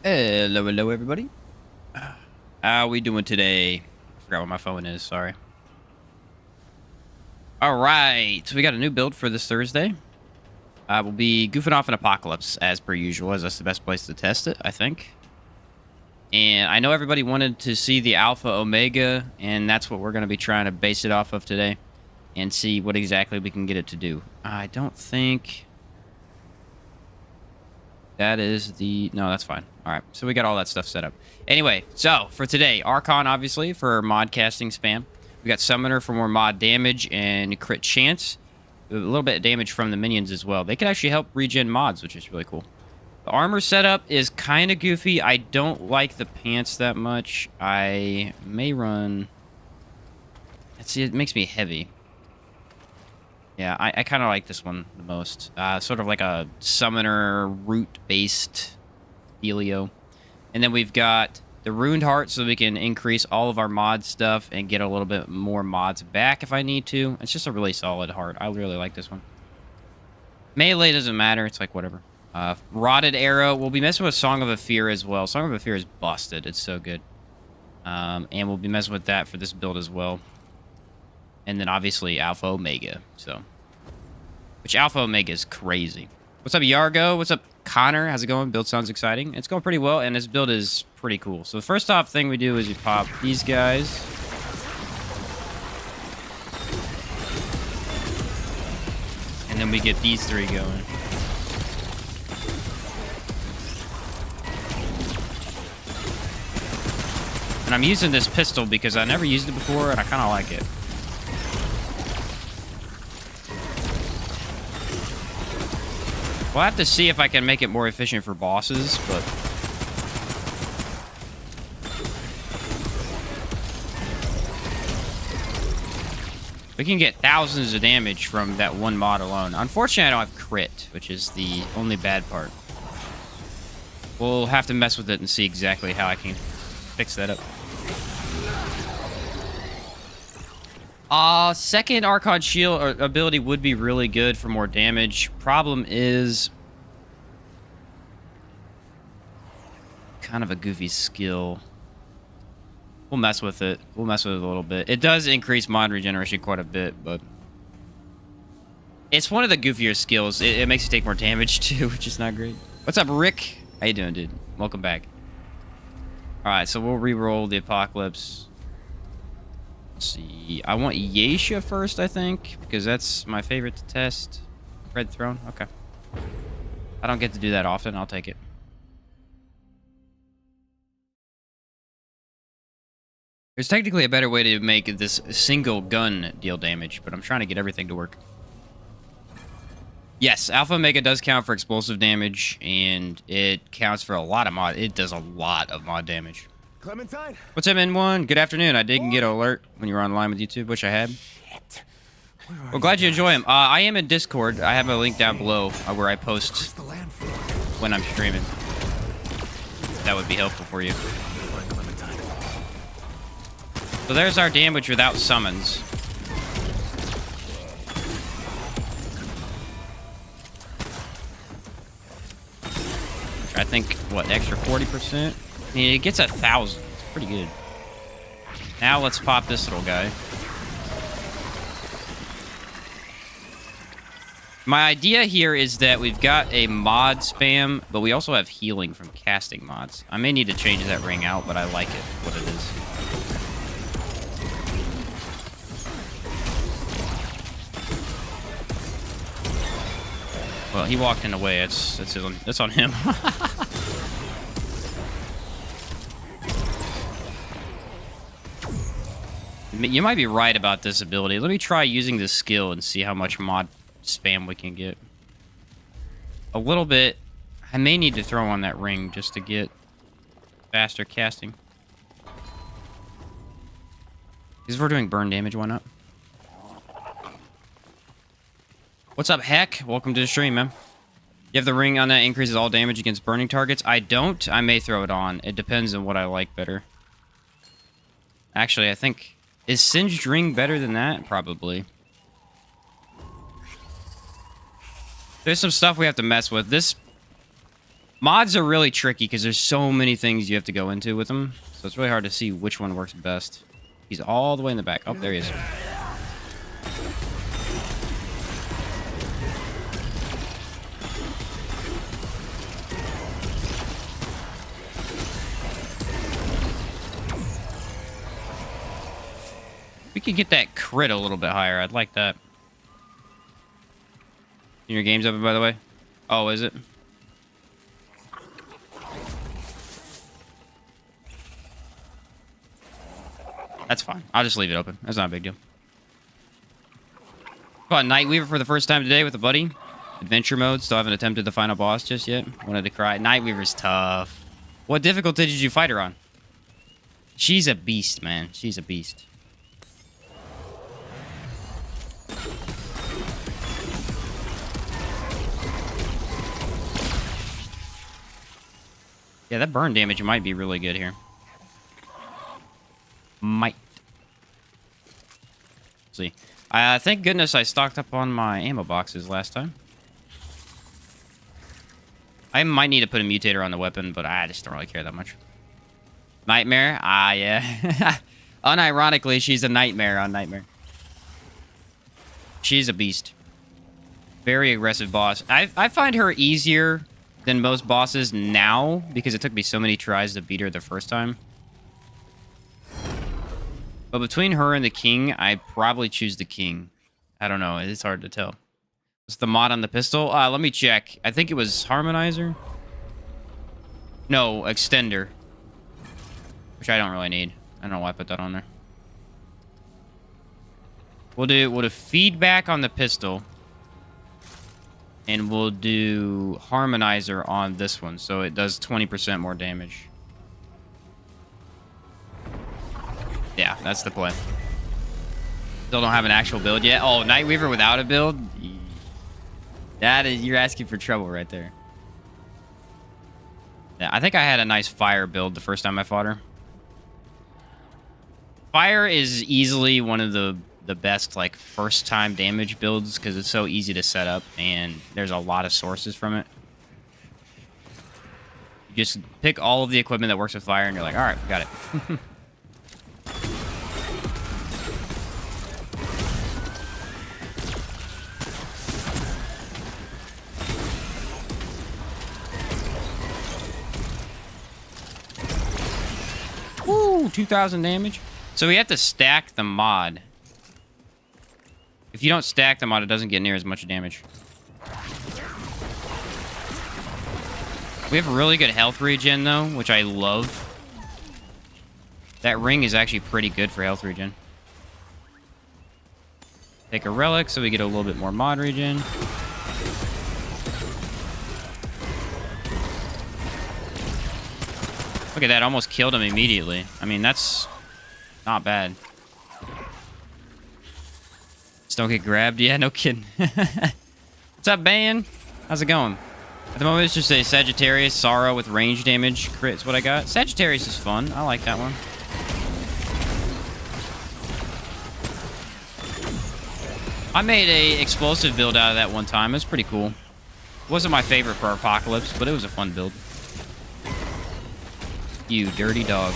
Hello, everybody. How we doing today? I forgot what my phone is. Sorry. All right, so we got a new build for this Thursday. We'll be goofing off in Apocalypse as per usual, as that's the best place to test it, I think. And I know everybody wanted to see the Alpha Omega, and that's what we're going to be trying to base it off of today, and see what exactly we can get it to do. I don't think that is the... No, that's fine. All right, so we got all that stuff set up. Anyway, so for today, Archon, obviously, for mod casting spam. We got Summoner for more mod damage and crit chance. A little bit of damage from the minions as well. They can actually help regen mods, which is really cool. The armor setup is kind of goofy. I don't like the pants that much. I may run... Let's see, it makes me heavy. Yeah, I kind of like this one the most. Sort of like a Summoner root-based dealio. And then we've got the Ruined Heart, so we can increase all of our mod stuff and get a little bit more mods back if I need to. It's just a really solid heart. I really like this one. Melee doesn't matter. It's like whatever. Rotted Arrow. We'll be messing with Song of a Fear as well. Song of a Fear is busted. It's so good. And we'll be messing with that for this build as well. And then obviously Alpha Omega. So, which Alpha Omega is crazy. What's up, Yargo? What's up, Connor? How's it going? Build sounds exciting. It's going pretty well, and this build is pretty cool. So the first off thing we do is we pop these guys. And then we get these three going. And I'm using this pistol because I never used it before, and I kind of like it. We'll have to see if I can make it more efficient for bosses, but... we can get thousands of damage from that one mod alone. Unfortunately, I don't have crit, which is the only bad part. We'll have to mess with it and see exactly how I can fix that up. Second Archon shield ability would be really good for more damage. Problem is kind of a goofy skill. We'll mess with it. We'll mess with it a little bit. It does increase mod regeneration quite a bit, but it's one of the goofier skills. It makes you take more damage too, which is not great. What's up, Rick? How you doing, dude? Welcome back. All right, so we'll re-roll the Apocalypse. See, I want Yeisha first, I think, because that's my favorite to test. Red Throne, okay. I don't get to do that often. I'll take it. There's technically a better way to make this single gun deal damage, but I'm trying to get everything to work. Yes, Alpha Omega does count for explosive damage, and it counts for a lot of mod. It does a lot of mod damage. Clementine? What's up, N1? Good afternoon. I didn't get an alert when you were online with YouTube. Wish I had. Shit. Well, glad you enjoy them. I am in Discord. I have a link down below where I post when I'm streaming. That would be helpful for you. So there's our damage without summons. I think, what, extra 40%? I mean, it gets 1,000. It's pretty good. Now let's pop this little guy. My idea here is that we've got a mod spam, but we also have healing from casting mods. I may need to change that ring out, but I like it, what it is. Well, he walked in the way. It's on him. You might be right about this ability. Let me try using this skill and see how much mod spam we can get. A little bit. I may need to throw on that ring just to get faster casting. Because if we're doing burn damage, why not? What's up, Heck? Welcome to the stream, man. You have the ring on that increases all damage against burning targets? I don't. I may throw it on. It depends on what I like better. Actually, I think... Is Singed Ring better than that? Probably. There's some stuff we have to mess with. This Mods are really tricky because there's so many things you have to go into with them. So it's really hard to see which one works best. He's all the way in the back. Oh, there he is. We could get that crit a little bit higher. I'd like that. Your game's open, by the way? Oh, is it? That's fine. I'll just leave it open. That's not a big deal. Caught Nightweaver for the first time today with a buddy. Adventure mode. Still haven't attempted the final boss just yet. Wanted to cry. Nightweaver's tough. What difficulty did you fight her on? She's a beast, man. She's a beast. Yeah, that burn damage might be really good here. Might. Let's see. Thank goodness I stocked up on my ammo boxes last time. I might need to put a mutator on the weapon, but I just don't really care that much. Nightmare? Ah, yeah. Unironically, she's a nightmare on Nightmare. She's a beast. Very aggressive boss. I find her easier than most bosses now because it took me so many tries to beat her the first time. But between her and the king, I probably choose the king. I don't know. It's hard to tell. What's the mod on the pistol? Let me check. I think it was Harmonizer. No, Extender. Which I don't really need. I don't know why I put that on there. We'll do feedback on the pistol. And we'll do Harmonizer on this one. So it does 20% more damage. Yeah, that's the play. Still don't have an actual build yet. Oh, Nightweaver without a build? That is, you're asking for trouble right there. Yeah, I think I had a nice fire build the first time I fought her. Fire is easily one of the best, like, first-time damage builds because it's so easy to set up and there's a lot of sources from it. You just pick all of the equipment that works with fire and you're like, all right, got it. Woo, 2,000 damage. So we have to stack the mod. If you don't stack the mod, it doesn't get near as much damage. We have really good health regen, though, which I love. That ring is actually pretty good for health regen. Take a relic so we get a little bit more mod regen. Look at that, almost killed him immediately. I mean, that's not bad. Just don't get grabbed. Yeah, no kidding. What's up, Ban? How's it going? At the moment, it's just a Sagittarius Sorrow with range damage. Crit's what I got. Sagittarius is fun. I like that one. I made a explosive build out of that one time. It was pretty cool. It wasn't my favorite for Apocalypse, but it was a fun build. You dirty dog.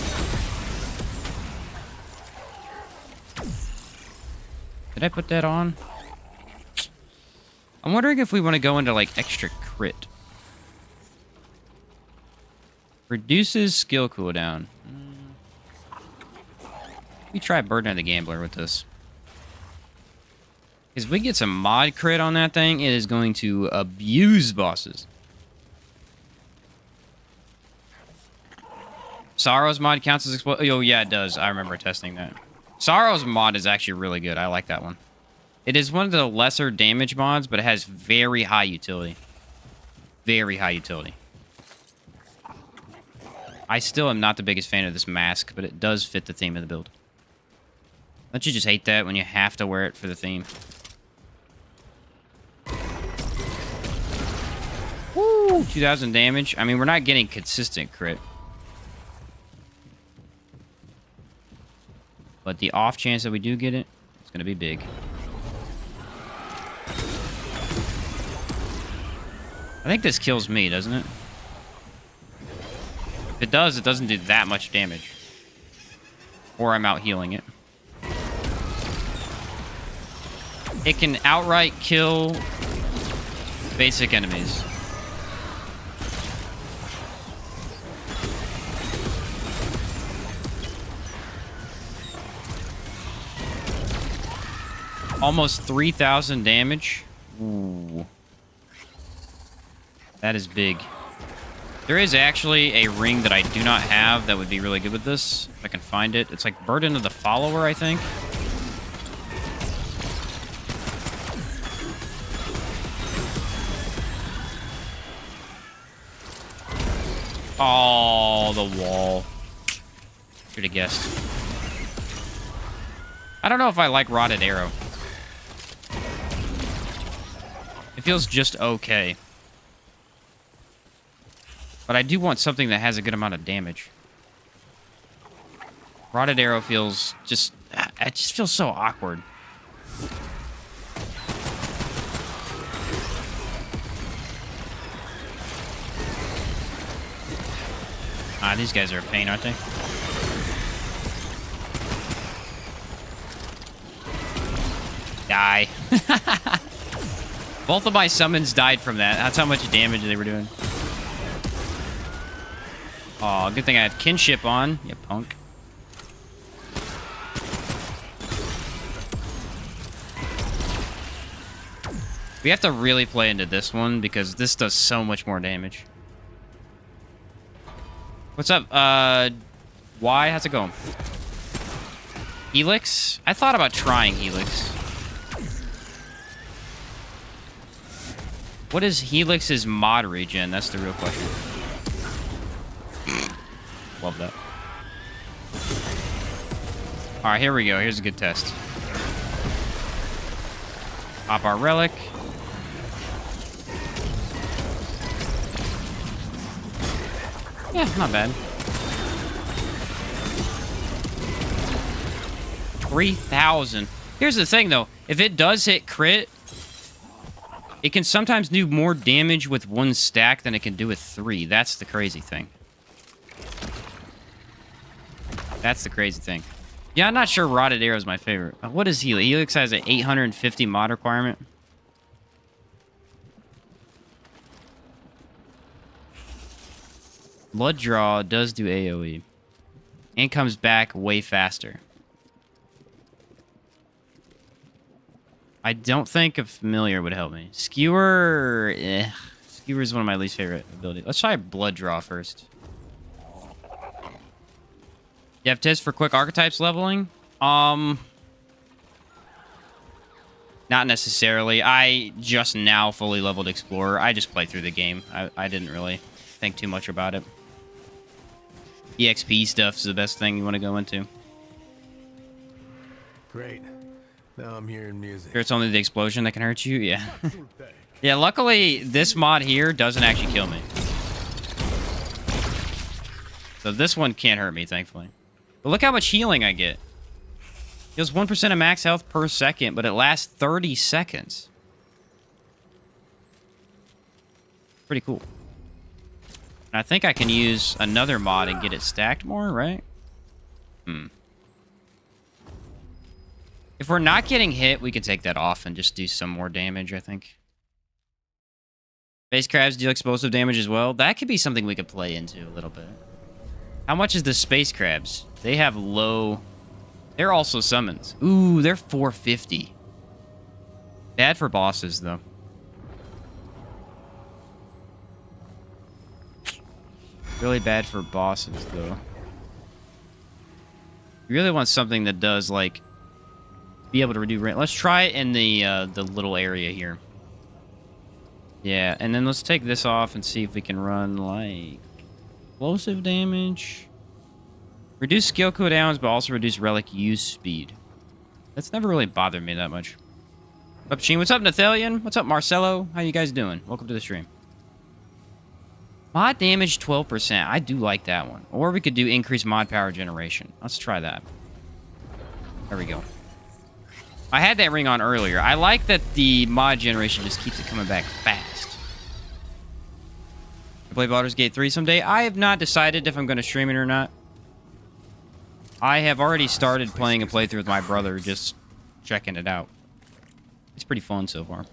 Did I put that on? I'm wondering if we want to go into, like, extra crit. Reduces skill cooldown. Let me try Burden of the Gambler with this. Because if we get some mod crit on that thing, it is going to abuse bosses. Sorrow's mod counts as explosive. Oh, yeah, it does. I remember testing that. Sorrow's mod is actually really good. I like that one. It is one of the lesser damage mods, but it has very high utility. Very high utility. I still am not the biggest fan of this mask, but it does fit the theme of the build. Don't you just hate that when you have to wear it for the theme? Woo! 2,000 damage. I mean, we're not getting consistent crit. But the off chance that we do get it, it's going to be big. I think this kills me, doesn't it? If it does, it doesn't do that much damage. Or I'm out healing it. It can outright kill basic enemies. Almost 3,000 damage. Ooh. That is big. There is actually a ring that I do not have that would be really good with this. If I can find it. It's like Burden of the Follower, I think. Oh, the wall. Should have guessed. I don't know if I like Rotted Arrow. It feels just okay. But I do want something that has a good amount of damage. Rotted Arrow feels just... It just feels so awkward. Ah, these guys are a pain, aren't they? Die. Both of my summons died from that. That's how much damage they were doing. Oh, good thing I had kinship on. You punk. We have to really play into this one because this does so much more damage. What's up? Why? How's it going? Helix? I thought about trying Helix. What is Helix's mod regen? That's the real question. Love that. Alright, here we go. Here's a good test. Pop our relic. Yeah, not bad. 3,000. Here's the thing, though. If it does hit crit, it can sometimes do more damage with one stack than it can do with 3. That's the crazy thing. That's the crazy thing. Yeah, I'm not sure Rotted Arrow is my favorite. What is Helix? Helix has an 850 mod requirement. Blood Draw does do AoE. And comes back way faster. I don't think a familiar would help me. Skewer... Skewer is one of my least favorite abilities. Let's try Blood Draw first. You have tips for quick archetypes leveling? Not necessarily. I just now fully leveled Explorer. I just played through the game. I didn't really think too much about it. EXP stuff is the best thing you want to go into. Great. Now I'm hearing music. Sure, it's only the explosion that can hurt you? Yeah. Yeah, luckily, this mod here doesn't actually kill me. So this one can't hurt me, thankfully. But look how much healing I get. Heals 1% of max health per second, but it lasts 30 seconds. Pretty cool. And I think I can use another mod and get it stacked more, right? If we're not getting hit, we could take that off and just do some more damage, I think. Space crabs deal explosive damage as well. That could be something we could play into a little bit. How much is the space crabs? They have low... They're also summons. Ooh, they're 450. Bad for bosses, though. Really bad for bosses, though. You really want something that does, like... be able to redo range. Let's try it in the little area here. Yeah, and then let's take this off and see if we can run, like... explosive damage. Reduce skill cooldowns, but also reduce relic use speed. That's never really bothered me that much. What's up, Sheen? What's up, Nathalian? What's up, Marcelo? How you guys doing? Welcome to the stream. Mod damage 12%. I do like that one. Or we could do increased mod power generation. Let's try that. There we go. I had that ring on earlier. I like that the mod generation just keeps it coming back fast. Play Baldur's Gate 3 someday. I have not decided if I'm going to stream it or not. I have already started playing a playthrough with my brother, just checking it out. It's pretty fun so far.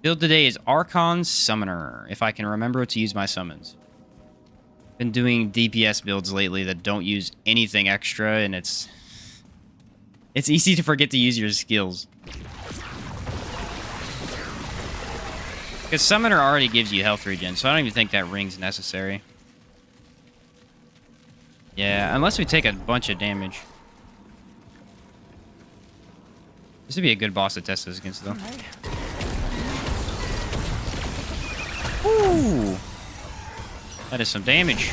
Build today is Archon Summoner, if I can remember to use my summons. Been doing DPS builds lately that don't use anything extra, and it's easy to forget to use your skills. Because Summoner already gives you health regen, so I don't even think that ring's necessary. Yeah, unless we take a bunch of damage. This would be a good boss to test this against, though. Ooh! That is some damage.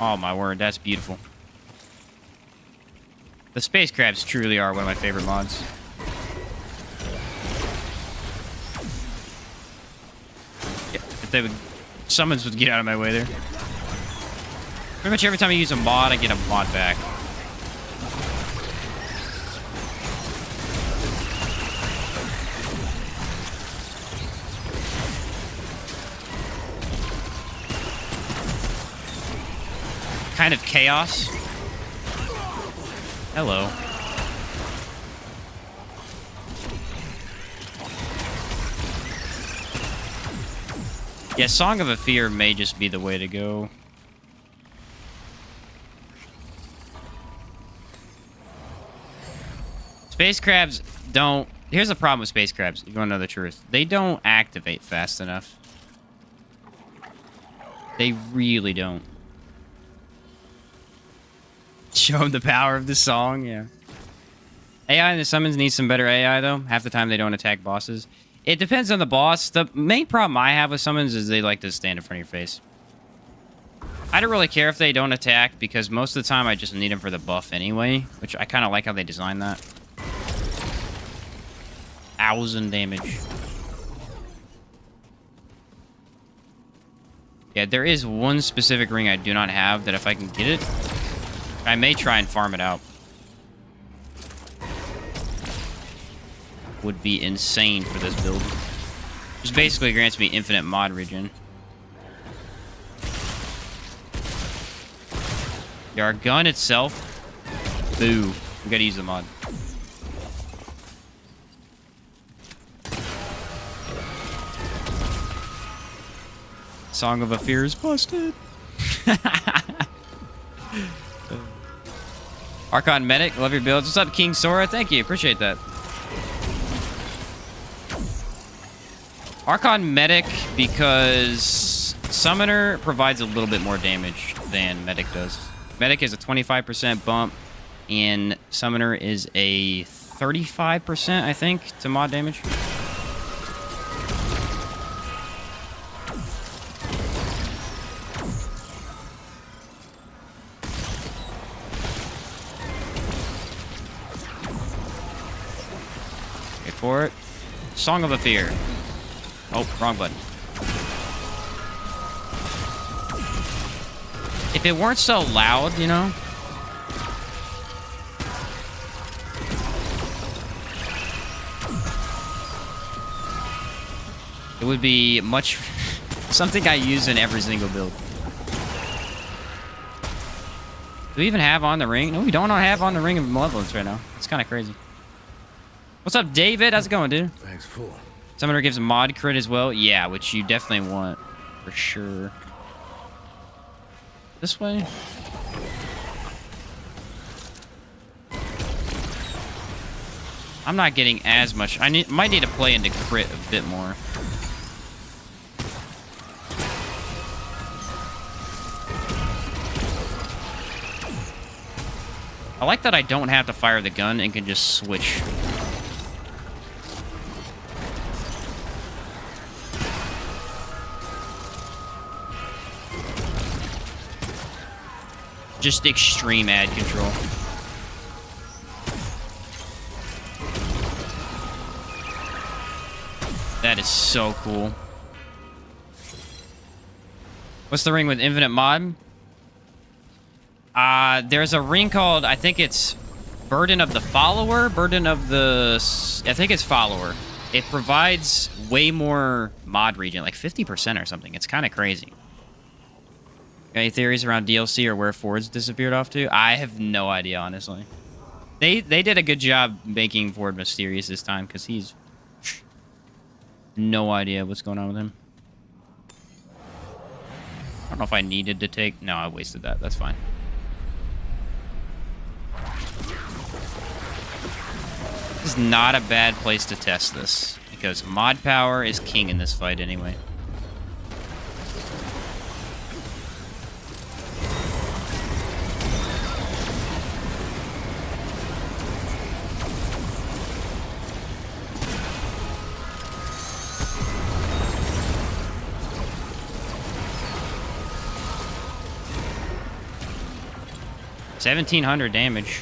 Oh my word, that's beautiful. The space crabs truly are one of my favorite mods. Yeah, if they would, summons would get out of my way there. Pretty much every time I use a mod, I get a mod back. Kind of chaos. Hello. Yeah, Song of a Fear may just be the way to go. Space crabs don't... Here's the problem with space crabs, if you want to know the truth. They don't activate fast enough. They really don't. Show them the power of the song, yeah. AI in the summons needs some better AI, though. Half the time they don't attack bosses. It depends on the boss. The main problem I have with summons is they like to stand in front of your face. I don't really care if they don't attack, because most of the time I just need them for the buff anyway, which I kind of like how they designed that. 1,000 damage. Yeah, there is one specific ring I do not have that if I can get it, I may try and farm it out. Would be insane for this build. Just basically grants me infinite mod regen. Yeah, our gun itself. Boo. We gotta use the mod. Song of a Fear is busted. Archon Medic, love your builds. What's up, King Sora? Thank you, appreciate that. Archon Medic, because Summoner provides a little bit more damage than Medic does. Medic is a 25% bump, and Summoner is a 35%, I think, to mod damage. For it. Song of a Fear. Oh, wrong button. If it weren't so loud, you know. It would be much... something I use in every single build. Do we even have On the Ring? No, we don't have On the Ring of Malevolence right now. It's kind of crazy. What's up, David? How's it going, dude? Bag's full. Summoner gives a mod crit as well. Yeah, which you definitely want. For sure. This way? I'm not getting as much. I might need to play into crit a bit more. I like that I don't have to fire the gun and can just switch. Just extreme ad control. That is so cool. What's the ring with infinite mod? There's a ring called, I think it's Burden of the Follower? Burden of the... I think it's Follower. It provides way more mod regen, like 50% or something. It's kind of crazy. Any theories around DLC or where Ford's disappeared off to? I have no idea, honestly. They did a good job making Ford mysterious this time, because he's... no idea what's going on with him. I don't know if I needed to take... No, I wasted that. That's fine. This is not a bad place to test this, because mod power is king in this fight anyway. $1,700 damage.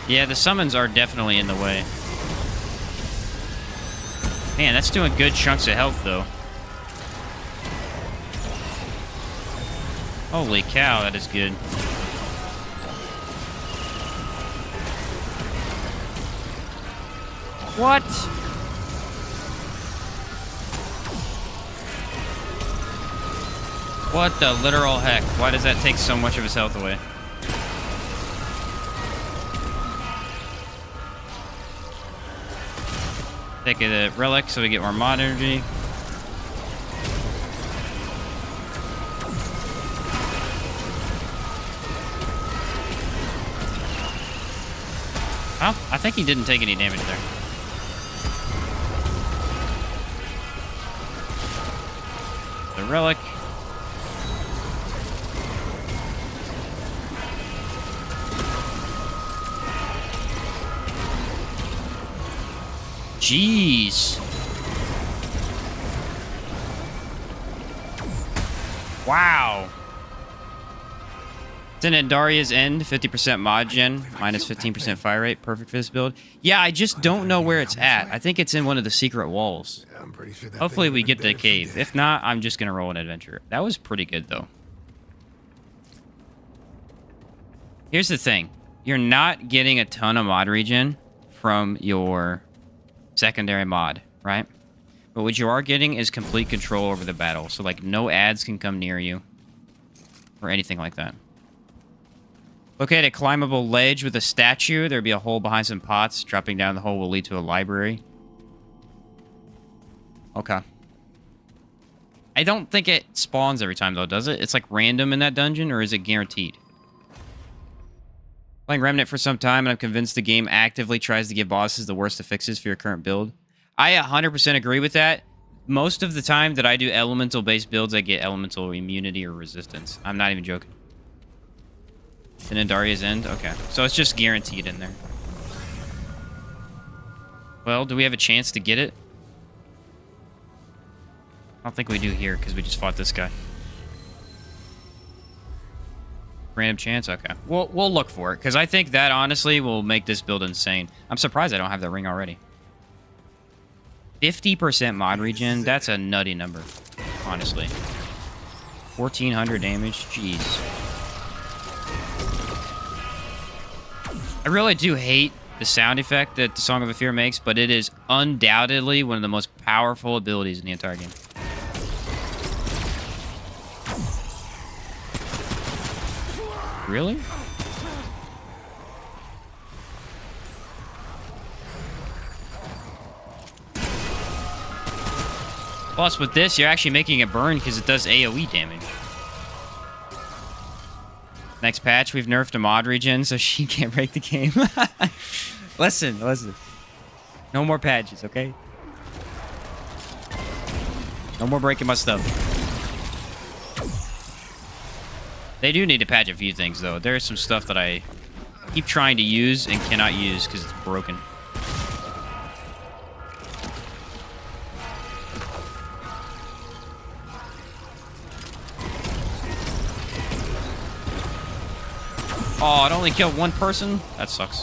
Yeah, the summons are definitely in the way. Man, that's doing good chunks of health, though. Holy cow, that is good. What? What the literal heck? Why does that take so much of his health away? Take a relic so we get more mod energy. Oh, I think he didn't take any damage there. The relic. Jeez. Wow. It's in Andaria's End, 50% mod gen, minus 15% fire rate, perfect for this build. Yeah, I just don't know where it's at. I think it's in one of the secret walls. I'm pretty sure that Hopefully thing we would've get been to the dead if we cave. did. If not, I'm just going to roll an adventure. That was pretty good, though. Here's the thing. You're not getting a ton of mod regen from your secondary mod, right? But what you are getting is complete control over the battle. So, like, no ads can come near you. Or anything like that. Locate a climbable ledge with a statue. There'll be a hole behind some pots. Dropping down the hole will lead to a library. Okay. I don't think it spawns every time, though, does it? It's, like, random in that dungeon, or is it guaranteed? Playing Remnant for some time, and I'm convinced the game actively tries to give bosses the worst of fixes for your current build. I 100% agree with that. Most of the time that I do elemental-based builds, I get elemental immunity or resistance. I'm not even joking. In Andaria's End? Okay. So it's just guaranteed in there. Well, do we have a chance to get it? I don't think we do here, because we just fought this guy. Random chance? Okay. We'll look for it, because I think that, honestly, will make this build insane. I'm surprised I don't have that ring already. 50% mod regen? That's a nutty number, honestly. 1,400 damage? Jeez. I really do hate the sound effect that the Song of Fear makes, but it is undoubtedly one of the most powerful abilities in the entire game. Really? Plus, with this, you're actually making it burn because it does AoE damage. Next patch, we've nerfed a mod regen so she can't break the game. Listen. No more patches, okay? No more breaking my stuff. They do need to patch a few things, though. There's some stuff that I keep trying to use and cannot use because it's broken. Oh, it only killed one person? That sucks.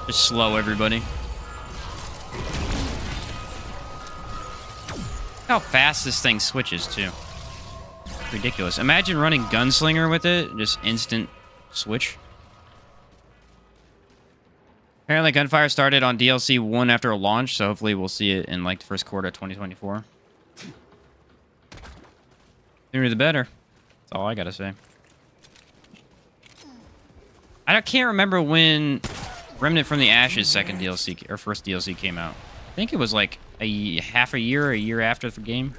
Just slow everybody. How fast this thing switches, too. Ridiculous. Imagine running Gunslinger with it. Just instant switch. Apparently, Gunfire started on DLC 1 after a launch, so hopefully we'll see it in, like, the first quarter of 2024. Sooner the better. That's all I gotta say. I can't remember when Remnant from the Ashes second DLC, or first DLC came out. I think it was, like, half a year after the game.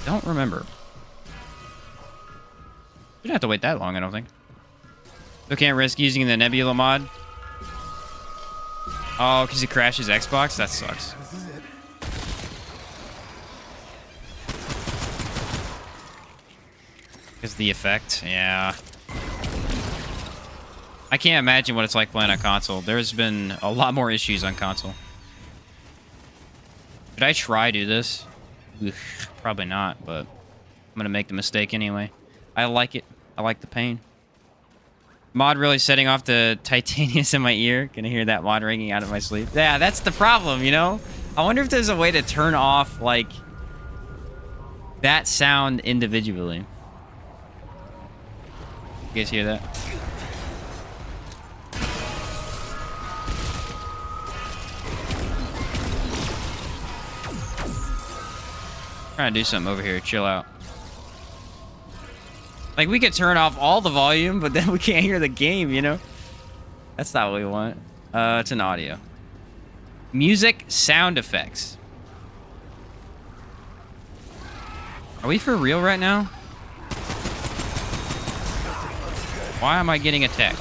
Don't remember. Shouldn't have to wait that long, I don't think. So can't risk using the Nebula mod. Oh, because he crashed his Xbox? That sucks. This is it. Because the effect, yeah. I can't imagine what it's like playing on console. There's been a lot more issues on console. Should I try do this? Ugh, probably not, but I'm gonna make the mistake anyway. I like it. I like the pain. Mod really setting off the Titanius in my ear. Gonna hear that mod ringing out of my sleep. Yeah, that's the problem, you know? I wonder if there's a way to turn off, like, that sound individually. You guys hear that? Trying to do something over here. Chill out. Like, we could turn off all the volume, but then we can't hear the game, you know? That's not what we want. It's an audio. Music sound effects. Are we for real right now? Why am I getting attacked?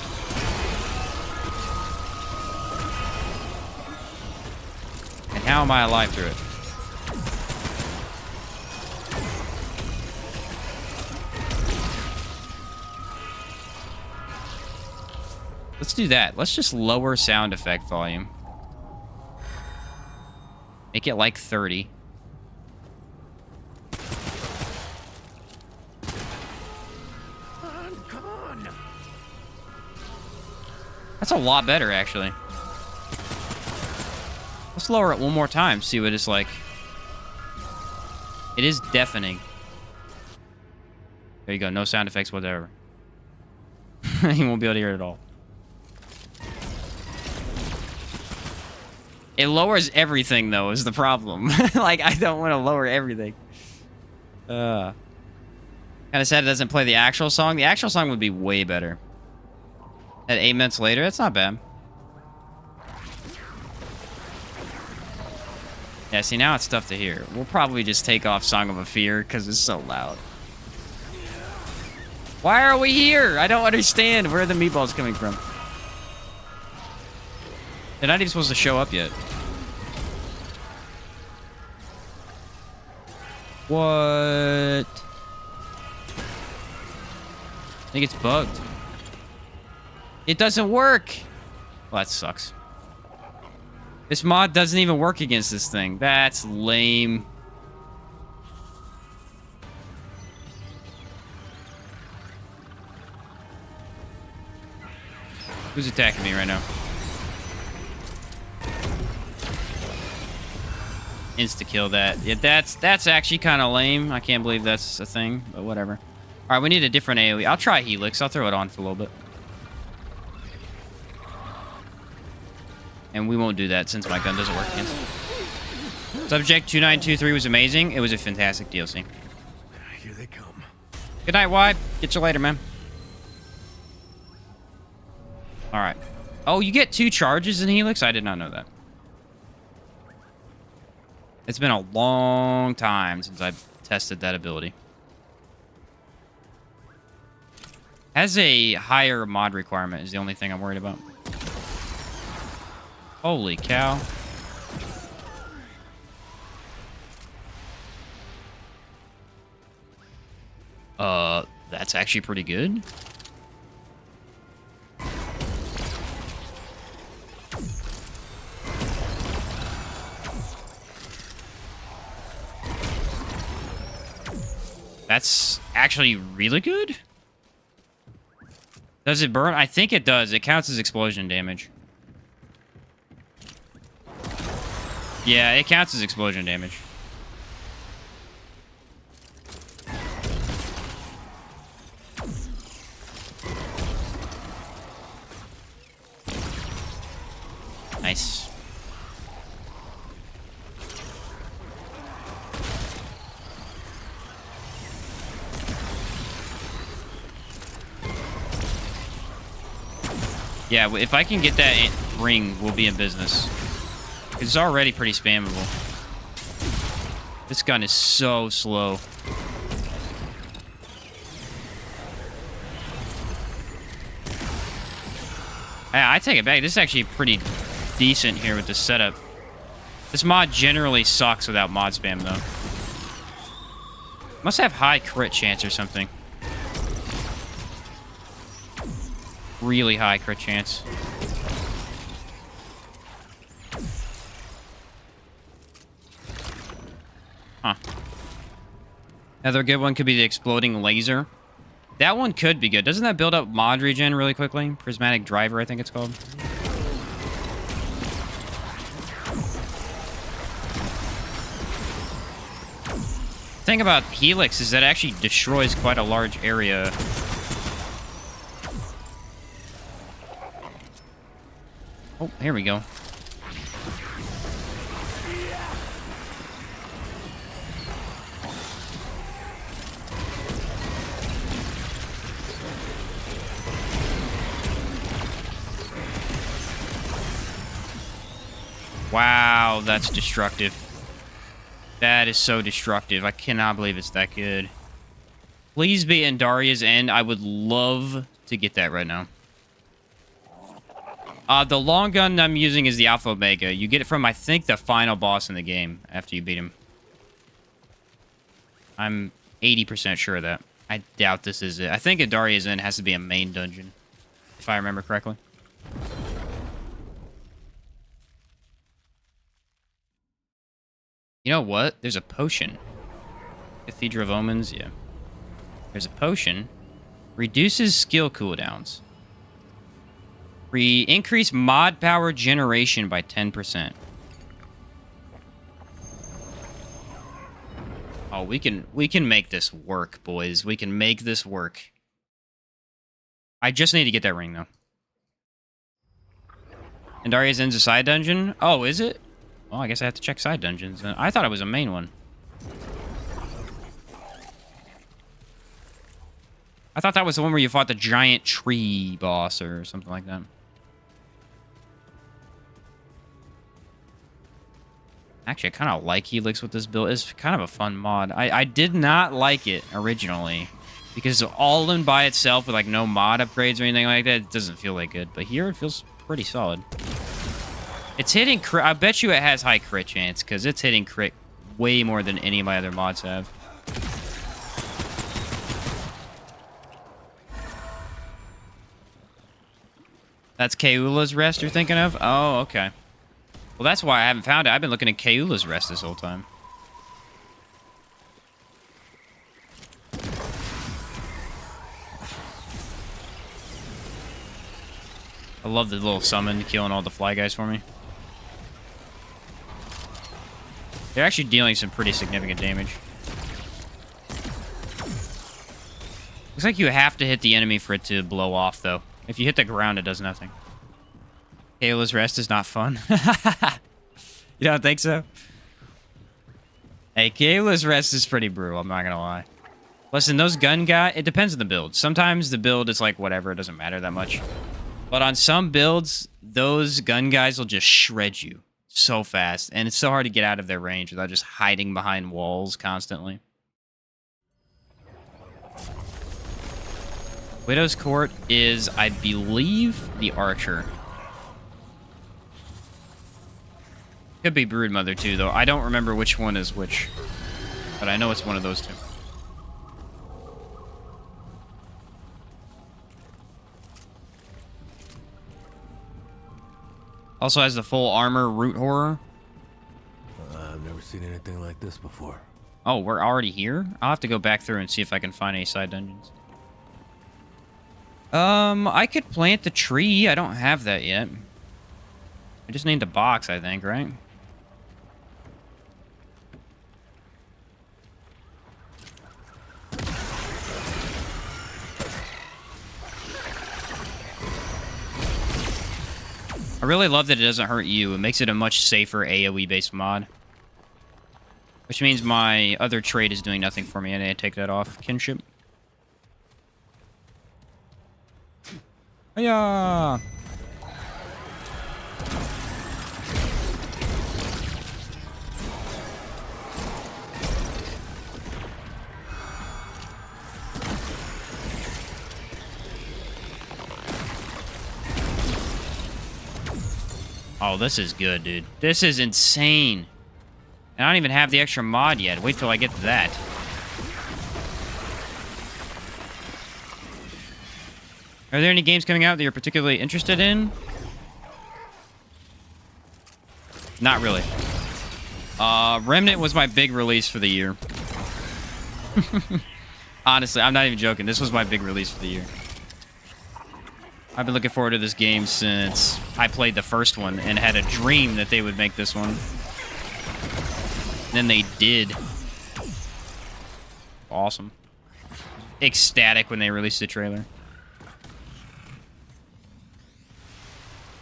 And how am I alive through it? Let's do that. Let's just lower sound effect volume. Make it like 30. Come on. That's a lot better, actually. Let's lower it one more time, see what it's like. It is deafening. There you go. No sound effects whatsoever. You won't be able to hear it at all. It lowers everything, though, is the problem. Like, I don't want to lower everything. Kind of sad it doesn't play the actual song. The actual song would be way better. At 8 minutes later, that's not bad. Yeah, see, now it's tough to hear. We'll probably just take off Song of a Fear, because it's so loud. Why are we here? I don't understand. Where are the meatballs coming from? They're not even supposed to show up yet. What? I think it's bugged. It doesn't work. Well, that sucks. This mod doesn't even work against this thing. That's lame. Who's attacking me right now? Insta-kill that. Yeah, that's actually kind of lame. I can't believe that's a thing, but whatever. All right, we need a different AoE. I'll try Helix. I'll throw it on for a little bit. And we won't do that since my gun doesn't work against it. Subject 2923 was amazing. It was a fantastic DLC. Here they come. Good night, Wide. Get you later, man. All right. Oh, you get 2 charges in Helix? I did not know that. It's been a long time since I've tested that ability. Has a higher mod requirement is the only thing I'm worried about. Holy cow. That's actually pretty good. That's actually really good. Does it burn? I think it does. It counts as explosion damage. Yeah, it counts as explosion damage. Nice. Yeah, if I can get that ring, we'll be in business. It's already pretty spammable. This gun is so slow. Yeah, I take it back. This is actually pretty decent here with the setup. This mod generally sucks without mod spam, though. Must have high crit chance or something. Really high crit chance. Huh. Another good one could be the exploding laser. That one could be good. Doesn't that build up mod regen really quickly? Prismatic driver, I think it's called. The thing about Helix is that it actually destroys quite a large area. Oh, here we go. Wow, that's destructive. That is so destructive. I cannot believe it's that good. Please be in Daria's End. I would love to get that right now. The long gun I'm using is the Alpha Omega. You get it from, I think, the final boss in the game after you beat him. I'm 80% sure of that. I doubt this is it. I think Daria's End has to be a main dungeon, if I remember correctly. You know what? There's a potion. Cathedral of Omens, yeah. There's a potion. Reduces skill cooldowns. Increase mod power generation by 10%. Oh, we can make this work, boys. We can make this work. I just need to get that ring, though. And Daria's End's a side dungeon? Oh, is it? Well, I guess I have to check side dungeons. I thought it was a main one. I thought that was the one where you fought the giant tree boss or something like that. Actually, I kind of like Helix with this build. It's kind of a fun mod. I did not like it originally because all in by itself with like no mod upgrades or anything like that, it doesn't feel that good. But here it feels pretty solid. It's hitting crit. I bet you it has high crit chance because it's hitting crit way more than any of my other mods have. That's Kaula's Rest you're thinking of? Oh, okay. Well, that's why I haven't found it. I've been looking at Kaula's Rest this whole time. I love the little summon killing all the fly guys for me. They're actually dealing some pretty significant damage. Looks like you have to hit the enemy for it to blow off, though. If you hit the ground, it does nothing. Kayla's Rest is not fun. You don't think so? Hey, Kayla's Rest is pretty brutal, I'm not gonna lie. Listen, those gun guys, it depends on the build. Sometimes the build is like, whatever, it doesn't matter that much. But on some builds, those gun guys will just shred you so fast. And it's so hard to get out of their range without just hiding behind walls constantly. Widow's Court is, I believe, the Archer. Could be Broodmother too, though. I don't remember which one is which. But I know it's one of those two. Also has the full armor root horror. I've never seen anything like this before. Oh, we're already here? I'll have to go back through and see if I can find any side dungeons. I could plant the tree. I don't have that yet. I just need the box, I think, right? I really love that it doesn't hurt you. It makes it a much safer AoE-based mod. Which means my other trait is doing nothing for me. I need to take that off. Kinship. Hiya! Oh, this is good, dude. This is insane. And I don't even have the extra mod yet. Wait till I get to that. Are there any games coming out that you're particularly interested in? Not really. Remnant was my big release for the year. Honestly, I'm not even joking. This was my big release for the year. I've been looking forward to this game since I played the first one and had a dream that they would make this one. And then they did. Awesome. Ecstatic when they released the trailer.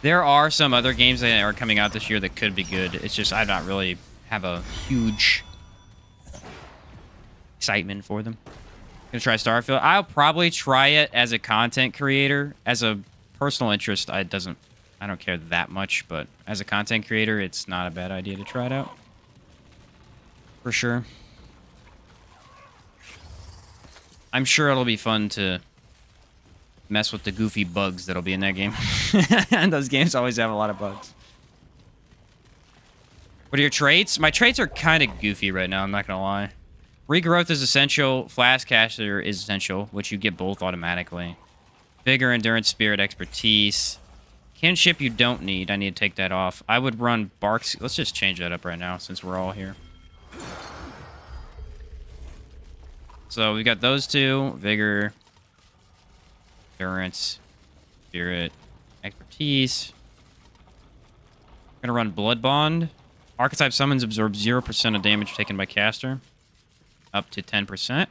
There are some other games that are coming out this year that could be good. It's just I don't really have a huge excitement for them. Gonna try Starfield. I'll probably try it as a content creator. As a personal interest, I don't care that much, but as a content creator, it's not a bad idea to try it out. For sure. I'm sure it'll be fun to mess with the goofy bugs that'll be in that game. And those games always have a lot of bugs. What are your traits? My traits are kind of goofy right now, I'm not gonna lie. Regrowth is essential. Flask Caster is essential, which you get both automatically. Vigor, Endurance, Spirit, Expertise. Kinship you don't need. I need to take that off. I would run Barks. Let's just change that up right now since we're all here. So we got those two. Vigor, Endurance, Spirit, Expertise. I'm going to run Blood Bond. Archetype Summons absorb 0% of damage taken by caster. Up to 10%.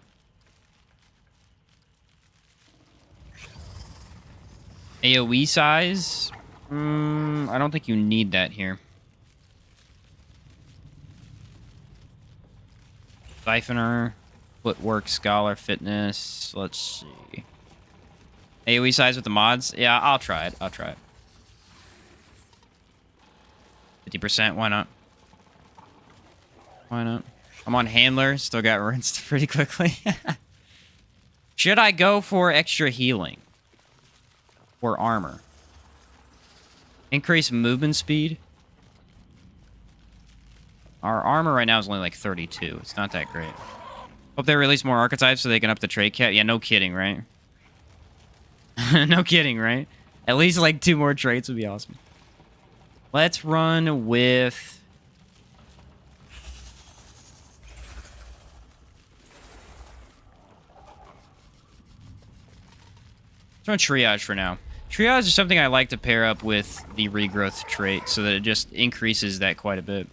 AoE size. I don't think you need that here. Siphoner. Footwork, Scholar, Fitness. Let's see. AoE size with the mods? Yeah, I'll try it. 50%, why not? Why not? I'm on Handler, still got rinsed pretty quickly. Should I go for extra healing? Or armor? Increase movement speed? Our armor right now is only like 32. It's not that great. Hope they release more archetypes so they can up the trait cap. Yeah, no kidding, right? No kidding, right? At least like 2 more traits would be awesome. Let's run with... Let's run Triage for now. Triage is something I like to pair up with the Regrowth trait so that it just increases that quite a bit.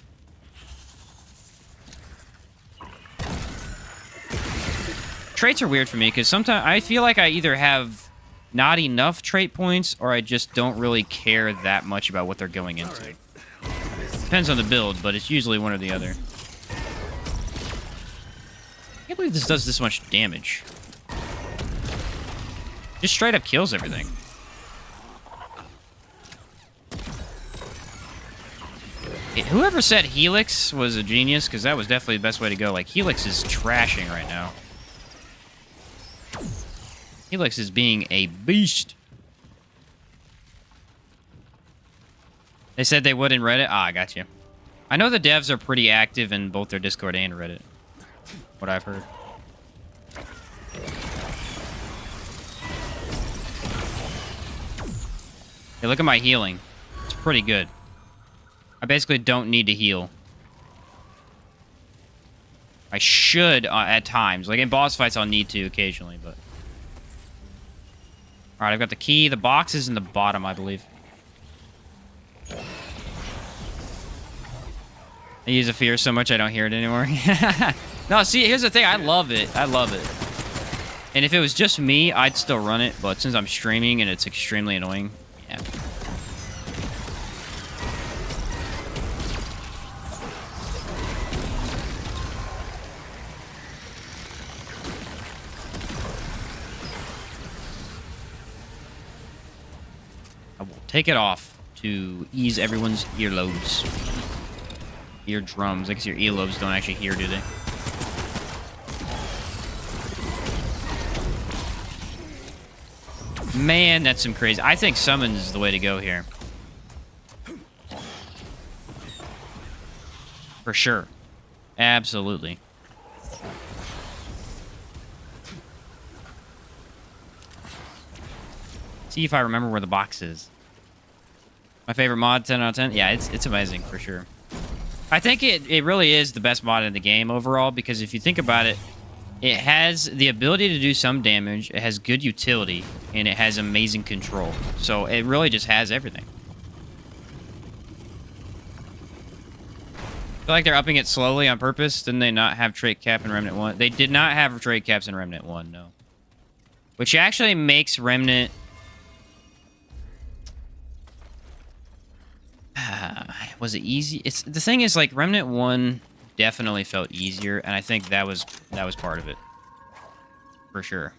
Traits are weird for me because sometimes I feel like I either have not enough trait points or I just don't really care that much about what they're going into. Right. Depends on the build, but it's usually one or the other. I can't believe this does this much damage. Just straight up kills everything. Whoever said Helix was a genius, because that was definitely the best way to go. Like, Helix is trashing right now. Helix is being a beast. They said they would in Reddit? Ah, I got you. I know the devs are pretty active in both their Discord and Reddit. What I've heard. Hey, look at my healing. It's pretty good. I basically don't need to heal. I should at times. Like in boss fights, I'll need to occasionally, but... Alright, I've got the key. The box is in the bottom, I believe. I use a fear so much I don't hear it anymore. No, see, here's the thing. I love it. I love it. And if it was just me, I'd still run it. But since I'm streaming and it's extremely annoying, yeah. take it off to ease everyone's earlobes. Eardrums. I guess your earlobes don't actually hear, do they? Man, that's some crazy. I think summons is the way to go here. For sure. Absolutely. See if I remember where the box is. My favorite mod, 10 out of 10. Yeah, it's amazing for sure. I think it really is the best mod in the game overall, because if you think about it, it has the ability to do some damage, it has good utility, and it has amazing control. So it really just has everything. I feel like they're upping it slowly on purpose. Didn't they not have trait cap in Remnant 1? They did not have trait caps in Remnant 1, no. Which actually makes Remnant... was it easy? The thing is, like, Remnant 1 definitely felt easier, and I think that was part of it. For sure.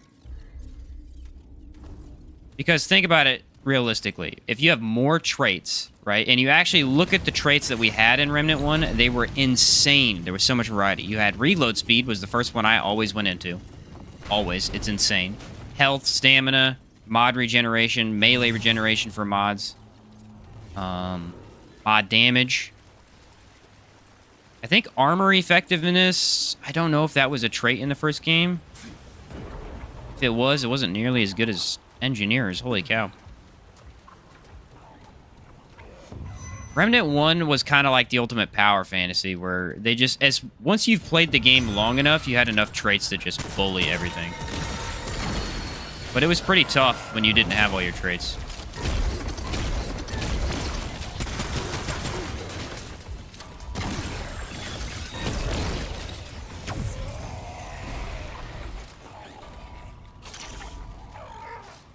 Because think about it realistically. If you have more traits, right, and you actually look at the traits that we had in Remnant 1, they were insane. There was so much variety. You had reload speed was the first one I always went into. Always. It's insane. Health, stamina, mod regeneration, melee regeneration for mods. Mod damage. I think armor effectiveness, I don't know if that was a trait in the first game. If it wasn't nearly as good as engineers. Holy cow. Remnant 1 was kind of like the ultimate power fantasy, where they just, once you've played the game long enough, you had enough traits to just bully everything. But it was pretty tough when you didn't have all your traits.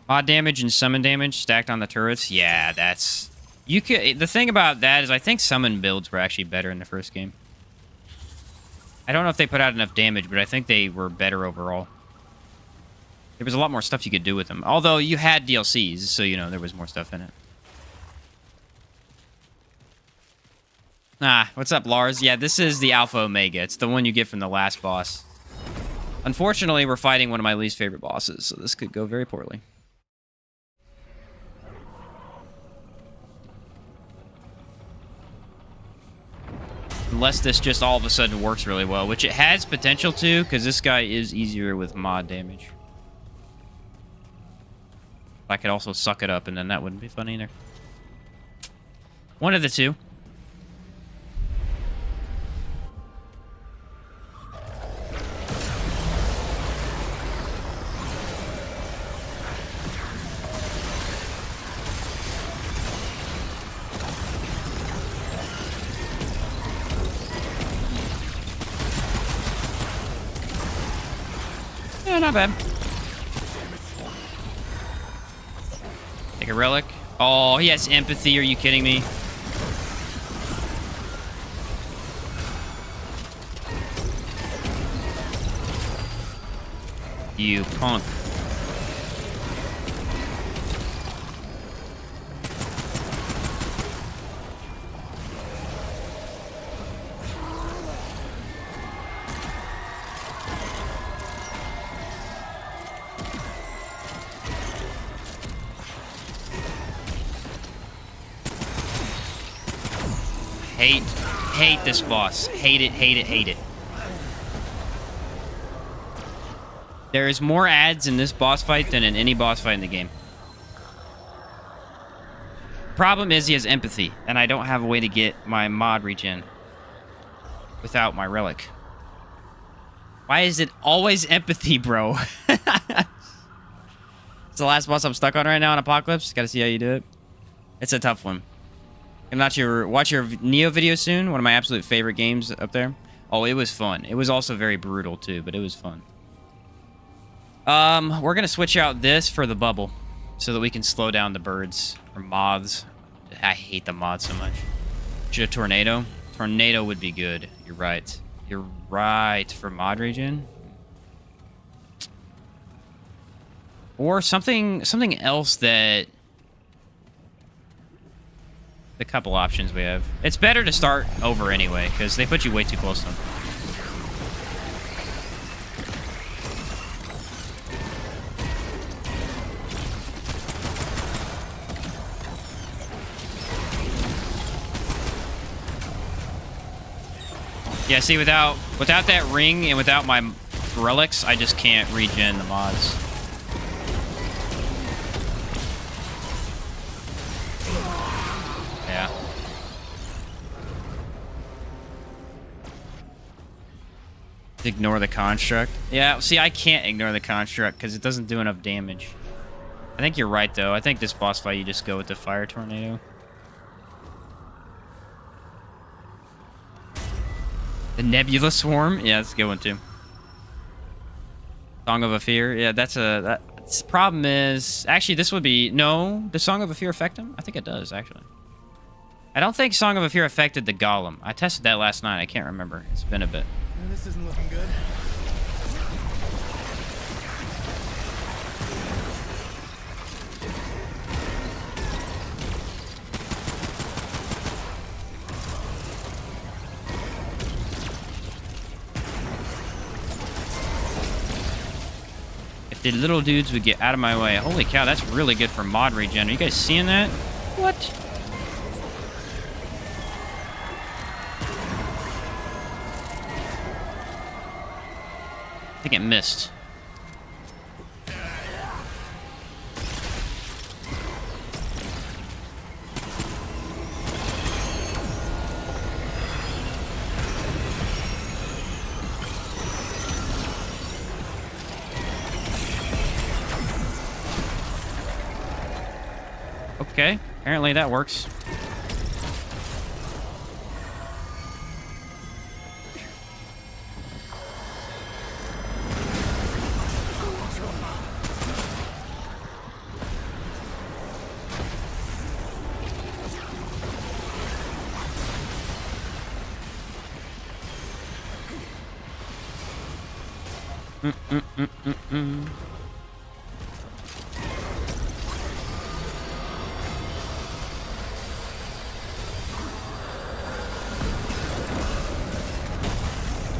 Mod damage and summon damage stacked on the turrets. Yeah, that's... You could... The thing about that is I think summon builds were actually better in the first game. I don't know if they put out enough damage, but I think they were better overall. There was a lot more stuff you could do with them. Although you had DLCs, so, you know, there was more stuff in it. Ah, what's up, Lars? Yeah, this is the Alpha Omega. It's the one you get from the last boss. Unfortunately, we're fighting one of my least favorite bosses, so this could go very poorly. Unless this just all of a sudden works really well, which it has potential to, because this guy is easier with mod damage. I could also suck it up, and then that wouldn't be fun either. One of the two. Yeah, not bad. Take a relic. Oh, he has empathy. Are you kidding me? You punk. Hate this boss. Hate it, hate it, hate it. There is more ads in this boss fight than in any boss fight in the game. Problem is he has empathy, and I don't have a way to get my mod regen without my relic. Why is it always empathy, bro? It's the last boss I'm stuck on right now in Apocalypse. Gotta see how you do it. It's a tough one. And watch your Neo video soon. One of my absolute favorite games up there. Oh, it was fun. It was also very brutal too, but it was fun. We're gonna switch out this for the bubble, so that we can slow down the birds or moths. I hate the moths so much. Should a tornado? Tornado would be good. You're right. You're right for mod regen. Or something else that the couple options we have. It's better to start over anyway, because they put you way too close to them. Yeah, see, without that ring and without my relics, I just can't regen the mods. Yeah. Ignore the construct. Yeah, see, I can't ignore the construct because it doesn't do enough damage. I think you're right, though. I think this boss fight, you just go with the fire tornado. The Nebula Swarm? Yeah, that's a good one, too. Song of a Fear? Yeah, that's problem is... Actually, this would be... No, does Song of a Fear affect him? I think it does, actually. I don't think Song of a Fear affected the Golem. I tested that last night. I can't remember. It's been a bit. This isn't looking good. If the little dudes would get out of my way. Holy cow, that's really good for mod regen. Are you guys seeing that? What? I think it missed. Okay, apparently that works.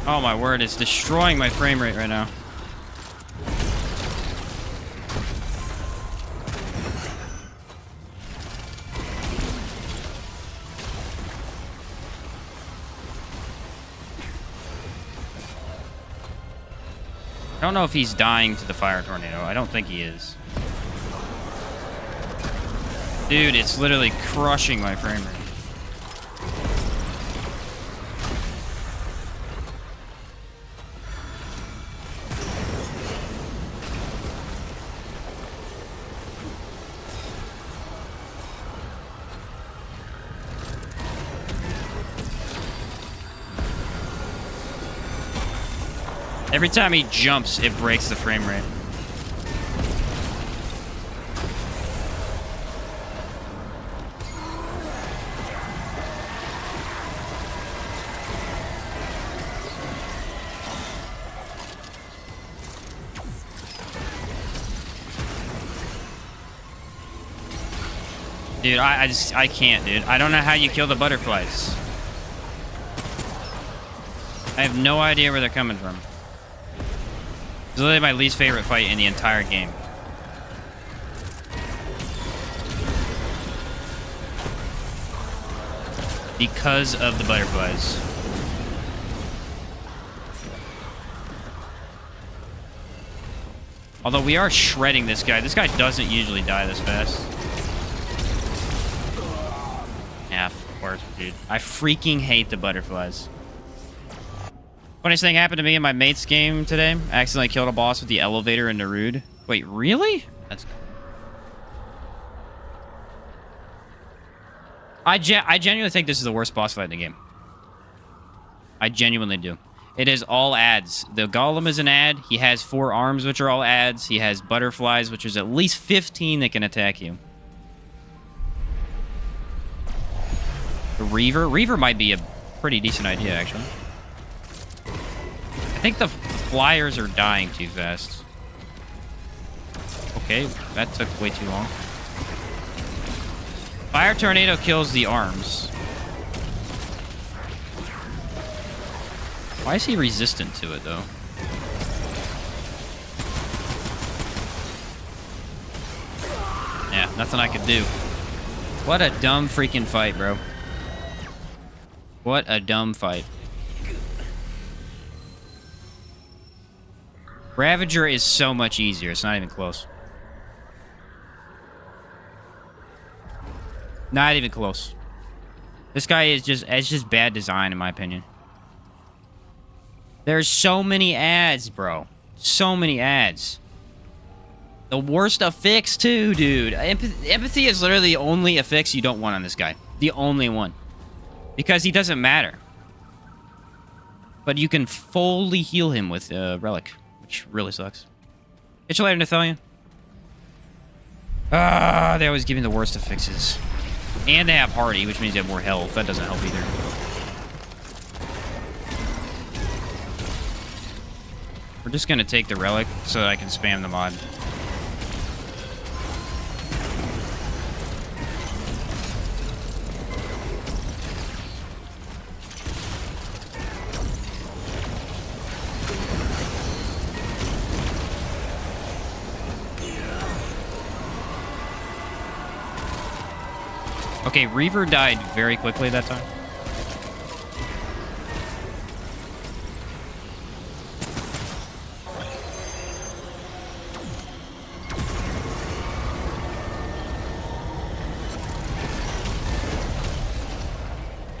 Oh my word, it's destroying my frame rate right now. I don't know if he's dying to the fire tornado. I don't think he is. Dude, it's literally crushing my frame rate. Every time he jumps, it breaks the frame rate. Dude, I can't, dude. I don't know how you kill the butterflies. I have no idea where they're coming from. It's literally my least favorite fight in the entire game. Because of the butterflies. Although we are shredding this guy. This guy doesn't usually die this fast. Yeah, of course, dude. I freaking hate the butterflies. Funniest thing happened to me in my mate's game today. I accidentally killed a boss with the elevator in Narude. Wait, really? That's cool. I genuinely think this is the worst boss fight in the game. I genuinely do. It is all ads. The golem is an ad. He has 4 arms, which are all ads. He has butterflies, which is at least 15 that can attack you. The Reaver? Reaver might be a pretty decent idea, actually. I think the flyers are dying too fast. Okay, that took way too long. Fire tornado kills the arms. Why is he resistant to it, though? Yeah, nothing I could do. What a dumb freaking fight, bro. What a dumb fight. Ravager is so much easier. It's not even close. Not even close. This guy is just... It's just bad design, in my opinion. There's so many ads, bro. So many ads. The worst affix, too, dude. Empathy is literally the only affix you don't want on this guy. The only one. Because he doesn't matter. But you can fully heal him with Relic. Which really sucks. Catch you later, Nathalion. They always give me the worst affixes. And they have Hardy, which means you have more health. That doesn't help either. We're just going to take the Relic so that I can spam the mod. Okay, Reaver died very quickly that time.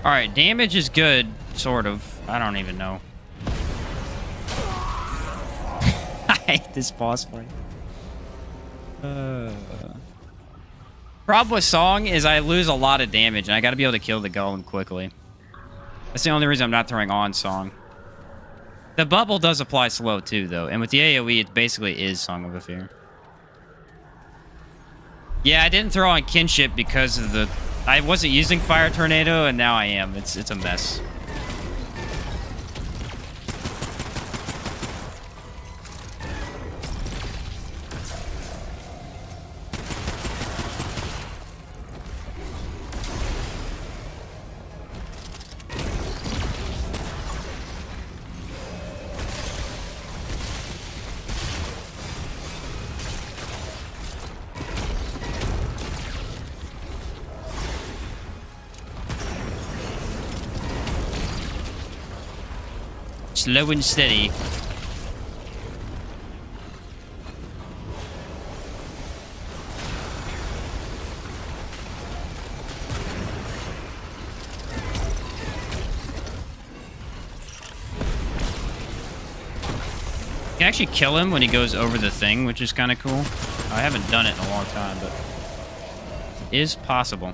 Alright, damage is good, sort of. I don't even know. I hate this boss fight. Problem with Song is I lose a lot of damage, and I gotta be able to kill the golem quickly. That's the only reason I'm not throwing on Song. The bubble does apply slow, too, though. And with the AoE, it basically is Song of a Fear. Yeah, I didn't throw on Kinship because of the... I wasn't using Fire Tornado, and now I am. It's a mess. Slow and steady. You can actually kill him when he goes over the thing, which is kind of cool. I haven't done it in a long time, but it is possible.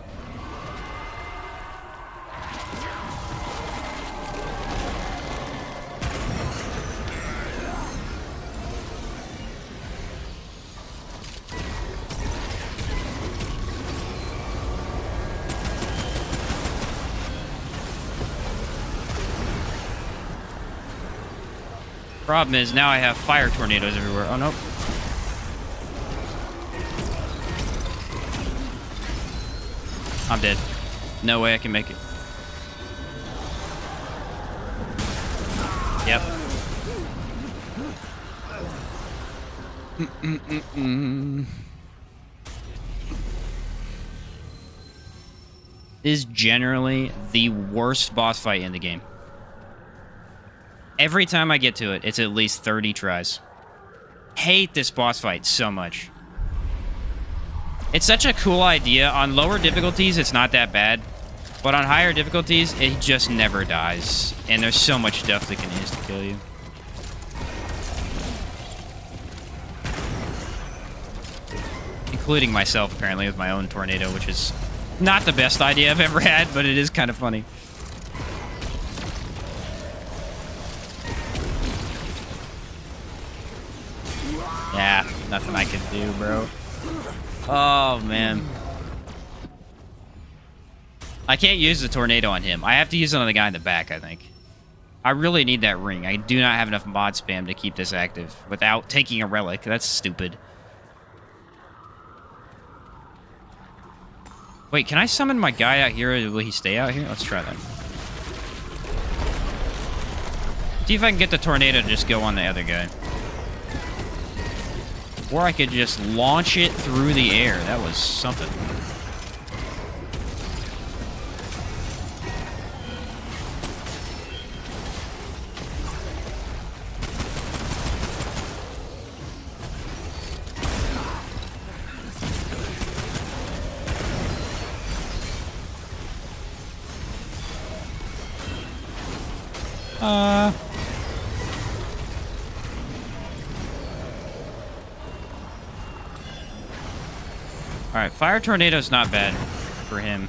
Problem is, now I have fire tornadoes everywhere. Oh, nope. I'm dead. No way I can make it. Yep. Is generally the worst boss fight in the game. Every time I get to it, it's at least 30 tries. Hate this boss fight so much. It's such a cool idea. On lower difficulties, it's not that bad. But on higher difficulties, it just never dies. And there's so much stuff that can insta-kill you. Including myself, apparently, with my own tornado, which is not the best idea I've ever had, but it is kind of funny. Yeah, nothing I can do, bro. Oh, man. I can't use the tornado on him. I have to use it on the guy in the back, I think. I really need that ring. I do not have enough mod spam to keep this active without taking a relic. That's stupid. Wait, can I summon my guy out here? Will he stay out here? Let's try that. See if I can get the tornado to just go on the other guy. Or I could just launch it through the air. That was something. Alright, fire tornado's not bad for him.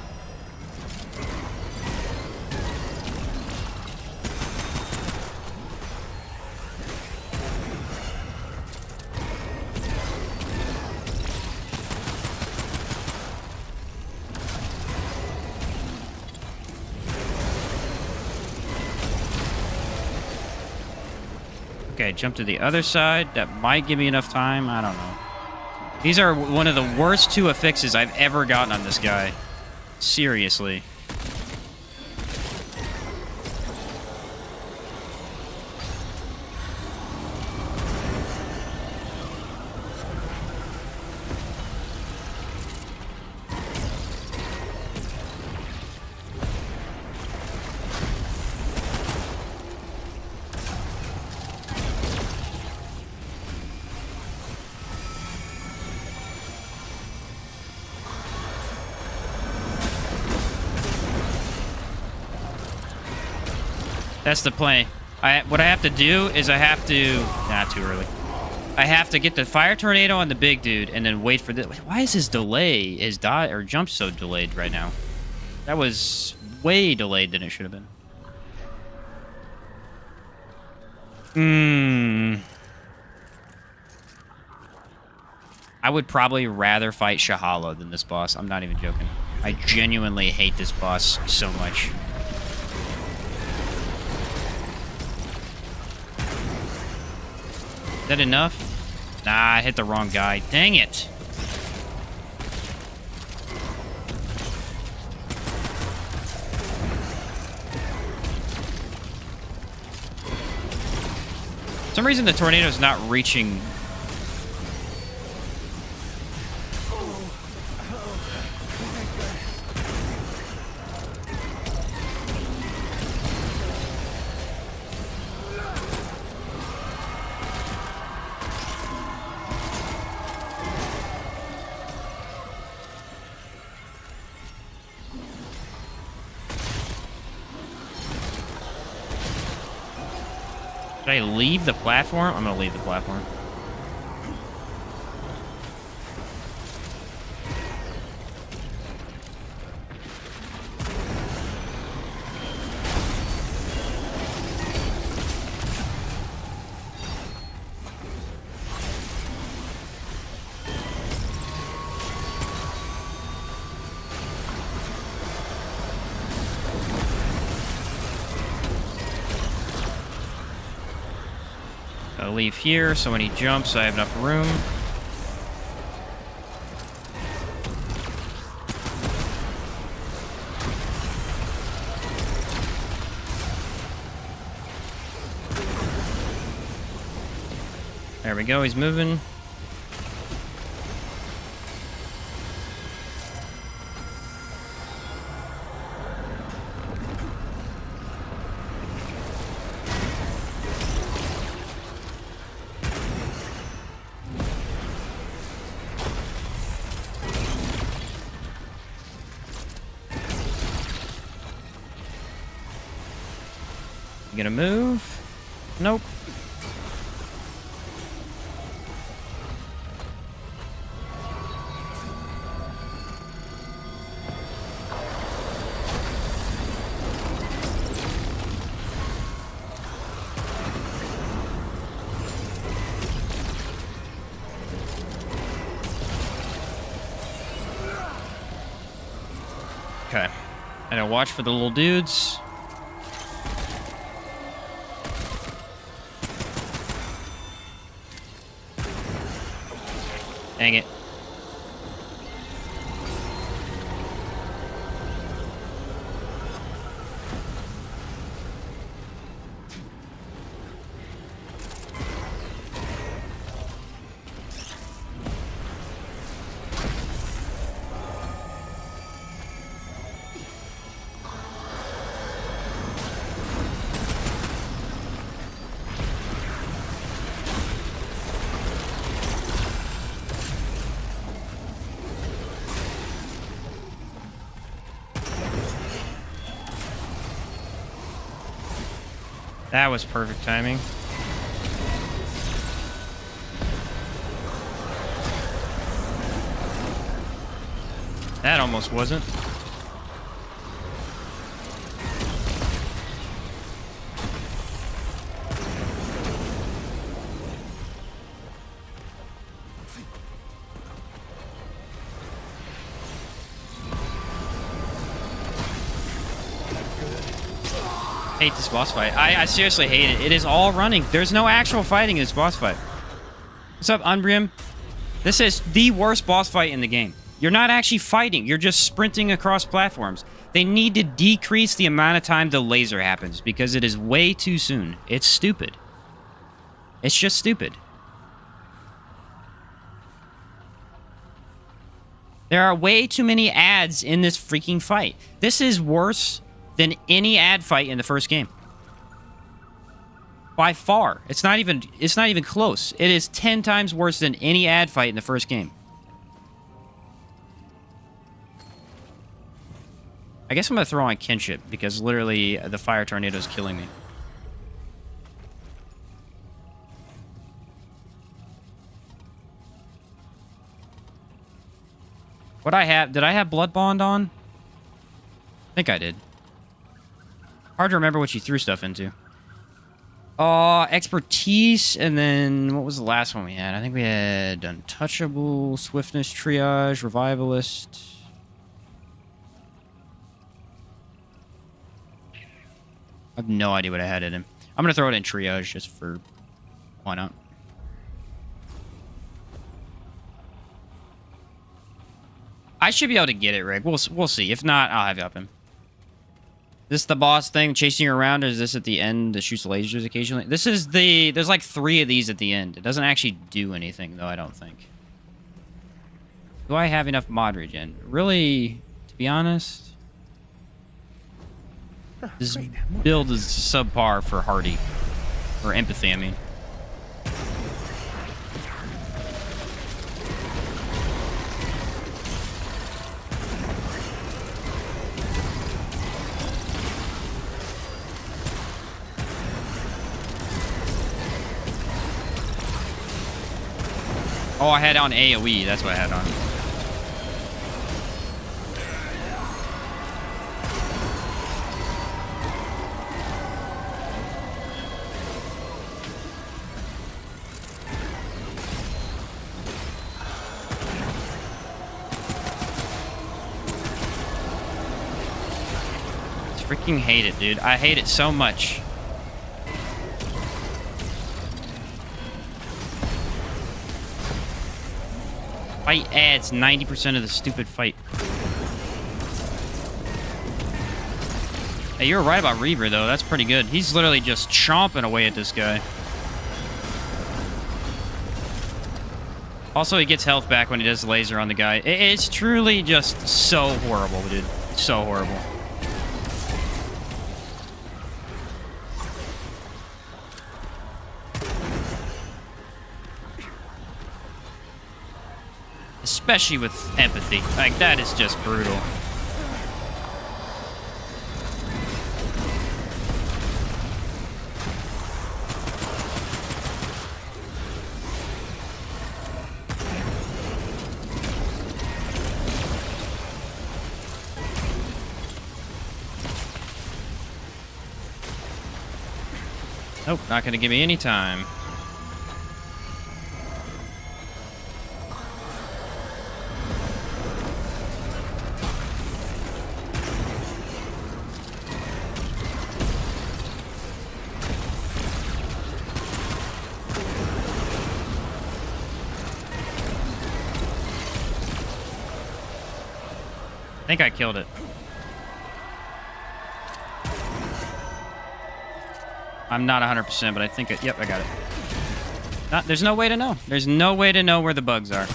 Okay, jump to the other side. That might give me enough time. I don't know. These are one of the worst 2 affixes I've ever gotten on this guy. Seriously. That's the play. What I have to do is I have to... Nah, too early. I have to get the fire tornado on the big dude and then wait for the... Why is his delay, his dodge or jump so delayed right now? That was way delayed than it should have been. I would probably rather fight Shahala than this boss. I'm not even joking. I genuinely hate this boss so much. Is that enough? Nah, I hit the wrong guy. Dang it. For some reason the tornado's not reaching. Should I leave the platform? I'm gonna leave the platform. I'll leave here, so when he jumps, I have enough room. There we go, he's moving. You gonna move? Nope. Okay. I gotta watch for the little dudes. Dang it. That was perfect timing. That almost wasn't. Hate this boss fight. I seriously hate it. It is all running. There's no actual fighting in this boss fight. What's up, Unbrium? This is the worst boss fight in the game. You're not actually fighting. You're just sprinting across platforms. They need to decrease the amount of time the laser happens because it is way too soon. It's stupid. It's just stupid. There are way too many ads in this freaking fight. This is worse than any ad fight in the first game. By far. It's not even close. It is 10 times worse than any ad fight in the first game. I guess I'm going to throw on Kinship, because literally the fire tornado is killing me. What I have... Did I have Blood Bond on? I think I did. Hard to remember what you threw stuff into. Expertise, and then... What was the last one we had? I think we had Untouchable, Swiftness, Triage, Revivalist... I have no idea what I had in him. I'm going to throw it in Triage just for... Why not? I should be able to get it, Rick. We'll see. If not, I'll have you up him. Is this the boss thing chasing you around, or is this at the end that shoots lasers occasionally? This is the... There's like 3 of these at the end. It doesn't actually do anything, though, I don't think. Do I have enough mod regen? Really, to be honest... This build is subpar for Hardy. Or Empathy, I mean. Oh, I had on AoE. That's what I had on. Freaking hate it, dude. I hate it so much. Fight adds 90% of the stupid fight. Hey, you were right about Reaver, though. That's pretty good. He's literally just chomping away at this guy. Also, he gets health back when he does laser on the guy. It's truly just so horrible, dude. So horrible. Especially with Empathy. Like, that is just brutal. Nope, not gonna give me any time. I think I killed it. I'm not 100%, but I think it... Yep, I got it. There's no way to know. There's no way to know where the bugs are.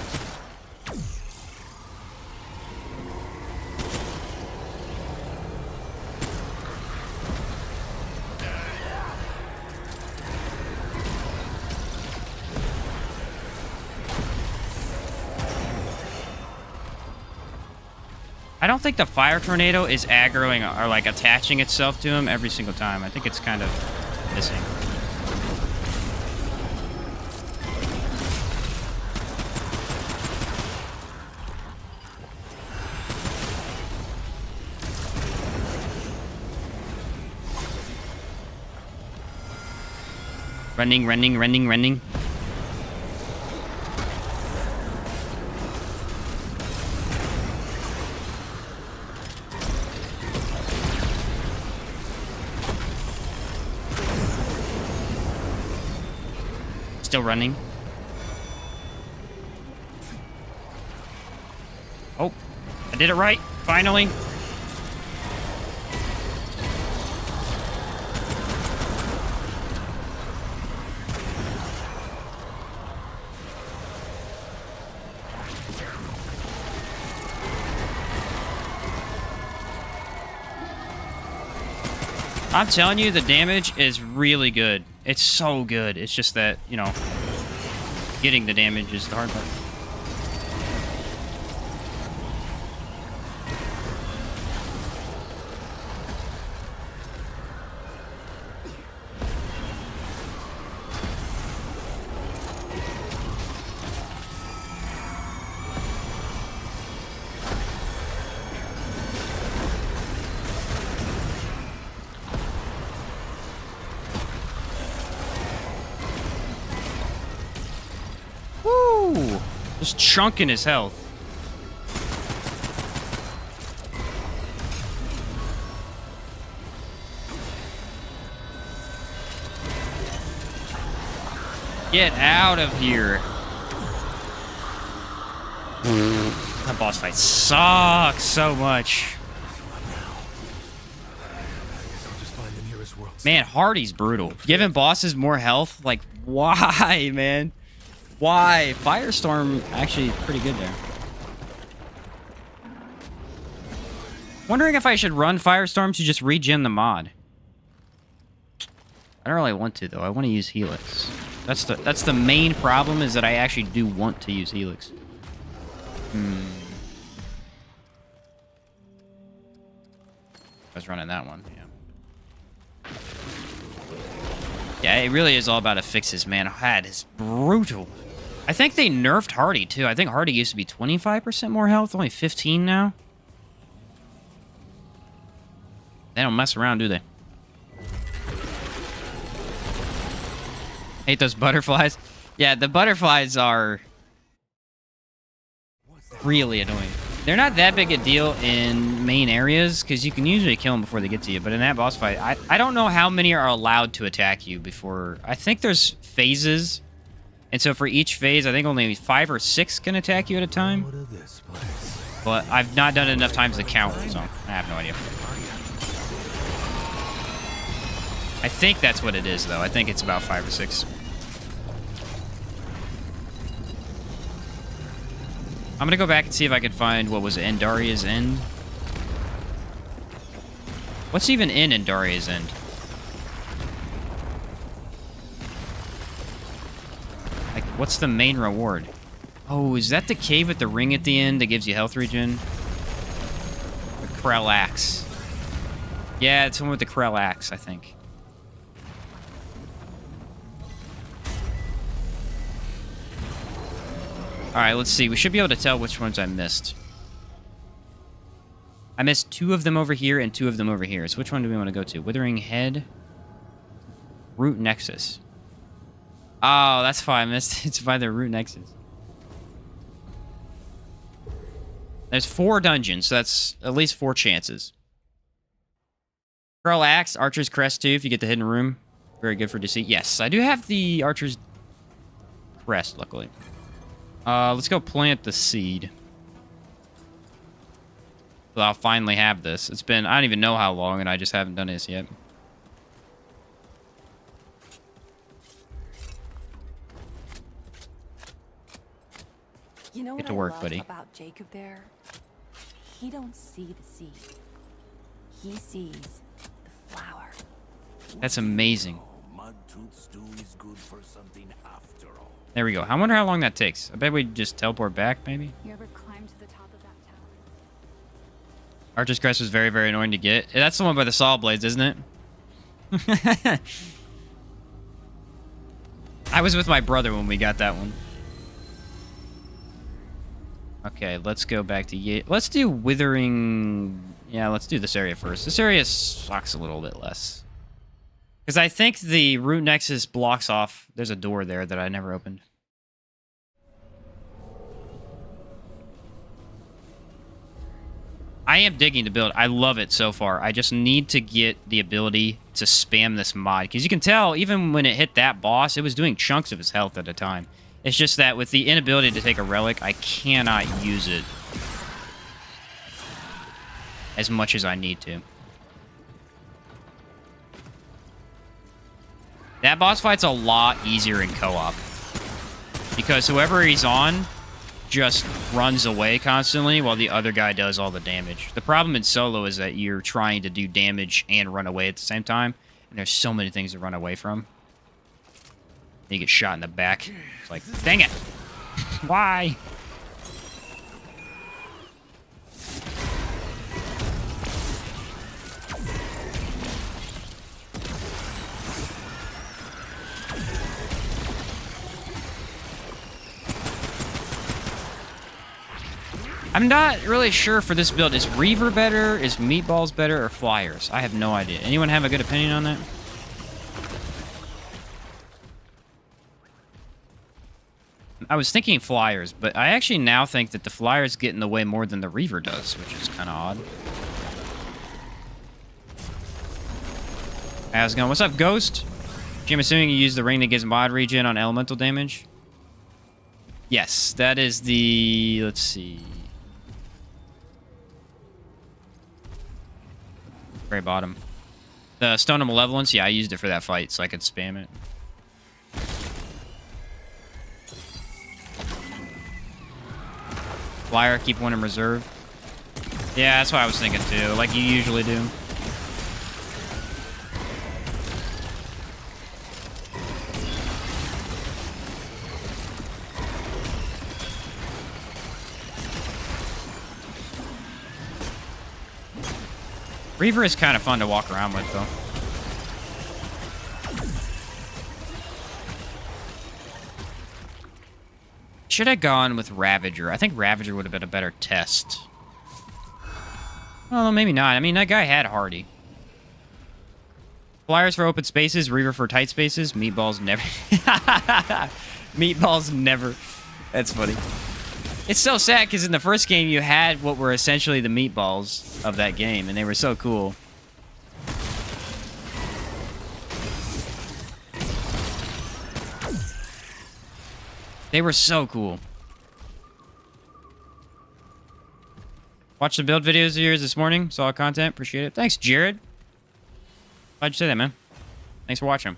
I don't think the fire tornado is aggroing or like attaching itself to him every single time. I think it's kind of missing. Running. Still running. Oh, I did it right, finally. I'm telling you, the damage is really good. It's so good. It's just that, you know, getting the damage is the hard part. Woo! Just chunking his health. Get out of here. That boss fight sucks so much. Man, Hardy's brutal. Giving bosses more health? Like, why, man? Why? Firestorm actually pretty good there. Wondering if I should run Firestorm to just regen the mod. I don't really want to, though. I want to use Helix. That's the main problem, is that I actually do want to use Helix. I was running that one, yeah. Yeah, it really is all about affixes, man. That is brutal. I think they nerfed Hardy, too. I think Hardy used to be 25% more health, only 15 now. They don't mess around, do they? Hate those butterflies. Yeah, the butterflies are really annoying. They're not that big a deal in main areas, because you can usually kill them before they get to you. But in that boss fight, I don't know how many are allowed to attack you before. I think there's phases. And so for each phase, I think only 5 or 6 can attack you at a time. But I've not done it enough times to count, so I have no idea. I think that's what it is, though. I think it's about 5 or 6. I'm gonna go back and see if I can find, what was it, Endaria's End? What's even in Endaria's End? Like, what's the main reward? Oh, is that the cave with the ring at the end that gives you health regen? The Krell Axe. Yeah, it's the one with the Krell Axe, I think. Alright, let's see. We should be able to tell which ones I missed. I missed 2 of them over here and 2 of them over here. So which one do we want to go to? Withering Head. Root Nexus. Oh, that's why I missed. It's by the Root Nexus. There's 4 dungeons, so that's at least 4 chances. Krell Axe, Archer's Crest too, if you get the hidden room. Very good for deceit. Yes, I do have the Archer's Crest, luckily. Let's go plant the seed. So I'll finally have this. It's been, I don't even know how long, and I just haven't done this yet. You know Get what to work, I love buddy. about Jacob there? He don't see the seed. He sees the flower. That's amazing. Mudtooth stew is good for something after all. There we go. I wonder how long that takes. I bet we just teleport back, maybe? You ever climb to the top of that tower? Archer's Crest was very, very annoying to get. That's the one by the saw blades, isn't it? I was with my brother when we got that one. Okay, let's go back to... Let's do Withering... Yeah, let's do this area first. This area sucks a little bit less. Because I think the root nexus blocks off... There's a door there that I never opened. I am digging the build. I love it so far. I just need to get the ability to spam this mod. Because you can tell, even when it hit that boss, it was doing chunks of his health at a time. It's just that with the inability to take a relic, I cannot use it as much as I need to. That boss fight's a lot easier in co-op. Because whoever he's on just runs away constantly while the other guy does all the damage. The problem in solo is that you're trying to do damage and run away at the same time. And there's so many things to run away from. You get shot in the back. It's like, dang it! Why? I'm not really sure for this build. Is Reaver better? Is Meatballs better? Or Flyers? I have no idea. Anyone have a good opinion on that? I was thinking Flyers, but I actually now think that the Flyers get in the way more than the Reaver does, which is kind of odd. How's it going? What's up, Ghost? Jim, assuming you use the ring that gives mod regen on elemental damage? Yes, that is the... Let's see... Very bottom. The Stone of Malevolence, yeah, I used it for that fight, so I could spam it. Flyer, keep one in reserve. Yeah, that's what I was thinking too, like you usually do. Reaver is kind of fun to walk around with, though. Should have gone with Ravager. I think Ravager would have been a better test. Well, maybe not. I mean, that guy had Hardy. Flyers for open spaces, Reaver for tight spaces, Meatballs never. Meatballs never. That's funny. It's so sad because in the first game you had what were essentially the meatballs of that game, and they were so cool. They were so cool. Watched the build videos of yours this morning. Saw content. Appreciate it. Thanks, Jared. Why'd you say that, man? Thanks for watching.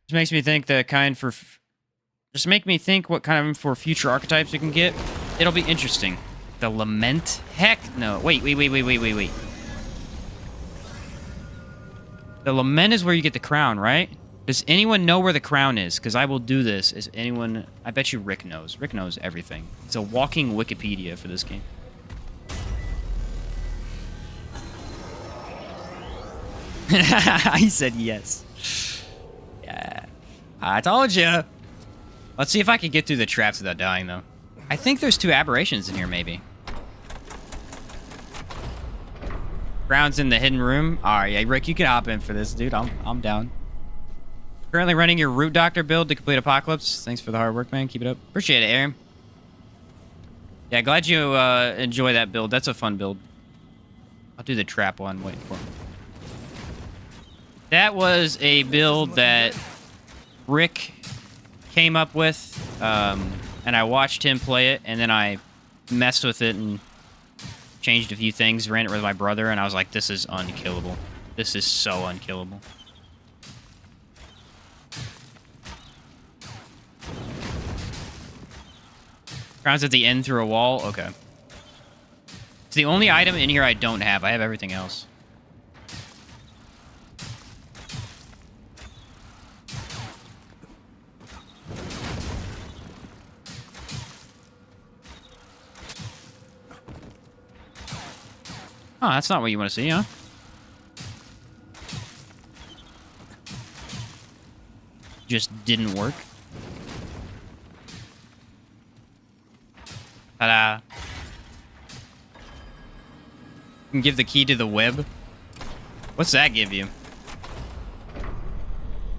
Just makes me think the kind for... Just make me think what kind of for future archetypes you can get. It'll be interesting. The Lament? Heck no. Wait. The Lament is where you get the crown, right? Does anyone know where the crown is? Because I will do this. Is anyone... I bet you Rick knows. Rick knows everything. It's a walking Wikipedia for this game. He said yes. Yeah. I told you. Let's see if I can get through the traps without dying, though. I think there's 2 aberrations in here, maybe. Ground's in the hidden room. All right, yeah, Rick, you can hop in for this, dude. I'm down. Currently running your Root Doctor build to complete Apocalypse. Thanks for the hard work, man. Keep it up. Appreciate it, Aaron. Yeah, glad you enjoy that build. That's a fun build. I'll do the trap one. Wait for me. That was a build that Rick came up with, and I watched him play it, and then I messed with it and changed a few things, ran it with my brother, and I was like, this is unkillable. This is so unkillable. Crowns at the end through a wall? Okay. It's the only item in here I don't have. I have everything else. Oh, that's not what you want to see, huh? Did just didn't work. Ta-da. You can give the key to the web. What's that give you?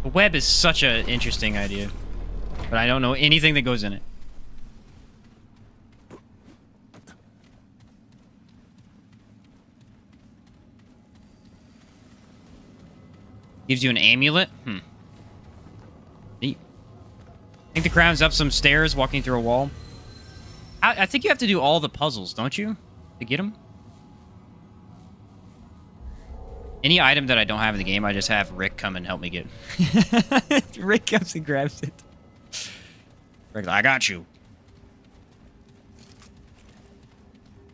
The web is such an interesting idea. But I don't know anything that goes in it. Gives you an amulet? Neat. I think the crown's up some stairs, walking through a wall. I think you have to do all the puzzles, don't you? To get them? Any item that I don't have in the game, I just have Rick come and help me get. Rick comes and grabs it. Rick's like, I got you.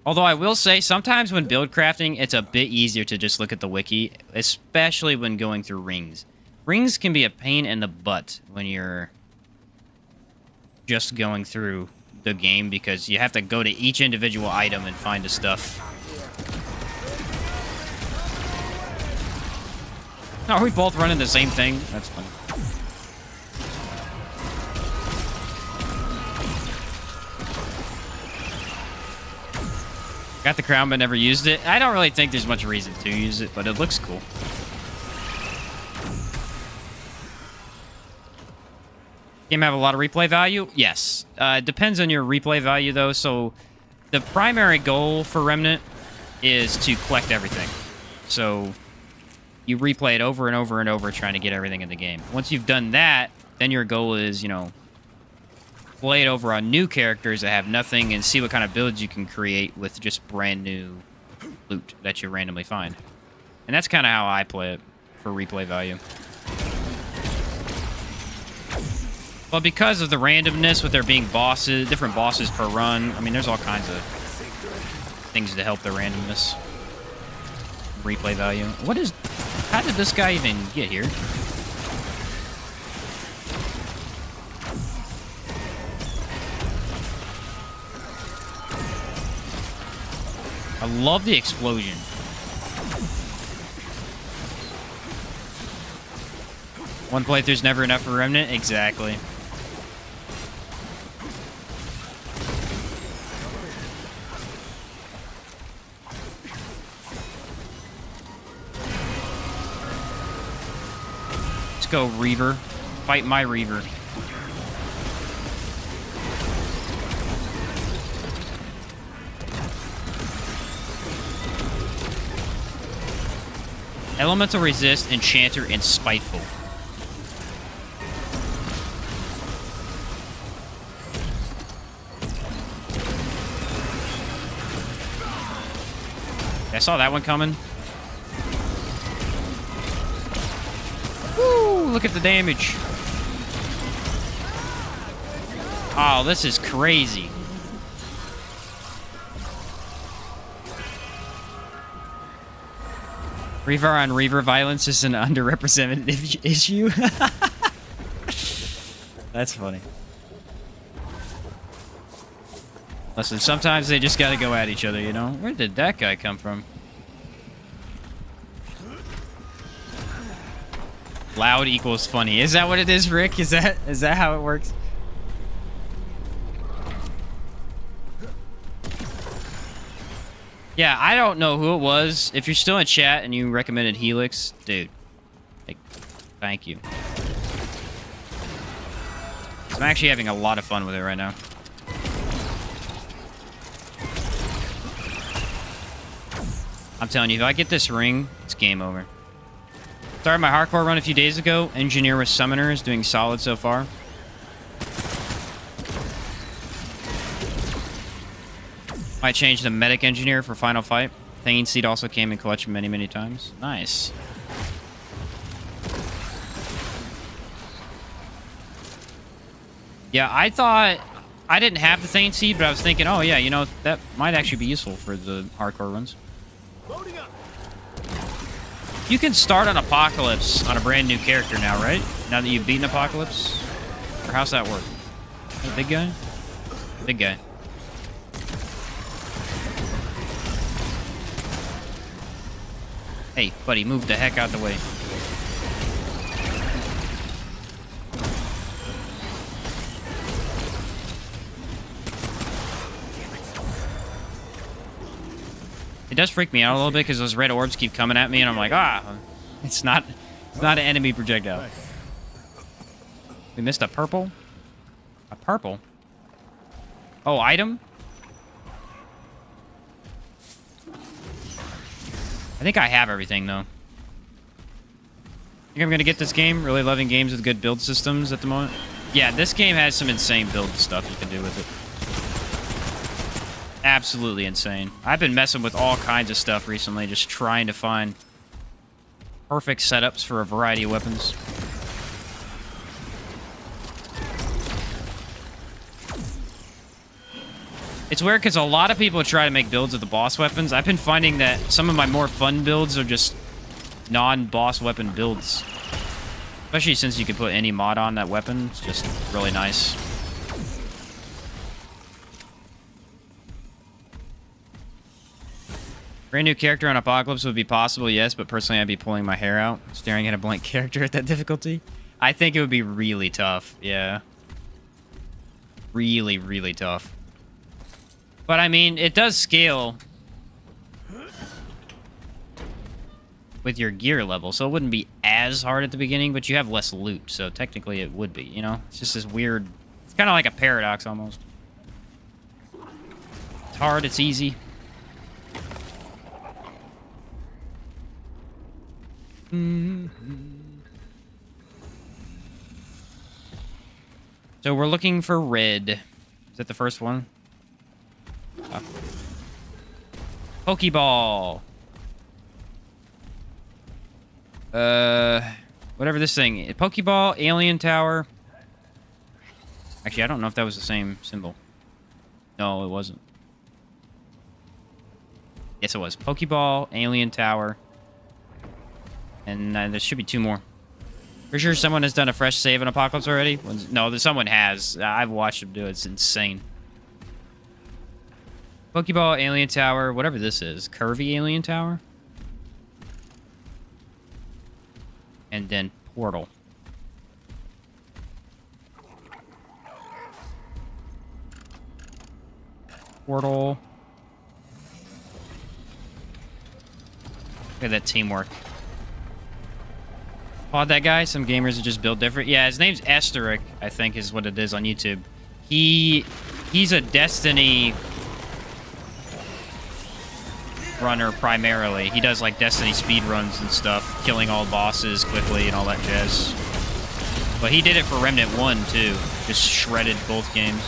Although I will say, sometimes when build crafting, it's a bit easier to just look at the wiki, especially when going through rings. Rings can be a pain in the butt when you're just going through the game because you have to go to each individual item and find the stuff. Are we both running the same thing? That's funny. Got the crown but never used it. I don't really think there's much reason to use it, but it looks cool. Game have a lot of replay value? Yes. It depends on your replay value, though. So the primary goal for Remnant is to collect everything. So you replay it over and over and over trying to get everything in the game. Once you've done that, then your goal is, you know, play it over on new characters that have nothing and see what kind of builds you can create with just brand new loot that you randomly find. And that's kind of how I play it for replay value. But because of the randomness with there being bosses, different bosses per run, I mean, there's all kinds of things to help the randomness. Replay value. What is... How did this guy even get here? I love the explosion. One playthrough's never enough for Remnant? Exactly. Let's go, Reaver. Fight my Reaver. Elemental Resist, Enchanter, and Spiteful. I saw that one coming. Woo! Look at the damage. Oh, this is crazy. Reaver on Reaver violence is an underrepresented issue. That's funny. Listen, sometimes they just gotta go at each other, you know? Where did that guy come from? Loud equals funny. Is that what it is, Rick? Is that how it works? Yeah, I don't know who it was. If you're still in chat and you recommended Helix, dude, like, thank you. I'm actually having a lot of fun with it right now. I'm telling you, if I get this ring, it's game over. Started my hardcore run a few days ago. Engineer with Summoners, doing solid so far. Might change the medic engineer for final fight. Thane Seed also came in clutch many, many times. Nice. Yeah, I thought... I didn't have the Thane Seed, but I was thinking, oh yeah, you know, that might actually be useful for the hardcore runs. You can start on Apocalypse on a brand new character now, right? Now that you've beaten Apocalypse? Or how's that work? The big guy? Big guy. Hey, buddy, move the heck out the way. It does freak me out a little bit because those red orbs keep coming at me, and I'm like, it's not an enemy projectile. We missed a purple? A purple? Oh, item? I think I have everything, though. I think I'm going to get this game. Really loving games with good build systems at the moment. Yeah, this game has some insane build stuff you can do with it. Absolutely insane. I've been messing with all kinds of stuff recently, just trying to find perfect setups for a variety of weapons. It's weird because a lot of people try to make builds of the boss weapons. I've been finding that some of my more fun builds are just non-boss weapon builds. Especially since you can put any mod on that weapon. It's just really nice. Brand new character on Apocalypse would be possible, yes, but personally I'd be pulling my hair out, staring at a blank character at that difficulty. I think it would be really tough, yeah. Really, really tough. But I mean, it does scale with your gear level, so it wouldn't be as hard at the beginning, but you have less loot, so technically it would be, you know? It's just this weird... It's kind of like a paradox, almost. It's hard, it's easy. So we're looking for red. Is that the first one? Oh. Pokeball. Whatever this thing. Pokeball, alien tower. Actually, I don't know if that was the same symbol. No, it wasn't. Yes, it was. Pokeball, alien tower. And there should be two more. Pretty sure someone has done a fresh save in Apocalypse already. No, someone has. I've watched them do it. It's insane. Pokeball, alien tower, whatever this is. Curvy alien tower. And then portal. Portal. Look at that teamwork. Applaud that guy. Some gamers are just built different. Yeah, his name's Esteric, I think is what it is on YouTube. He's a Destiny runner primarily. He does like Destiny speed runs and stuff, killing all bosses quickly and all that jazz. But he did it for Remnant 1 too. Just shredded both games.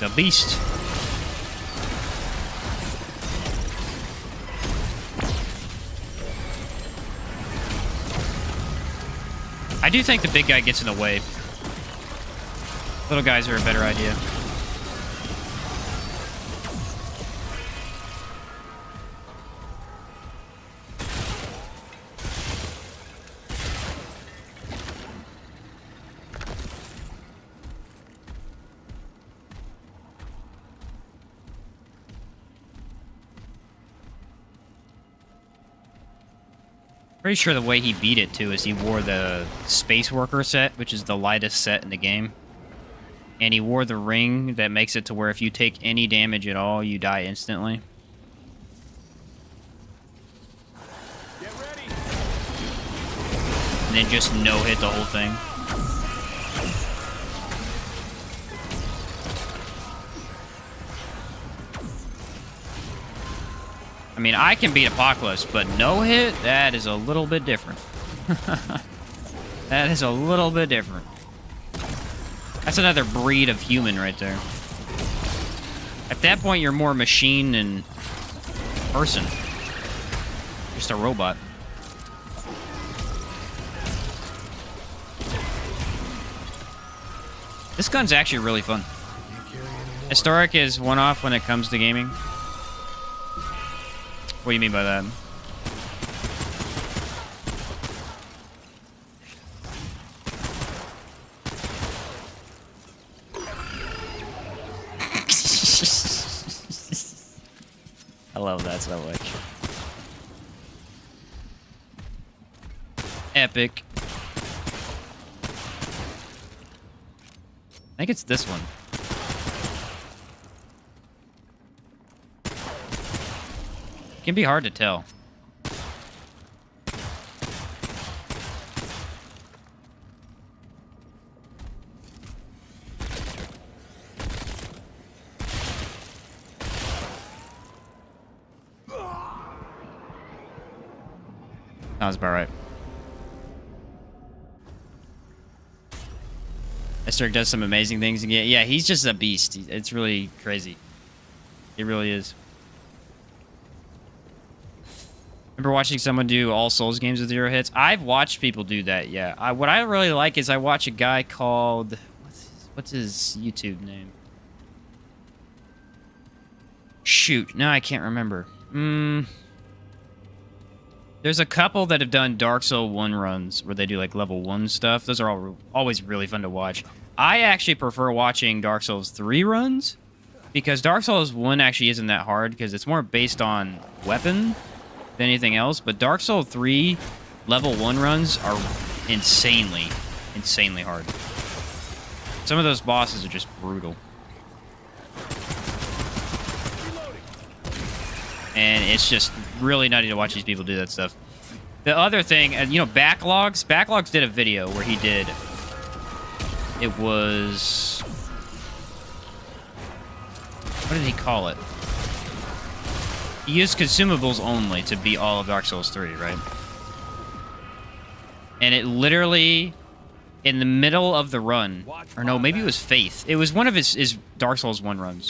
The beast. I do think the big guy gets in the way. Little guys are a better idea. Pretty sure the way he beat it, too, is he wore the Space Worker set, which is the lightest set in the game. And he wore the ring that makes it to where if you take any damage at all, you die instantly. Get ready. And then just no-hit the whole thing. I mean, I can beat Apocalypse, but no-hit, that is a little bit different. That is a little bit different. That's another breed of human right there. At that point, you're more machine than person. Just a robot. This gun's actually really fun. Historic is one-off when it comes to gaming. What do you mean by that? I love that so much. Epic. I think it's this one. Can be hard to tell. Sounds about right. Esther does some amazing things again. Yeah, he's just a beast. It's really crazy. It really is. Remember watching someone do all Souls games with 0 hits? I've watched people do that, yeah. What I really like is I watch a guy called... What's his YouTube name? Shoot, no, I can't remember. There's a couple that have done Dark Souls 1 runs where they do like level 1 stuff. Those are always really fun to watch. I actually prefer watching Dark Souls 3 runs because Dark Souls 1 actually isn't that hard because it's more based on weapon than anything else. But Dark Souls 3 level 1 runs are insanely hard. Some of those bosses are just brutal. And it's just really nutty to watch these people do that stuff. The other thing, you know, Backlogs. Backlogs did a video where he did... It was... What did he call it? He used consumables only to beat all of Dark Souls 3, right? And it literally... In the middle of the run... Or no, maybe it was Faith. It was one of his Dark Souls 1 runs.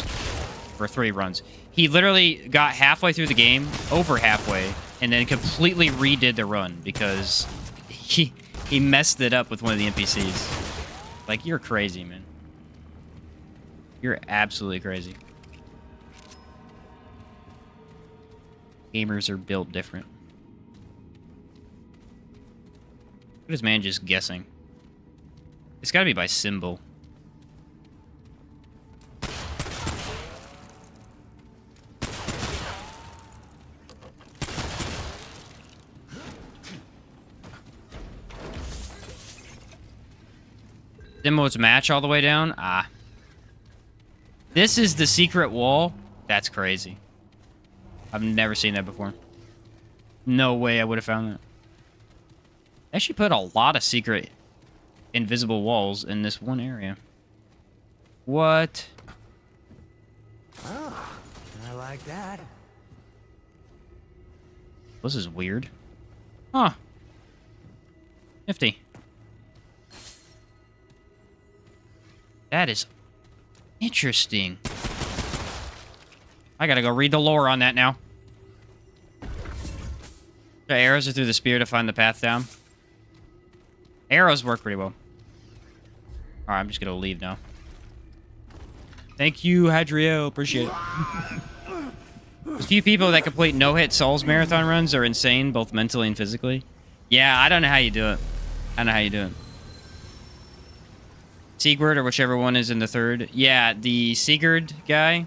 Or 3 runs. He literally got halfway through the game, over halfway, and then completely redid the run because he messed it up with one of the NPCs. Like, you're crazy, man. You're absolutely crazy. Gamers are built different. What is man just guessing? It's gotta be by symbol. Demo's match all the way down? Ah. This is the secret wall? That's crazy. I've never seen that before. No way I would have found that. They actually put a lot of secret invisible walls in this one area. What? Oh, I like that. This is weird. Huh. Nifty. That is interesting. I gotta go read the lore on that now. The arrows are through the spear to find the path down. Arrows work pretty well. Alright, I'm just gonna leave now. Thank you, Hadriel. Appreciate it. A few people that complete no-hit Souls marathon runs are insane, both mentally and physically. Yeah, I don't know how you do it. I don't know how you do it. Sigurd, or whichever one is in the third. Yeah, the Sigurd guy.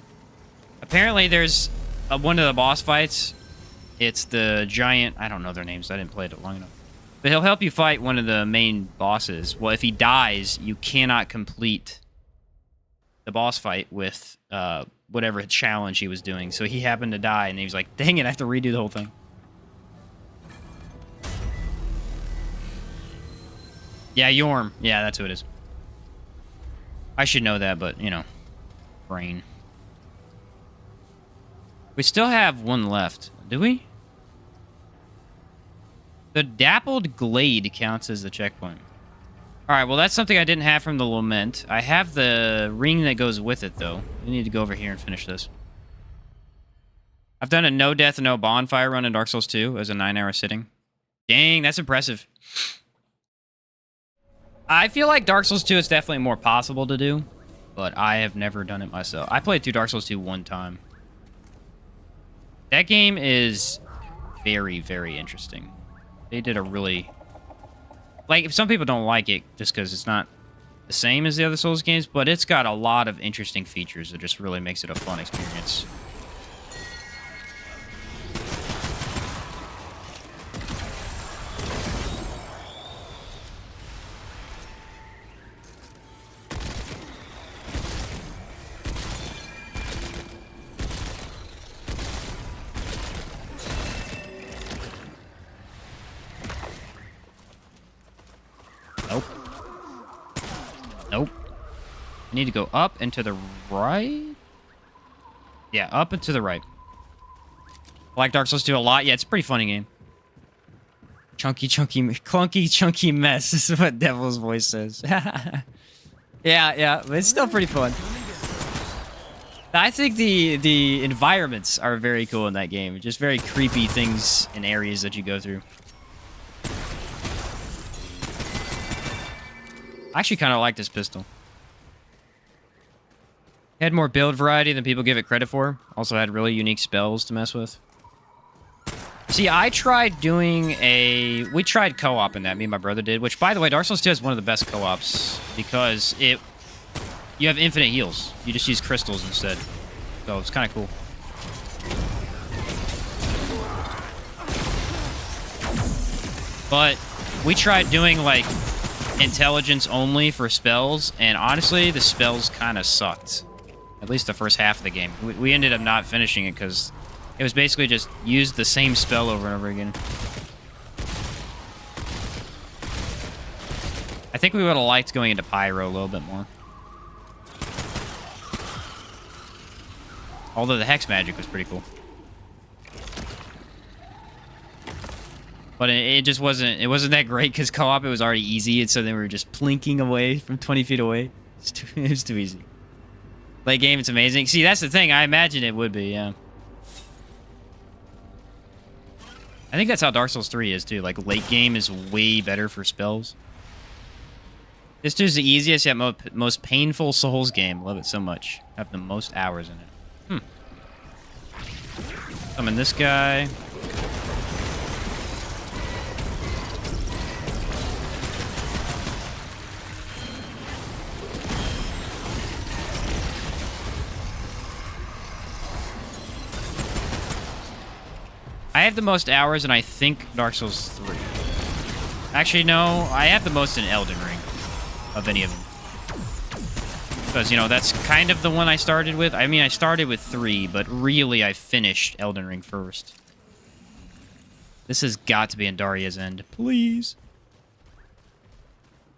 Apparently, there's one of the boss fights. It's the giant... I don't know their names. I didn't play it long enough. But he'll help you fight one of the main bosses. Well, if he dies, you cannot complete the boss fight with whatever challenge he was doing. So he happened to die, and he was like, dang it, I have to redo the whole thing. Yeah, Yorm. Yeah, that's who it is. I should know that, but, you know, brain. We still have one left. Do we? The Dappled Glade counts as the checkpoint. Alright, well, that's something I didn't have from the Lament. I have the ring that goes with it, though. We need to go over here and finish this. I've done a no death, no bonfire run in Dark Souls 2 as a 9-hour sitting. Dang, that's impressive. I feel like Dark Souls 2 is definitely more possible to do, but I have never done it myself. I played through Dark Souls 2 one time. That game is very, very interesting. They did a really... Like, some people don't like it just because it's not the same as the other Souls games, but it's got a lot of interesting features that just really makes it a fun experience. need to go up and to the right. Yeah, up and to the right. I like Dark Souls 2 a lot. Yeah, it's a pretty funny game. Clunky, chunky mess is what Devil's voice says. yeah, but it's still pretty fun. I think the environments are very cool in that game. Just very creepy things and areas that you go through. I actually kind of like this pistol. Had more build variety than people give it credit for. Also had really unique spells to mess with. See, I tried doing we tried co-op in that, me and my brother did, which, by the way, Dark Souls 2 is one of the best co-ops because you have infinite heals. You just use crystals instead. So it's kind of cool. But we tried doing, like, intelligence only for spells, and honestly, the spells kind of sucked. At least the first half of the game. We ended up not finishing it because it was basically just use the same spell over and over again. I think we would have liked going into Pyro a little bit more. Although the Hex magic was pretty cool. But it just wasn't that great because co-op, it was already easy, and so then we were just plinking away from 20 feet away. It was too easy. Late game, it's amazing. See, that's the thing. I imagine it would be, yeah. I think that's how Dark Souls 3 is, too. Like, late game is way better for spells. This too is the easiest yet most painful Souls game. Love it so much. Have the most hours in it. Summon this guy. I have the most hours in, I think, Dark Souls 3. Actually, no. I have the most in Elden Ring of any of them. Because, you know, that's kind of the one I started with. I mean, I started with 3, but really I finished Elden Ring first. This has got to be in Daria's End. Please.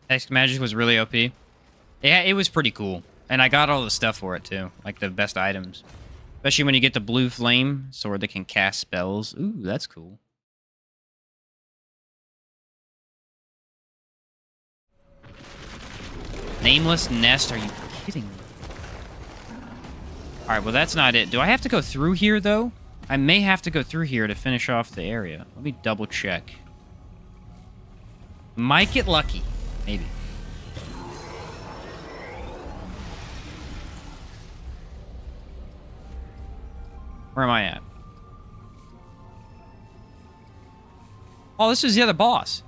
Hex magic was really OP. Yeah, it was pretty cool. And I got all the stuff for it, too. Like, the best items. Especially when you get the blue flame sword that can cast spells. Ooh, that's cool. Nameless nest? Are you kidding me? Alright, well that's not it. Do I have to go through here, though? I may have to go through here to finish off the area. Let me double check. Might get lucky. Maybe. Where am I at? Oh, this is the other boss.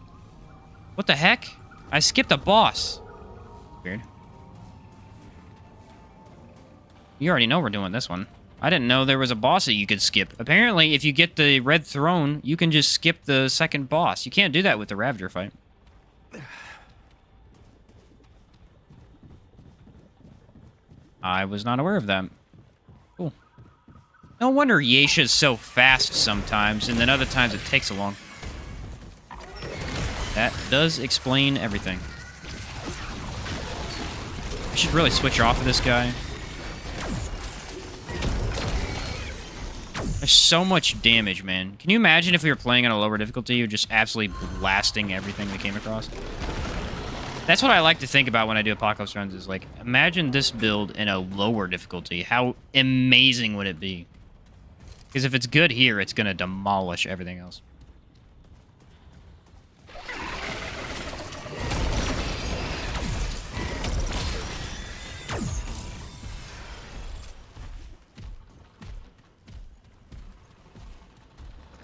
What the heck? I skipped a boss. Weird. You already know we're doing this one. I didn't know there was a boss that you could skip. Apparently, if you get the red throne, you can just skip the second boss. You can't do that with the Ravager fight. I was not aware of that. Cool. No wonder Yasha's so fast sometimes, and then other times it takes a long. That does explain everything. I should really switch off of this guy. There's so much damage, man. Can you imagine if we were playing on a lower difficulty, you're just absolutely blasting everything we came across? That's what I like to think about when I do Apocalypse runs, is like, imagine this build in a lower difficulty. How amazing would it be? Because if it's good here, it's going to demolish everything else.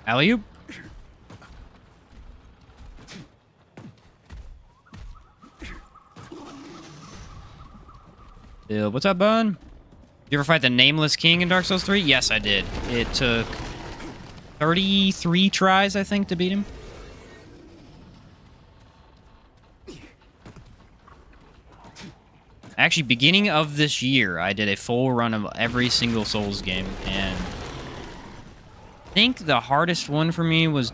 Alley-oop. What's up, bud? You ever fight the Nameless King in Dark Souls 3? Yes, I did. It took 33 tries, I think, to beat him. Actually, beginning of this year, I did a full run of every single Souls game, and I think the hardest one for me was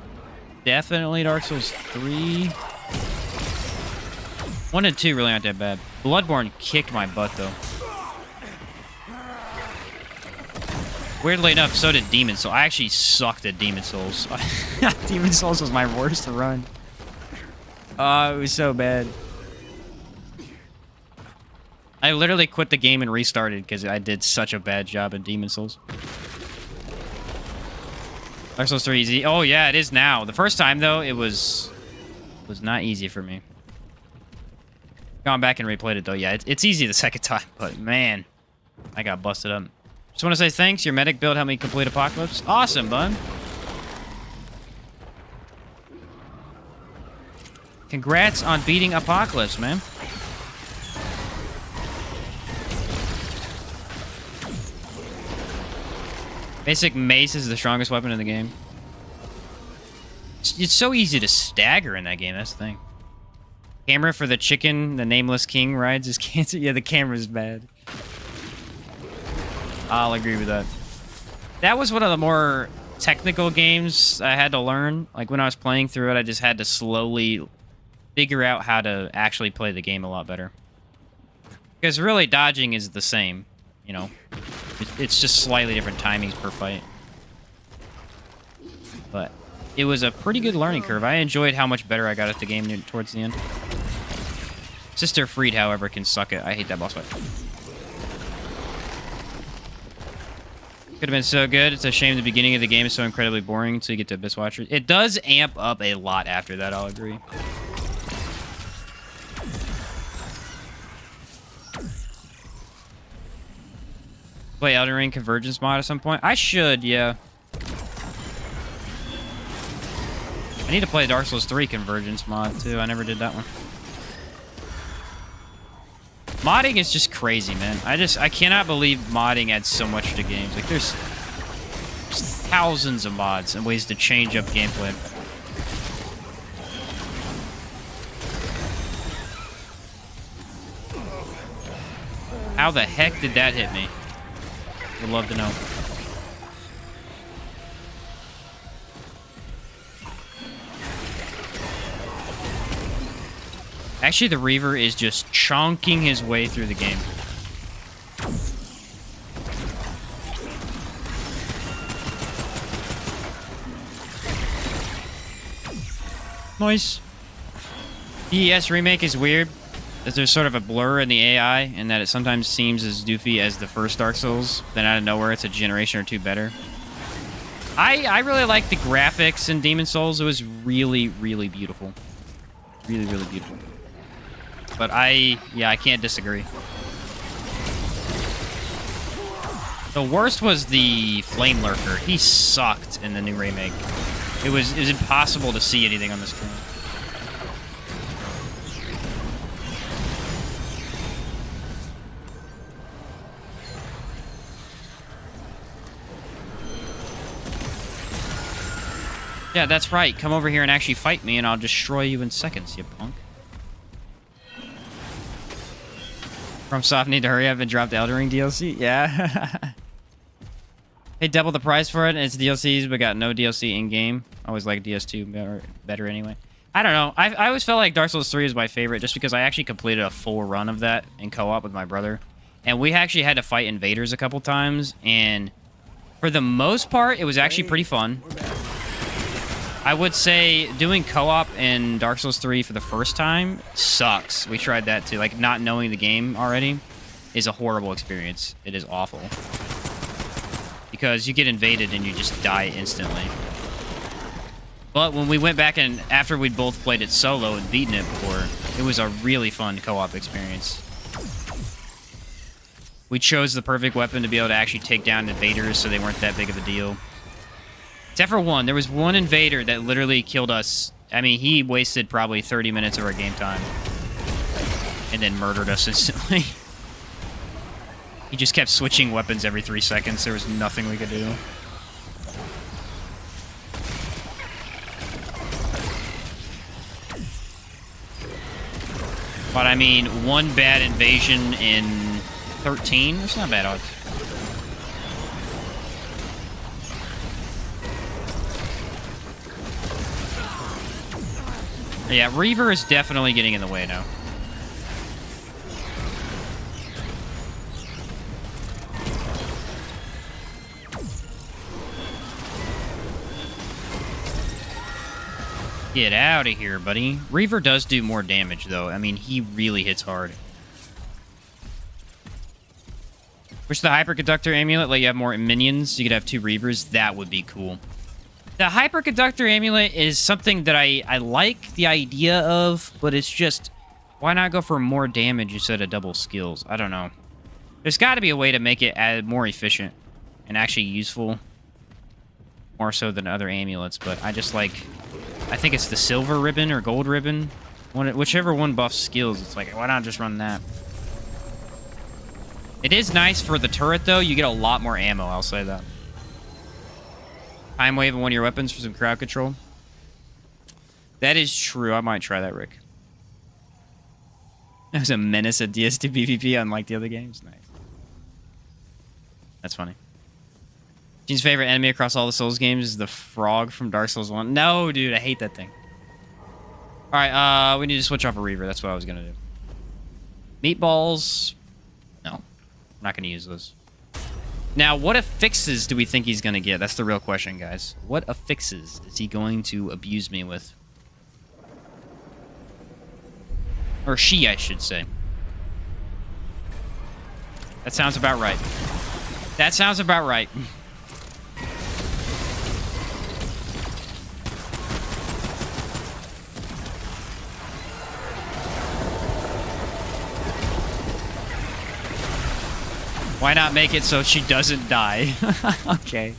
definitely Dark Souls 3. 1 and 2 really aren't that bad. Bloodborne kicked my butt, though. Weirdly enough, so did Demon Souls. I actually sucked at Demon Souls. Demon Souls was my worst run. Oh, it was so bad. I literally quit the game and restarted because I did such a bad job in Demon Souls. Dark Souls 3 easy. Oh yeah, it is now. The first time though, it was not easy for me. Gone back and replayed it though. Yeah, it's easy the second time, but man, I got busted up. Just want to say thanks. Your medic build helped me complete Apocalypse. Awesome, bud. Congrats on beating Apocalypse, man. Basic mace is the strongest weapon in the game. It's so easy to stagger in that game. That's the thing. Camera for the chicken, the nameless king rides his cancer. Yeah, the camera's bad. I'll agree with that. That was one of the more technical games I had to learn. Like when I was playing through it, I just had to slowly figure out how to actually play the game a lot better. Because really, dodging is the same, you know. It's just slightly different timings per fight. But it was a pretty good learning curve. I enjoyed how much better I got at the game towards the end. Sister Freed, however, can suck it. I hate that boss fight. Could have been so good. It's a shame the beginning of the game is so incredibly boring until you get to Abyss Watcher. It does amp up a lot after that, I'll agree. Play Elden Ring Convergence mod at some point? I should, yeah. I need to play Dark Souls 3 Convergence mod, too. I never did that one. Modding is just crazy, man. I cannot believe modding adds so much to games. Like, there's thousands of mods and ways to change up gameplay. How the heck did that hit me? Would love to know. Actually, the Reaver is just chonking his way through the game. Nice. DES remake is weird. There's sort of a blur in the AI, and that it sometimes seems as doofy as the first Dark Souls. Then out of nowhere, it's a generation or two better. I really like the graphics in Demon Souls. It was really, really beautiful. Really, really beautiful. But I can't disagree. The worst was the Flame Lurker. He sucked in the new remake. It was impossible to see anything on the screen. Yeah, that's right. Come over here and actually fight me, and I'll destroy you in seconds, you punk. FromSoft need to hurry up and drop the Elden Ring DLC? Yeah. Hey, double the price for it, and it's DLCs, but got no DLC in-game. I always like DS2 better anyway. I don't know. I always felt like Dark Souls 3 is my favorite, just because I actually completed a full run of that in co-op with my brother. And we actually had to fight invaders a couple times, and for the most part, it was actually pretty fun. I would say doing co-op in Dark Souls 3 for the first time sucks. We tried that too. Like, not knowing the game already is a horrible experience. It is awful. Because you get invaded and you just die instantly. But when we went back and after we'd both played it solo and beaten it before, it was a really fun co-op experience. We chose the perfect weapon to be able to actually take down invaders so they weren't that big of a deal. Except for one. There was one invader that literally killed us. I mean, he wasted probably 30 minutes of our game time. And then murdered us instantly. He just kept switching weapons every 3 seconds. There was nothing we could do. But I mean, one bad invasion in 13? That's not bad odds. Yeah, Reaver is definitely getting in the way now. Get out of here, buddy. Reaver does do more damage, though. I mean, he really hits hard. Wish the hyperconductor amulet let you have more minions. You could have 2 Reavers. That would be cool. The hyperconductor amulet is something that I like the idea of, but it's just, why not go for more damage instead of double skills? I don't know. There's got to be a way to make it more efficient and actually useful, more so than other amulets, but I just like, I think it's the silver ribbon or gold ribbon. Whichever one buffs skills, it's like, why not just run that? It is nice for the turret, though. You get a lot more ammo, I'll say that. Time wave on one of your weapons for some crowd control. That is true. I might try that, Rick. That was a menace at DS2 PvP, unlike the other games. Nice. That's funny. Gene's favorite enemy across all the Souls games is the frog from Dark Souls 1. No, dude, I hate that thing. Alright, we need to switch off a Reaver. That's what I was going to do. Meatballs. No. I'm not going to use those. Now, what affixes do we think he's going to get? That's the real question, guys. What affixes is he going to abuse me with? Or she, I should say. That sounds about right. That sounds about right. Why not make it so she doesn't die? Okay.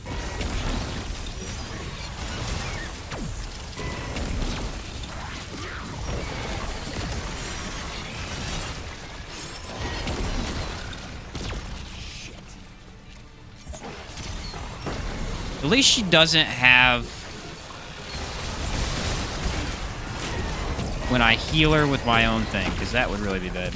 At least she doesn't have... when I heal her with my own thing, because that would really be bad.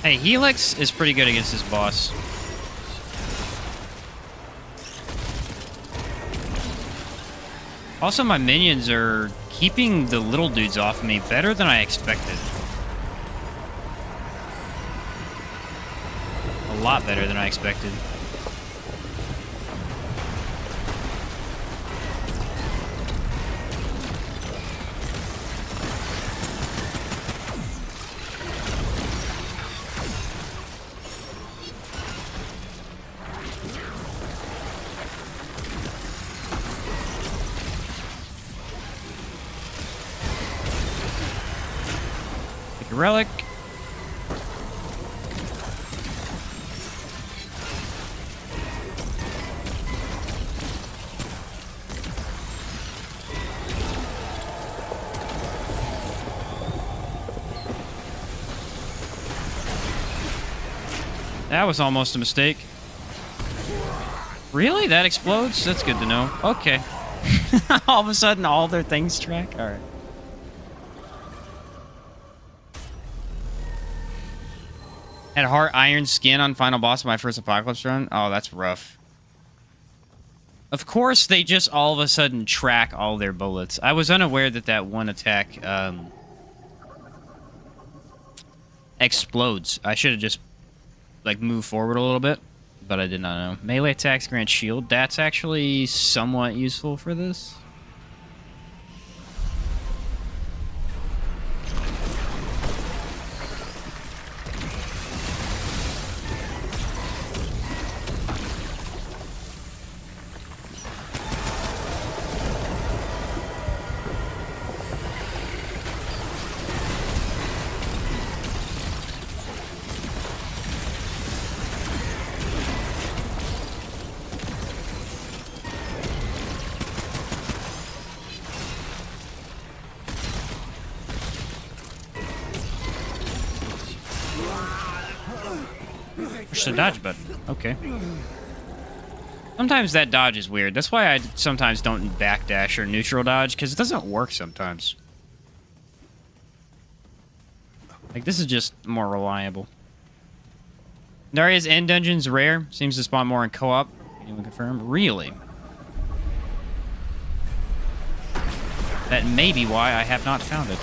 Hey, Helix is pretty good against this boss. Also, my minions are keeping the little dudes off me better than I expected. A lot better than I expected. Relic. That was almost a mistake. Really? That explodes? That's good to know. Okay. All of a sudden, all their things track? Alright. Had heart iron skin on final boss of my first Apocalypse run. Oh, that's rough. Of course, they just all of a sudden track all their bullets. I was unaware that that one attack explodes. I should have just like moved forward a little bit, but I did not know. Melee attacks grant shield. That's actually somewhat useful for this. Push the dodge button. Okay. Sometimes that dodge is weird. That's why I sometimes don't backdash or neutral dodge, because it doesn't work sometimes. Like, this is just more reliable. Daria's end dungeon's rare. Seems to spawn more in co-op. Anyone confirm? Really? That may be why I have not found it.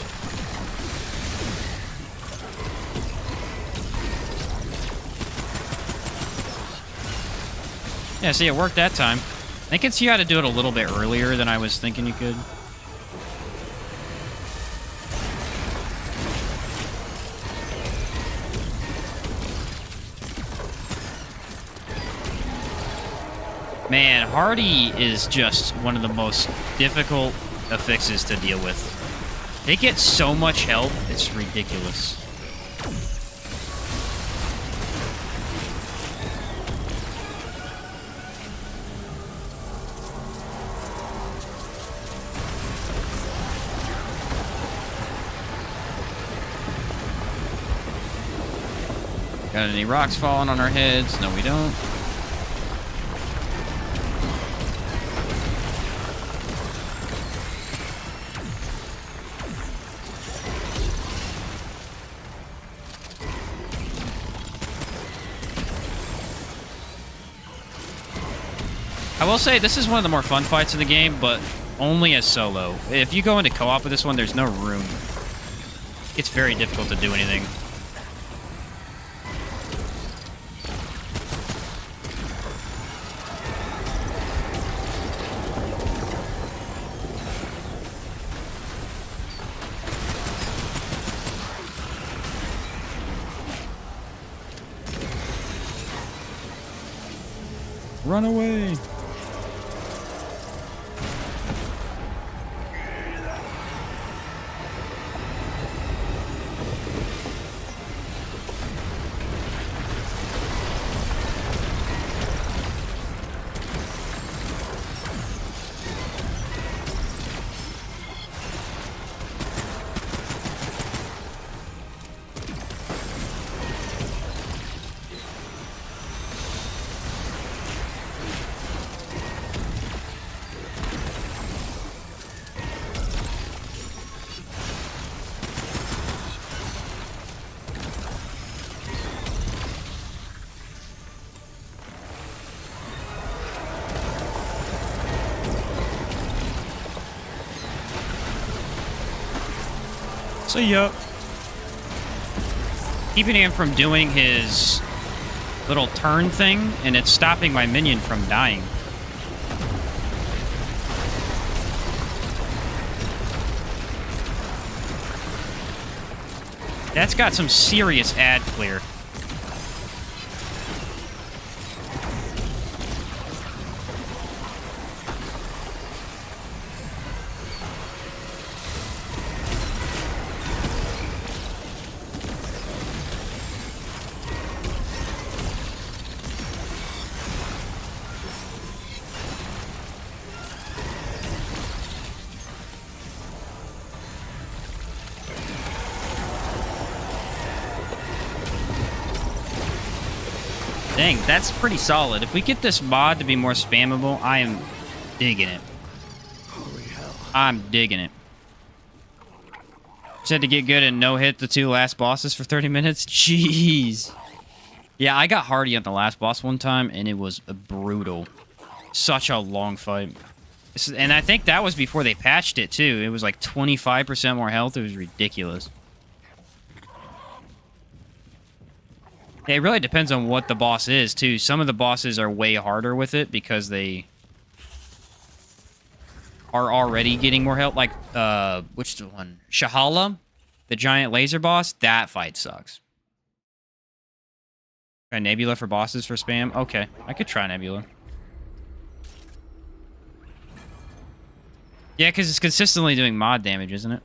Yeah, see, it worked that time. I can see how to do it a little bit earlier than I was thinking you could. Man, Hardy is just one of the most difficult affixes to deal with. They get so much health, it's ridiculous. Got any rocks falling on our heads? No, we don't. I will say, this is one of the more fun fights in the game, but only as solo. If you go into co-op with this one, there's no room. It's very difficult to do anything. Run away! See ya. Keeping him from doing his little turn thing, and it's stopping my minion from dying. That's got some serious ad clear. Dang, that's pretty solid. If we get this mod to be more spammable, I am digging it. Holy hell. I'm digging it. Just had to get good and no-hit the two last bosses for 30 minutes? Jeez. Yeah, I got Hardy on the last boss one time, and it was brutal. Such a long fight. And I think that was before they patched it, too. It was like 25% more health. It was ridiculous. Yeah, it really depends on what the boss is, too. Some of the bosses are way harder with it because they are already getting more health. Like, which one? Shahala, the giant laser boss. That fight sucks. Try Nebula for bosses for spam? Okay, I could try Nebula. Yeah, because it's consistently doing mod damage, isn't it?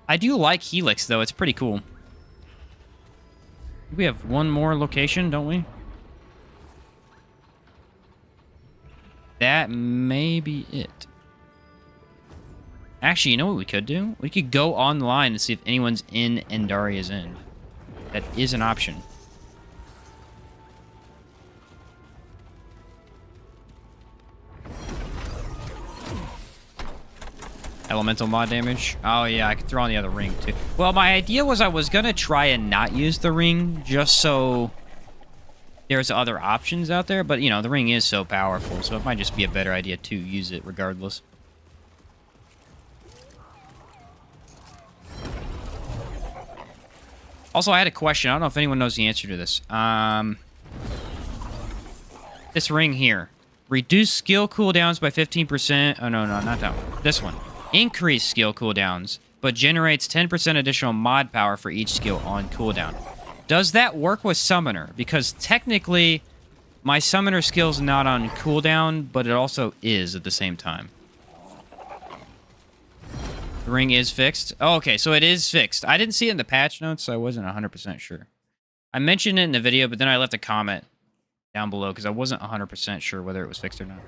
I do like Helix, though. It's pretty cool. We have one more location, don't we? That may be it. Actually, you know what we could do? We could go online and see if anyone's in Endaria's End. That is an option. Elemental mod damage. Oh, yeah, I could throw on the other ring, too. Well, my idea was I was going to try and not use the ring just so there's other options out there. But, you know, the ring is so powerful, so it might just be a better idea to use it regardless. Also, I had a question. I don't know if anyone knows the answer to this. This ring here. Reduce skill cooldowns by 15%. Oh, no, not that one. This one. Increase skill cooldowns, but generates 10% additional mod power for each skill on cooldown. Does that work with Summoner? Because technically, my Summoner skill's not on cooldown, but it also is at the same time. The ring is fixed. Oh, okay, so it is fixed. I didn't see it in the patch notes, so I wasn't 100% sure. I mentioned it in the video, but then I left a comment down below because I wasn't 100% sure whether it was fixed or not.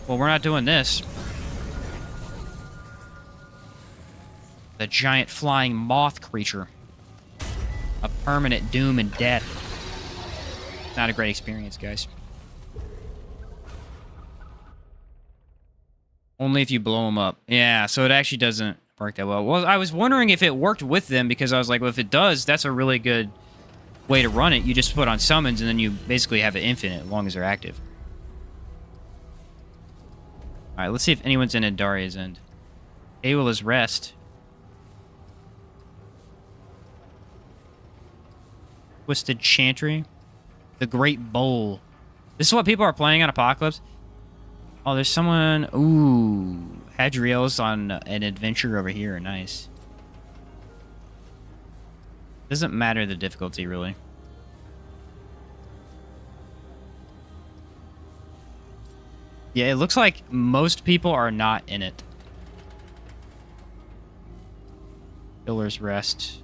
Well, we're not doing this. The giant flying moth creature. A permanent doom and death. Not a great experience, guys. Only if you blow them up. Yeah, so it actually doesn't work that well. Well, I was wondering if it worked with them because I was like, well, if it does, that's a really good way to run it. You just put on summons and then you basically have it infinite as long as they're active. Alright, let's see if anyone's in Andaria's End. Able is rest. Twisted Chantry. The Great Bowl. This is what people are playing on Apocalypse. Oh, there's someone... Ooh. Hadriel's on an adventure over here. Nice. Doesn't matter the difficulty, really. Yeah, it looks like most people are not in it. Pillar's Rest.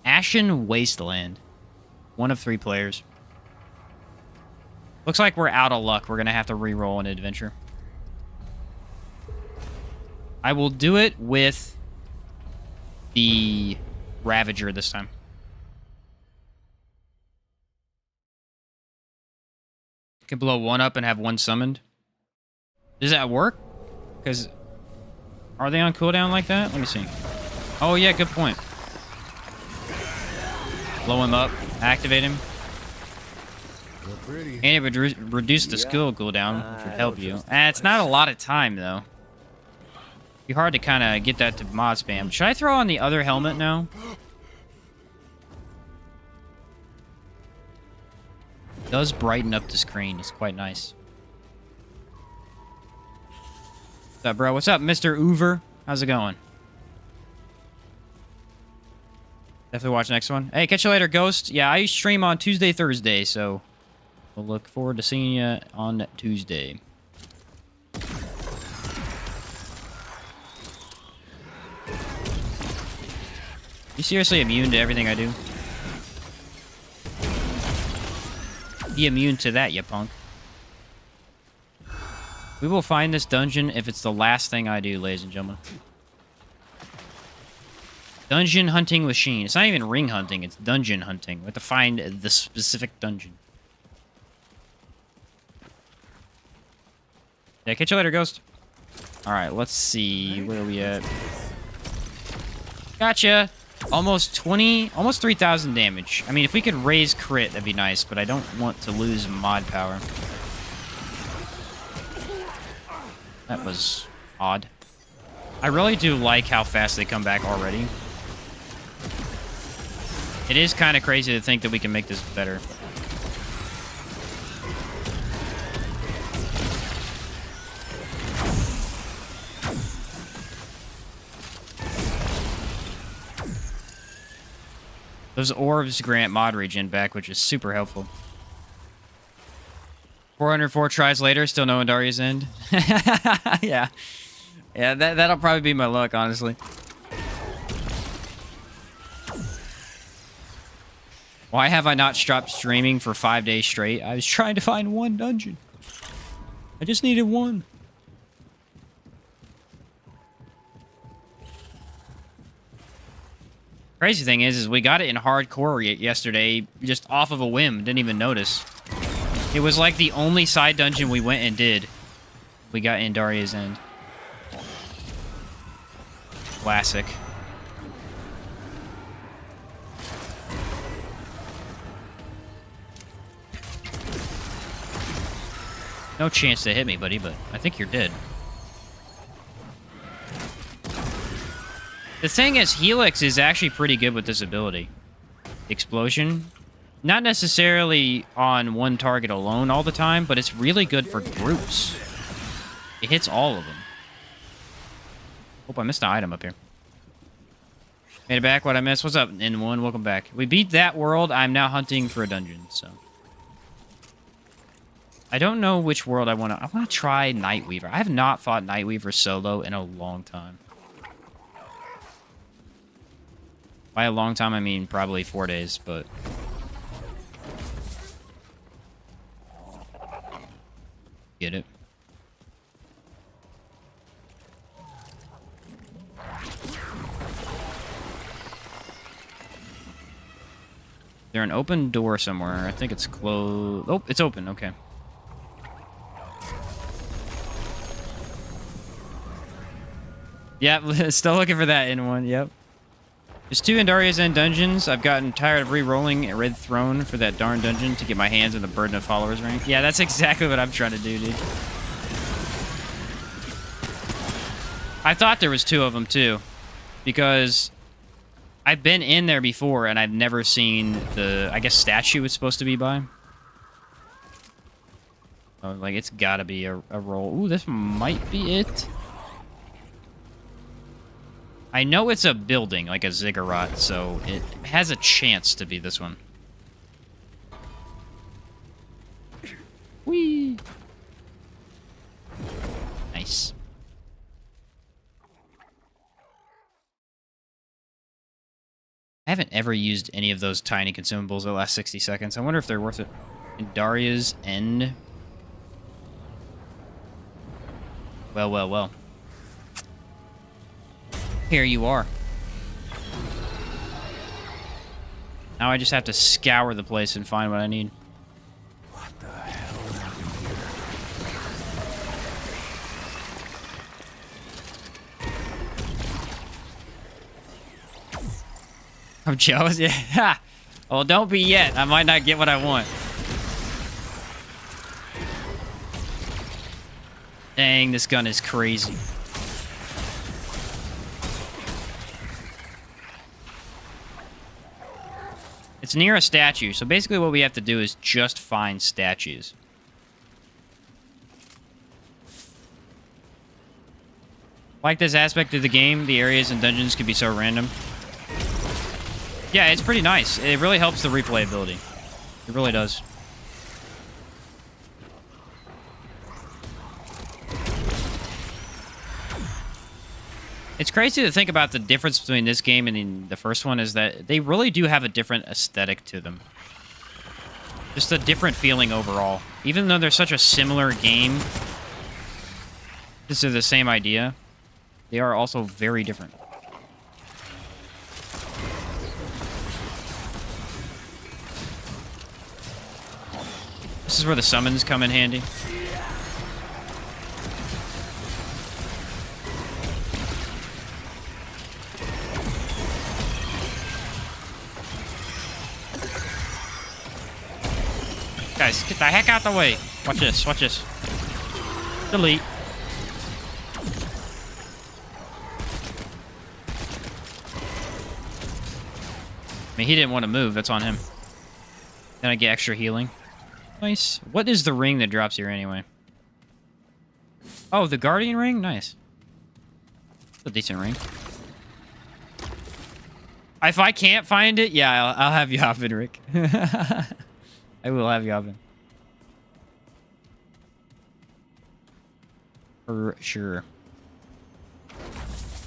Ashen Wasteland. 1 of 3 players. Looks like we're out of luck. We're going to have to re-roll an adventure. I will do it with the Ravager this time. Can blow 1 up and have 1 summoned. Does that work? Because are they on cooldown like that? Let me see. Oh, yeah, good point. Blow him up. Activate him. And it would reduce the skill cooldown, which would help you. It's not a lot of time, though. It'd be hard to kind of get that to mod spam. Should I throw on the other helmet now? It does brighten up the screen. It's quite nice. What's up, bro? What's up, Mr. Hoover? How's it going? Definitely watch the next one. Hey, catch you later, Ghost. Yeah, I stream on Tuesday, Thursday, so we'll look forward to seeing you on Tuesday. You seriously immune to everything I do? Be immune to that, you punk. We will find this dungeon if it's the last thing I do, ladies and gentlemen. Dungeon hunting machine. It's not even ring hunting, it's dungeon hunting. We have to find the specific dungeon. Yeah, catch you later, Ghost. Alright, let's see. Where are we at? Gotcha! Almost 3,000 damage. I mean, if we could raise crit, that'd be nice, but I don't want to lose mod power. That was odd. I really do like how fast they come back already. It is kind of crazy to think that we can make this better. Those orbs grant mod regen back, which is super helpful. 404 tries later, still no Andaria's End. Yeah. Yeah, that'll probably be my luck, honestly. Why have I not stopped streaming for 5 days straight? I was trying to find one dungeon. I just needed one. Crazy thing is we got it in hardcore yesterday, just off of a whim. Didn't even notice. It was like the only side dungeon we went and did. We got in Daria's End. Classic. No chance to hit me, buddy, but I think you're dead. The thing is, Helix is actually pretty good with this ability. Explosion. Not necessarily on one target alone all the time, but it's really good for groups. It hits all of them. Hope I missed an item up here. Made it back. What I missed? What's up, N1? Welcome back. We beat that world. I'm now hunting for a dungeon, so... I don't know which world I want to... I want to try Nightweaver. I have not fought Nightweaver solo in a long time. By a long time, I mean probably 4 days, but... Get it. Is there an open door somewhere? I think it's closed. Oh, it's open. Okay. Yep, still looking for that in one. Yep. There's 2 in Daria's End dungeons. I've gotten tired of re-rolling a Red Throne for that darn dungeon to get my hands on the Burden of Followers ring. Yeah, that's exactly what I'm trying to do, dude. I thought there was 2 of them, too. Because I've been in there before, and I've never seen the, I guess, statue it's supposed to be by. Oh, like, it's gotta be a roll. Ooh, this might be it. I know it's a building, like a ziggurat, so it has a chance to be this one. Whee! Nice. I haven't ever used any of those tiny consumables the last 60 seconds. I wonder if they're worth it. In Daria's End. Well, well, well. Here you are. Now I just have to scour the place and find what I need. What the hell happened here? I'm jealous. Yeah. Well, don't be yet. I might not get what I want. Dang, this gun is crazy. It's near a statue, so basically what we have to do is just find statues. Like this aspect of the game, the areas and dungeons can be so random. Yeah, it's pretty nice. It really helps the replayability. It really does. It's crazy to think about the difference between this game and the first one is that they really do have a different aesthetic to them. Just a different feeling overall. Even though they're such a similar game, this is the same idea, they are also very different. This is where the summons come in handy. Guys, get the heck out the way. Watch this, watch this. Delete. I mean, he didn't want to move. That's on him. Then I get extra healing. Nice. What is the ring that drops here anyway? Oh, the Guardian ring? Nice. It's a decent ring. If I can't find it, yeah, I'll have you hop in, Rick. I will have you hop in. For sure.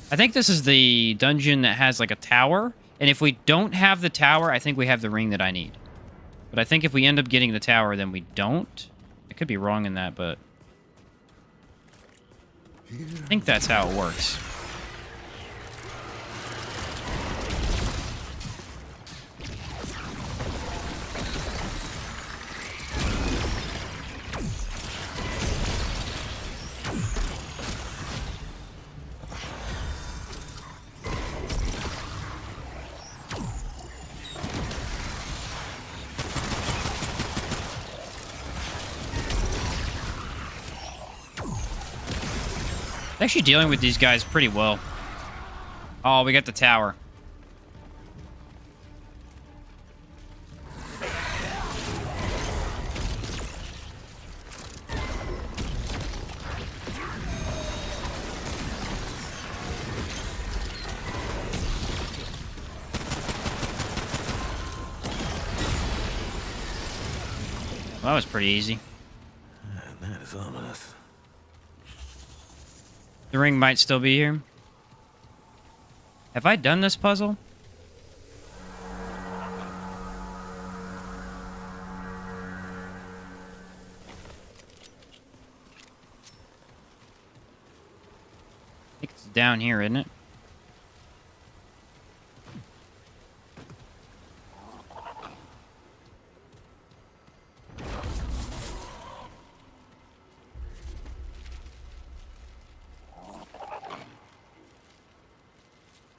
I think this is the dungeon that has like a tower, And if we don't have the tower, I think we have the ring that I need. But I think if we end up getting the tower, then we don't. I could be wrong in that, but I think that's how it works. Actually dealing with these guys pretty well. Oh, we got the tower. Well, that was pretty easy. Man, that is ominous. The ring might still be here. Have I done this puzzle? I think it's down here, isn't it?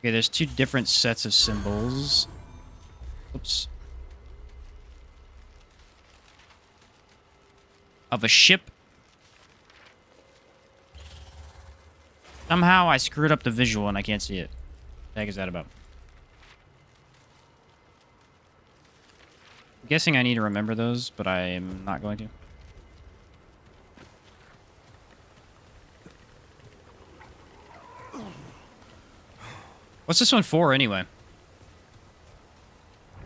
Okay, there's two different sets of symbols. Oops. Of a ship. Somehow I screwed up the visual and I can't see it. What the heck is that about? I'm guessing I need to remember those, but I'm not going to. What's this one for, anyway?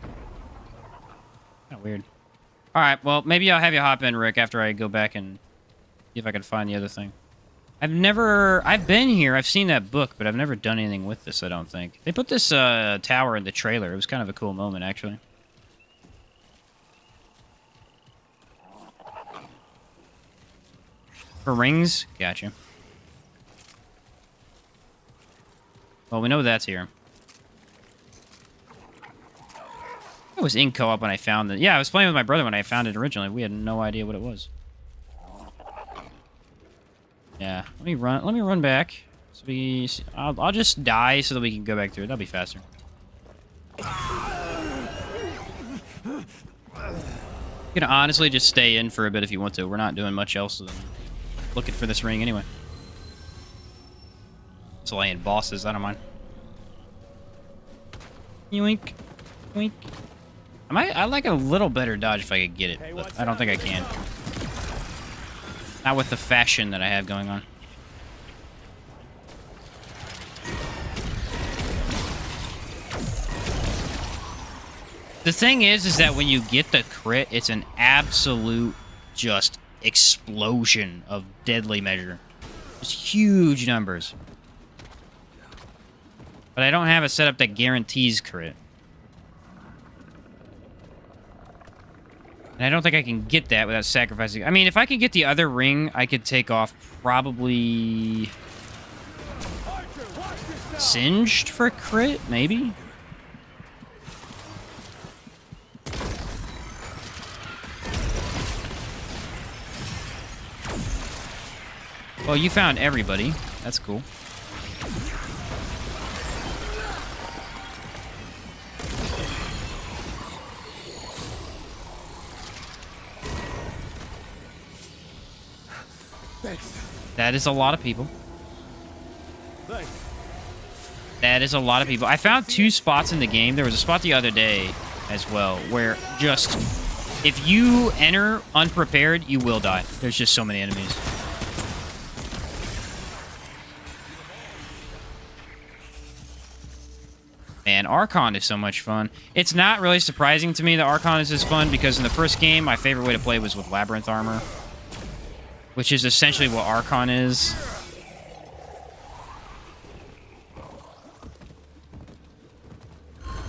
Kind of weird. All right, well, maybe I'll have you hop in, Rick, after I go back and see if I can find the other thing. I've been here, I've seen that book, but I've never done anything with this, I don't think. They put this tower in the trailer. It was kind of a cool moment, actually. For rings? Gotcha. Well, we know that's here. I was in co-op when I found it. Yeah, I was playing with my brother when I found it originally. We had no idea what it was. Yeah, let me run back. So I'll just die so that we can go back through it. That'll be faster. You can honestly just stay in for a bit if you want to. We're not doing much else than looking for this ring anyway. Slaying bosses, I don't mind. Yoink. Yoink. I like a little better dodge if I could get it, but I don't think I can. Not with the fashion that I have going on. The thing is that when you get the crit, it's an absolute just explosion of deadly measure. Just huge numbers. But I don't have a setup that guarantees crit. And I don't think I can get that without sacrificing. I mean, if I could get the other ring, I could take off probably Singed for crit, maybe? Well, you found everybody. That's cool. Thanks. That is a lot of people. Thanks. That is a lot of people. I found 2 spots in the game. There was a spot the other day as well where just if you enter unprepared, you will die. There's just so many enemies. Man, Archon is so much fun. It's not really surprising to me that Archon is this fun because in the first game, my favorite way to play was with Labyrinth Armor, which is essentially what Archon is.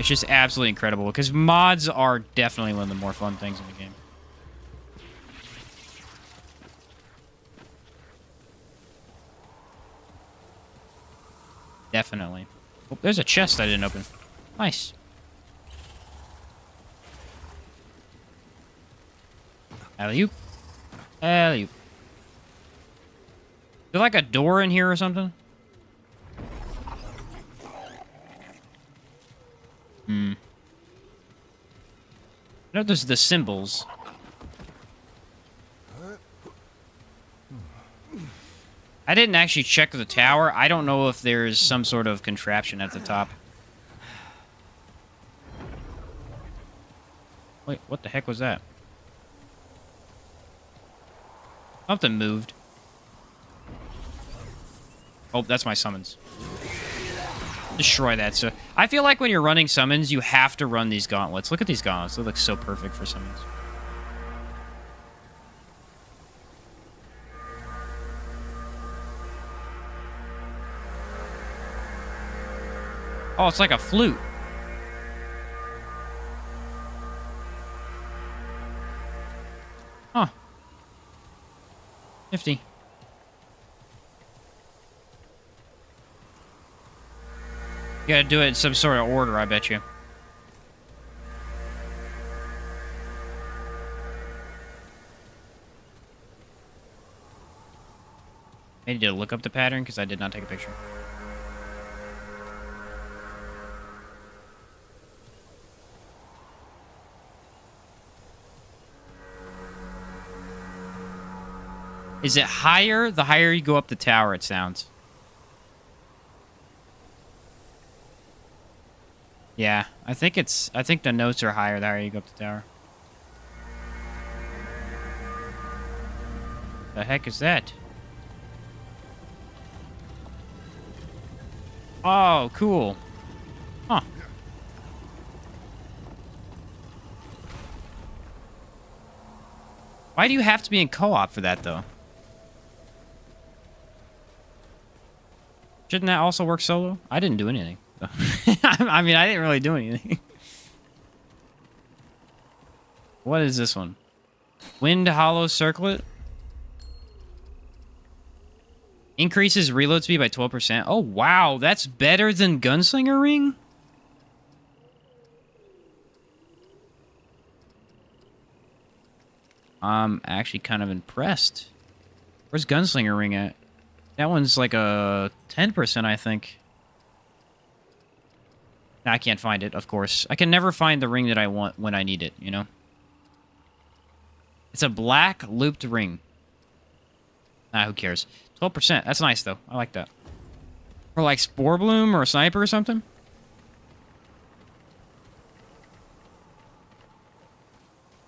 It's just absolutely incredible because mods are definitely one of the more fun things in the game. Definitely. Oh, there's a chest I didn't open. Nice. Alley-oop. Alley-oop. Is there like a door in here or something? Hmm. I know there's the symbols. I didn't actually check the tower. I don't know if there's some sort of contraption at the top. Wait, what the heck was that? Something moved. Oh, that's my summons. Destroy that. So I feel like when you're running summons, you have to run these gauntlets. Look at these gauntlets. They look so perfect for summons. Oh, it's like a flute. Huh. Nifty. You gotta do it in some sort of order, I bet you. I need to look up the pattern because I did not take a picture. Is it higher? The higher you go up the tower, it sounds. Yeah, I think the notes are higher the higher you go up the tower. The heck is that? Oh, cool. Huh. Why do you have to be in co-op for that, though? Shouldn't that also work solo? I didn't do anything. I mean, I didn't really do anything. What is this one? Wind Hollow Circlet? Increases reload speed by 12%. Oh, wow. That's better than Gunslinger Ring? I'm actually kind of impressed. Where's Gunslinger Ring at? That one's like a 10%, I think. I can't find it, of course. I can never find the ring that I want when I need it, you know? It's a black looped ring. Ah, who cares? 12%. That's nice, though. I like that. Or like Spore Bloom or a Sniper or something?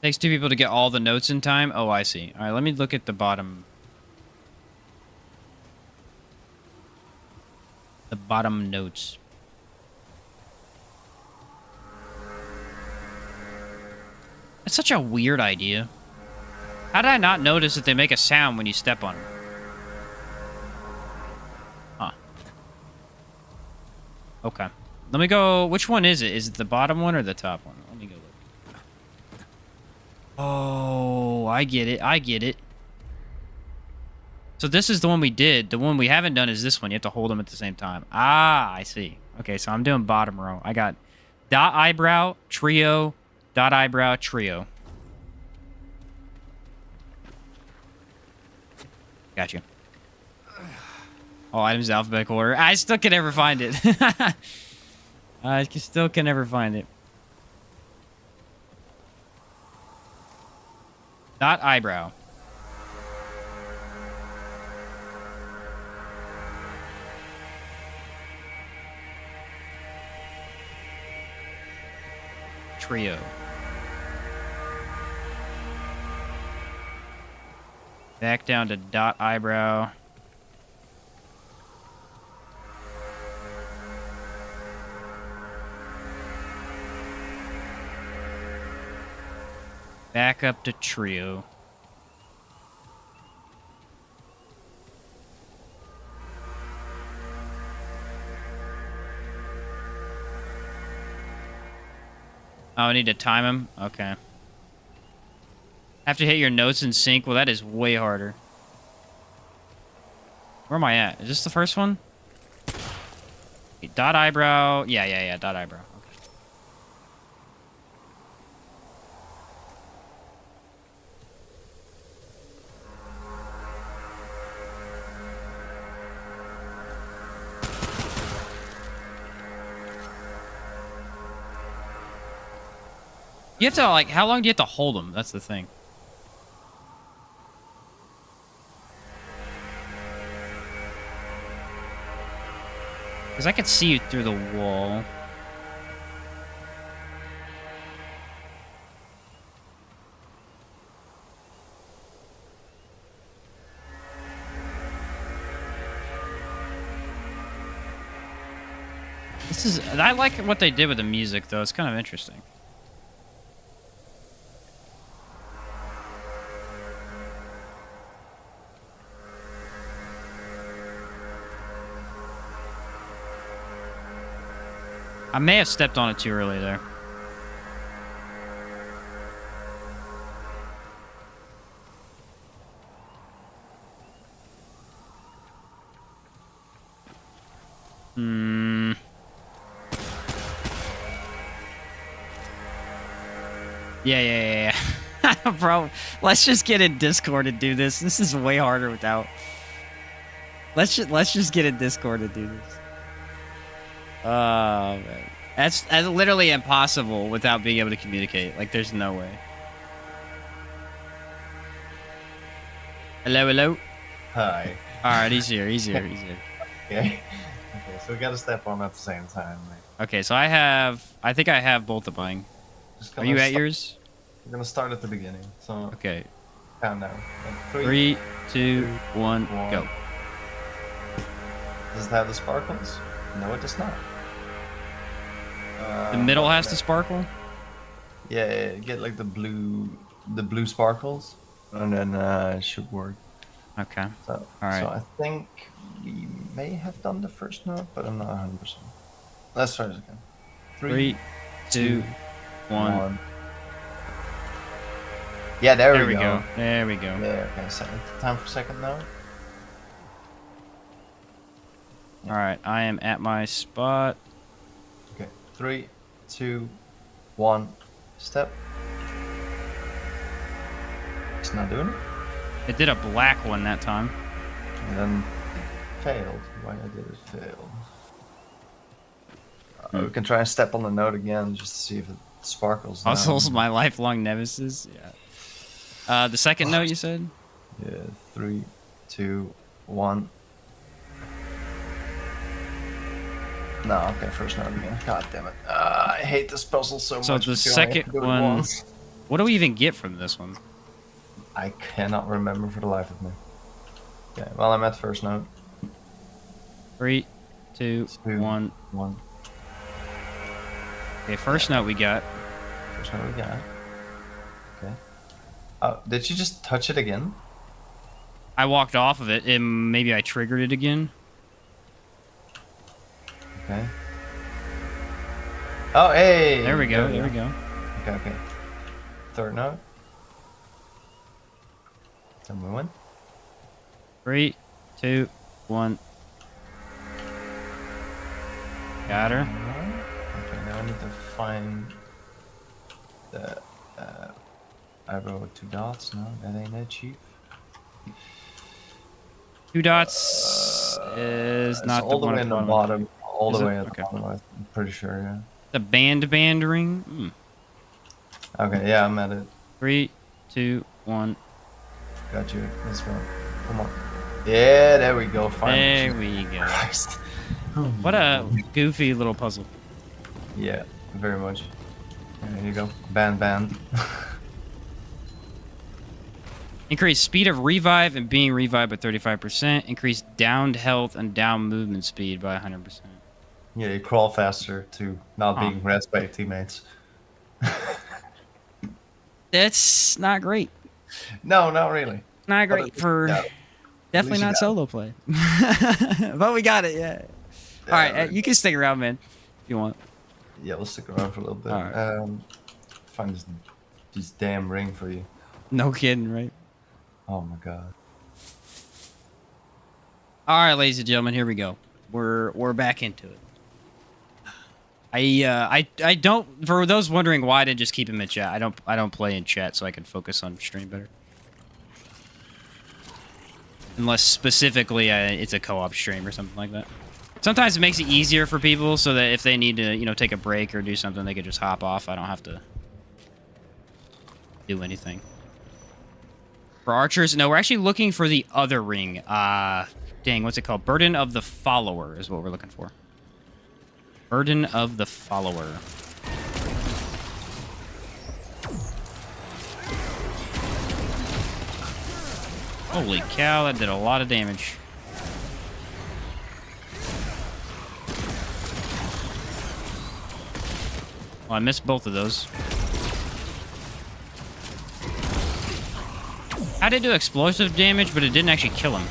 Takes 2 people to get all the notes in time? Oh, I see. All right, let me look at the bottom. The bottom notes. That's such a weird idea. How did I not notice that they make a sound when you step on them? Huh. Okay. Let me go... Which one is it? Is it the bottom one or the top one? Let me go look. Oh, I get it. I get it. So this is the one we did. The one we haven't done is this one. You have to hold them at the same time. Ah, I see. Okay, so I'm doing bottom row. I got dot eyebrow, trio, dot eyebrow, trio. Gotcha. All items in alphabetical order. I still can never find it. I still can never find it. Dot eyebrow. Trio. Back down to dot eyebrow. Back up to trio. Oh, I need to time him? Okay. Have to hit your notes in sync? Well, that is way harder. Where am I at? Is this the first one? Okay, dot eyebrow. Yeah, dot eyebrow. Okay. You have to, like, how long do you have to hold them? That's the thing. Because I could see you through the wall. This is... I like what they did with the music, though. It's kind of interesting. I may have stepped on it too early there. Yeah. Bro, let's just get in Discord and do this. This is way harder without. Let's just get in Discord and do this. Oh, man. That's literally impossible without being able to communicate. Like, there's no way. Hello? Hi. Alright, he's here. Okay. Okay, so we gotta step on at the same time. Okay, so I think I have both of mine. Are you at yours? We're gonna start at the beginning, so... Okay. Countdown. 3, 2, 1, go. Does it have the sparkles? No, it does not. The middle has to sparkle? Yeah, get like the blue sparkles, and then it should work. Okay. So, all right. So I think we may have done the first note, but I'm not 100%. Let's try this again. 3, 2, 1. Yeah, there we go. There we go. Yeah, okay. Time for second note. All right, I am at my spot. Okay, 3, 2, 1, step. It's not doing it. It did a black one that time. And then failed. Why did it fail? We can try and step on the note again just to see if it sparkles. Puzzle's my lifelong nemesis. Yeah. The second note you said? Yeah, 3, 2, 1. No, okay, first note again. God damn it. I hate this puzzle so much. So the second one... What do we even get from this one? I cannot remember for the life of me. Okay, well, I'm at first note. 3, 2, 1. Okay, first note we got. First note we got. Okay. Oh, did you just touch it again? I walked off of it, and maybe I triggered it again. Okay. Oh, hey! There we go, there we go. Okay. Third note. Tell me when. 3, 2, 1. Got her. Okay, now I need to find the I wrote 2 dots. No, that ain't it, Chief. 2 dots is not all the way in the bottom. All the way at the okay. bottom. I'm pretty sure. Yeah. The band ring. Okay, yeah, I'm at it. 3, 2, 1. Got you. This one. Come on. Yeah, there we go. Finally. There we go. Christ. What a goofy little puzzle. Yeah, very much. There you go. Band. Increase speed of revive and being revived by 35%. Increase downed health and down movement speed by 100%. Yeah, you crawl faster to not being rezzed by your teammates. That's not great. No, not really. Not great for... Definitely not solo play. But we got it, yeah. All right, you can stick around, man, if you want. Yeah, we'll stick around for a little bit. All right. find this damn ring for you. No kidding, right? Oh my god. All right, ladies and gentlemen, here we go. We're back into it. I don't. For those wondering why I didn't just keep him in chat, I don't play in chat, so I can focus on stream better. Unless specifically it's a co-op stream or something like that. Sometimes it makes it easier for people so that if they need to, you know, take a break or do something, they could just hop off. I don't have to do anything. For archers, no, we're actually looking for the other ring. Dang, what's it called? Burden of the Follower is what we're looking for. Burden of the Follower. Holy cow, that did a lot of damage. Well, I missed both of those. I did do explosive damage, but it didn't actually kill him.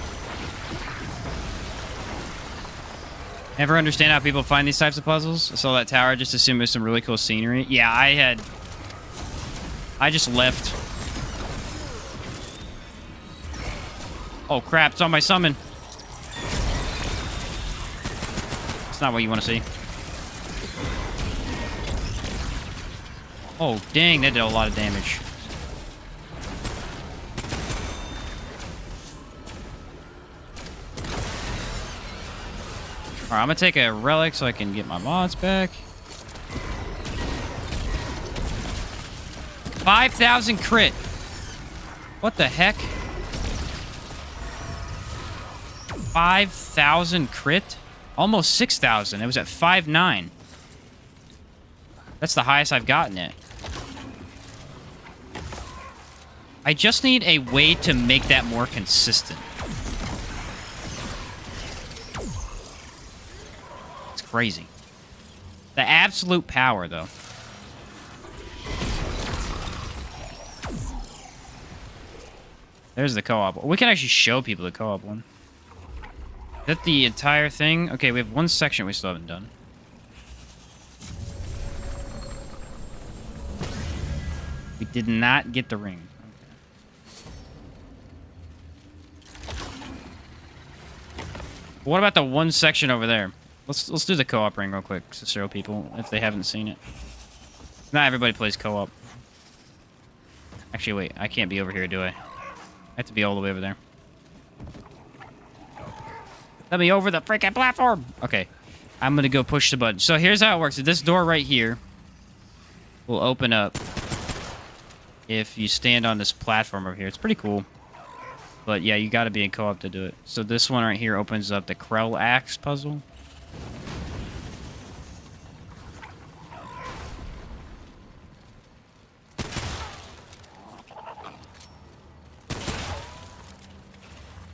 Ever understand how people find these types of puzzles? I saw that tower, just assumed it was some really cool scenery. Yeah, I just left. Oh crap, it's on my summon. It's not what you want to see. Oh dang, that did a lot of damage. Alright, I'm gonna take a relic so I can get my mods back. 5,000 crit. What the heck? 5,000 crit? Almost 6,000. It was at 5,900. That's the highest I've gotten it. I just need a way to make that more consistent. It's crazy. The absolute power, though. There's the co-op. We can actually show people the co-op one. Is that the entire thing? Okay, we have one section we still haven't done. We did not get the ring. Okay. What about the one section over there? Let's do the co-op ring real quick to show people if they haven't seen it. Not everybody plays co-op. Actually, wait. I can't be over here, do I? I have to be all the way over there. Let me over the freaking platform. Okay. I'm going to go push the button. So here's how it works. This door right here will open up if you stand on this platform over here. It's pretty cool. But yeah, you got to be in co-op to do it. So this one right here opens up the Krell Axe puzzle.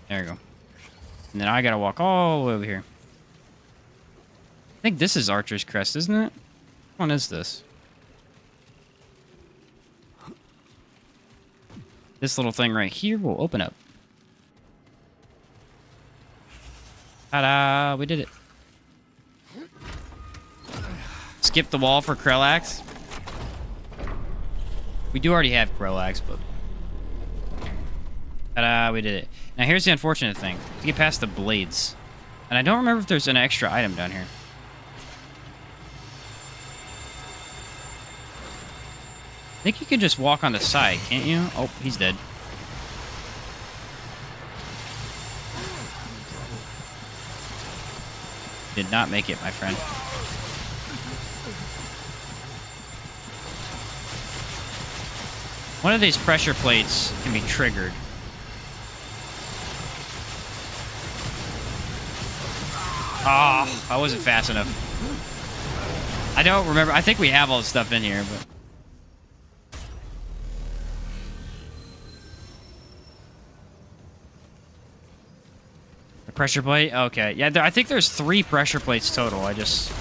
There you go. And then I gotta walk all the way over here. I think this is Archer's Crest, isn't it? Which one is this? This little thing right here will open up. Ta-da! We did it. Skip the wall for Krellax. We do already have Krellax, but... Ta-da! We did it. Now here's the unfortunate thing. To get past the blades. And I don't remember if there's an extra item down here. I think you can just walk on the side, can't you? Oh, he's dead. Did not make it, my friend. One of these pressure plates can be triggered. Oh, I wasn't fast enough. I don't remember. I think we have all the stuff in here, but... The pressure plate? Okay. Yeah, I think there's 3 pressure plates total. I just...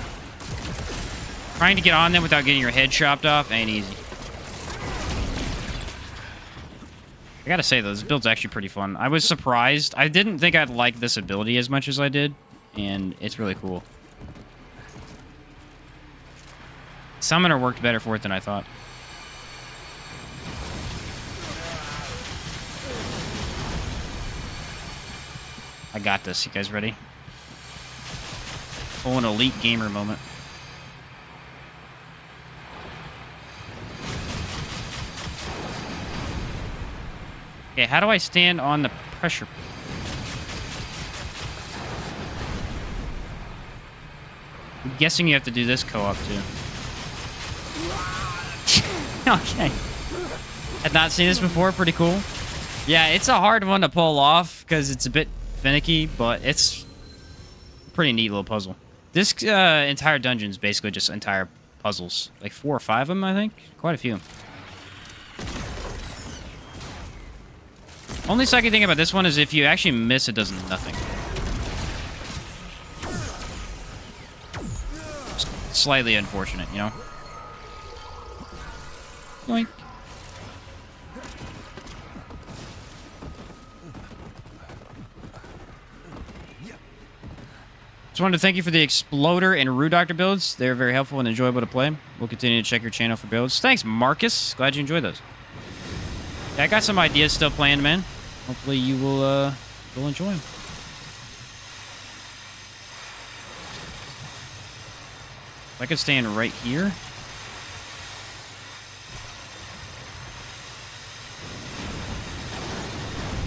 Trying to get on them without getting your head chopped off ain't easy. I gotta say, though, this build's actually pretty fun. I was surprised. I didn't think I'd like this ability as much as I did. And it's really cool. Summoner worked better for it than I thought. I got this. You guys ready? Full an elite gamer moment. Okay, how do I stand on the pressure? I'm guessing you have to do this co-op too. Okay. Had not seen this before. Pretty cool. Yeah, it's a hard one to pull off because it's a bit finicky, but it's a pretty neat little puzzle. This entire dungeon is basically just entire puzzles. Like 4 or 5 of them, I think. Quite a few. Only sucky thing about this one is if you actually miss, it does nothing. Slightly unfortunate, you know? Yoink. Just wanted to thank you for the Exploder and Rue Doctor builds. They're very helpful and enjoyable to play. We'll continue to check your channel for builds. Thanks, Marcus. Glad you enjoyed those. Yeah, I got some ideas still planned, man. Hopefully you will you'll enjoy them. I could stand right here.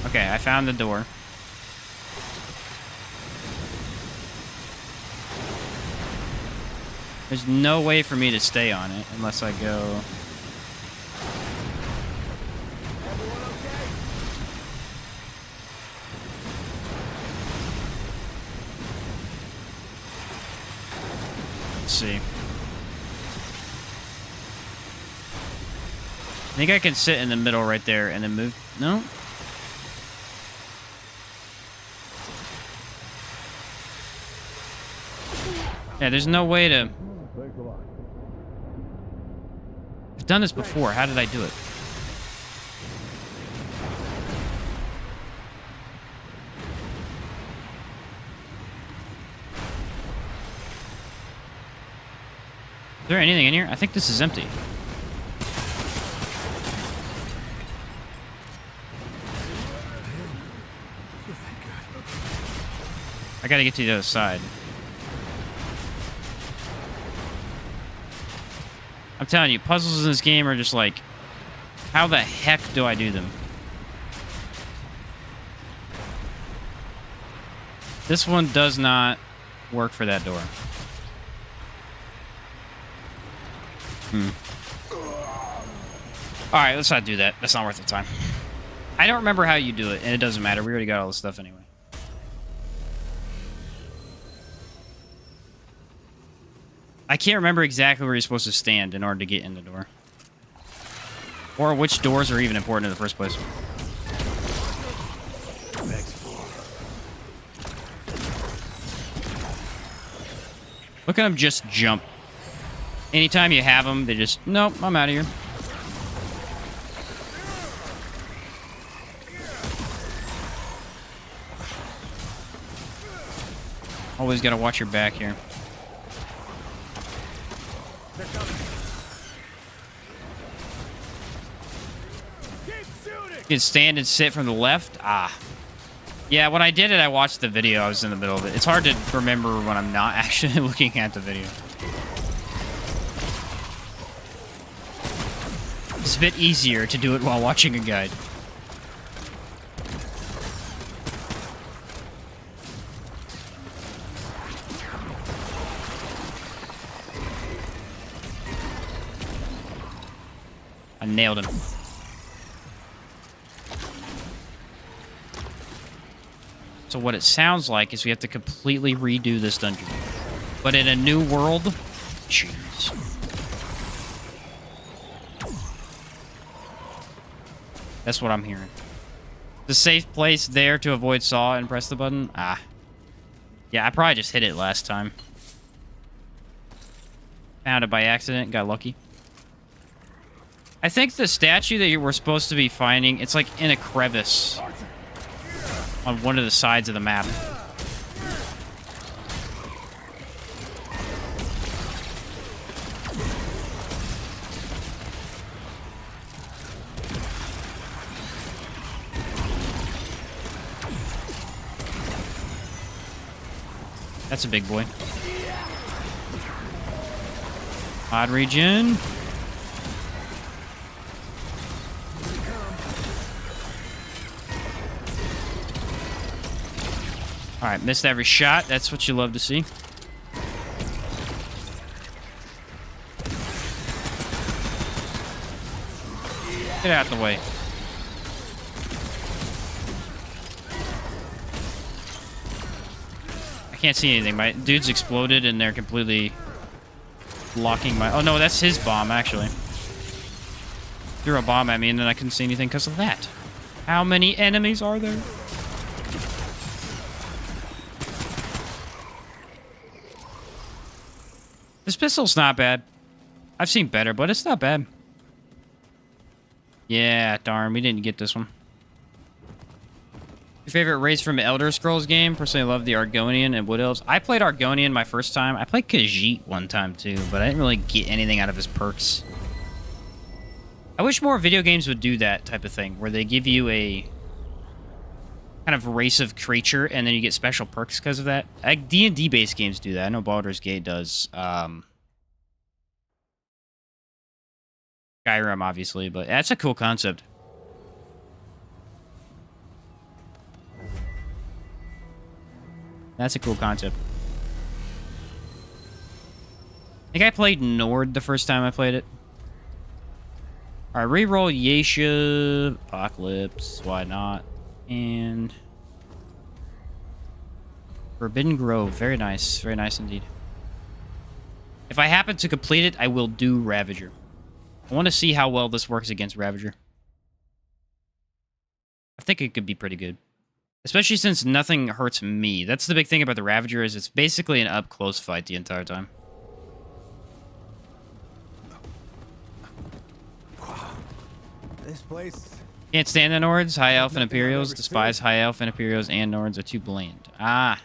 Okay, I found the door. There's no way for me to stay on it unless I go... Let's see. I think I can sit in the middle right there and then move... No? Yeah, there's no way to... I've done this before. How did I do it? Is there anything in here? I think this is empty. I gotta get to the other side. I'm telling you, puzzles in this game are just like, how the heck do I do them? This one does not work for that door. Alright, let's not do that. That's not worth the time. I don't remember how you do it, and it doesn't matter. We already got all this stuff anyway. I can't remember exactly where you're supposed to stand in order to get in the door. Or which doors are even important in the first place. Look at them just jump. Anytime you have them, they just, nope, I'm out of here. Always gotta watch your back here. You can stand and sit from the left. Ah. Yeah, when I did it, I watched the video. I was in the middle of it. It's hard to remember when I'm not actually looking at the video. It's a bit easier to do it while watching a guide. I nailed him. So what it sounds like is we have to completely redo this dungeon. But in a new world? Jeez. That's what I'm hearing. The safe place there to avoid saw and press the button? Ah. Yeah, I probably just hit it last time. Found it by accident, got lucky. I think the statue that you were supposed to be finding, it's like in a crevice on one of the sides of the map. That's a big boy. Odd regen. Alright, missed every shot. That's what you love to see. Get out the way. I can't see anything. My dude's exploded and they're completely blocking my... Oh no, that's his bomb, actually. Threw a bomb at me and then I couldn't see anything because of that. How many enemies are there? This pistol's not bad. I've seen better, but it's not bad. Yeah, darn, we didn't get this one. Your favorite race from Elder Scrolls game? Personally, I love the Argonian and Wood Elves. I played Argonian my first time. I played Khajiit one time too, but I didn't really get anything out of his perks. I wish more video games would do that type of thing, where they give you a kind of race of creature, and then you get special perks because of that. Like D&D based games do that. I know Baldur's Gate does. Skyrim, obviously, but that's a cool concept. That's a cool concept. I think I played Nord the first time I played it. Alright, reroll Yesha, Apocalypse, why not? And Forbidden Grove, very nice indeed. If I happen to complete it, I will do Ravager. I want to see how well this works against Ravager. I think it could be pretty good. Especially since nothing hurts me. That's the big thing about the Ravager, is it's basically an up-close fight the entire time. This place. Can't stand the Nords. High Elf and Imperials. Despise High Elf and Imperials and Nords are too bland. Ah.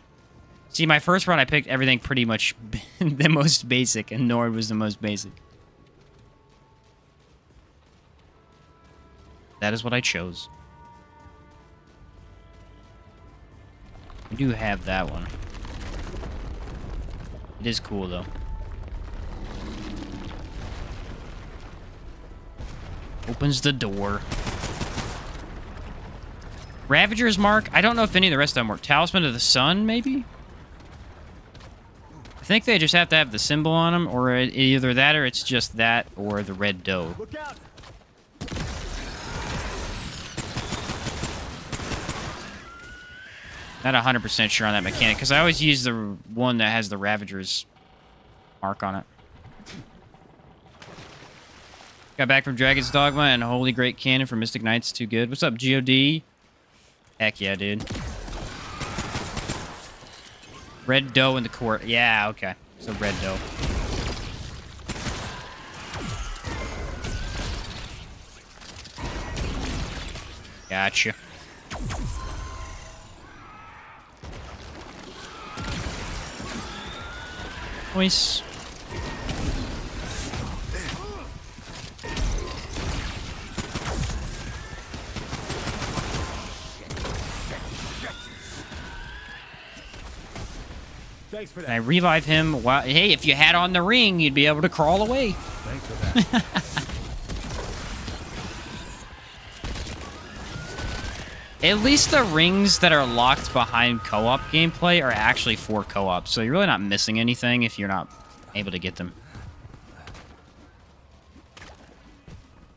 See, my first run I picked everything pretty much the most basic, and Nord was the most basic. That is what I chose. I do have that one. It is cool, though. Opens the door. Ravager's Mark. I don't know if any of the rest of them work. Talisman of the Sun, maybe? I think they just have to have the symbol on them, or either that, or it's just that, or the red doe. Look out! Not 100% sure on that mechanic, because I always use the one that has the Ravager's mark on it. Got back from Dragon's Dogma and Holy Great Cannon for Mystic Knights. Too good. What's up, GOD? Heck yeah, dude. Red doe in the court. Yeah, okay. So red doe. Gotcha. Nice. Thanks for Can I that. revive him? Wow. Hey, if you had on the ring, you'd be able to crawl away. Thanks for that. At least the rings that are locked behind co-op gameplay are actually for co-op, so you're really not missing anything if you're not able to get them.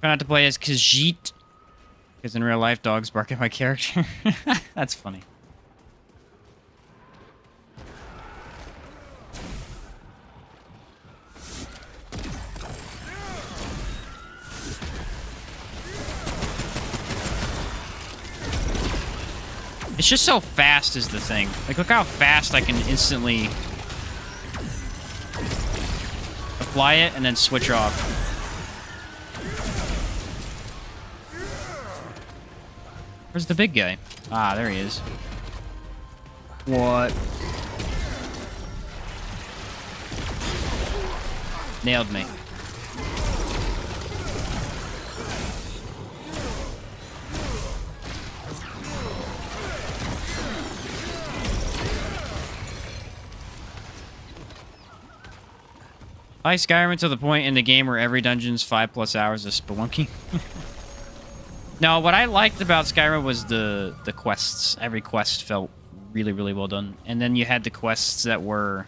Try not to play as Khajiit, because in real life, dogs bark at my character. That's funny. It's just so fast is the thing. Like, look how fast I can instantly apply it and then switch off. Where's the big guy? Ah, there he is. What? Nailed me. I like Skyrim to the point in the game where every dungeon's 5+ hours of spelunking. No, what I liked about Skyrim was the quests. Every quest felt really, really well done. And then you had the quests that were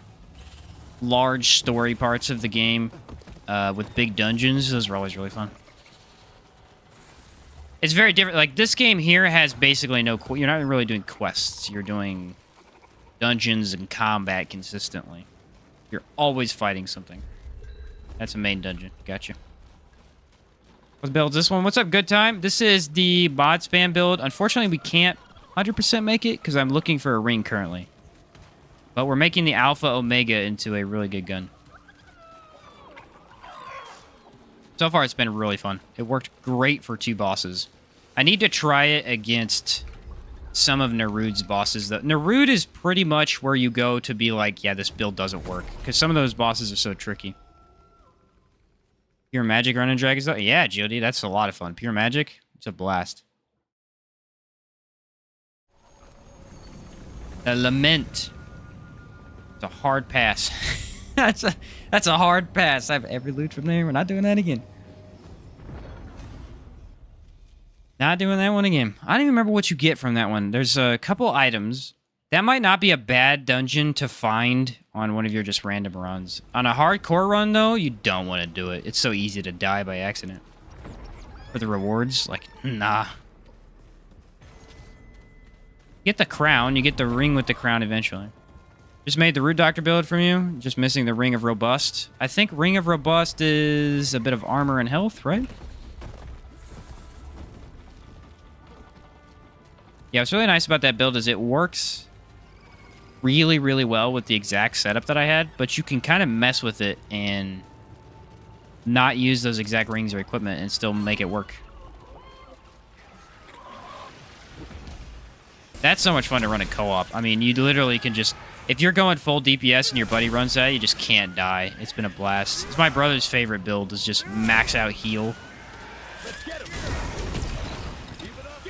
large story parts of the game with big dungeons. Those were always really fun. It's very different. Like, this game here has basically no... You're not really doing quests. You're doing dungeons and combat consistently. You're always fighting something. That's a main dungeon. Gotcha. Let's build this one. What's up, good time? This is the mod spam build. Unfortunately, we can't 100% make it because I'm looking for a ring currently. But we're making the Alpha Omega into a really good gun. So far, it's been really fun. It worked great for 2 bosses. I need to try it against some of Nerud's bosses. Nerud is pretty much where you go to be like, yeah, this build doesn't work. Because some of those bosses are so tricky. Pure Magic running dragons, though? Yeah, Jody, that's a lot of fun. Pure Magic, it's a blast. The Lament. It's a hard pass. that's a hard pass. I have every loot from there. We're not doing that again. Not doing that one again. I don't even remember what you get from that one. There's a couple items. That might not be a bad dungeon to find on one of your just random runs. On a hardcore run, though, you don't want to do it. It's so easy to die by accident. For the rewards, like, nah. You get the crown. You get the ring with the crown eventually. Just made the Root Doctor build from you. Just missing the Ring of Robust. I think Ring of Robust is a bit of armor and health, right? Yeah, what's really nice about that build is it works really, really well with the exact setup that I had, but you can kind of mess with it and not use those exact rings or equipment and still make it work. That's so much fun to run a co-op. I mean, you literally can just... If you're going full DPS and your buddy runs that, you just can't die. It's been a blast. It's my brother's favorite build, is just max out heal.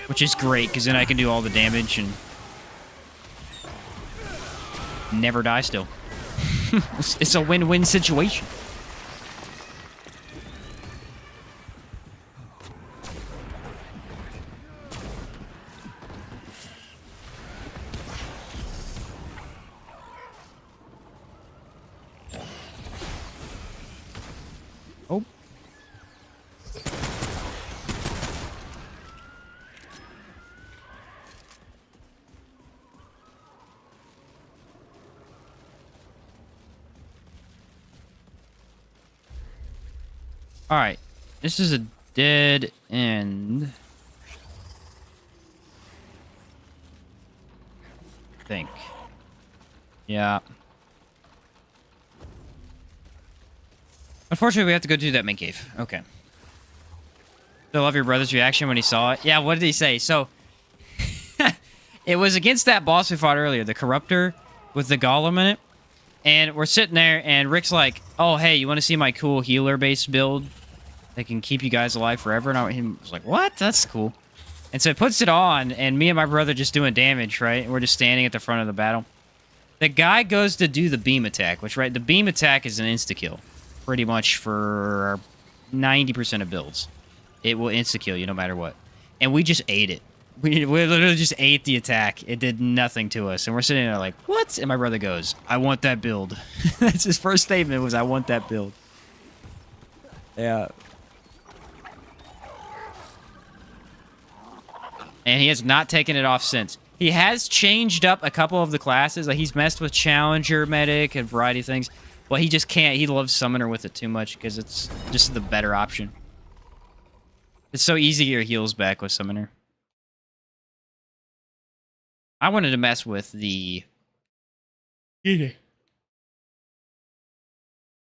Which is great, because then I can do all the damage and never die still. It's a win-win situation. Oh. All right, this is a dead end. I think. Yeah. Unfortunately, we have to go do that main cave. Okay. I love your brother's reaction when he saw it. Yeah, what did he say? So, it was against that boss we fought earlier, the Corruptor with the Golem in it. And we're sitting there, and Rick's like, oh, hey, you want to see my cool healer-based build that can keep you guys alive forever? And he was like, what? That's cool. And so it puts it on, and me and my brother just doing damage, right? And we're just standing at the front of the battle. The guy goes to do the beam attack, which, right, the beam attack is an insta-kill. Pretty much for 90% of builds. It will insta-kill you no matter what. And we just ate it. We literally just ate the attack. It did nothing to us. And we're sitting there like, what? And my brother goes, I want that build. That's his first statement was, I want that build. Yeah. And he has not taken it off since. He has changed up a couple of the classes. Like, he's messed with Challenger, Medic, and a variety of things. Well, he just can't. He loves Summoner with it too much because it's just the better option. It's so easy to get your heals back with Summoner. I wanted to mess with the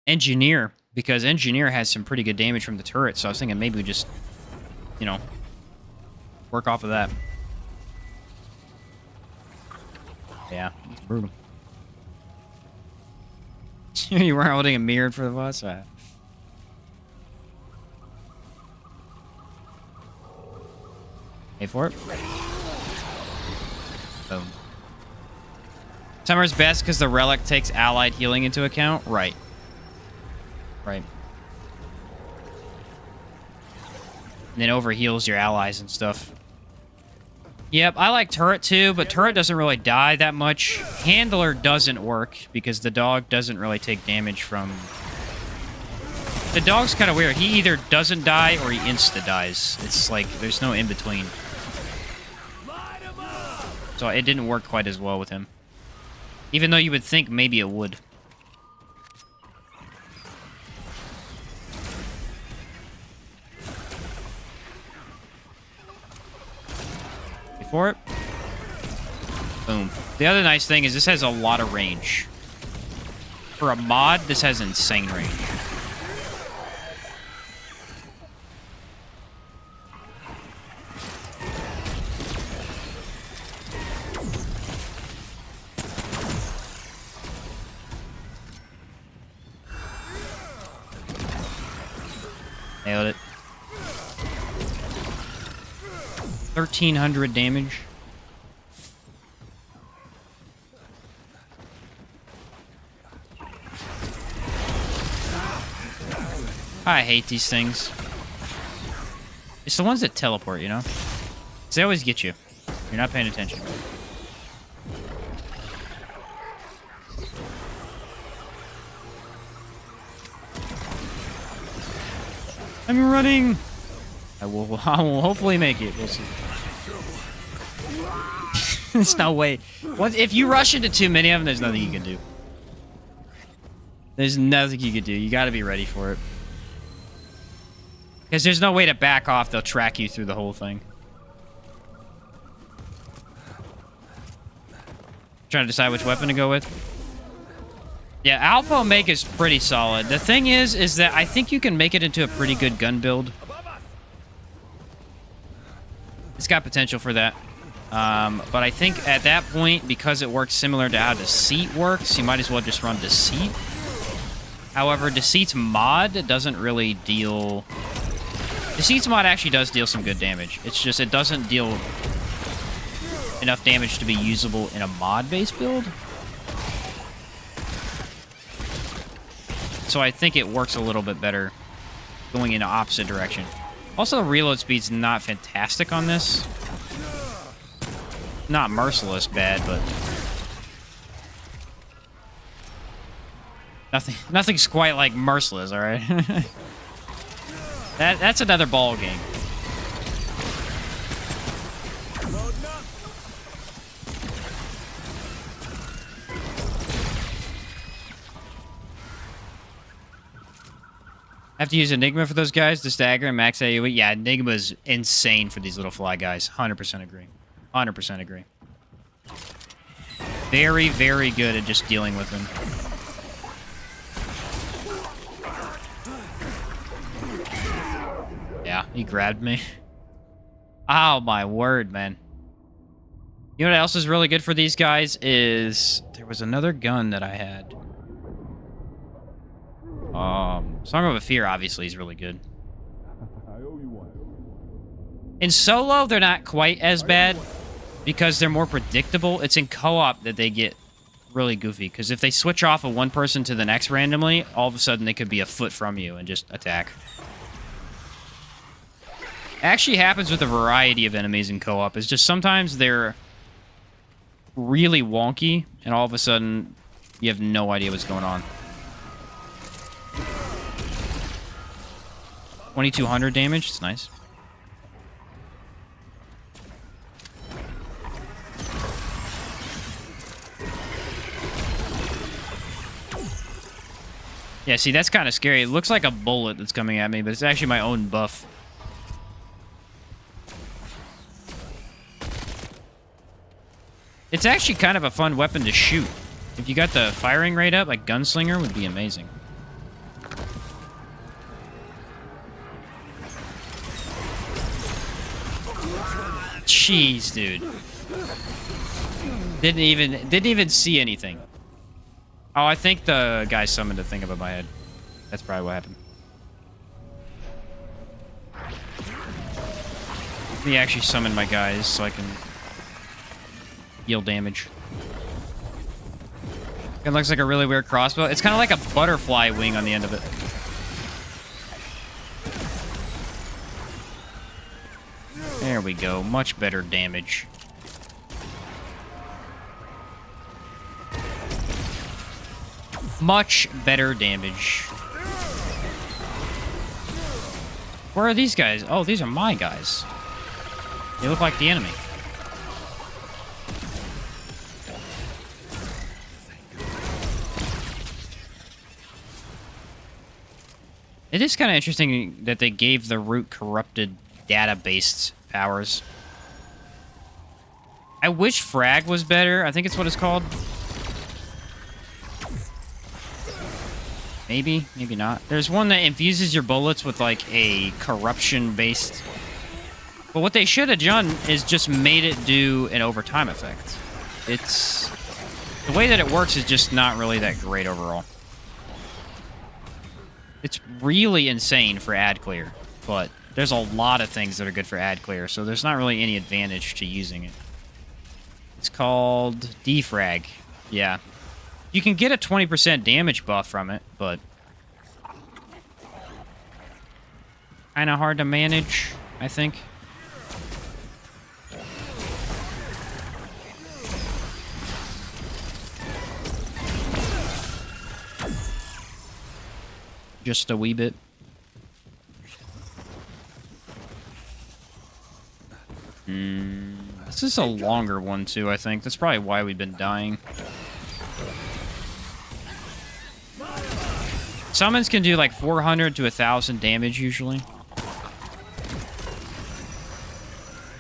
Engineer, because Engineer has some pretty good damage from the turret, so I was thinking maybe we just, you know, work off of that. Yeah, it's brutal. You weren't holding a mirror for the boss? Right. Pay for it. Boom. Summer's best because the relic takes allied healing into account? Right. Right. And then overheals your allies and stuff. Yep, I like turret too, but turret doesn't really die that much. Handler doesn't work because the dog doesn't really take damage from... The dog's kind of weird. He either doesn't die or he insta-dies. It's like, there's no in-between. So it didn't work quite as well with him. Even though you would think maybe it would. For it. Boom. The other nice thing is this has a lot of range. For a mod, this has insane range. Nailed it. 1,300 damage. I hate these things. It's the ones that teleport, you know? 'Cause they always get you. You're not paying attention. I'm running! I will hopefully make it. We'll see. There's no way. If you rush into too many of them, there's nothing you can do. There's nothing you can do. You gotta be ready for it. Because there's no way to back off. They'll track you through the whole thing. Trying to decide which weapon to go with. Yeah, Alpha Omega's pretty solid. The thing is that I think you can make it into a pretty good gun build. It's got potential for that. But I think at that point, because it works similar to how Deceit works, you might as well just run Deceit. However, Deceit's mod doesn't really deal... Deceit's mod actually does deal some good damage. It's just it doesn't deal enough damage to be usable in a mod-based build. So I think it works a little bit better going in the opposite direction. Also, the reload speed's not fantastic on this. Not merciless bad, but... Nothing's quite like merciless, alright? That's another ball game. Have to use Enigma for those guys to stagger and max AoE. Yeah, Enigma's insane for these little fly guys. 100% agree. 100% agree. Very, very good at just dealing with them. Yeah, he grabbed me. Oh, my word, man. You know what else is really good for these guys is... There was another gun that I had. Song of a Fear, obviously, is really good. In solo, they're not quite as bad because they're more predictable. It's in co-op that they get really goofy because if they switch off of one person to the next randomly, all of a sudden they could be a foot from you and just attack. It actually happens with a variety of enemies in co-op. It's just sometimes they're really wonky and all of a sudden you have no idea what's going on. 2,200 damage. It's nice. Yeah, see, that's kind of scary. It looks like a bullet that's coming at me, but it's actually my own buff. It's actually kind of a fun weapon to shoot. If you got the firing rate up, like Gunslinger would be amazing. Jeez, dude. Didn't even see anything. Oh, I think the guy summoned a thing above my head. That's probably what happened. Let me actually summon my guys so I can deal damage. It looks like a really weird crossbow. It's kind of like a butterfly wing on the end of it. we go. Much better damage. Much better damage. Where are these guys? Oh, these are my guys. They look like the enemy. It is kind of interesting that they gave the root corrupted data-based powers. I wish frag was better. I think it's what it's called. Maybe, maybe not. There's one that infuses your bullets with like a corruption-based. But what they should have done is just made it do an overtime effect. It's the way that it works is just not really that great overall. It's really insane for ad clear, but there's a lot of things that are good for ad clear, so there's not really any advantage to using it. It's called defrag. Yeah. You can get a 20% damage buff from it, but kind of hard to manage, I think. Just a wee bit. This is a longer one, too, I think. That's probably why we've been dying. Summons can do like 400 to 1,000 damage, usually.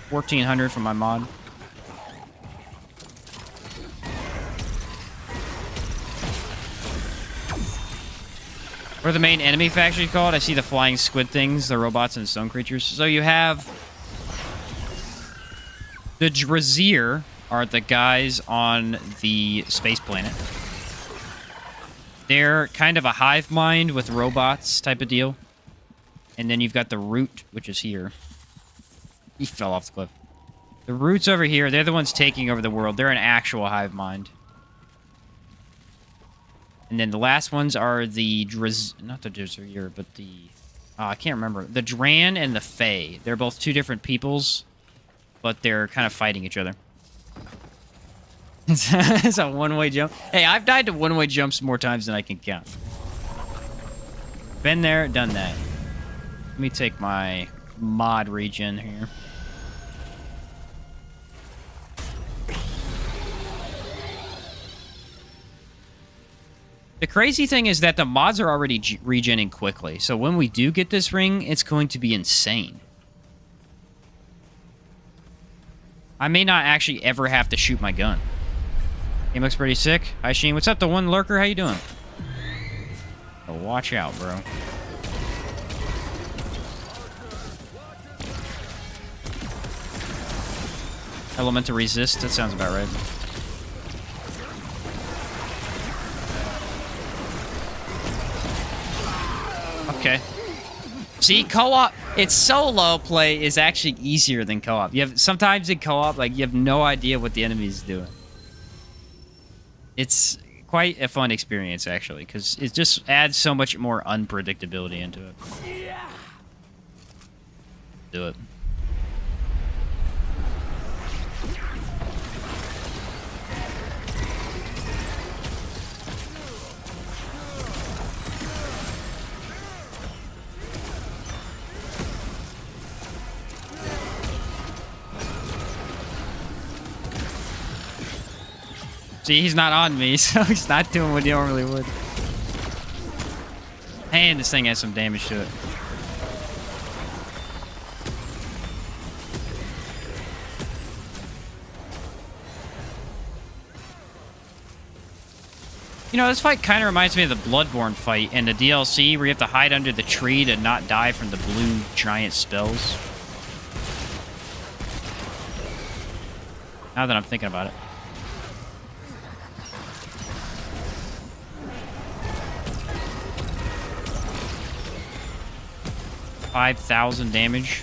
1,400 from my mod. What are the main enemy faction called? I see the flying squid things, the robots and stone creatures. So you have the Drazier are the guys on the space planet. They're kind of a hive mind with robots type of deal. And then you've got the Root, which is here. He fell off the cliff. The Root's over here. They're the ones taking over the world. They're an actual hive mind. And then the last ones are the not the Drazier, but the I can't remember. The Dran and the Fae. They're both two different peoples, but they're kind of fighting each other. It's a one-way jump. Hey, I've died to one-way jumps more times than I can count. Been there, done that. Let me take my mod regen here. The crazy thing is that the mods are already regenning quickly, so when we do get this ring, it's going to be insane. I may not actually ever have to shoot my gun. Game looks pretty sick. Hi, Sheen. What's up, the one lurker? How you doing? Oh, watch out, bro. Elemental resist. That sounds about right. Okay. See, co-op, it's solo play is actually easier than co-op. You have sometimes in co-op, like, you have no idea what the enemy is doing. It's quite a fun experience, actually, because it just adds so much more unpredictability into it. Do it. See, he's not on me, so he's not doing what he normally would. And this thing has some damage to it. You know, this fight kind of reminds me of the Bloodborne fight in the DLC where you have to hide under the tree to not die from the blue giant spells. Now that I'm thinking about it. 5,000 damage.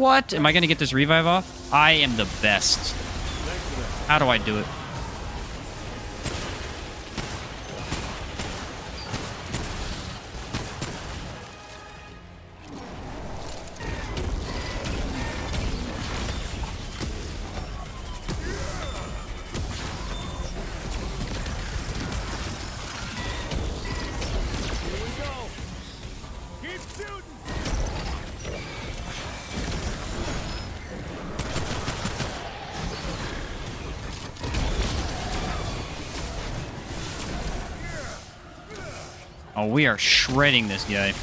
What? Am I going to get this revive off? I am the best. How do I do it? Keep shooting. Oh, we are shredding this guy.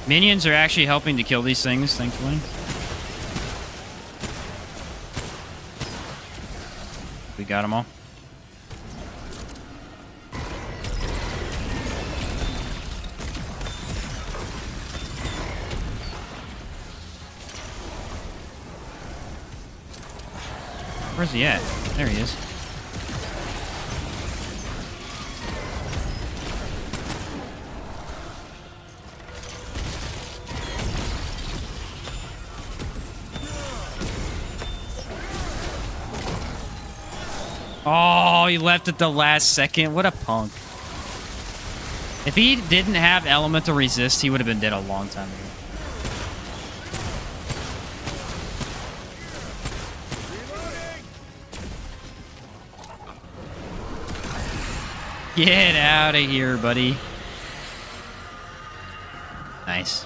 Minions are actually helping to kill these things, thankfully. We got them all. Where's he at? There he is. Oh, he left at the last second. What a punk. If he didn't have elemental resist, he would have been dead a long time ago. Get out of here, buddy. Nice.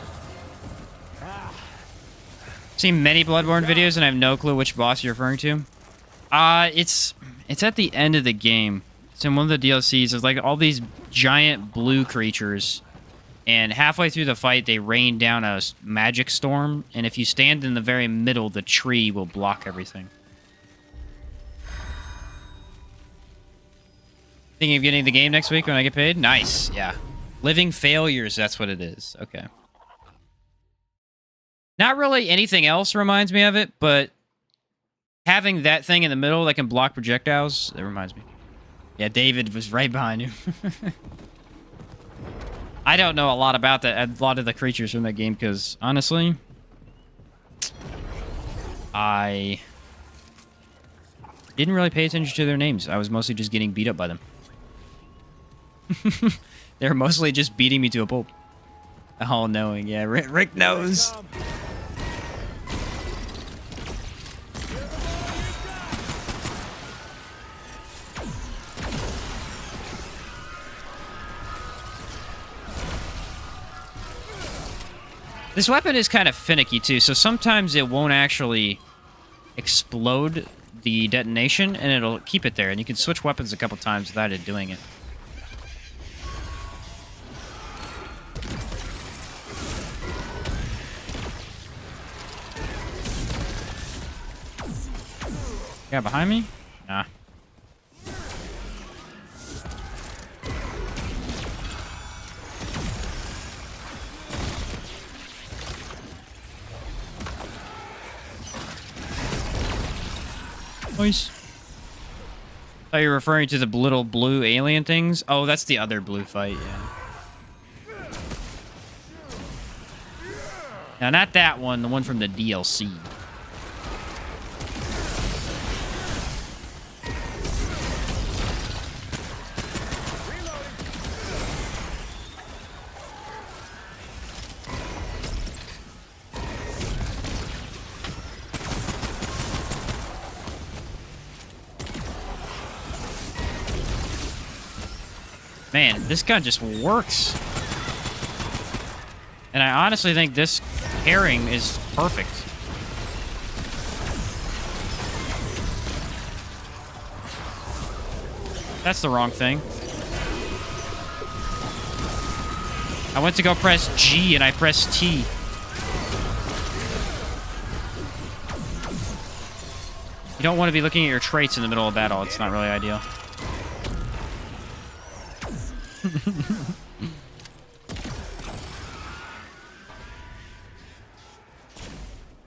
Seen many Bloodborne videos and I have no clue which boss you're referring to. It's at the end of the game. It's in one of the DLCs. There's like all these giant blue creatures, and halfway through the fight, they rain down a magic storm. And if you stand in the very middle, the tree will block everything. Thinking of getting the game next week when I get paid? Nice, yeah. Living Failures, that's what it is. Okay. Not really anything else reminds me of it, but having that thing in the middle that can block projectiles, that reminds me. Yeah, David was right behind you. I don't know a lot about that, a lot of the creatures from that game, because honestly, I didn't really pay attention to their names. I was mostly just getting beat up by them. They're mostly just beating me to a pulp. All knowing, yeah. Rick knows. This weapon is kind of finicky too, so sometimes it won't actually explode the detonation, and it'll keep it there, and you can switch weapons a couple times without it doing it. Guy behind me? Nah. Nice. Oh, you're referring to the little blue alien things? Oh, that's the other blue fight, yeah. Now, not that one, the one from the DLC. Man, this gun just works. And I honestly think this pairing is perfect. That's the wrong thing. I went to go press G and I pressed T. You don't want to be looking at your traits in the middle of battle. It's not really ideal.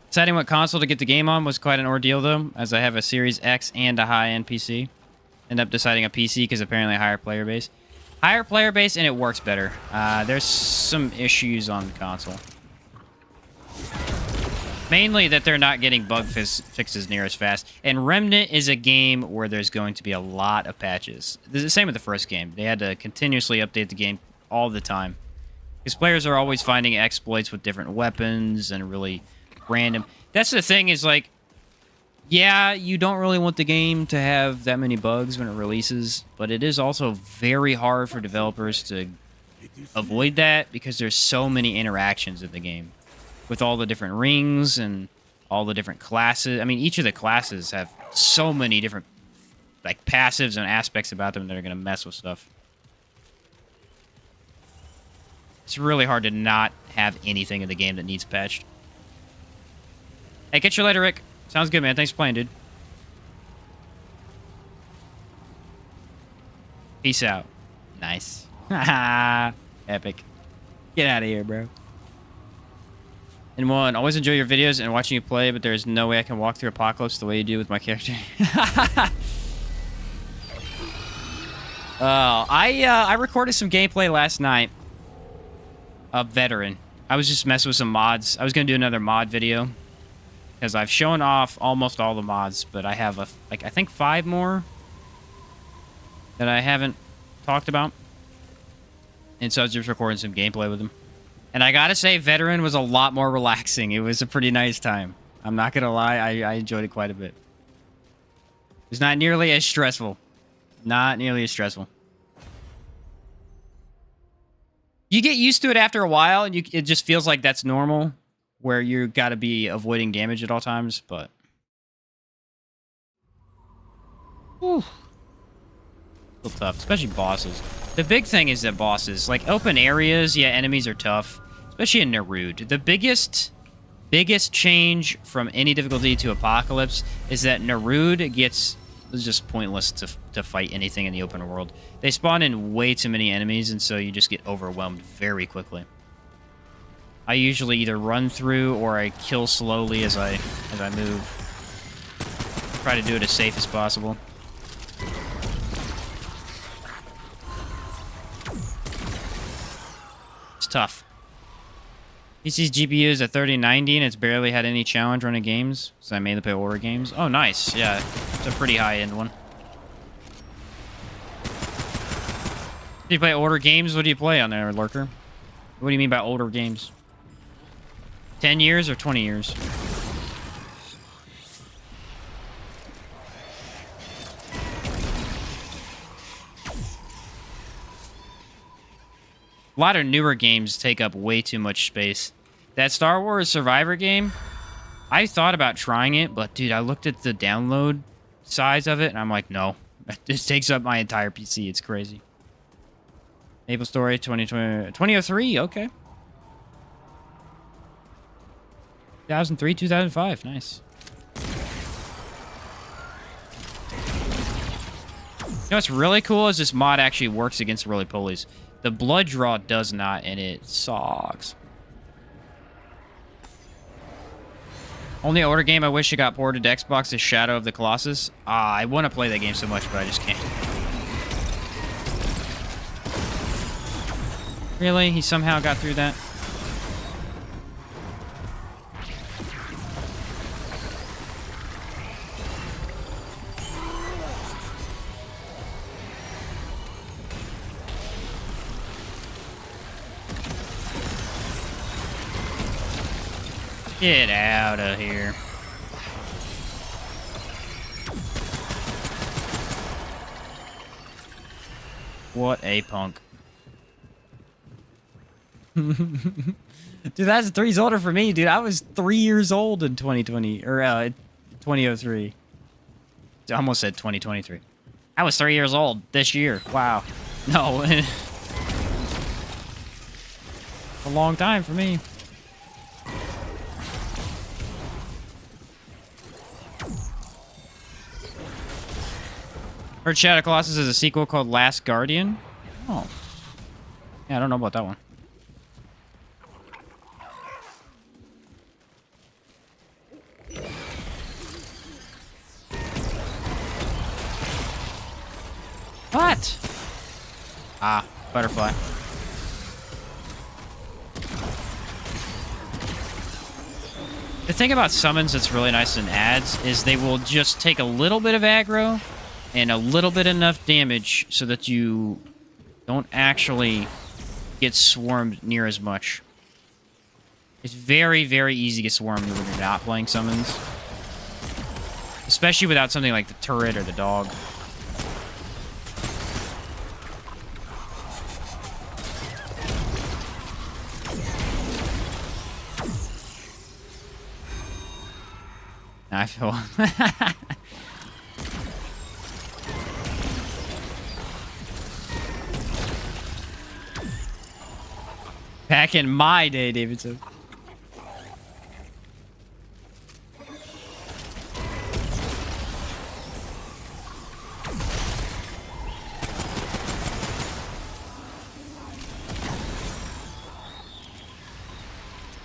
Deciding what console to get the game on was quite an ordeal, though, as I have a Series X and a high-end PC. End up deciding a PC because apparently a higher player base. Higher player base, and it works better. There's some issues on the console. Mainly that they're not getting bug fixes near as fast. And Remnant is a game where there's going to be a lot of patches. It's the same with the first game. They had to continuously update the game all the time. Because players are always finding exploits with different weapons and really random. That's the thing is, like, yeah, you don't really want the game to have that many bugs when it releases, but it is also very hard for developers to avoid that because there's so many interactions in the game with all the different rings and all the different classes. I mean, each of the classes have so many different, like, passives and aspects about them that are going to mess with stuff. It's really hard to not have anything in the game that needs patched. Hey, catch you later, Rick. Sounds good, man. Thanks for playing, dude. Peace out. Nice. Haha. Epic. Get out of here, bro. And one, always enjoy your videos and watching you play, but there's no way I can walk through Apocalypse the way you do with my character. Oh, I recorded some gameplay last night of Veteran. I was just messing with some mods. I was going to do another mod video because I've shown off almost all the mods, but I have, I think 5 more that I haven't talked about. And so I was just recording some gameplay with them. And I gotta say, Veteran was a lot more relaxing. It was a pretty nice time. I'm not gonna lie, I enjoyed it quite a bit. It was not nearly as stressful. Not nearly as stressful. You get used to it after a while, and it just feels like that's normal, where you gotta be avoiding damage at all times, but... Whew. A little tough, especially bosses. The big thing is that bosses, like open areas, yeah, enemies are tough, especially in Nerud. The biggest change from any difficulty to Apocalypse is that Nerud it's just pointless to fight anything in the open world. They spawn in way too many enemies, and so you just get overwhelmed very quickly. I usually either run through or I kill slowly as I move. Try to do it as safe as possible. Tough. PC's GPU is at 3090 and it's barely had any challenge running games, so I mainly play order games. Oh, nice. Yeah, it's a pretty high-end one. Do you play older games? What do you play on there, Lurker? What do you mean by older games? 10 years or 20 years? A lot of newer games take up way too much space. That Star Wars Survivor game, I thought about trying it, but dude, I looked at the download size of it, and I'm like, no. This takes up my entire PC. It's crazy. Maple Story 2003, okay. 2003, 2005, nice. You know what's really cool is this mod actually works against roly-polies. The blood draw does not, and it sucks. Only older game I wish it got ported to Xbox is Shadow of the Colossus. I want to play that game so much, but I just can't. Really? He somehow got through that? Get out of here. What a punk. 2003 is older for me, dude. I was 3 years old in 2020, or 2003. I almost said 2023. I was 3 years old this year. Wow. No. A long time for me. Heard Shadow Colossus is a sequel called Last Guardian. Oh. Yeah, I don't know about that one. What? Ah, butterfly. The thing about summons that's really nice in ads is they will just take a little bit of aggro and a little bit enough damage so that you don't actually get swarmed near as much. It's very, very easy to get swarmed when you're not playing summons. Especially without something like the turret or the dog. I feel... Back in my day, Davidson.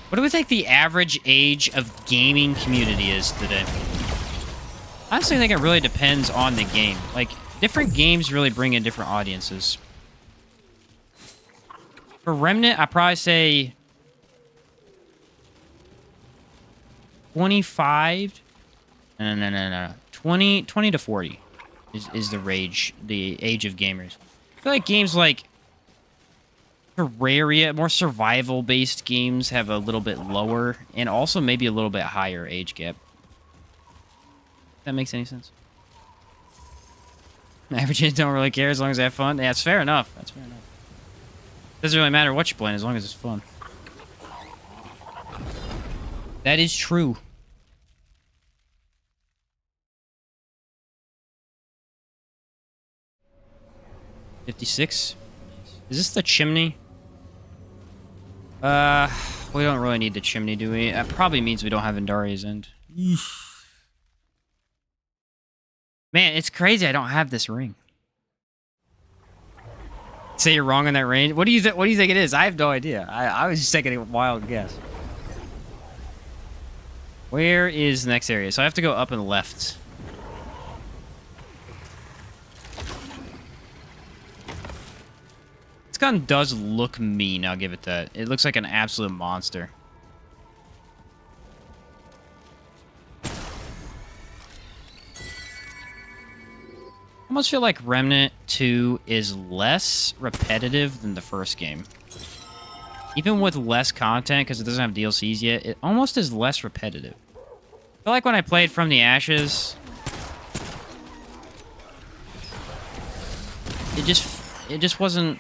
What do we think the average age of gaming community is today? I honestly think it really depends on the game. Like, different games really bring in different audiences. For Remnant, I'd probably say 25. No. 20 to 40 is the age of gamers. I feel like games like Terraria, more survival-based games have a little bit lower and also maybe a little bit higher age gap. If that makes any sense. Average kids don't really care as long as they have fun. Yeah, that's fair enough. That's fair enough. Doesn't really matter what you're playing as long as it's fun. That is true. $56. Is this the chimney? We don't really need the chimney, do we? That probably means we don't have Indaria's End. Man, it's crazy I don't have this ring. Say you're wrong on that range. What do you think it is? I have no idea. I was just taking a wild guess. Where is the next area? So I have to go up and left. This gun does look mean, I'll give it that. It looks like an absolute monster. I almost feel like Remnant 2 is less repetitive than the first game. Even with less content, because it doesn't have DLCs yet, it almost is less repetitive. I feel like when I played From the Ashes, it just wasn't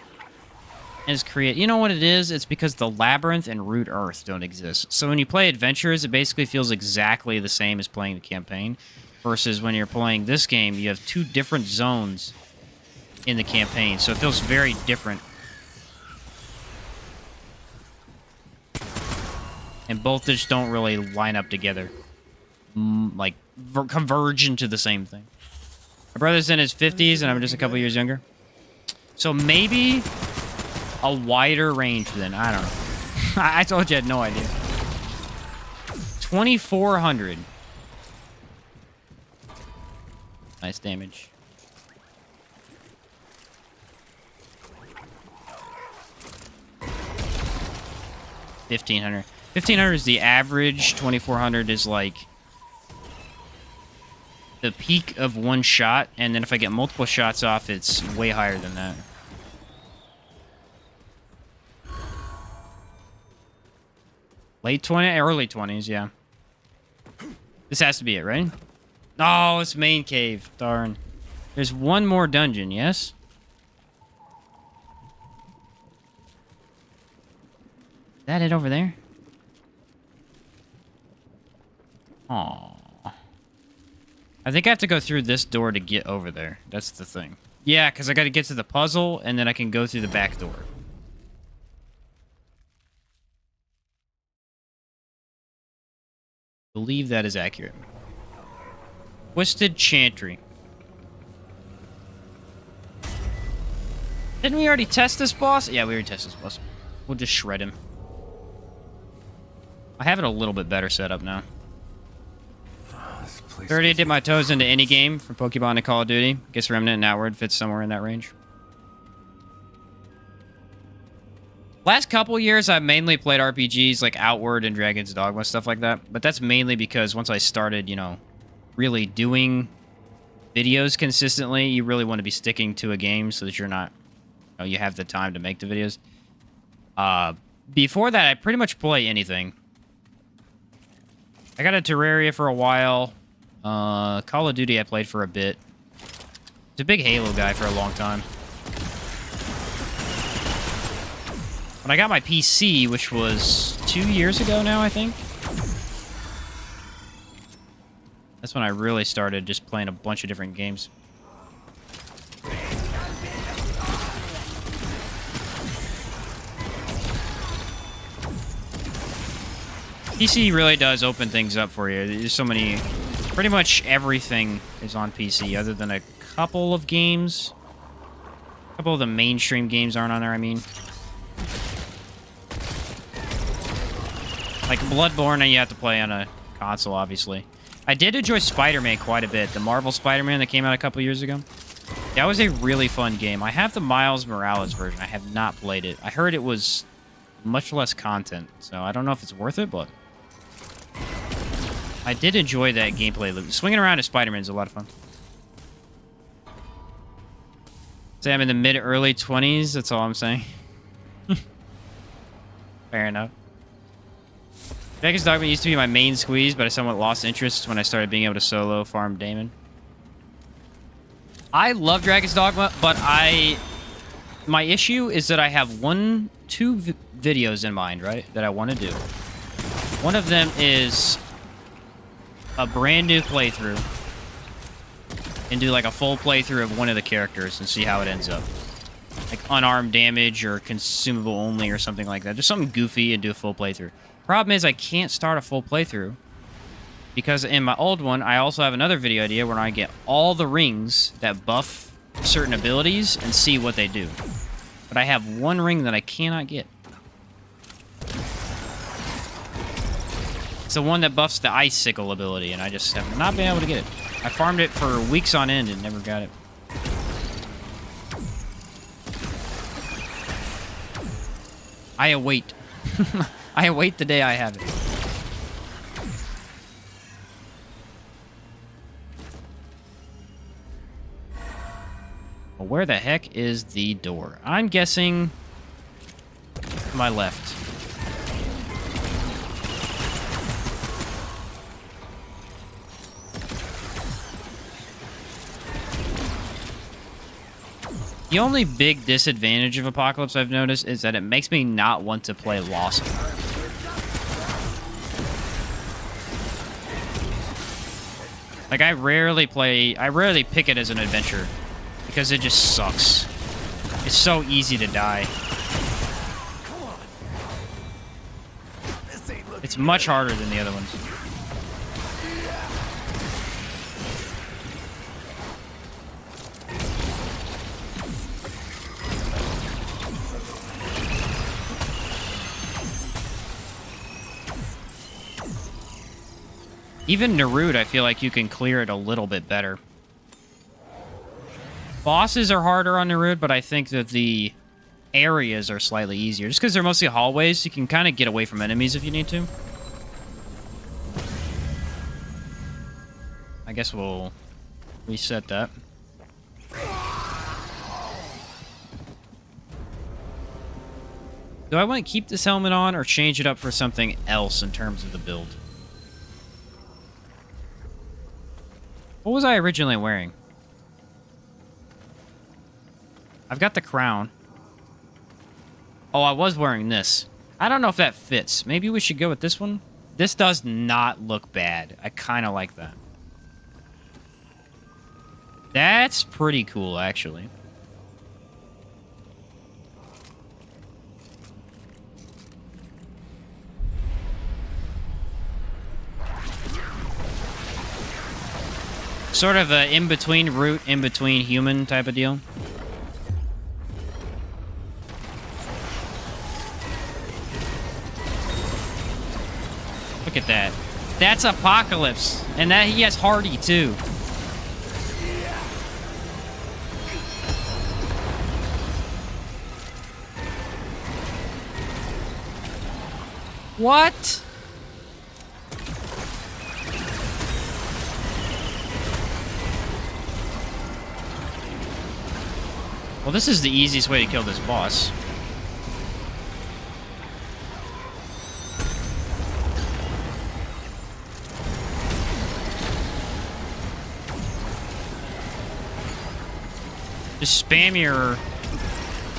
as creative. You know what it is? It's because the Labyrinth and Root Earth don't exist. So when you play Adventures, it basically feels exactly the same as playing the campaign. Versus when you're playing this game, you have two different zones in the campaign. So it feels very different. And both just don't really line up together. Like, converge into the same thing. My brother's in his 50s, and I'm just a couple years younger. So maybe a wider range then. I don't know. I told you I had no idea. 2,400. Nice damage. 1,500. 1,500 is the average. 2,400 is like the peak of one shot, and then if I get multiple shots off, it's way higher than that. Late 20s, early 20s, yeah. This has to be it, right? Oh, it's main cave. Darn. There's one more dungeon, yes? Is that it over there? Aww. I think I have to go through this door to get over there. That's the thing. Yeah, because I got to get to the puzzle, and then I can go through the back door. I believe that is accurate. Twisted Chantry. Didn't we already test this boss? Yeah, we already tested this boss. We'll just shred him. I have it a little bit better set up now. 30 dip my toes into any game from Pokemon to Call of Duty. Guess Remnant and Outward fits somewhere in that range. Last couple years, I've mainly played RPGs like Outward and Dragon's Dogma, stuff like that. But that's mainly because once I started, you know, really doing videos consistently, you really want to be sticking to a game so that you're not, you know, you have the time to make the videos. Before that, I pretty much play anything. I got a Terraria for a while. Call of Duty I played for a bit. I was a big Halo guy for a long time. When I got my PC, which was 2 years ago now, I think. That's when I really started just playing a bunch of different games. PC really does open things up for you. There's so many... Pretty much everything is on PC, other than a couple of games. A couple of the mainstream games aren't on there, I mean. Like Bloodborne, you have to play on a console, obviously. I did enjoy Spider-Man quite a bit. The Marvel Spider-Man that came out a couple years ago. That was a really fun game. I have the Miles Morales version. I have not played it. I heard it was much less content, so I don't know if it's worth it, but... I did enjoy that gameplay loop. Swinging around as Spider-Man is a lot of fun. Say I'm in the mid-early 20s, that's all I'm saying. Fair enough. Dragon's Dogma used to be my main squeeze, but I somewhat lost interest when I started being able to solo farm Daemon. I love Dragon's Dogma, but my issue is that I have two videos in mind, right, that I want to do. One of them is a brand new playthrough and do like a full playthrough of one of the characters and see how it ends up. Like unarmed damage or consumable only or something like that. Just something goofy and do a full playthrough. Problem is I can't start a full playthrough because in my old one, I also have another video idea where I get all the rings that buff certain abilities and see what they do. But I have one ring that I cannot get. It's the one that buffs the icicle ability, and I just have not been able to get it. I farmed it for weeks on end and never got it. I await. I await the day I have it. Well, where the heck is the door? I'm guessing to my left. The only big disadvantage of Apocalypse I've noticed is that it makes me not want to play Lawson. Like, I rarely pick it as an adventure because it just sucks. It's so easy to die. It's much harder than the other ones. Even Narud, I feel like you can clear it a little bit better. Bosses are harder on Narud, but I think that the areas are slightly easier. Just because they're mostly hallways, you can kind of get away from enemies if you need to. I guess we'll reset that. Do I want to keep this helmet on or change it up for something else in terms of the build? What was I originally wearing? I've got the crown. Oh, I was wearing this. I don't know if that fits. Maybe we should go with this one. This does not look bad. I kind of like that. That's pretty cool, actually. Sort of a in-between root, in-between human type of deal. Look at that. That's Apocalypse. And that he has Hardy, too. What? Well, this is the easiest way to kill this boss. Just spam your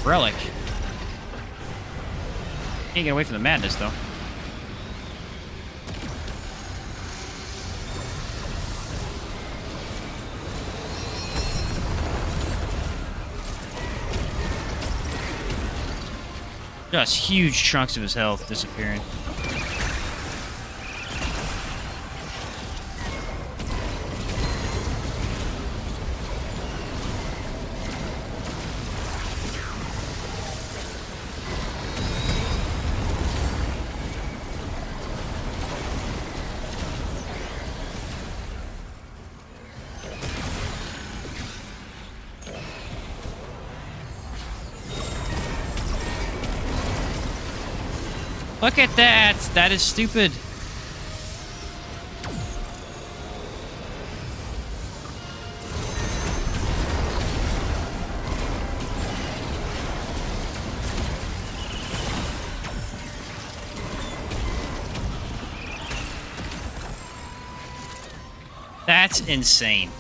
relic. Can't get away from the madness, though. Just huge chunks of his health disappearing. Look at that! That is stupid. That's insane.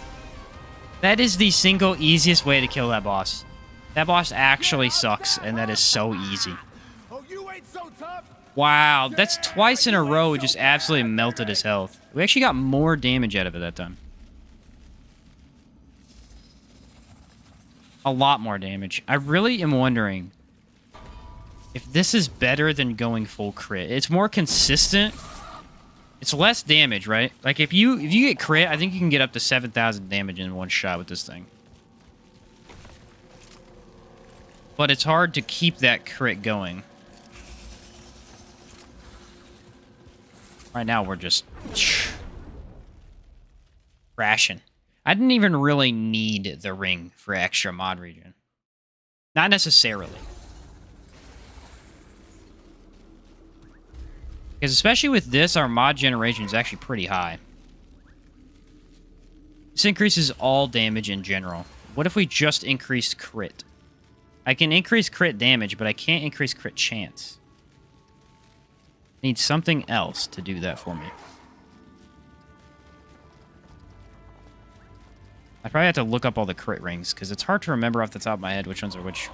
That is the single easiest way to kill that boss. That boss actually sucks, and that is so easy. Oh, you ain't so tough. Wow, that's twice in a row it just absolutely melted his health. We actually got more damage out of it that time. A lot more damage. I really am wondering if this is better than going full crit. It's more consistent. It's less damage, right? Like if you get crit, I think you can get up to 7,000 damage in one shot with this thing. But it's hard to keep that crit going. Right now, we're just crashing. I didn't even really need the ring for extra mod regen. Not necessarily. Because especially with this, our mod generation is actually pretty high. This increases all damage in general. What if we just increased crit? I can increase crit damage, but I can't increase crit chance. Need something else to do that for me. I probably have to look up all the crit rings, because it's hard to remember off the top of my head which ones are which.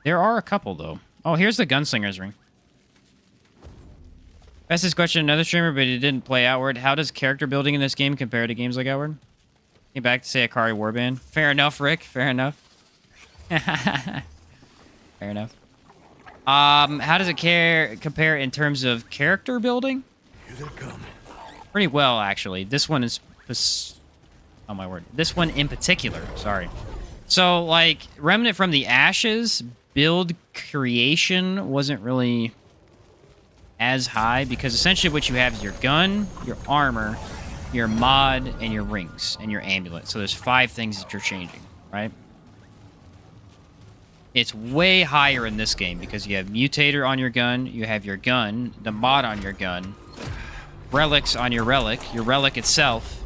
There are a couple, though. Oh, here's the Gunslinger's ring. Asked this question to another streamer, but he didn't play Outward. How does character building in this game compare to games like Outward? Came back to say Akari Warband. Fair enough, Rick. Fair enough. Fair enough. How does it compare in terms of character building? Here they come. Pretty well, actually. This one is... Oh, my word. This one in particular. Sorry. So, like, Remnant from the Ashes, build creation wasn't really as high, because essentially what you have is your gun, your armor, your mod, and your rings, and your amulet. So there's 5 things that you're changing, right? It's way higher in this game, because you have Mutator on your gun, you have your gun, the mod on your gun, relics on your relic itself.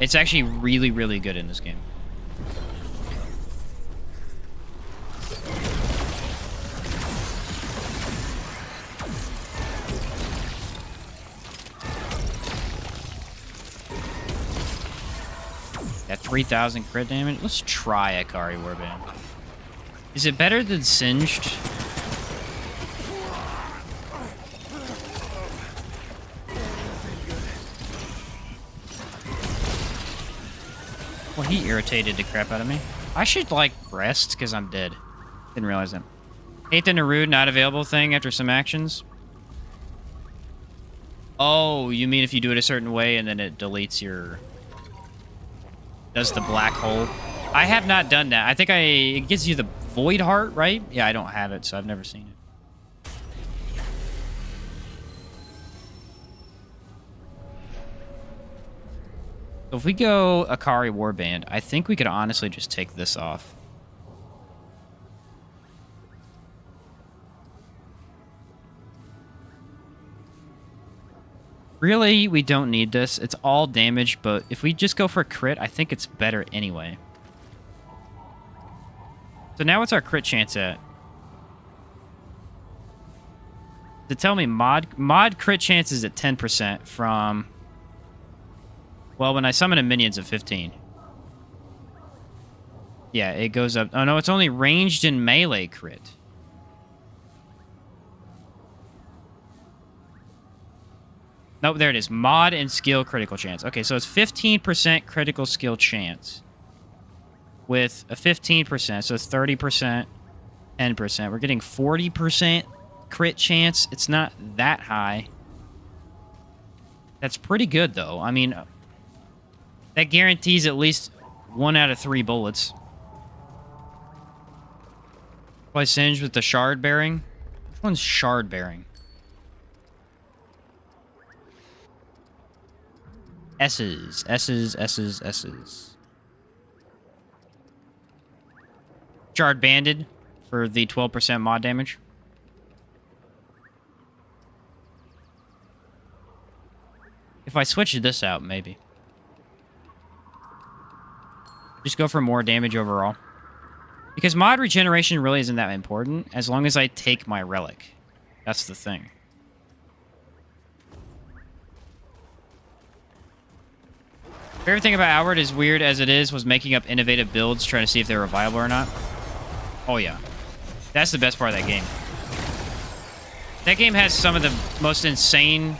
It's actually really, really good in this game. Got 3,000 crit damage. Let's try Akari Warband. Is it better than Singed? Well, he irritated the crap out of me. I should, like, rest, because I'm dead. Didn't realize that. Hate the Narude not available thing after some actions. Oh, you mean if you do it a certain way and then it deletes your... Does the black hole? I have not done that. I think it gives you the Void Heart, right? Yeah, I don't have it, so I've never seen it. If we go Akari Warband, I think we could honestly just take this off. Really, we don't need this. It's all damage, but if we just go for crit, I think it's better anyway. So now what's our crit chance at? To tell me mod crit chance is at 10% from... Well, when I summon a minion's at 15. Yeah, it goes up. Oh no, it's only ranged in melee crit. Nope, there it is. Mod and skill critical chance. Okay, so it's 15% critical skill chance. With a 15%, so it's 30%, 10%. We're getting 40% crit chance. It's not that high. That's pretty good, though. I mean, that guarantees at least 1 out of 3 bullets. Play Singe with the shard bearing. Which one's shard bearing? S's. Shard banded for the 12% mod damage. If I switch this out, maybe. Just go for more damage overall. Because mod regeneration really isn't that important, as long as I take my relic. That's the thing. Everything about Outward, as weird as it is, was making up innovative builds, trying to see if they were viable or not. Oh yeah. That's the best part of that game. That game has some of the most insane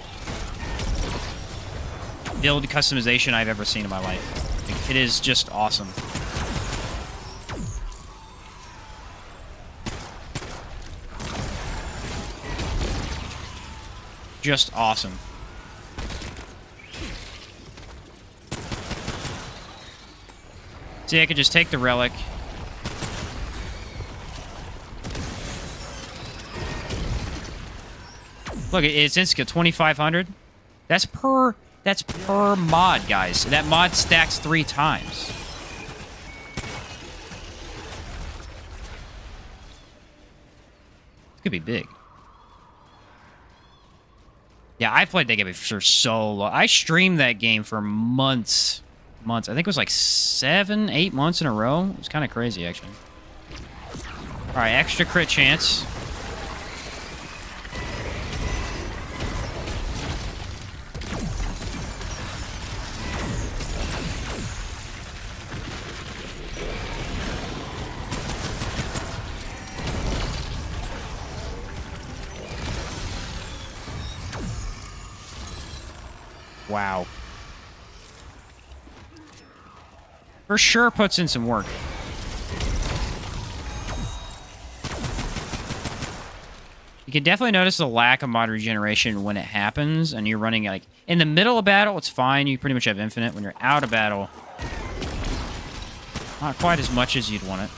build customization I've ever seen in my life. Like, it is just awesome. Just awesome. See, I could just take the relic. Look, it's instant 2,500. That's per mod, guys. That mod stacks 3 times. It could be big. Yeah, I played that game for so long. I streamed that game for months. I think it was like 7, 8 months in a row. It was kind of crazy, actually. All right, extra crit chance. Wow. For sure puts in some work. You can definitely notice the lack of mod regeneration when it happens, and you're running, like, in the middle of battle, it's fine. You pretty much have infinite. When you're out of battle, not quite as much as you'd want it.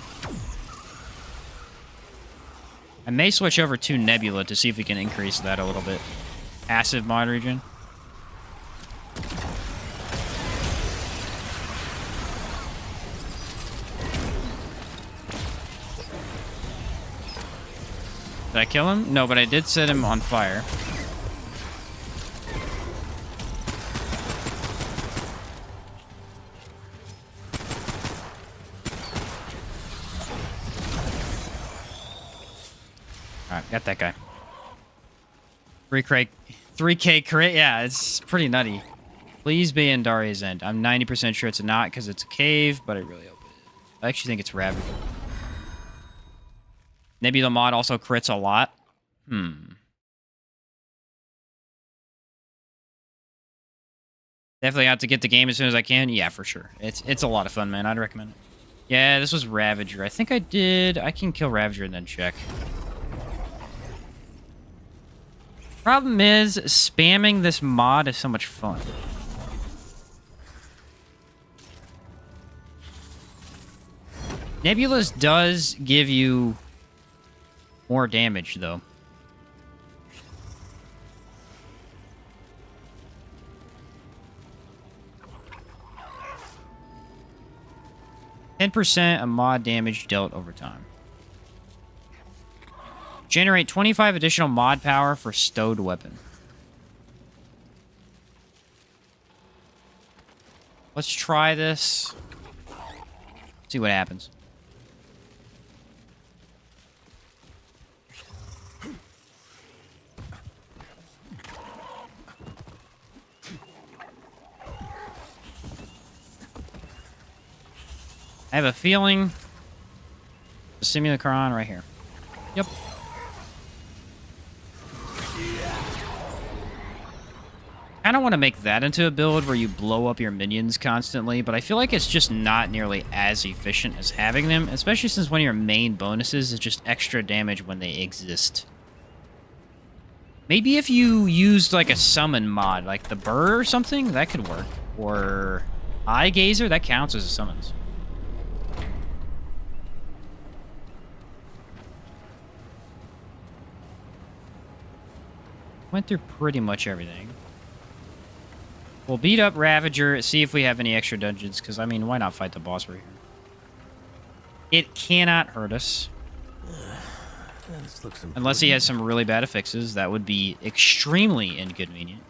I may switch over to Nebula to see if we can increase that a little bit. Passive mod regen. Did I kill him? No, but I did set him on fire. Alright, got that guy. 3K crit? Yeah, it's pretty nutty. Please be in Daria's End. I'm 90% sure it's not because it's a cave, but I really hope it is. I actually think it's Ravage. Nebula mod also crits a lot. Definitely have to get the game as soon as I can. Yeah, for sure. It's a lot of fun, man. I'd recommend it. Yeah, this was Ravager. I think I did. I can kill Ravager and then check. Problem is, spamming this mod is so much fun. Nebula's does give you more damage, though. 10% of mod damage dealt over time. Generate 25 additional mod power for stowed weapon. Let's try this. See what happens. I have a feeling the Simulacron right here. Yep. I don't want to make that into a build where you blow up your minions constantly, but I feel like it's just not nearly as efficient as having them, especially since one of your main bonuses is just extra damage when they exist. Maybe if you used like a summon mod, like the Burr or something, that could work. Or Eye Gazer, that counts as a summons. Went through pretty much everything. We'll beat up Ravager, see if we have any extra dungeons, because, I mean, why not fight the boss right here? It cannot hurt us. Unless he has some really bad affixes, that would be extremely inconvenient.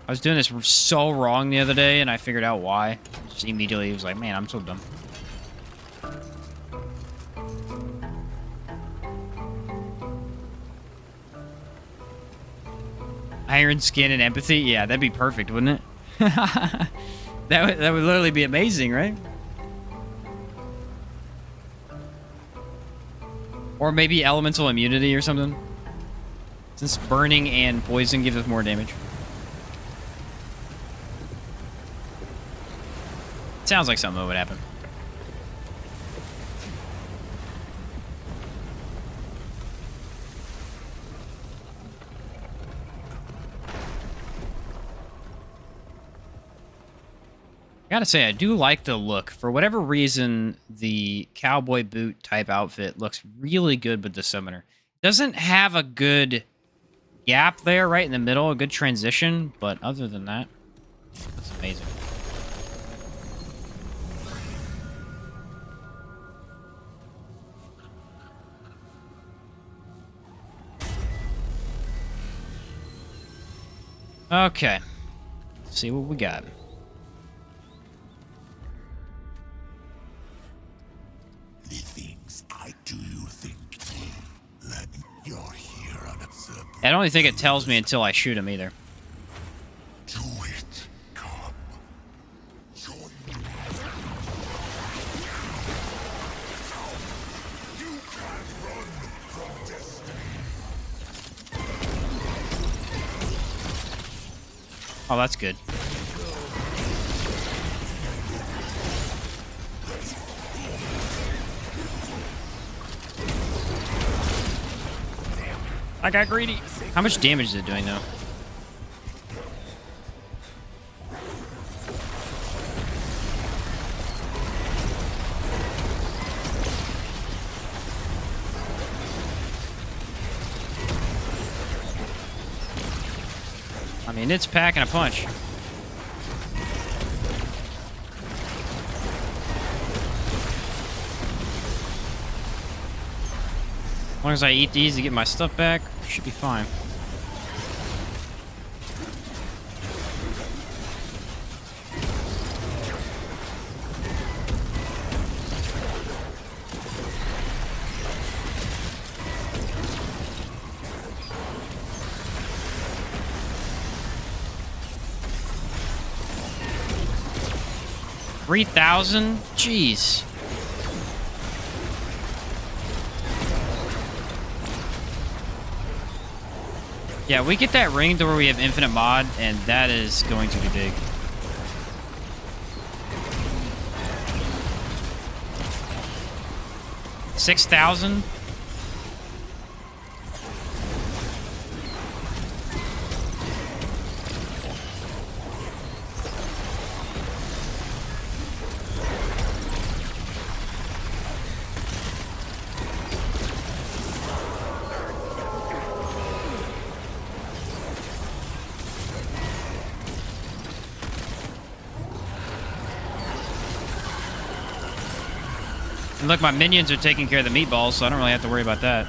I was doing this so wrong the other day, and I figured out why. Just immediately was like, man, I'm so dumb. Iron skin and empathy? Yeah, that'd be perfect, wouldn't it? that would literally be amazing, right? Or maybe elemental immunity or something. Since burning and poison gives us more damage. Sounds like something that would happen. I gotta say, I do like the look. For whatever reason, the cowboy boot type outfit looks really good with the summoner. Doesn't have a good gap there right in the middle, a good transition, but other than that, that's amazing. Okay, let's see what we got. The things I do you think that you're here on a surprise. I don't even think it tells me until I shoot him either. Do it, come. Join me. You can't run from destiny. Oh, that's good. I got greedy. How much damage is it doing, though? I mean, it's packing a punch. As long as I eat these to get my stuff back, should be fine. $3,000? Jeez. Yeah, we get that ring to where we have infinite mod, and that is going to be big. $6,000? And look, my minions are taking care of the meatballs, so I don't really have to worry about that.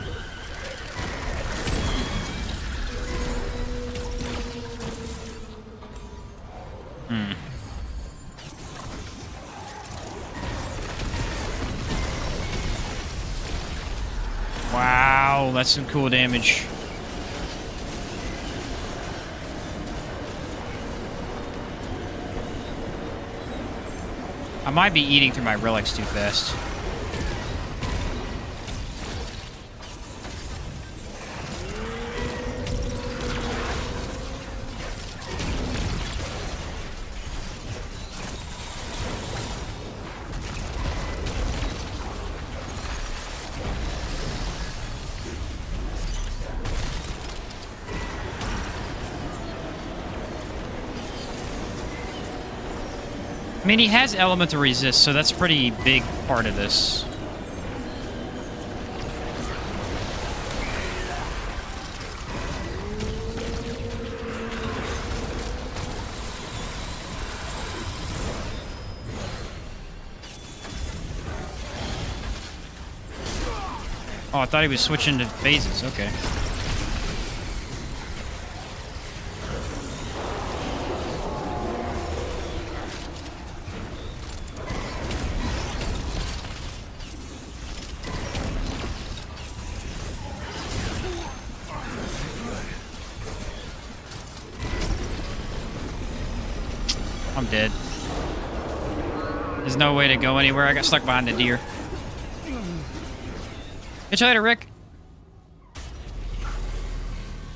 Wow, that's some cool damage. I might be eating through my relics too fast. I mean, he has elemental resist, so that's a pretty big part of this. Oh, I thought he was switching to phases. Okay. I'm dead. There's no way to go anywhere. I got stuck behind the deer. Catch you later, Rick.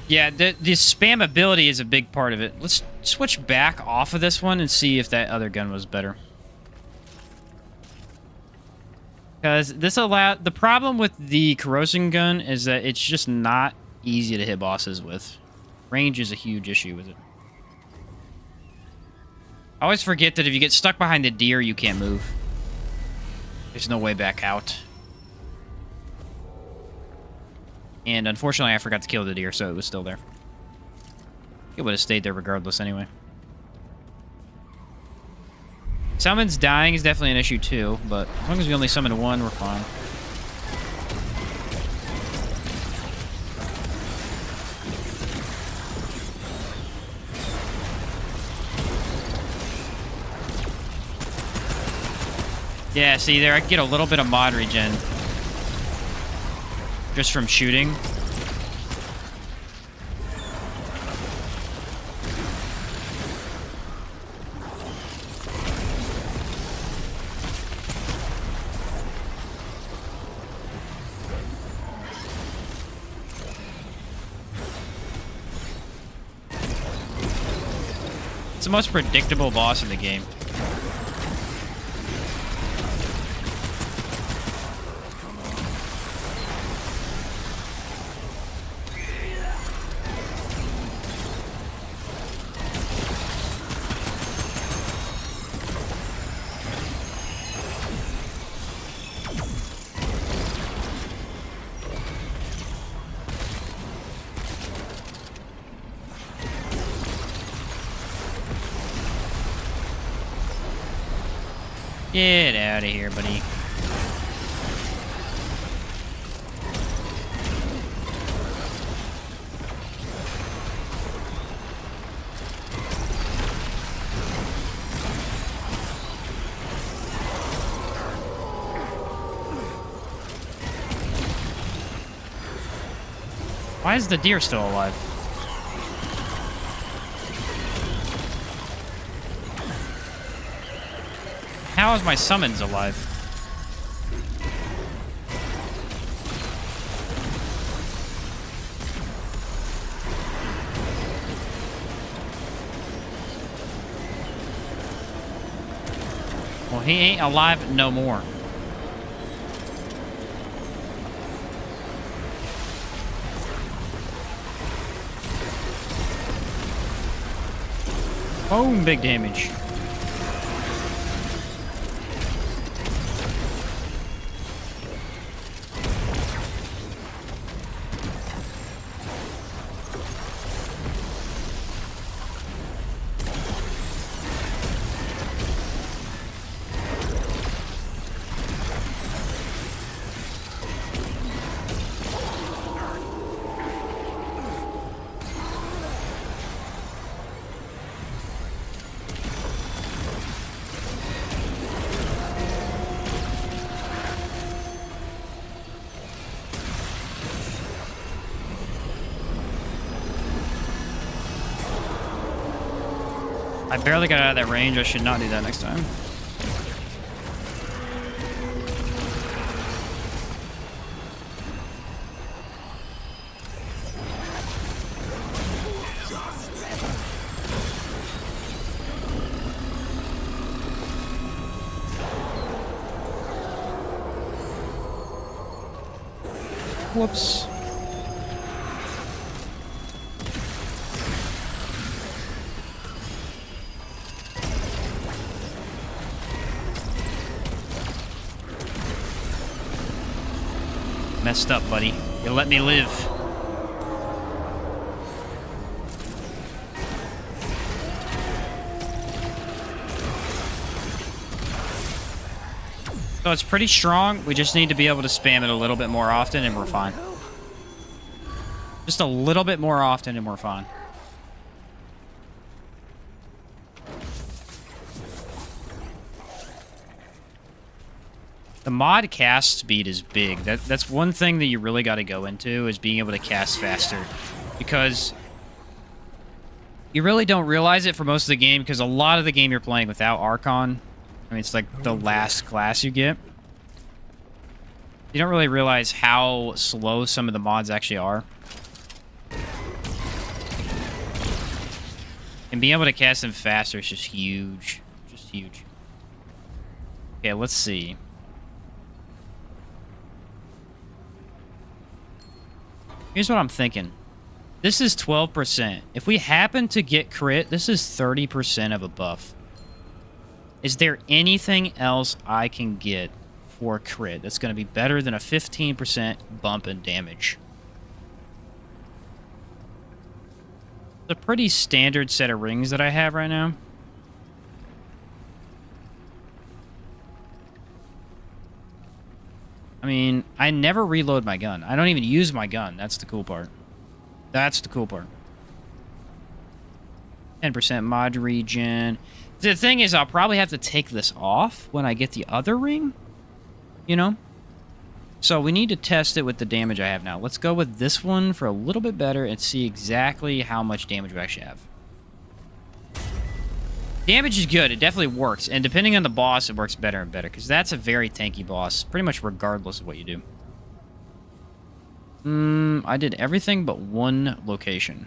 Yeah, the spam ability is a big part of it. Let's switch back off of this one and see if that other gun was better. Because the problem with the corrosion gun is that it's just not easy to hit bosses with. Range is a huge issue with it. I always forget that if you get stuck behind the deer, you can't move. There's no way back out. And unfortunately, I forgot to kill the deer, so it was still there. It would have stayed there regardless anyway. Summons dying is definitely an issue too, but as long as we only summon one, we're fine. Yeah, see there, I can get a little bit of mod regen. Just from shooting. It's the most predictable boss in the game. Get out of here, buddy. Why is the deer still alive? How is my summons alive? Well, he ain't alive no more. Boom, big damage. I barely got out of that range. I should not do that next time. Whoops. Messed up, buddy. You let me live. So it's pretty strong. We just need to be able to spam it a little bit more often and we're fine. Just a little bit more often and we're fine. The mod cast speed is big. That's one thing that you really got to go into is being able to cast faster. Because you really don't realize it for most of the game because a lot of the game you're playing without Archon. I mean, it's like the last class you get. You don't really realize how slow some of the mods actually are. And being able to cast them faster is just huge. Just huge. Okay, let's see. Here's what I'm thinking. This is 12%. If we happen to get crit, this is 30% of a buff. Is there anything else I can get for crit that's going to be better than a 15% bump in damage? It's a pretty standard set of rings that I have right now. I mean, I never reload my gun. I don't even use my gun. That's the cool part. That's the cool part. 10% mod regen. The thing is, I'll probably have to take this off when I get the other ring. You know? So we need to test it with the damage I have now. Let's go with this one for a little bit better and see exactly how much damage we actually have. Damage is good. It definitely works. And depending on the boss, it works better and better. Because that's a very tanky boss. Pretty much regardless of what you do. I did everything but one location.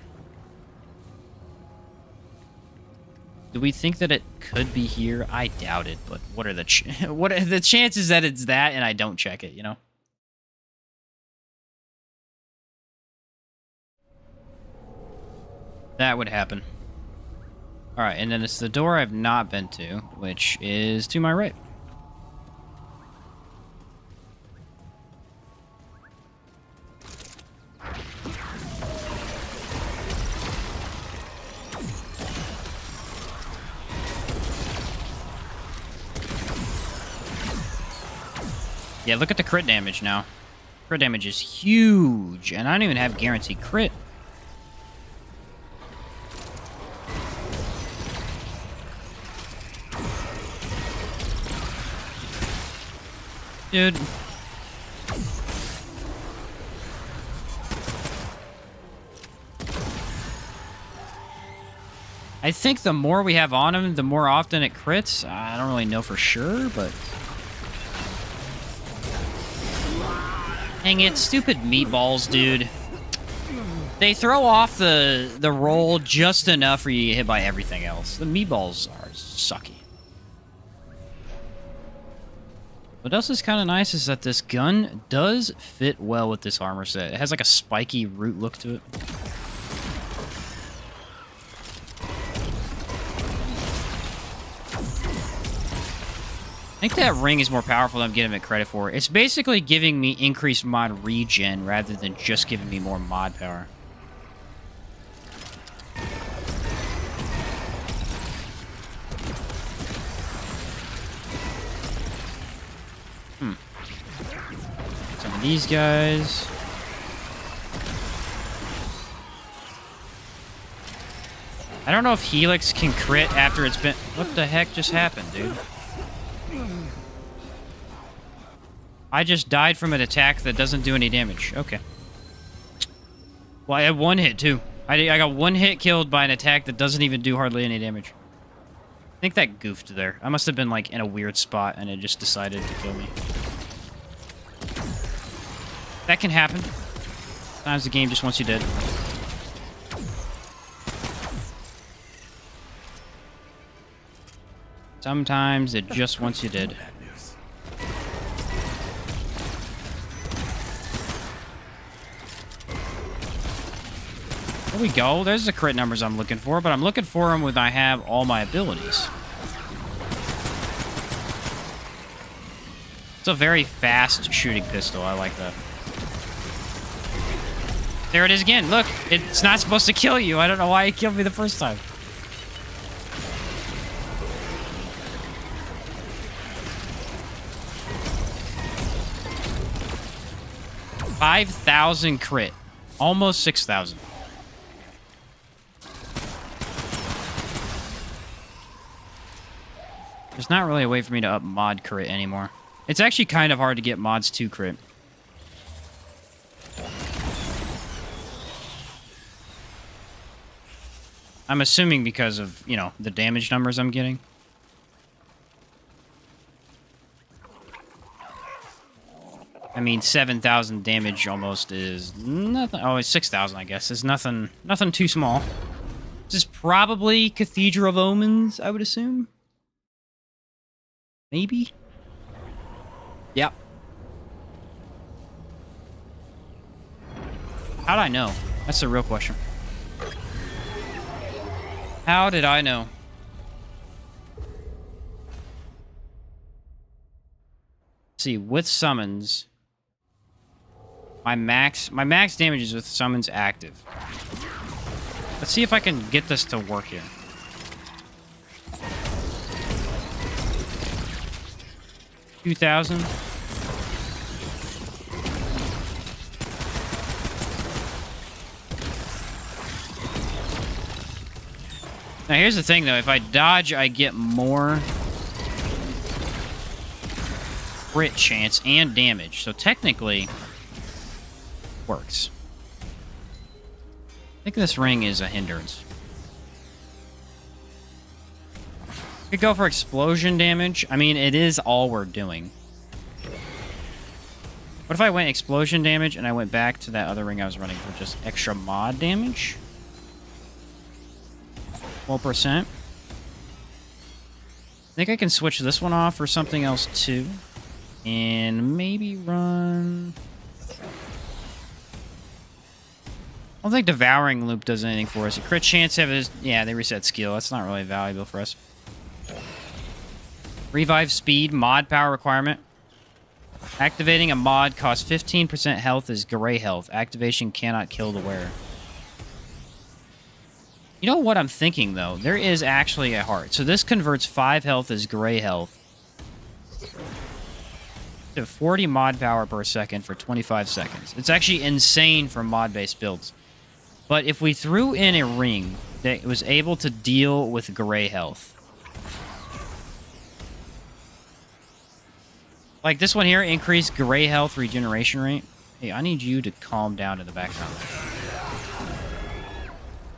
Do we think that it could be here? I doubt it. But what are the what are the chances that it's that and I don't check it, you know? That would happen. Alright, and then it's the door I've not been to, which is to my right. Yeah, look at the crit damage now. Crit damage is huge, and I don't even have guaranteed crit. Dude. I think the more we have on him, the more often it crits. I don't really know for sure, but... Dang it, stupid meatballs, dude. They throw off the roll just enough for you to get hit by everything else. The meatballs are sucky. What else is kind of nice is that this gun does fit well with this armor set. It has like a spiky root look to it. I think that ring is more powerful than I'm giving it credit for. It's basically giving me increased mod regen rather than just giving me more mod power. Some of these guys. I don't know if Helix can crit after it's been... What the heck just happened, dude? I just died from an attack that doesn't do any damage. Okay. Well, I had one hit, too. I got one hit killed by an attack that doesn't even do hardly any damage. I think that goofed there. I must have been like in a weird spot and it just decided to kill me. That can happen. Sometimes the game just wants you dead. Sometimes it just wants you dead. There we go. There's the crit numbers I'm looking for, but I'm looking for them when I have all my abilities. It's a very fast shooting pistol. I like that. There it is again. Look, it's not supposed to kill you. I don't know why it killed me the first time. $5,000 crit. Almost 6,000. There's not really a way for me to up mod crit anymore. It's actually kind of hard to get mods 2 crit. I'm assuming because of, you know, the damage numbers I'm getting. I mean, 7,000 damage almost is nothing. Oh, it's 6,000, I guess. It's nothing too small. This is probably Cathedral of Omens, I would assume. Maybe? Yep. How'd I know? That's the real question. How did I know? Let's see, with summons, my max damage is with summons active. Let's see if I can get this to work here. $2,000. Now here's the thing though, if I dodge, I get more crit chance and damage. So technically, works. I think this ring is a hindrance. Could go for explosion damage. I mean, it is all we're doing. What if I went explosion damage and I went back to that other ring I was running for just extra mod damage? 12%. I think I can switch this one off for something else too. And maybe run... I don't think Devouring Loop does anything for us. A crit chance have is... Yeah, they reset skill. That's not really valuable for us. Revive speed, mod power requirement. Activating a mod costs 15% health is gray health. Activation cannot kill the wearer. You know what I'm thinking, though? There is actually a heart. So this converts 5 health as gray health to 40 mod power per second for 25 seconds. It's actually insane for mod-based builds. But if we threw in a ring that was able to deal with gray health, like this one here, increased gray health regeneration rate. Hey, I need you to calm down in the background.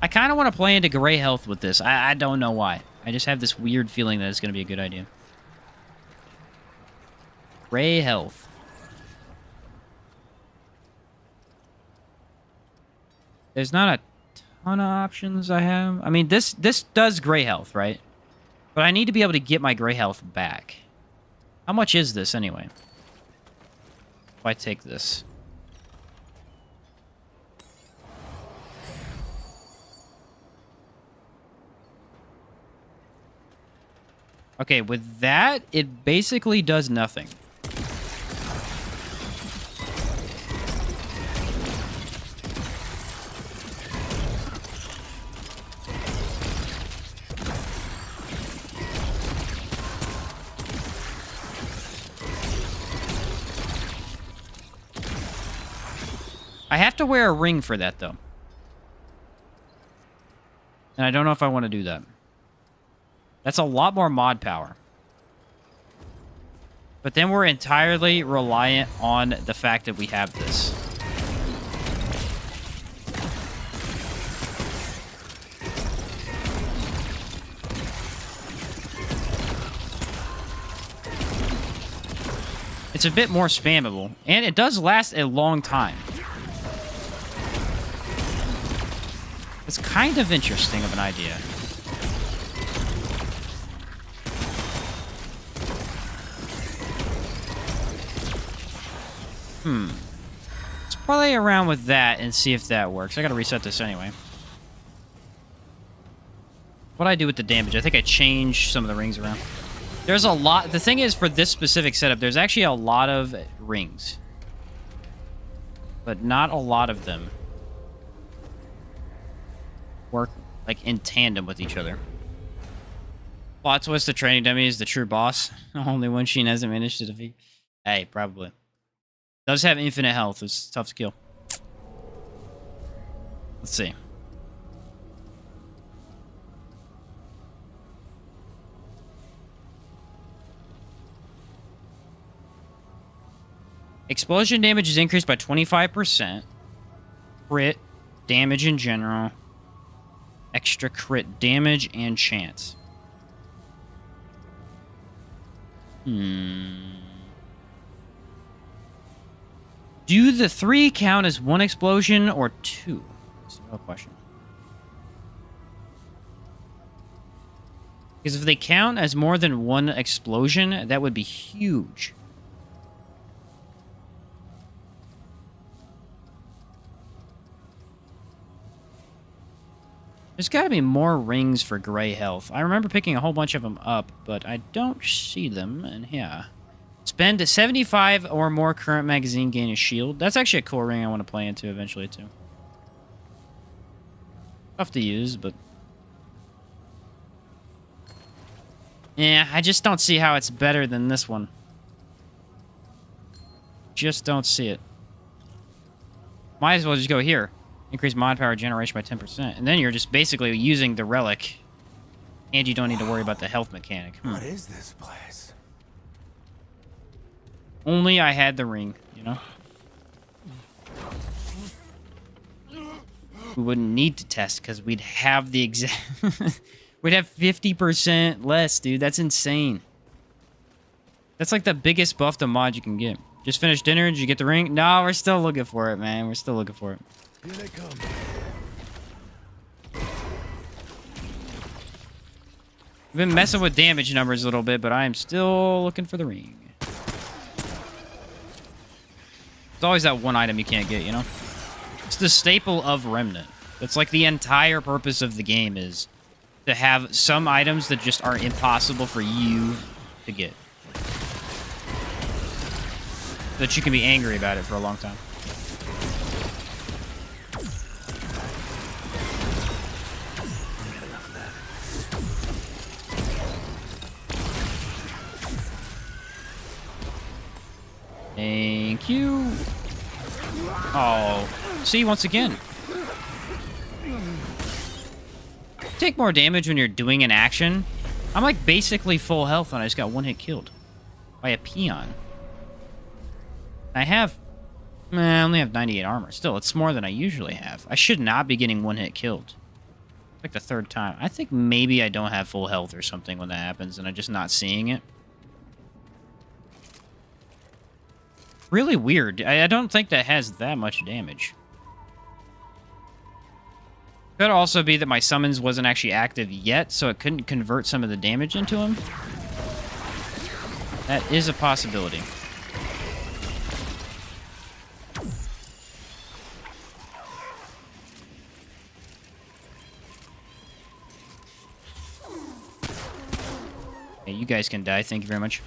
I kind of want to play into gray health with this. I don't know why. I just have this weird feeling that it's going to be a good idea. Gray health. There's not a ton of options I have. I mean, this does gray health, right? But I need to be able to get my gray health back. How much is this anyway? If I take this. Okay, with that, it basically does nothing. I have to wear a ring for that, though. And I don't know if I want to do that. That's a lot more mod power. But then we're entirely reliant on the fact that we have this. it's a bit more spammable, and it does last a long time. It's kind of interesting of an idea. Let's play around with that and see if that works. I gotta reset this anyway. What do I do with the damage? I think I changed some of the rings around. There's a lot. The thing is, for this specific setup, there's actually a lot of rings. But not a lot of them work like in tandem with each other. Plot twist, the training dummy is the true boss. Only one Sheen hasn't managed to defeat. Hey, probably. Does have infinite health. It's tough to kill. Let's see. Explosion damage is increased by 25%. Crit damage in general. Extra crit damage and chance. Do the 3 count as 1 explosion or 2? That's a real question. Because if they count as more than 1 explosion, that would be huge. There's got to be more rings for gray health. I remember picking a whole bunch of them up, but I don't see them in here. Spend 75 or more current magazine, gain a shield. That's actually a cool ring I want to play into eventually, too. Tough to use, but... yeah, I just don't see how it's better than this one. Just don't see it. Might as well just go here. Increase mod power generation by 10%. And then you're just basically using the relic. And you don't need to worry about the health mechanic. What is this place? Only I had the ring, you know? We wouldn't need to test because we'd have the exact... we'd have 50% less, dude. That's insane. That's like the biggest buff to mod you can get. Just finished dinner. Did you get the ring? No, we're still looking for it, man. We're still looking for it. Here they come. I've been messing with damage numbers a little bit, but I am still looking for the ring. It's always that one item you can't get, you know? It's the staple of Remnant. That's like the entire purpose of the game is to have some items that just are impossible for you to get. So that you can be angry about it for a long time. Thank you. Oh, see, once again. Take more damage when you're doing an action. I'm like basically full health and I just got 1 hit killed by a peon. I only have 98 armor. Still, it's more than I usually have. I should not be getting 1 hit killed. Like the 3rd time. I think maybe I don't have full health or something when that happens and I'm just not seeing it. Really weird. I don't think that has that much damage. Could also be that my summons wasn't actually active yet, so it couldn't convert some of the damage into him. That is a possibility. Okay, you guys can die. Thank you very much.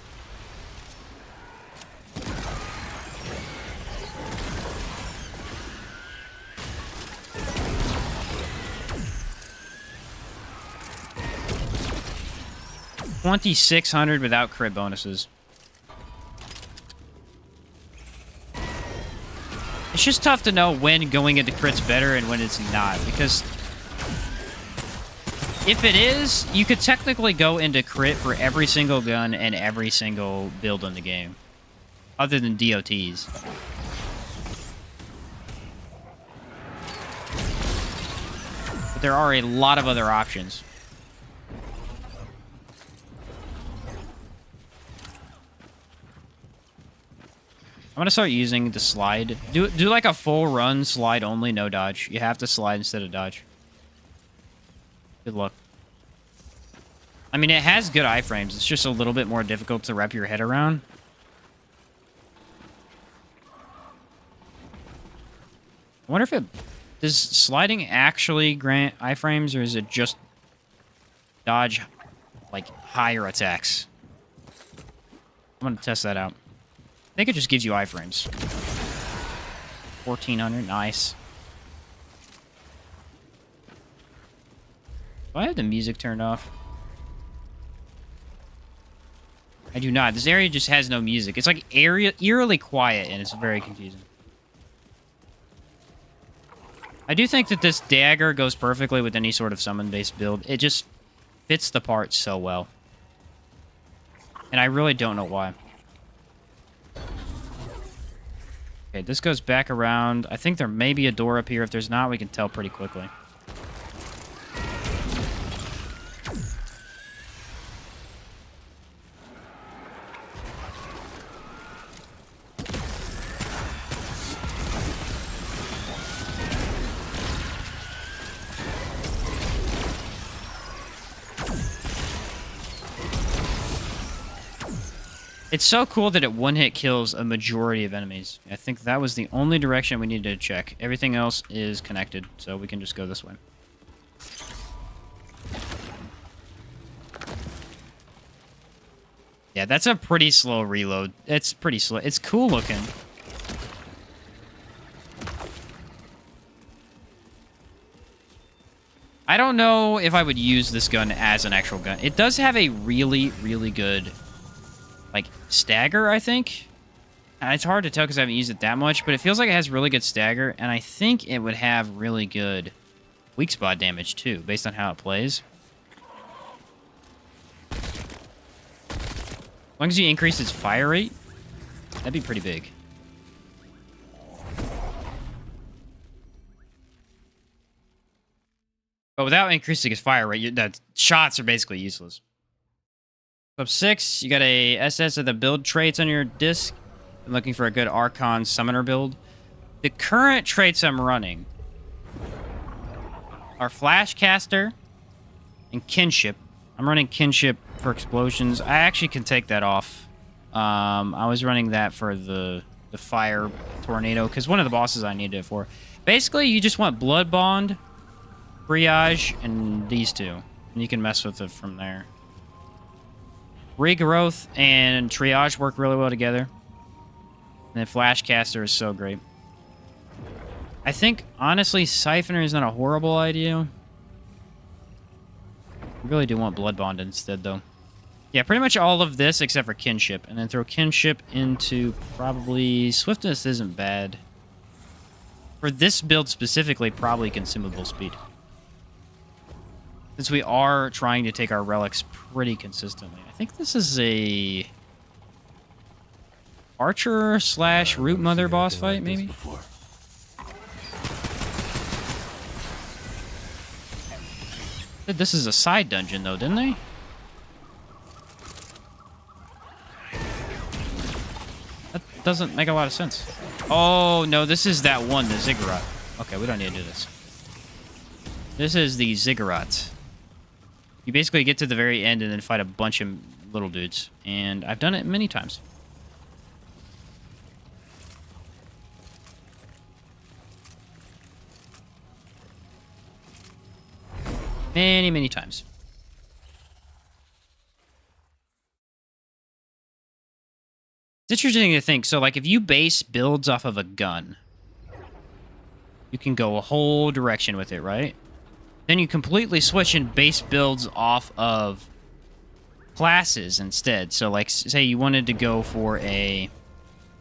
$2,600 without crit bonuses. It's just tough to know when going into crit's better and when it's not, because if it is, you could technically go into crit for every single gun and every single build in the game, other than DOTs. But there are a lot of other options. I'm gonna start using the slide. Do like a full run slide only, no dodge. You have to slide instead of dodge. Good luck. I mean, it has good iframes. It's just a little bit more difficult to wrap your head around. I wonder if it... Does sliding actually grant iframes, or is it just dodge, like, higher attacks? I'm gonna test that out. I think it just gives you iframes. 1400, nice. Do I have the music turned off? I do not. This area just has no music. It's like eerily quiet, and it's very confusing. I do think that this dagger goes perfectly with any sort of summon-based build. It just fits the part so well. And I really don't know why. Okay, this goes back around. I think there may be a door up here. If there's not, we can tell pretty quickly. It's so cool that it one-hit kills a majority of enemies. I think that was the only direction we needed to check. Everything else is connected, so we can just go this way. Yeah, that's a pretty slow reload. It's pretty slow. It's cool looking. I don't know if I would use this gun as an actual gun. It does have a really, really good... like, stagger, I think. And it's hard to tell because I haven't used it that much, but it feels like it has really good stagger, and I think it would have really good weak spot damage, too, based on how it plays. As long as you increase its fire rate, that'd be pretty big. But without increasing its fire rate, the shots are basically useless. Up 6, you got a SS of the build traits on your disc. I'm looking for a good Archon summoner build. The current traits I'm running are Flashcaster and Kinship. I'm running Kinship for explosions. I actually can take that off. I was running that for the fire tornado because one of the bosses I needed it for. Basically, you just want Blood Bond, Triage, and these two. And you can mess with it from there. Regrowth and Triage work really well together. And then Flashcaster is so great. I think, honestly, Siphoner is not a horrible idea. I really do want Blood Bond instead, though. Yeah, pretty much all of this except for Kinship. And then throw Kinship into probably... Swiftness isn't bad. For this build specifically, probably Consumable Speed. Since we are trying to take our relics pretty consistently. I think this is a... Archer / Root Mother boss fight, maybe? This is a side dungeon, though, didn't they? That doesn't make a lot of sense. Oh, no, this is that one, the Ziggurat. Okay, we don't need to do this. This is the Ziggurat. You basically get to the very end and then fight a bunch of little dudes. And I've done it many times. Many, many times. It's interesting to think. So, like, if you base builds off of a gun, you can go a whole direction with it, right? Then you completely switch and base builds off of classes instead. So, like, say you wanted to go for a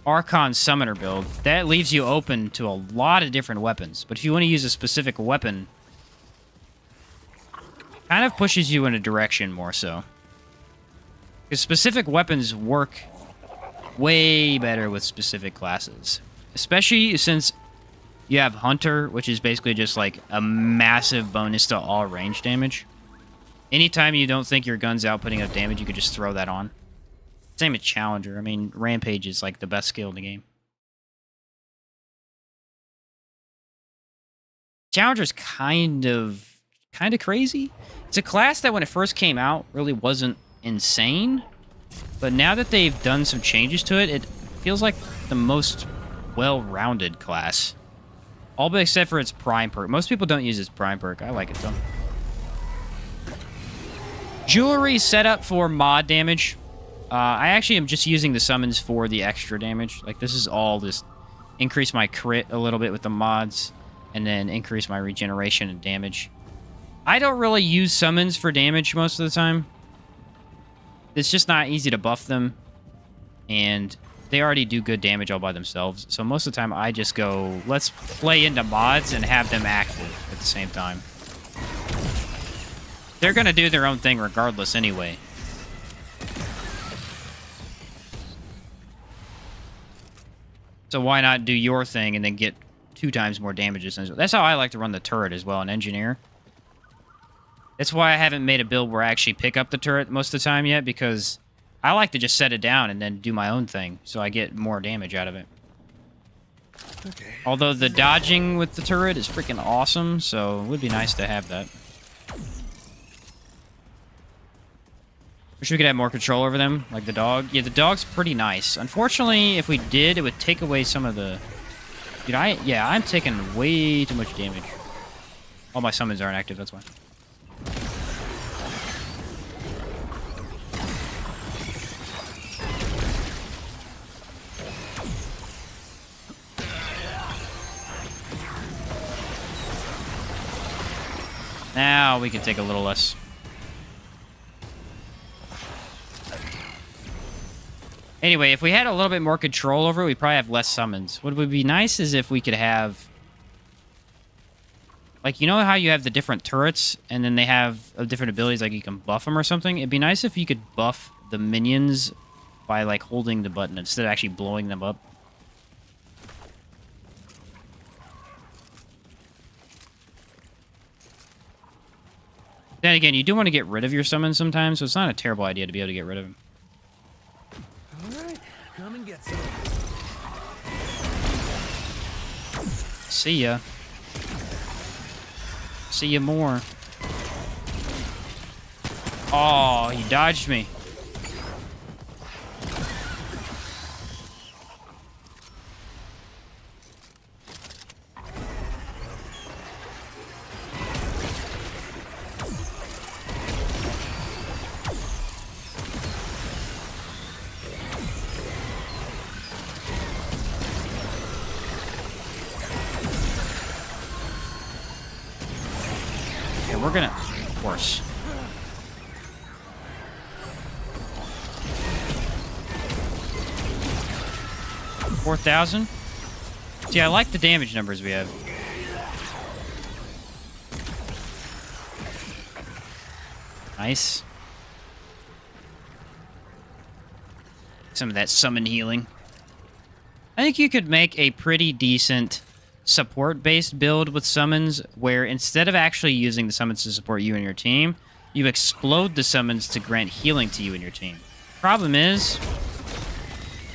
Archon Summoner build. That leaves you open to a lot of different weapons. But if you want to use a specific weapon, kind of pushes you in a direction more so. Because specific weapons work way better with specific classes. Especially since you have Hunter, which is basically just like a massive bonus to all range damage. Anytime you don't think your gun's outputting enough damage, you could just throw that on. Same with Challenger. I mean, Rampage is like the best skill in the game. Challenger's kind of crazy. It's a class that when it first came out really wasn't insane, but now that they've done some changes to it, it feels like the most well-rounded class. All but except for its prime perk. Most people don't use its prime perk. I like it though. Jewelry set up for mod damage. I actually am just using the summons for the extra damage. Like, this is all just increase my crit a little bit with the mods, and then increase my regeneration and damage. I don't really use summons for damage most of the time. It's just not easy to buff them, and they already do good damage all by themselves. So most of the time, I just go, let's play into mods and have them active at the same time. They're going to do their own thing regardless anyway. So why not do your thing and then get 2 times more damage? Essentially. That's how I like to run the turret as well, an engineer. That's why I haven't made a build where I actually pick up the turret most of the time yet, because I like to just set it down and then do my own thing, so I get more damage out of it. Okay. Although the dodging with the turret is freaking awesome, so it would be nice to have that. Wish we could have more control over them, like the dog. Yeah, the dog's pretty nice. Unfortunately, if we did, it would take away some of the... Dude, I'm taking way too much damage. All my summons aren't active, that's why. Now we can take a little less. Anyway, if we had a little bit more control over it, we'd probably have less summons. What would be nice is if we could have... Like, you know how you have the different turrets, and then they have different abilities, like you can buff them or something? It'd be nice if you could buff the minions by, like, holding the button instead of actually blowing them up. Then again, you do want to get rid of your summons sometimes, so it's not a terrible idea to be able to get rid of them. Alright, come and get some. See ya. See ya more. Oh, he dodged me. We're gonna, of course. $4,000. See, I like the damage numbers we have. Nice. Some of that summon healing. I think you could make a pretty decent support-based build with summons where instead of actually using the summons to support you and your team, you explode the summons to grant healing to you and your team. Problem is,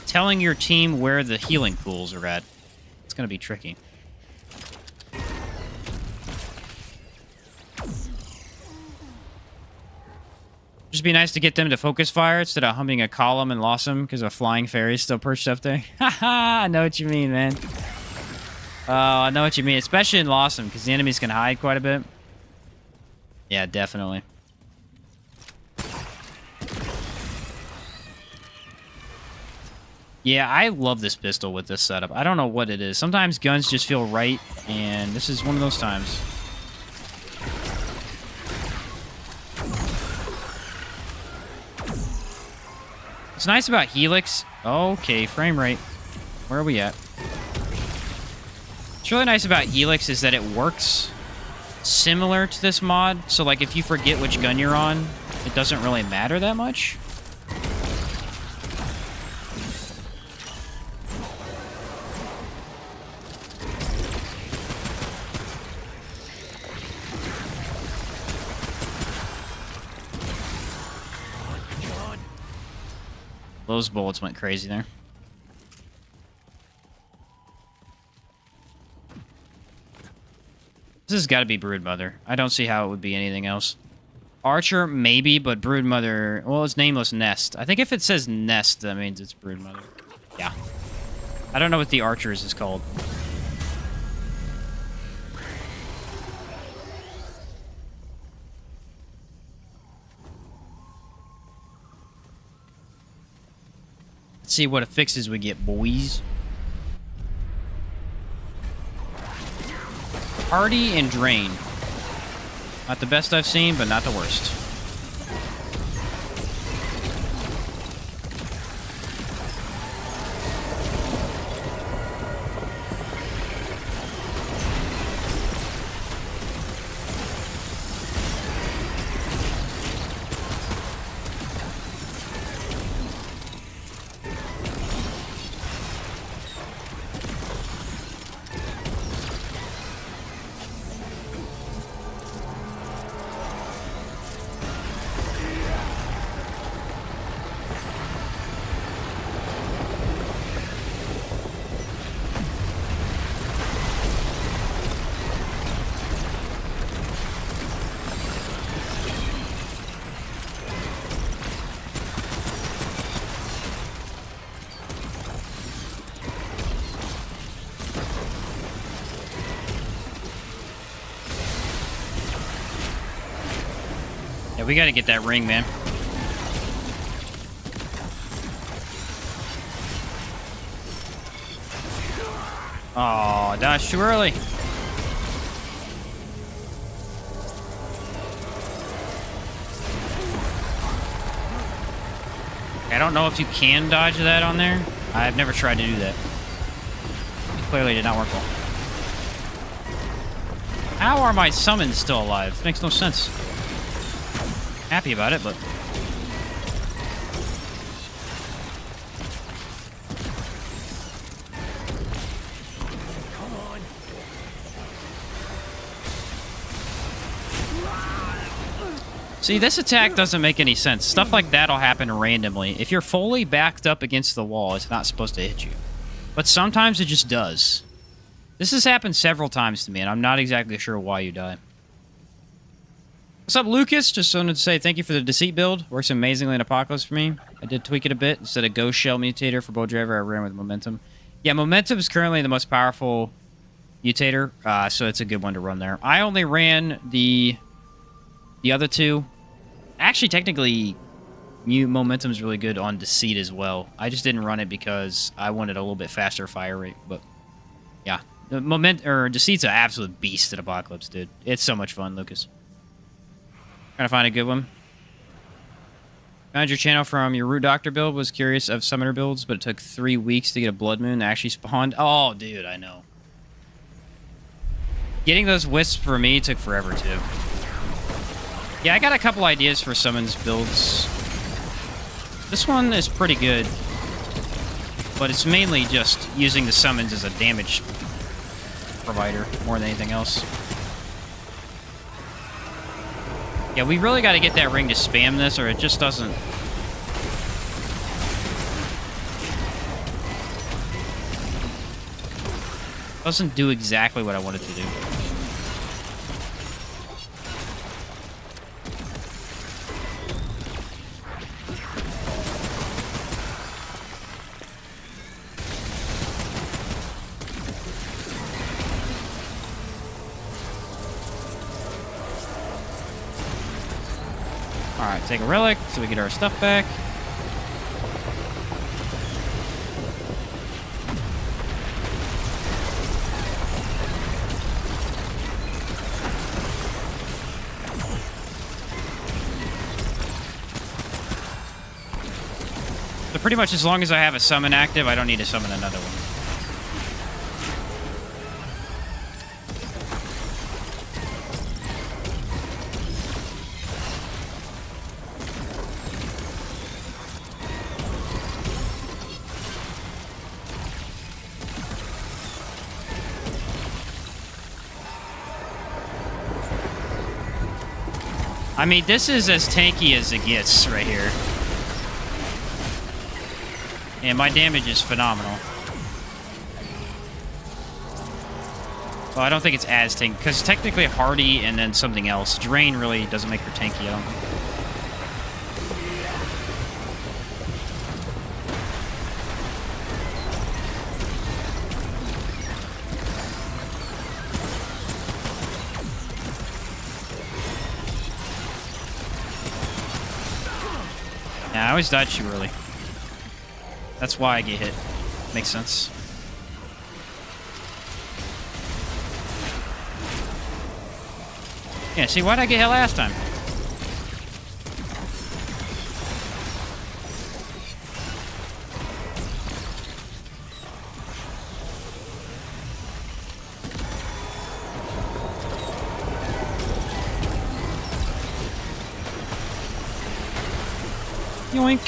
telling your team where the healing pools are at. It's going to be tricky. Just be nice to get them to focus fire instead of humping a column and lost them because a flying fairy's still perched up there. Haha, I know what you mean, man. Oh, I know what you mean, especially in Lawsome, because the enemies can hide quite a bit. Yeah, definitely. Yeah, I love this pistol with this setup. I don't know what it is. Sometimes guns just feel right, and this is one of those times. What's nice about Helix... Okay, frame rate. Where are we at? What's really nice about Helix is that it works similar to this mod. So, like, if you forget which gun you're on, it doesn't really matter that much. Those bullets went crazy there. This has got to be Broodmother. I don't see how it would be anything else. Archer, maybe, but Broodmother... Well, it's Nameless Nest. I think if it says Nest, that means it's Broodmother. Yeah. I don't know what the Archers is called. Let's see what affixes we get, boys. Hardy and Drain. Not the best I've seen, but not the worst. Yeah, we gotta get that ring, man. Oh, dodge too early. I don't know if you can dodge that on there. I've never tried to do that. It clearly did not work well. How are my summons still alive? Makes no sense. Happy about it, but... See, this attack doesn't make any sense. Stuff like that'll happen randomly. If you're fully backed up against the wall, it's not supposed to hit you. But sometimes it just does. This has happened several times to me, and I'm not exactly sure why you die. What's up, Lucas? Just wanted to say thank you for the Deceit build. Works amazingly in Apocalypse for me. I did tweak it a bit. Instead of Ghost Shell Mutator for Bow Driver, I ran with Momentum. Yeah, Momentum is currently the most powerful mutator, so it's a good one to run there. I only ran the other two. Actually, technically, Momentum is really good on Deceit as well. I just didn't run it because I wanted a little bit faster fire rate, but yeah. Deceit's an absolute beast at Apocalypse, dude. It's so much fun, Lucas. Trying to find a good one. Found your channel from your Root Doctor build. Was curious of Summoner builds, but it took 3 weeks to get a Blood Moon that actually spawned. Oh, dude, I know. Getting those Wisps for me took forever, too. Yeah, I got a couple ideas for Summons builds. This one is pretty good, but it's mainly just using the Summons as a damage provider more than anything else. Yeah, we really got to get that ring to spam this, or it just doesn't... Doesn't do exactly what I want it to do. Alright, take a relic so we get our stuff back. So pretty much as long as I have a summon active, I don't need to summon another one. I mean, this is as tanky as it gets right here. And my damage is phenomenal. Well, I don't think it's as tanky, because technically Hardy and then something else. Drain really doesn't make her tanky, I don't think. Yeah, I always dodge too early. That's why I get hit. Makes sense. Yeah, see, why'd I get hit last time? Yoink.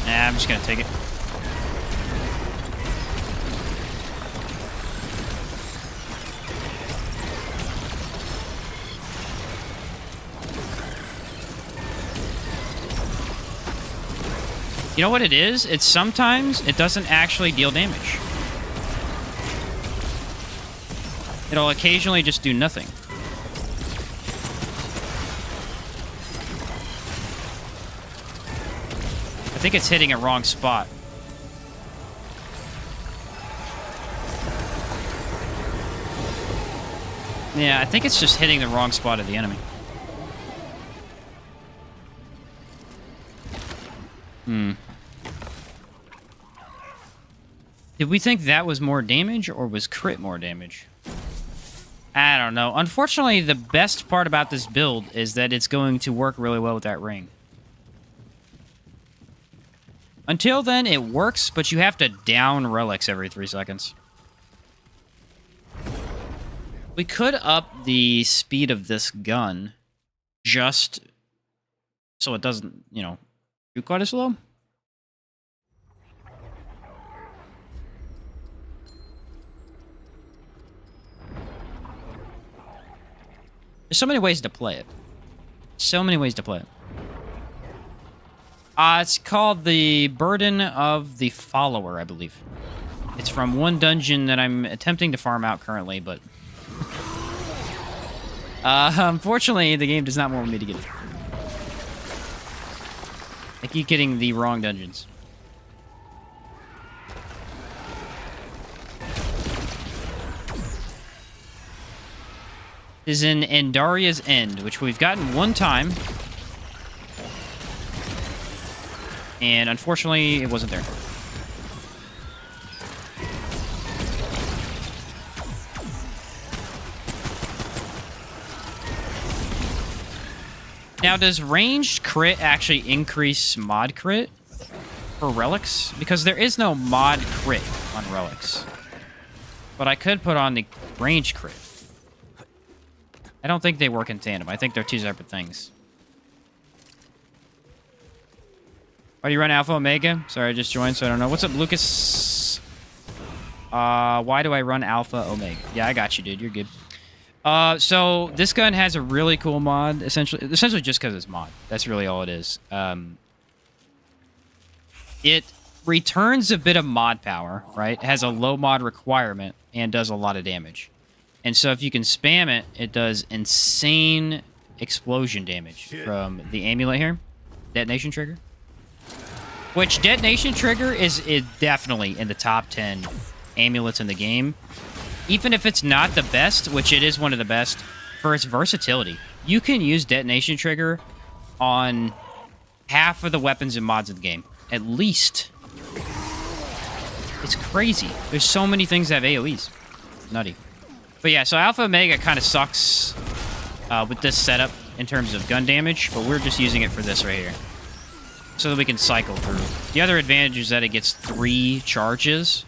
Nah, I'm just gonna take it. You know what it is? It's sometimes it doesn't actually deal damage. It'll occasionally just do nothing. I think it's hitting a wrong spot. Yeah, I think it's just hitting the wrong spot of the enemy. Did we think that was more damage, or was crit more damage? I don't know. Unfortunately, the best part about this build is that it's going to work really well with that ring. Until then, it works, but you have to down relics every 3 seconds. We could up the speed of this gun just so it doesn't, you know, shoot quite as slow. There's so many ways to play it. So many ways to play it. It's called The Burden of the Follower, I believe. It's from one dungeon that I'm attempting to farm out currently, but... unfortunately, the game does not want me to get it. I keep getting the wrong dungeons. This is in Endaria's End, which we've gotten one time. And unfortunately, it wasn't there. Now, does ranged crit actually increase mod crit for relics? Because there is no mod crit on relics. But I could put on the ranged crit. I don't think they work in tandem. I think they're two separate things. Why do you run Alpha Omega? Sorry, I just joined, so I don't know. What's up, Lucas? Why do I run Alpha Omega? Yeah, I got you, dude. You're good. So this gun has a really cool mod, essentially just because it's mod. That's really all it is. It returns a bit of mod power, right? It has a low mod requirement and does a lot of damage. And so if you can spam it, it does insane explosion damage from the amulet here. Detonation trigger. Which detonation trigger is definitely in the top 10 amulets in the game. Even if it's not the best, which it is one of the best, for its versatility. You can use detonation trigger on half of the weapons and mods of the game. At least. It's crazy. There's so many things that have AoEs. Nutty. But yeah, so Alpha Omega kind of sucks with this setup in terms of gun damage, but we're just using it for this right here. So that we can cycle through. The other advantage is that it gets 3 charges,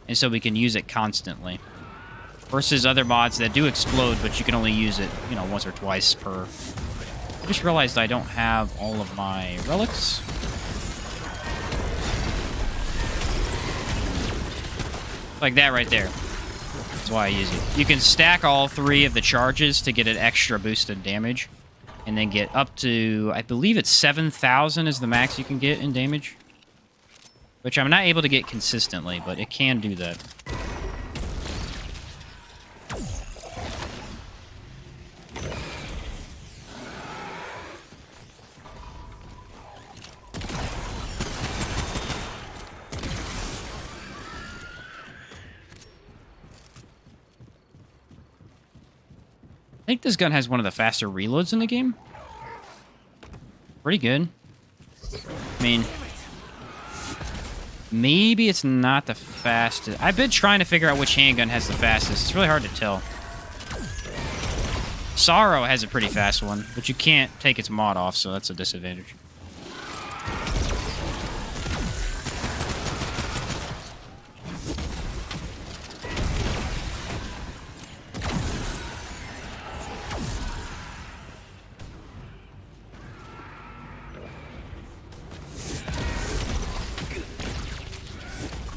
and so we can use it constantly. Versus other mods that do explode, but you can only use it, you know, once or twice per... I just realized I don't have all of my relics. Like that right there. That's why I use it. You can stack all 3 of the charges to get an extra boost in damage. and then get up to, I believe it's 7,000 is the max you can get in damage. Which I'm not able to get consistently, but it can do that. I think this gun has one of the faster reloads in the game. Pretty good. I mean, maybe it's not the fastest. I've been trying to figure out which handgun has the fastest. It's really hard to tell. Sorrow has a pretty fast one, but you can't take its mod off, so that's a disadvantage.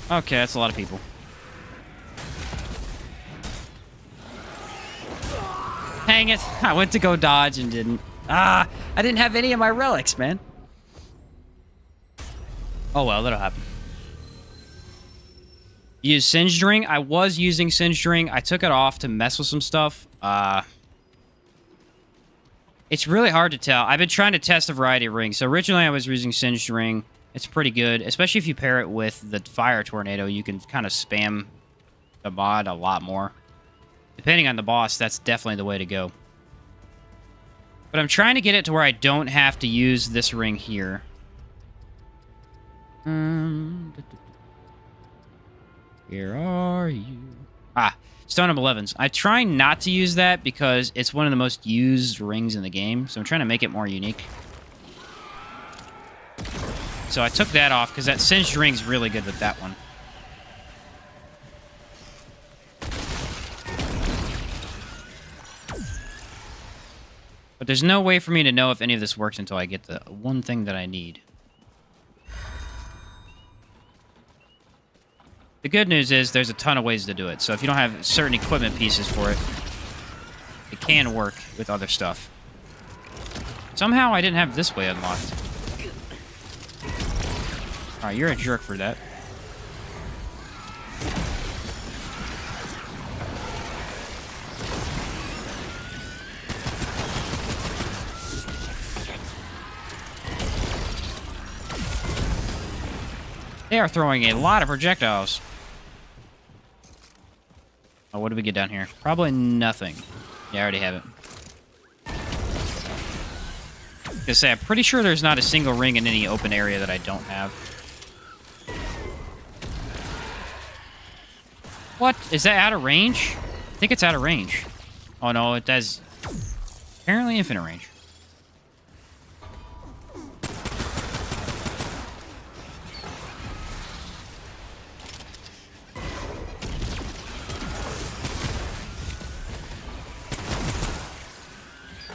Okay, that's a lot of people. Hang it. I went to go dodge and didn't. Ah, I didn't have any of my relics, man. Oh well, that'll happen. Use Singed Ring. I was using Singed Ring. I took it off to mess with some stuff. It's really hard to tell. I've been trying to test a variety of rings. So originally I was using Singed Ring. It's pretty good, especially if you pair it with the Fire Tornado. You can kind of spam the mod a lot more. Depending on the boss, that's definitely the way to go. But I'm trying to get it to where I don't have to use this ring here. Where are you? Ah, Stone of 11s. I try not to use that because it's one of the most used rings in the game. So I'm trying to make it more unique. So I took that off because that Singed Ring's really good with that one. But there's no way for me to know if any of this works until I get the one thing that I need. The good news is there's a ton of ways to do it. So if you don't have certain equipment pieces for it, it can work with other stuff. Somehow I didn't have this way unlocked. Alright, you're a jerk for that. They are throwing a lot of projectiles. Oh, what did we get down here? Probably nothing. Yeah, I already have it. I was gonna say, I'm pretty sure there's not a single ring in any open area that I don't have. What? Is that out of range? I think it's out of range. Oh no, it does. Apparently infinite range.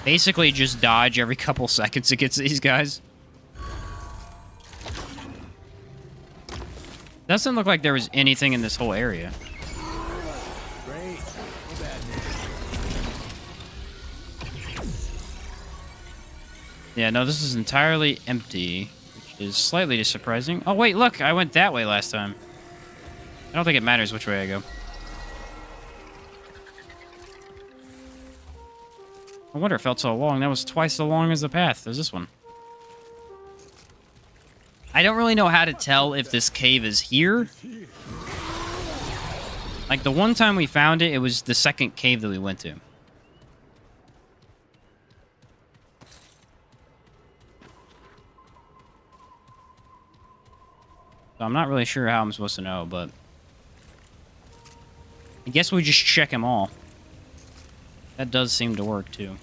Basically just dodge every couple seconds against these guys. Doesn't look like there was anything in this whole area. Great. No bad news. Yeah, no, this is entirely empty, which is slightly surprising. Oh, wait, look, I went that way last time. I don't think it matters which way I go. I wonder it felt so long. That was twice as long as the path. There's this one. I don't really know how to tell if this cave is here. Like, the one time we found it, it was the second cave that we went to. So I'm not really sure how I'm supposed to know, but I guess we just check them all. That does seem to work, too.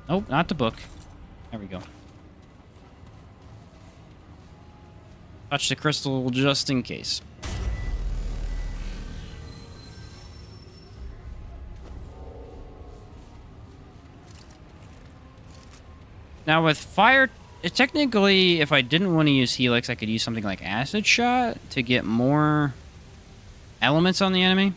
Nope, not the book. There we go. Touch the crystal just in case. Now with fire, technically, if I didn't want to use Helix, I could use something like Acid Shot to get more elements on the enemy.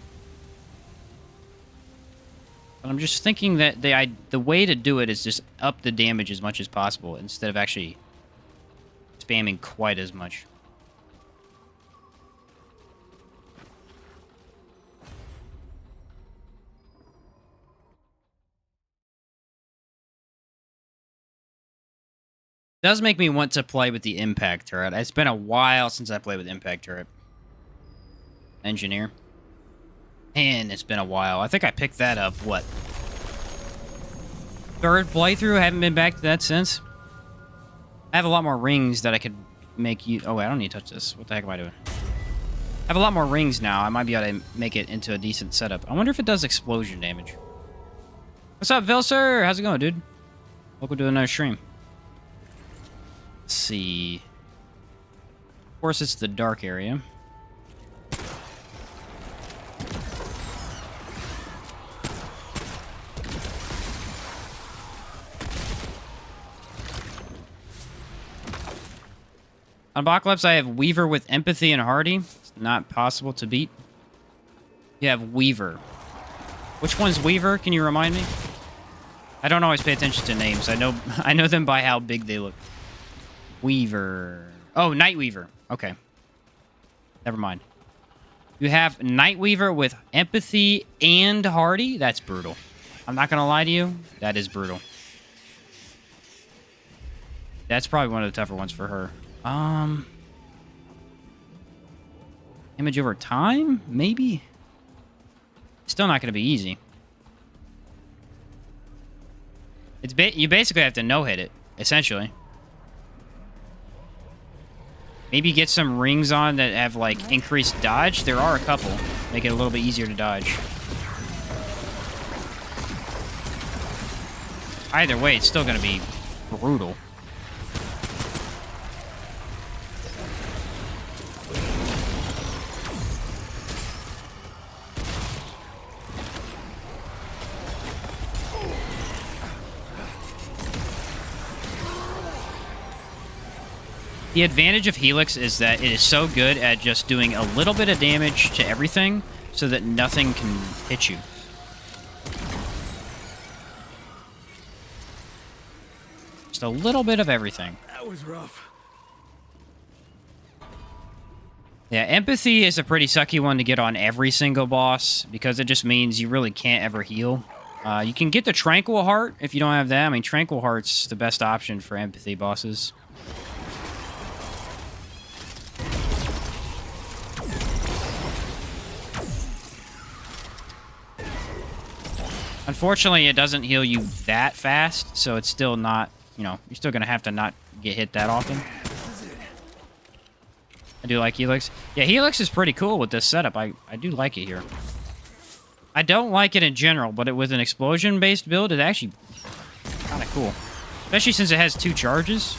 But I'm just thinking that the way to do it is just up the damage as much as possible instead of actually spamming quite as much. Does make me want to play with the impact turret. It's been a while since I played with impact turret. Engineer. And it's been a while. I think I picked that up, what? Third playthrough? I haven't been back to that since. I have a lot more rings that I could make you... Oh, wait, I don't need to touch this. What the heck am I doing? I have a lot more rings now. I might be able to make it into a decent setup. I wonder if it does explosion damage. What's up, Vilser? How's it going, dude? Welcome to another stream. Let's see. Of course, it's the dark area. On Apocalypse, I have Weaver with Empathy and Hardy. It's not possible to beat. You have Weaver. Which one's Weaver? Can you remind me? I don't always pay attention to names. I know them by how big they look. Weaver. Oh, Nightweaver. Okay. Never mind. You have Nightweaver with Empathy and Hardy? That's brutal. I'm not going to lie to you. That is brutal. That's probably one of the tougher ones for her. Damage over time? Maybe? Still not going to be easy. You basically have to no-hit it, essentially. Maybe get some rings on that have, like, increased dodge. There are a couple. Make it a little bit easier to dodge. Either way, it's still going to be brutal. The advantage of Helix is that it is so good at just doing a little bit of damage to everything so that nothing can hit you. Just a little bit of everything. That was rough. Yeah, Empathy is a pretty sucky one to get on every single boss because it just means you really can't ever heal. You can get the Tranquil Heart if you don't have that. I mean, Tranquil Heart's the best option for Empathy bosses. Unfortunately, it doesn't heal you that fast, so it's still not, you know, you're still going to have to not get hit that often. I do like Helix. Yeah, Helix is pretty cool with this setup. I do like it here. I don't like it in general, but with an explosion-based build, it's actually kind of cool. Especially since it has 2 charges.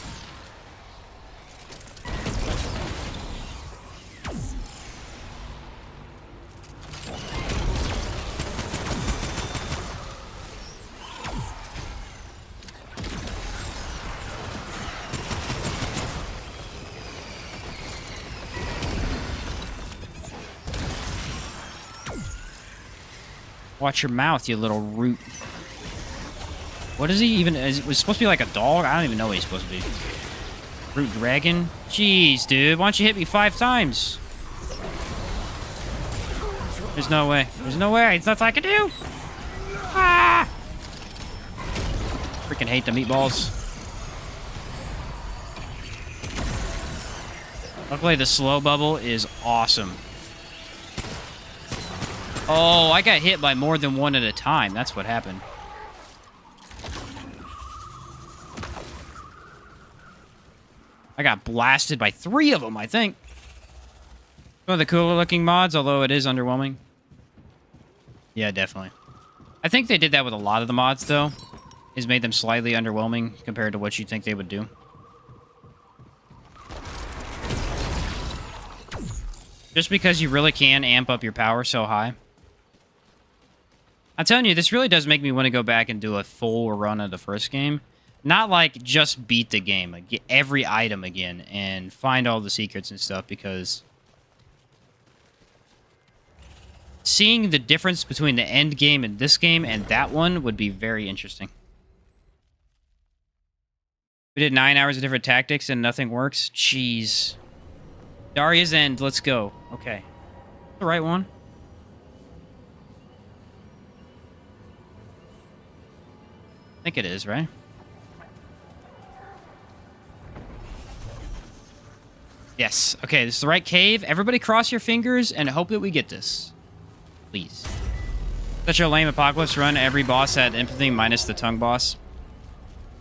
Watch your mouth, you little root. What is he even? Is it supposed to be like a dog? I don't even know what he's supposed to be. Root dragon? Jeez, dude. Why don't you hit me 5 times? There's no way. There's no way. It's nothing I can do. Ah! Freaking hate the meatballs. Luckily, the slow bubble is awesome. Oh, I got hit by more than one at a time. That's what happened. I got blasted by 3 of them, I think. One of the cooler looking mods, although it is underwhelming. Yeah, definitely. I think they did that with a lot of the mods, though. Is made them slightly underwhelming compared to what you'd think they would do. Just because you really can amp up your power so high. I'm telling you, this really does make me want to go back and do a full run of the first game. Not like just beat the game, like get every item again and find all the secrets and stuff because seeing the difference between the end game and this game and that one would be very interesting. We did 9 hours of different tactics and nothing works. Jeez. Daria's End, let's go. Okay. The right one. I think it is, right? Yes. Okay, this is the right cave. Everybody cross your fingers and hope that we get this. Please. Such a lame apocalypse run. Every boss had empathy minus the tongue boss.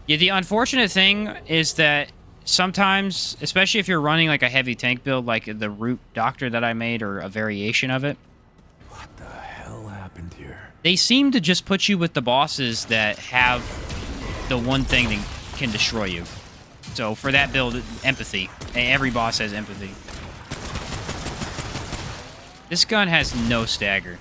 Yeah, the unfortunate thing is that sometimes, especially if you're running like a heavy tank build, like the root doctor that I made or a variation of it, What the hell happened here? they seem to just put you with the bosses that have the one thing that can destroy you. So for that build, empathy. Every boss has empathy. This gun has no stagger.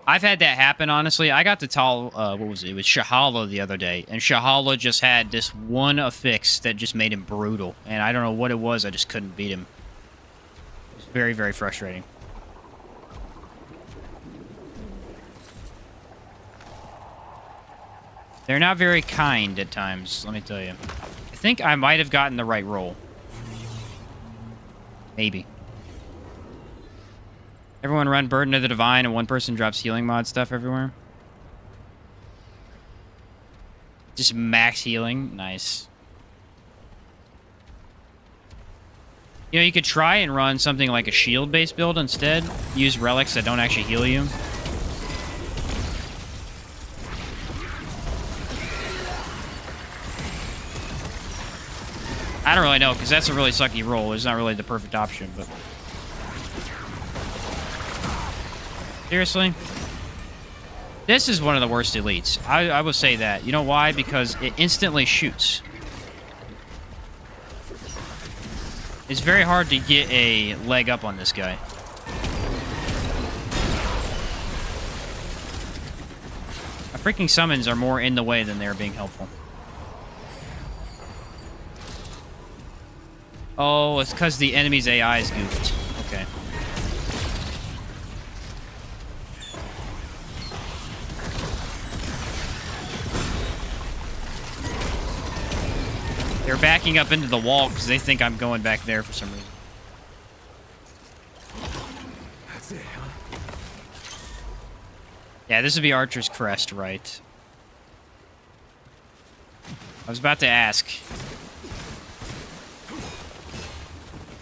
I've had that happen, honestly. I got to tell, what was it? It was Shahala the other day. And Shahala just had this one affix that just made him brutal. And I don't know what it was. I just couldn't beat him. It was very, very frustrating. They're not very kind at times, let me tell you. I think I might have gotten the right roll. Maybe. Everyone run Burden of the Divine and one person drops healing mod stuff everywhere. Just max healing. Nice. You know, you could try and run something like a shield-based build instead. Use relics that don't actually heal you. I don't really know, because that's a really sucky roll. It's not really the perfect option, but... Seriously? This is one of the worst elites. I will say that. You know why? Because it instantly shoots. It's very hard to get a leg up on this guy. My freaking summons are more in the way than they're being helpful. Oh, it's because the enemy's AI is goofed. Okay. They're backing up into the wall because they think I'm going back there for some reason. That's it, huh? Yeah, this would be Archer's Crest, right? I was about to ask.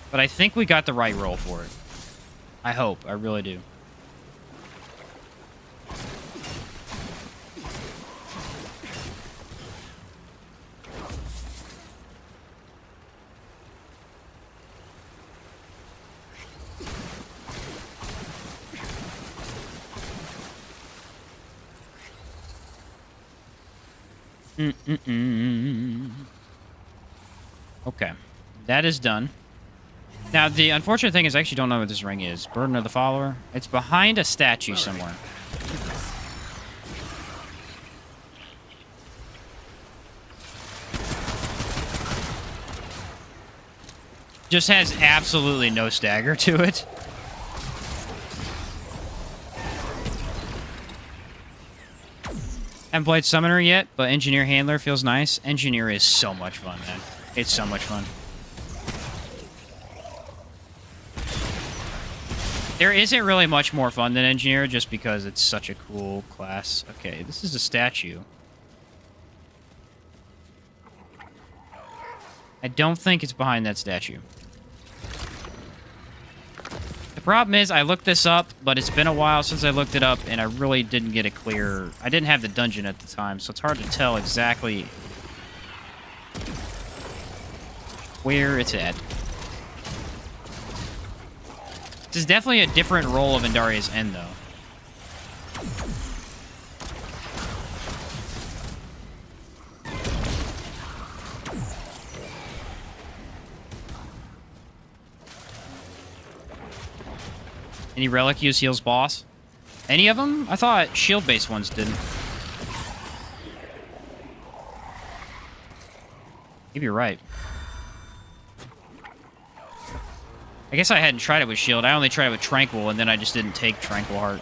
But I think we got the right roll for it. I hope. I really do. Okay. That is done. Now, the unfortunate thing is I actually don't know what this ring is. Burden of the Follower. It's behind a statue somewhere. Just has absolutely no stagger to it. Haven't played Summoner yet, but Engineer Handler feels nice. Engineer is so much fun, man. It's so much fun. There isn't really much more fun than Engineer just because it's such a cool class. Okay, this is a statue. I don't think it's behind that statue. The problem is I looked this up, but it's been a while since I looked it up, and I really didn't get a clear... I didn't have the dungeon at the time, so it's hard to tell exactly where it's at. This is definitely a different role of Endaria's End, though. Any relic use heals boss? Any of them? I thought shield-based ones didn't. Maybe you're right. I guess I hadn't tried it with shield. I only tried it with tranquil, and then I just didn't take tranquil heart.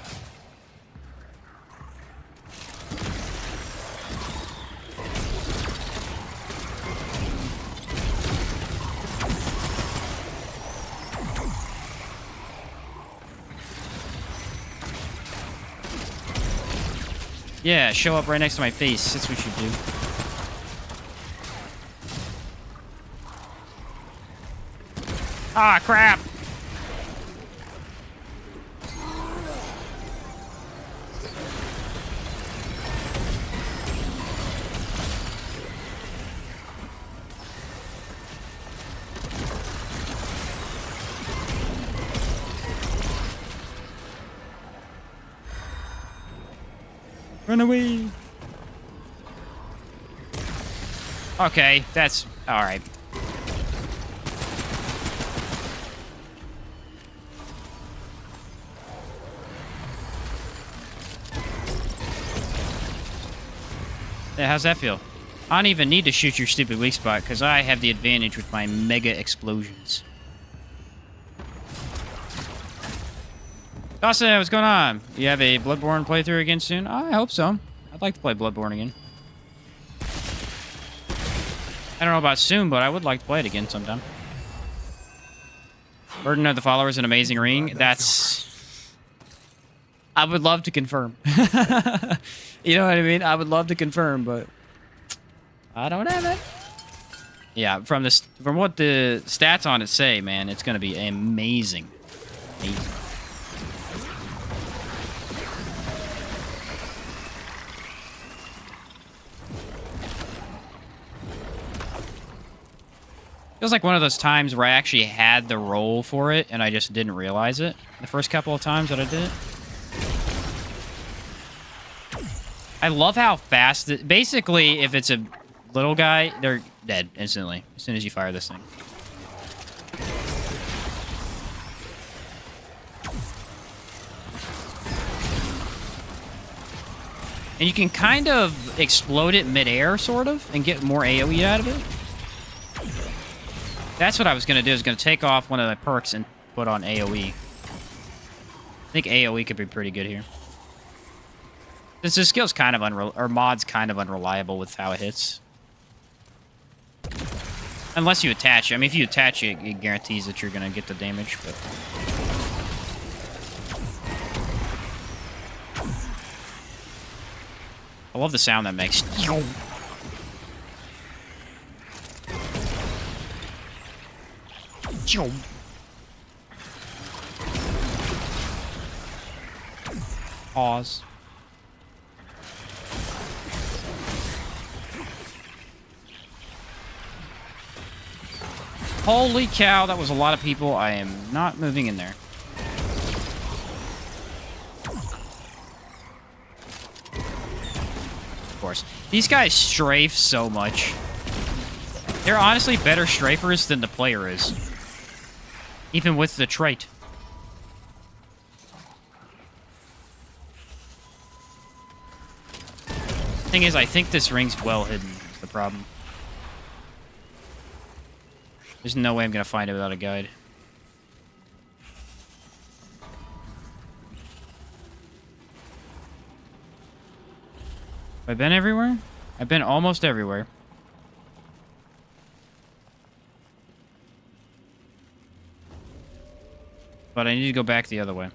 Yeah, show up right next to my face. That's what you do. Ah, crap! Run away! Okay, that's alright. Yeah, how's that feel? I don't even need to shoot your stupid weak spot, because I have the advantage with my mega explosions. Dawson, what's going on? You have a Bloodborne playthrough again soon? I hope so. I'd like to play Bloodborne again. I don't know about soon, but I would like to play it again sometime. Burden of the Follower is an amazing ring. That's... I would love to confirm. You know what I mean? I would love to confirm, but I don't have it. Yeah, from what the stats on it say, man, it's going to be amazing. Amazing. Feels like one of those times where I actually had the roll for it and I just didn't realize it the first couple of times that I did it. I love how fast basically, if it's a little guy, they're dead instantly as soon as you fire this thing. And you can kind of explode it midair, sort of, and get more AoE out of it. That's what I was going to do, is going to take off one of the perks and put on AoE. I think AoE could be pretty good here. Since the skill's kind of or mod's kind of unreliable with how it hits. Unless you attach it. I mean, if you attach it, it guarantees that you're going to get the damage, but... I love the sound that makes. Pause. Holy cow, that was a lot of people. I am not moving in there. Of course. These guys strafe so much. They're honestly better strafers than the player is. Even with the trait. Thing is, I think this ring's well hidden. Is the problem. There's no way I'm gonna find it without a guide. Have I been everywhere? I've been almost everywhere. But I need to go back the other way.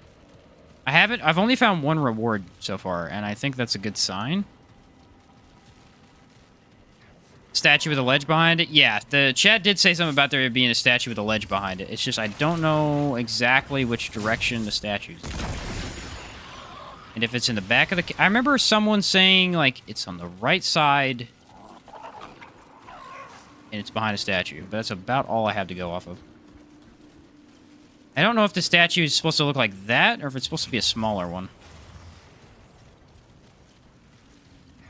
I've only found one reward so far, and I think that's a good sign. Statue with a ledge behind it? Yeah, the chat did say something about there being a statue with a ledge behind it. It's just I don't know exactly which direction the statue's in. And if it's in the back of the... I remember someone saying, like, it's on the right side. And it's behind a statue. But that's about all I have to go off of. I don't know if the statue is supposed to look like that, or if it's supposed to be a smaller one.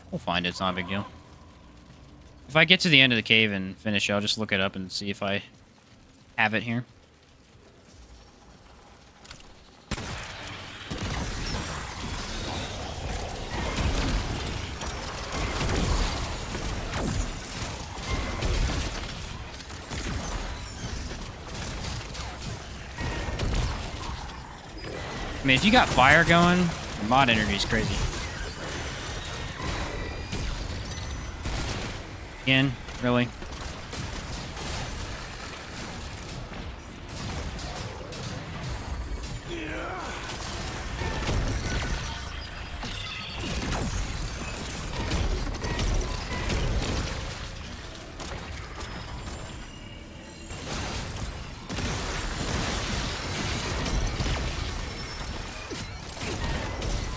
We'll find it. It's not a big deal. If I get to the end of the cave and finish, I'll just look it up and see if I have it here. I mean, if you got fire going, mod energy is crazy. Again, really?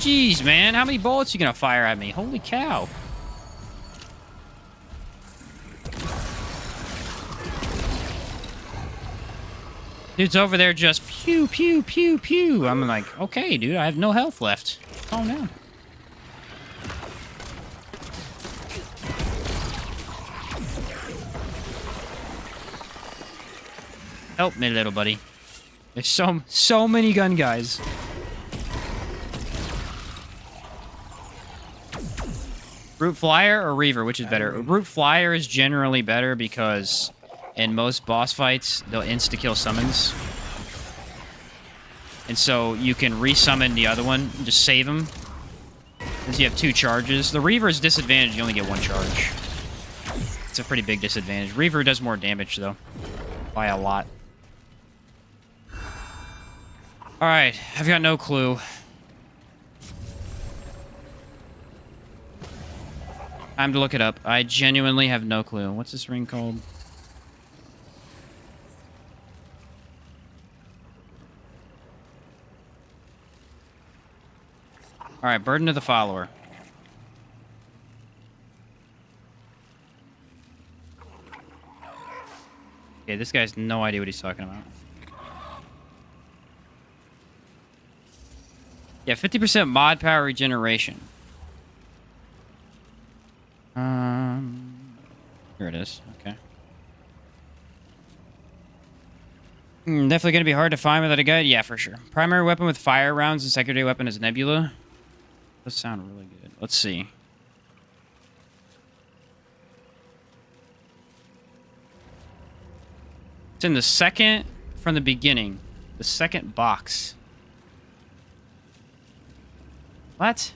Jeez, man, how many bullets you gonna fire at me? Holy cow. Dude's over there just pew, pew, pew, pew. I'm like, okay, dude, I have no health left. Calm down. Help me, little buddy. There's so many gun guys. Brute Flyer or Reaver, which is better? Brute Flyer is generally better because in most boss fights, they'll insta-kill summons. And so you can resummon the other one and just save him. Because you have 2 charges. The Reaver is disadvantaged, you only get 1 charge. It's a pretty big disadvantage. Reaver does more damage, though. By a lot. Alright, I've got no clue. Time to look it up. I genuinely have no clue. What's this ring called? Alright, Burden of the Follower. Okay, this guy has no idea what he's talking about. Yeah, 50% mod power regeneration. Here it is. Okay. Definitely going to be hard to find without a guide. Yeah, for sure. Primary weapon with fire rounds and secondary weapon is Nebula. Those sound really good. Let's see. It's in the second from the beginning. The second box. What?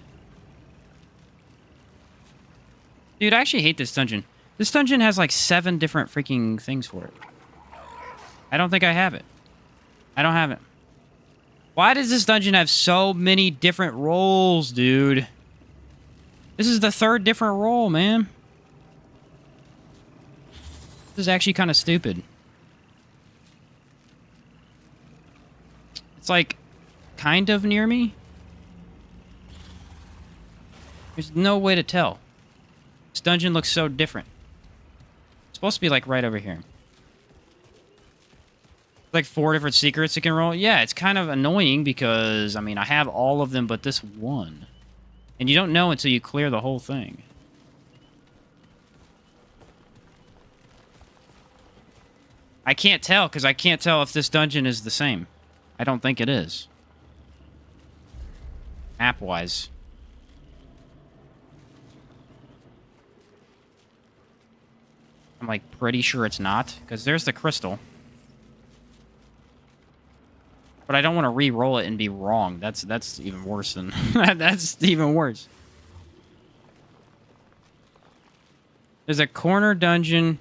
Dude, I actually hate this dungeon. This dungeon has like 7 different freaking things for it. I don't think I have it. I don't have it. Why does this dungeon have so many different roles, dude? This is the 3rd different role, man. This is actually kind of stupid. It's like kind of near me. There's no way to tell. This dungeon looks so different. It's supposed to be like right over here. Like 4 different secrets you can roll. Yeah, it's kind of annoying because, I mean, I have all of them but this one. And you don't know until you clear the whole thing. I can't tell because I can't tell if this dungeon is the same. I don't think it is. Map-wise. I'm like pretty sure it's not because there's the crystal. But I don't want to re-roll it and be wrong. That's even worse than that's even worse. There's a corner dungeon.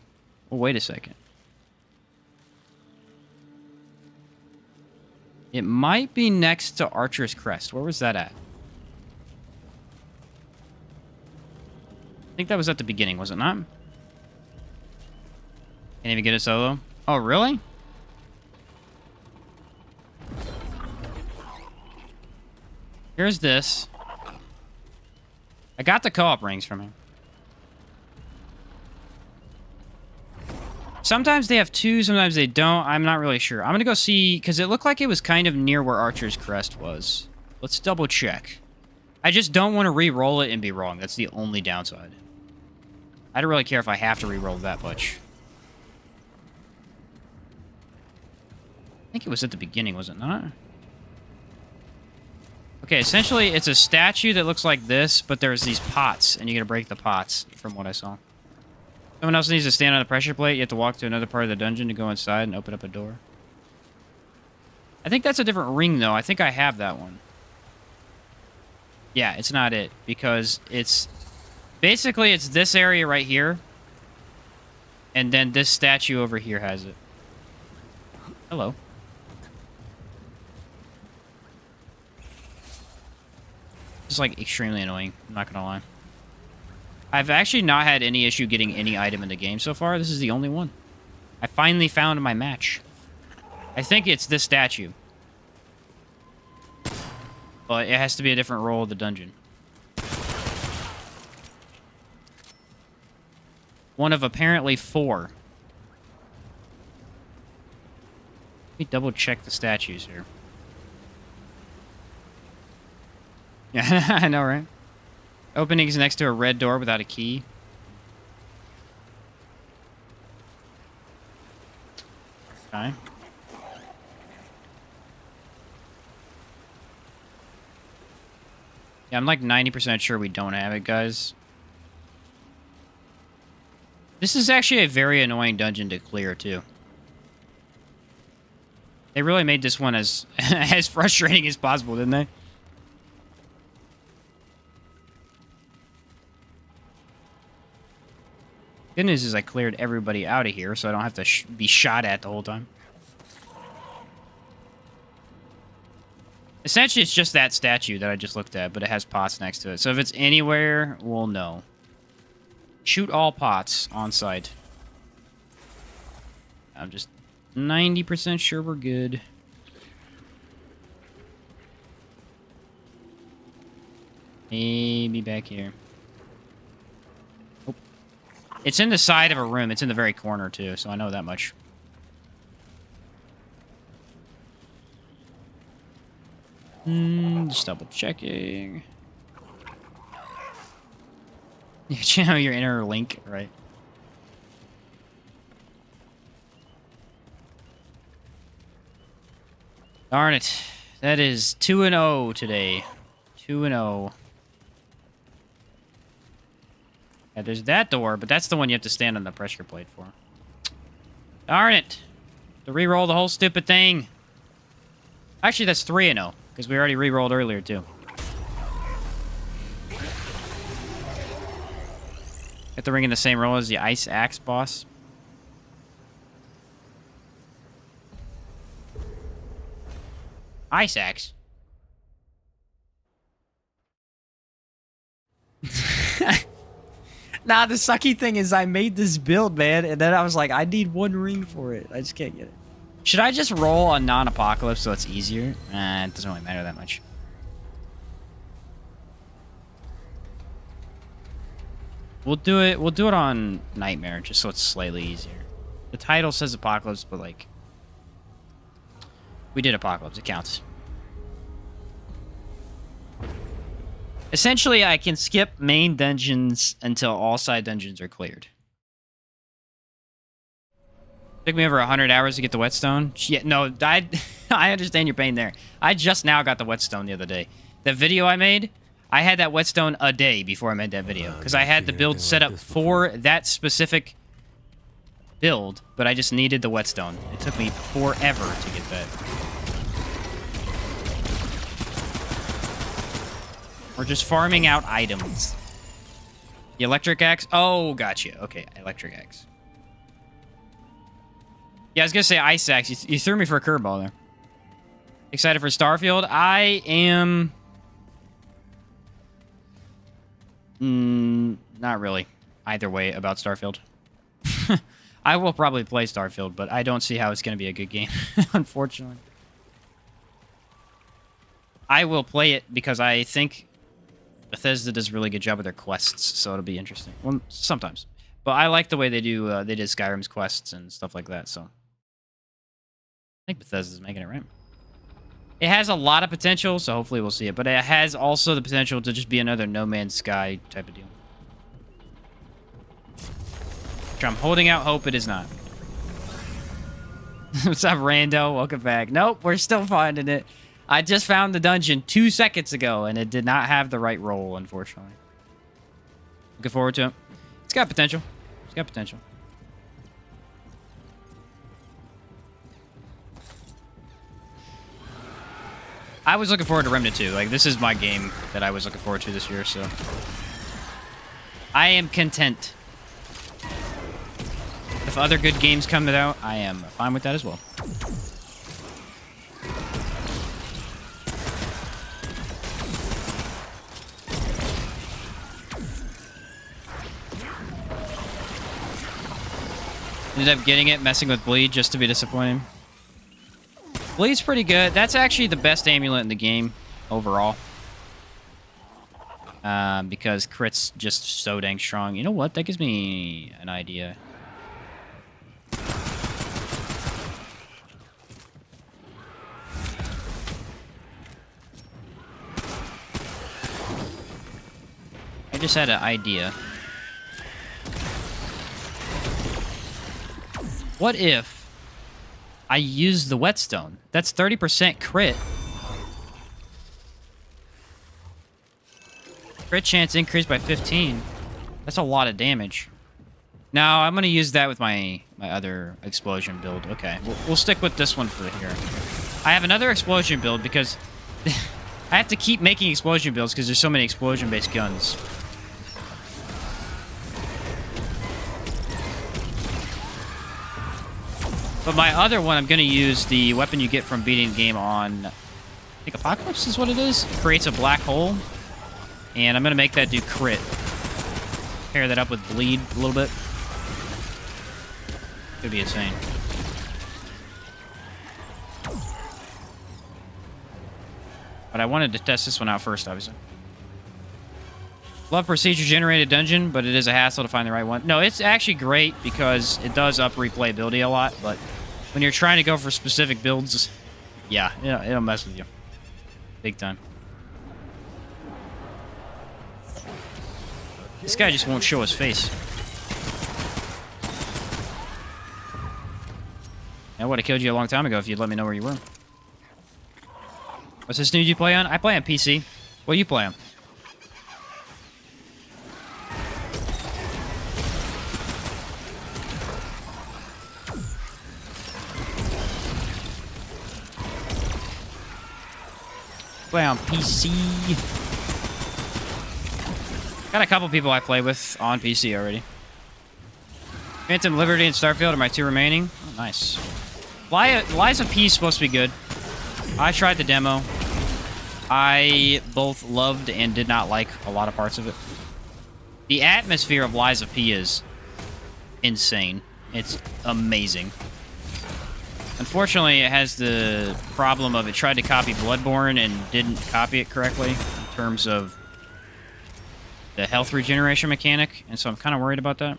Oh, wait a second. It might be next to Archer's Crest. Where was that at? I think that was at the beginning, was it not? Can't even get a solo. Oh, really? Here's this. I got the co-op rings from him. Sometimes they have 2, sometimes they don't. I'm not really sure. I'm gonna go see, because it looked like it was kind of near where Archer's Crest was. Let's double check. I just don't want to re-roll it and be wrong. That's the only downside. I don't really care if I have to re-roll that much. I think it was at the beginning, was it not? Okay, essentially, it's a statue that looks like this, but there's these pots, and you gotta break the pots, from what I saw. Someone else needs to stand on the pressure plate. You have to walk to another part of the dungeon to go inside and open up a door. I think that's a different ring, though. I think I have that one. Yeah, it's not it, because it's... Basically, it's this area right here. And then this statue over here has it. Hello. It's, like, extremely annoying. I'm not gonna lie. I've actually not had any issue getting any item in the game so far. This is the only one. I finally found my match. I think it's this statue. But it has to be a different role of the dungeon. One of apparently 4. Let me double check the statues here. Yeah, I know, right? Openings next to a red door without a key. Okay. Yeah, I'm like 90% sure we don't have it, guys. This is actually a very annoying dungeon to clear, too. They really made this one as as frustrating as possible, didn't they? Good news is I cleared everybody out of here, so I don't have to be shot at the whole time. Essentially, it's just that statue that I just looked at, but it has pots next to it. So if it's anywhere, we'll know. Shoot all pots on site. I'm just 90% sure we're good. Maybe back here. Oh. It's in the side of a room. It's in the very corner, too, so I know that much. Just double checking. You channel your inner Link, right? Darn it. That is 2-0 today. 2-0. Yeah, there's that door, but that's the one you have to stand on the pressure plate for. Darn it. To re-roll the whole stupid thing. Actually, that's 3-0, because we already re-rolled earlier, too. Get the ring in the same role as the Ice Axe boss. Ice Axe? Nah, the sucky thing is I made this build, man, and then I was like, I need 1 ring for it. I just can't get it. Should I just roll a non-apocalypse so it's easier? It doesn't really matter that much. We'll do it on Nightmare, just so it's slightly easier. The title says Apocalypse, but, like... We did Apocalypse, it counts. Essentially, I can skip main dungeons until all side dungeons are cleared. Took me over 100 hours to get the whetstone. Yeah, no, I understand your pain there. I just now got the whetstone the other day. The video I made, I had that whetstone a day before I made that video. Because I had the build set up for that specific build, but I just needed the whetstone. It took me forever to get that. We're just farming out items. The electric axe? Oh, gotcha. Okay, electric axe. Yeah, I was gonna say ice axe. You threw me for a curveball there. Excited for Starfield? I am... not really. Either way about Starfield. I will probably play Starfield, but I don't see how it's gonna be a good game, unfortunately. I will play it because I think Bethesda does a really good job with their quests, so it'll be interesting. Well, sometimes. But I like the way they do, they did Skyrim's quests and stuff like that, so... I think Bethesda's making it right. It has a lot of potential, so hopefully we'll see it. But it has also the potential to just be another No Man's Sky type of deal. Which I'm holding out hope it is not. What's up, Rando? Welcome back. Nope, we're still finding it. I just found the dungeon 2 seconds ago, and it did not have the right roll, unfortunately. Looking forward to it. It's got potential. It's got potential. I was looking forward to Remnant 2. Like, this is my game that I was looking forward to this year, so... I am content. If other good games come out, I am fine with that as well. Ended up getting it, messing with Bleed just to be disappointing. Bleed's pretty good. That's actually the best amulet in the game overall. Because crit's just so dang strong. You know what? That gives me an idea. I just had an idea. What if I use the whetstone? That's 30% crit. Crit chance increased by 15. That's a lot of damage. Now, I'm going to use that with my other explosion build. Okay, we'll stick with this one for here. I have another explosion build because I have to keep making explosion builds because there's so many explosion-based guns. But my other one, I'm going to use the weapon you get from beating the game on... I think Apocalypse is what it is. It creates a black hole. And I'm going to make that do crit. Pair that up with Bleed a little bit. Could be insane. But I wanted to test this one out first, obviously. Love procedure-generated dungeon, but it is a hassle to find the right one. No, it's actually great because it does up replayability a lot, but when you're trying to go for specific builds, yeah, it'll mess with you. Big time. This guy just won't show his face. I would have killed you a long time ago if you'd let me know where you were. What's this dude you play on? I play on PC. What do you play on? Play on PC. Got a couple people I play with on PC already. Phantom Liberty and Starfield are my two remaining. Oh, nice. Lies of P is supposed to be good. I tried the demo. I both loved and did not like a lot of parts of it. The atmosphere of Lies of P is insane. It's amazing. Unfortunately, it has the problem of it tried to copy Bloodborne and didn't copy it correctly in terms of the health regeneration mechanic, and so I'm kind of worried about that.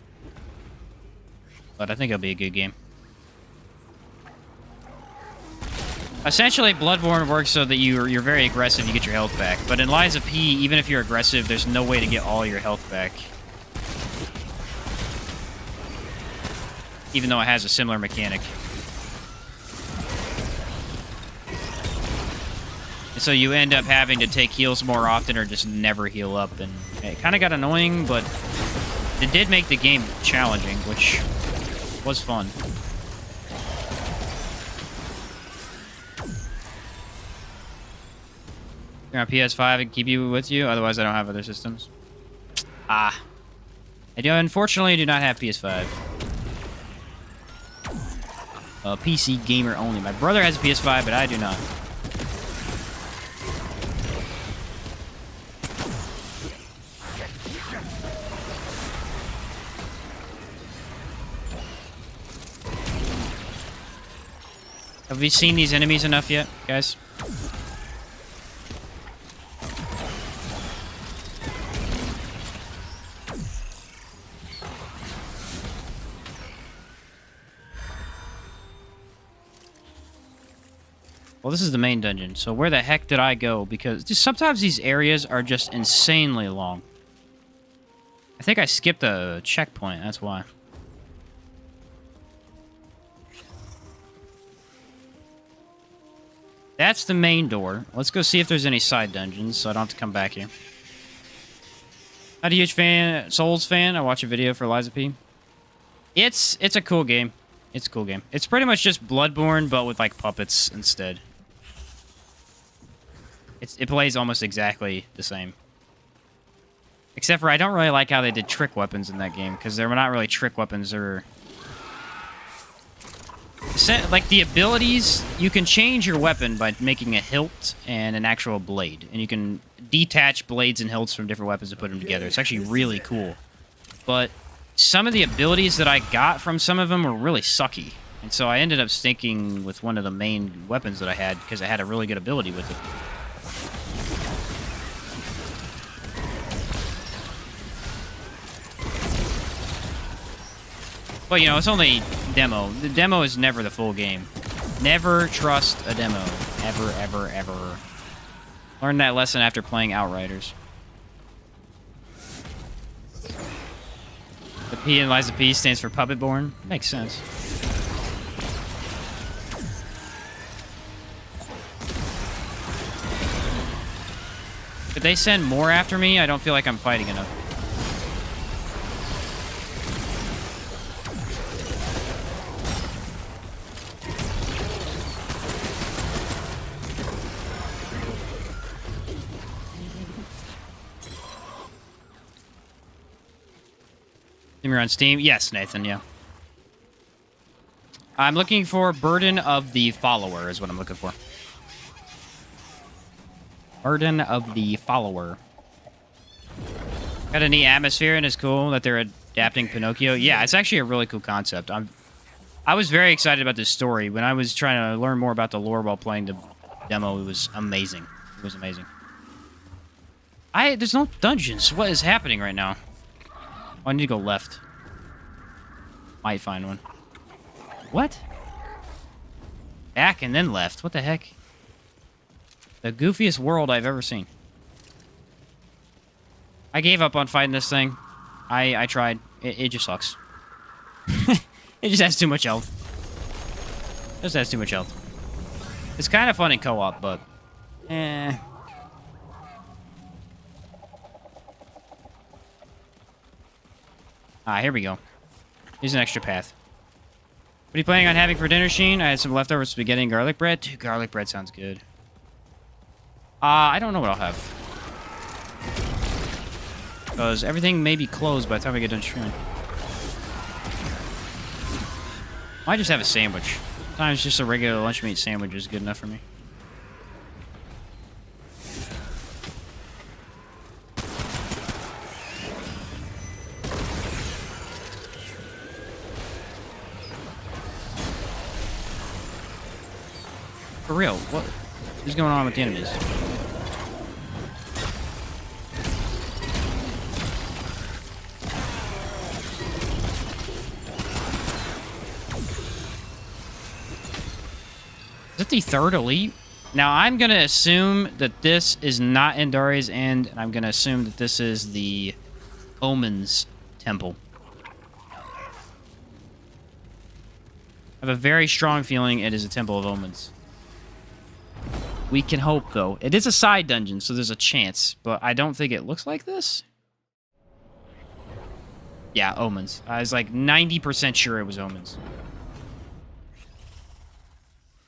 But I think it'll be a good game. Essentially, Bloodborne works so that you're very aggressive, you get your health back. But in Lies of P, even if you're aggressive, there's no way to get all your health back. Even though it has a similar mechanic. And so you end up having to take heals more often or just never heal up. And it kind of got annoying, but it did make the game challenging, which was fun. You're on PS5 and keep you with you, otherwise I don't have other systems. Ah. I unfortunately do not have PS5. PC gamer only. My brother has a PS5, but I do not. Have we seen these enemies enough yet, guys? Well, this is the main dungeon, so where the heck did I go? Because just sometimes these areas are just insanely long. I think I skipped a checkpoint, that's why. That's the main door. Let's go see if there's any side dungeons, so I don't have to come back here. Not a huge fan, Souls fan. I watch a video for Lies of P. It's a cool game. It's a cool game. It's pretty much just Bloodborne, but with like puppets instead. It plays almost exactly the same. Except for I don't really like how they did trick weapons in that game, because they're not really trick weapons. They're... like, the abilities, you can change your weapon by making a hilt and an actual blade. And you can detach blades and hilts from different weapons and put them together. It's actually really cool. But some of the abilities that I got from some of them were really sucky. And so I ended up sticking with one of the main weapons that I had, because I had a really good ability with it. But, you know, it's only demo. The demo is never the full game. Never trust a demo. Ever, ever, ever. Learned that lesson after playing Outriders. The P in Lies of P stands for Puppet Born. Makes sense. Could they send more after me? I don't feel like I'm fighting enough. You're on Steam? Yes, Nathan, yeah. I'm looking for Burden of the Follower is what I'm looking for. Burden of the Follower. Got a neat atmosphere, and it's cool that they're adapting Pinocchio. Yeah, it's actually a really cool concept. I was very excited about this story. When I was trying to learn more about the lore while playing the demo, it was amazing. It was amazing. There's no dungeons. What is happening right now? Oh, I need to go left. Might find one. What? Back and then left. What the heck? The goofiest world I've ever seen. I gave up on fighting this thing. I tried. It just sucks. It just has too much health. It just has too much health. It's kind of fun in co-op, but... eh... Ah, here we go. Here's an extra path. What are you planning on having for dinner, Sheen? I had some leftover spaghetti and garlic bread. Dude, garlic bread sounds good. I don't know what I'll have. Because everything may be closed by the time I get done streaming. Might just have a sandwich. Sometimes just a regular lunch meat sandwich is good enough for me. For real, what is going on with the enemies? Is it the third elite? Now, I'm going to assume that this is not Endari's End, and I'm going to assume that this is the Omens Temple. I have a very strong feeling it is a Temple of Omens. We can hope, though. It is a side dungeon, so there's a chance, but I don't think it looks like this. Yeah, Omens. I was like 90% sure it was Omens.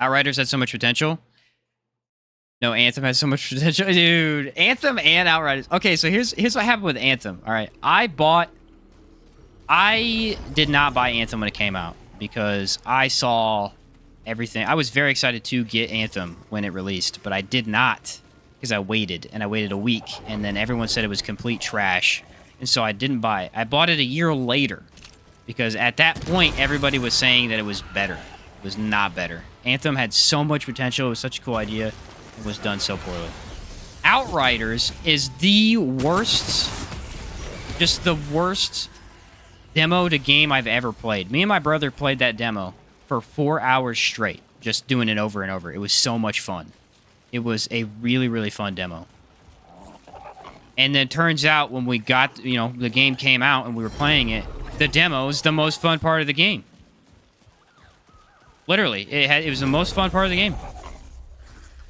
Outriders had so much potential. No, Anthem has so much potential. Dude, Anthem and Outriders. Okay, so here's what happened with Anthem. All right, I did not buy Anthem when it came out because I saw everything. I was very excited to get Anthem when it released, but I did not because I waited, and I waited a week, and then everyone said it was complete trash, and so I didn't buy it. I bought it a year later because at that point, everybody was saying that it was better. It was not better. Anthem had so much potential. It was such a cool idea. It was done so poorly. Outriders is the worst, just the worst demo to game I've ever played. Me and my brother played that demo for 4 hours straight, just doing it over and over. It was so much fun. It was a really, really fun demo. And then it turns out when we got, the game came out and we were playing it, the demo is the most fun part of the game. Literally, it was the most fun part of the game.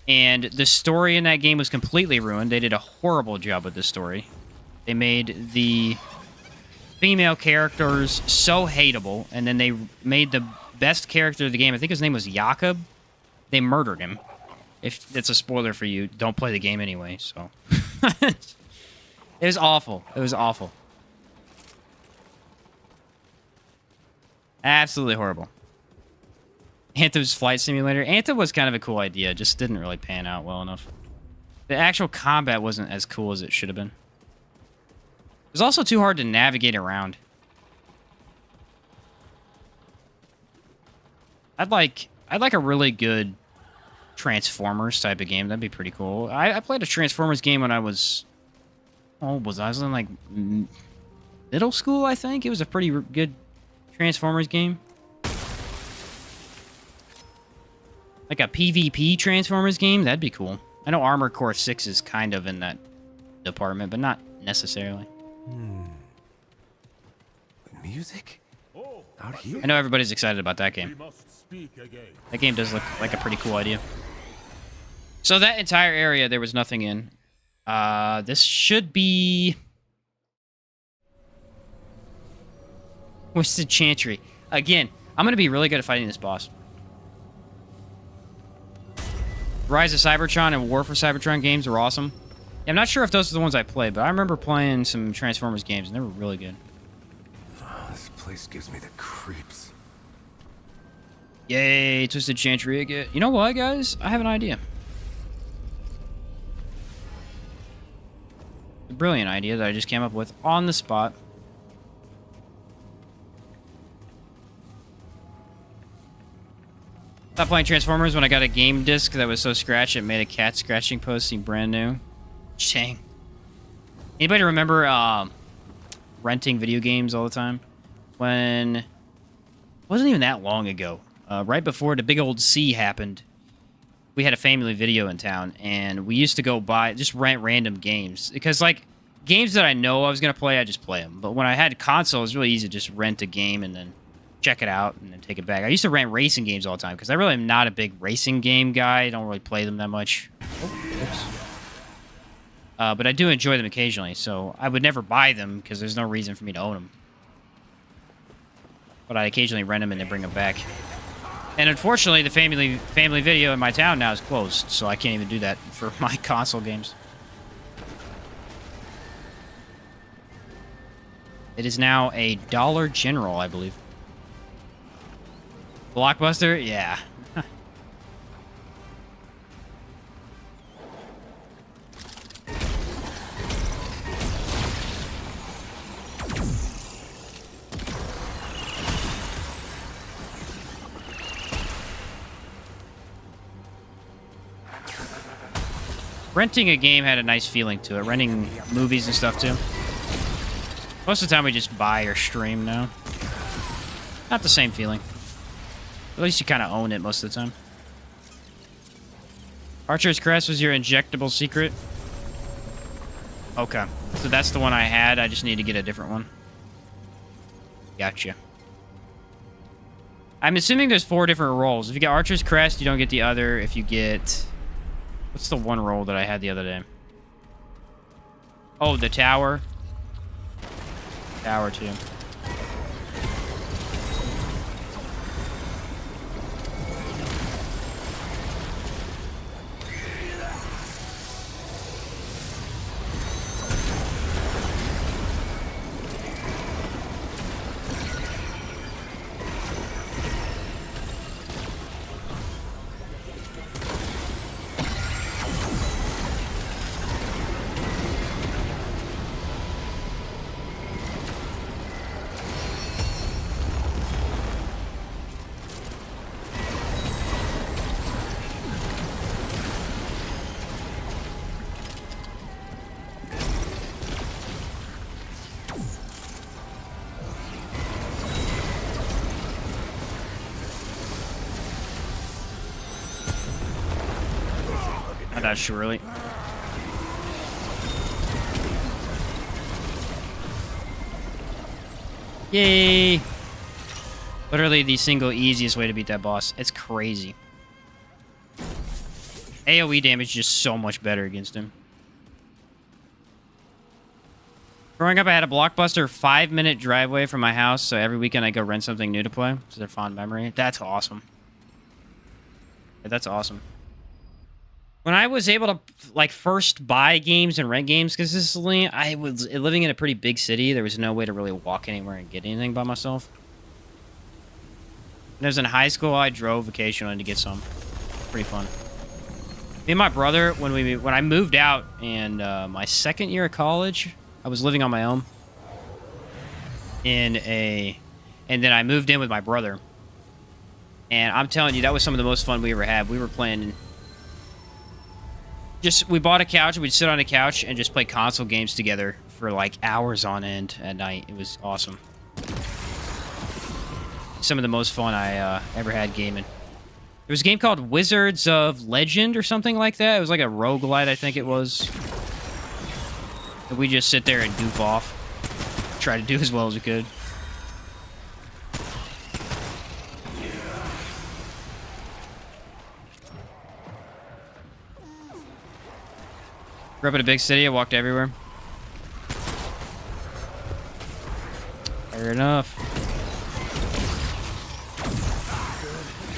And the story in that game was completely ruined. They did a horrible job with the story. They made the female characters so hateable, and then they made the best character of the game, I think his name was Jakob. They murdered him. If it's a spoiler for you, don't play the game anyway, so. It was awful. It was awful. Absolutely horrible. Anthem's Flight Simulator. Anthem was kind of a cool idea, just didn't really pan out well enough. The actual combat wasn't as cool as it should have been. It was also too hard to navigate around. I'd like a really good Transformers type of game. That'd be pretty cool. I played a Transformers game when I was... How old was I? I was in, like, middle school, I think. It was a pretty good Transformers game. Like a PvP Transformers game? That'd be cool. I know Armored Core 6 is kind of in that department, but not necessarily. The music? Out here? I know everybody's excited about that game. That game does look like a pretty cool idea. So that entire area, there was nothing in. This should be... What's the Chantry? Again, I'm going to be really good at fighting this boss. Rise of Cybertron and War for Cybertron games were awesome. Yeah, I'm not sure if those are the ones I played, but I remember playing some Transformers games, and they were really good. Oh, this place gives me the creeps. Yay, Twisted Chantry again. You know what, guys? I have an idea. A brilliant idea that I just came up with on the spot. Stopped playing Transformers when I got a game disc that was so scratched it made a cat scratching post seem brand new. Shame. Anybody remember renting video games all the time? When... It wasn't even that long ago. Right before the big old C happened, we had a family video in town, and we used to go buy, just rent random games. Because, like, games that I know I was going to play, I just play them. But when I had a console, it was really easy to just rent a game and then check it out and then take it back. I used to rent racing games all the time, because I really am not a big racing game guy. I don't really play them that much. But I do enjoy them occasionally, so I would never buy them, because there's no reason for me to own them. But I occasionally rent them and then bring them back. And unfortunately, the family video in my town now is closed, so I can't even do that for my console games. It is now a Dollar General, I believe. Blockbuster? Yeah. Renting a game had a nice feeling to it. Renting movies and stuff, too. Most of the time, we just buy or stream now. Not the same feeling. At least you kind of own it most of the time. Archer's Crest was your injectable secret? Okay. So that's the one I had. I just need to get a different one. Gotcha. I'm assuming there's 4 different roles. If you get Archer's Crest, you don't get the other. If you get... What's the one role that I had the other day? Oh, the tower. Tower 2. Not surely. Yay! Literally the single easiest way to beat that boss. It's crazy. AoE damage is just so much better against him. Growing up, I had a Blockbuster 5-minute driveway from my house, so every weekend I go rent something new to play. It's a fond memory. That's awesome. Yeah, that's awesome. When I was able to like first buy games and rent games consistently, I was living in a pretty big city. There was no way to really walk anywhere and get anything by myself. When I was in high school, I drove occasionally to get some. Pretty fun. Me and my brother, when I moved out and my second year of college, I was living on my own. And then I moved in with my brother. And I'm telling you, that was some of the most fun we ever had. We were playing. We bought a couch, we'd sit on a couch and just play console games together for like hours on end at night. It was awesome. Some of the most fun I ever had gaming. There was a game called Wizards of Legend or something like that. It was like a roguelite, I think it was. And we just sit there and goof off. Try to do as well as we could. Grew up in a big city. I walked everywhere. Fair enough.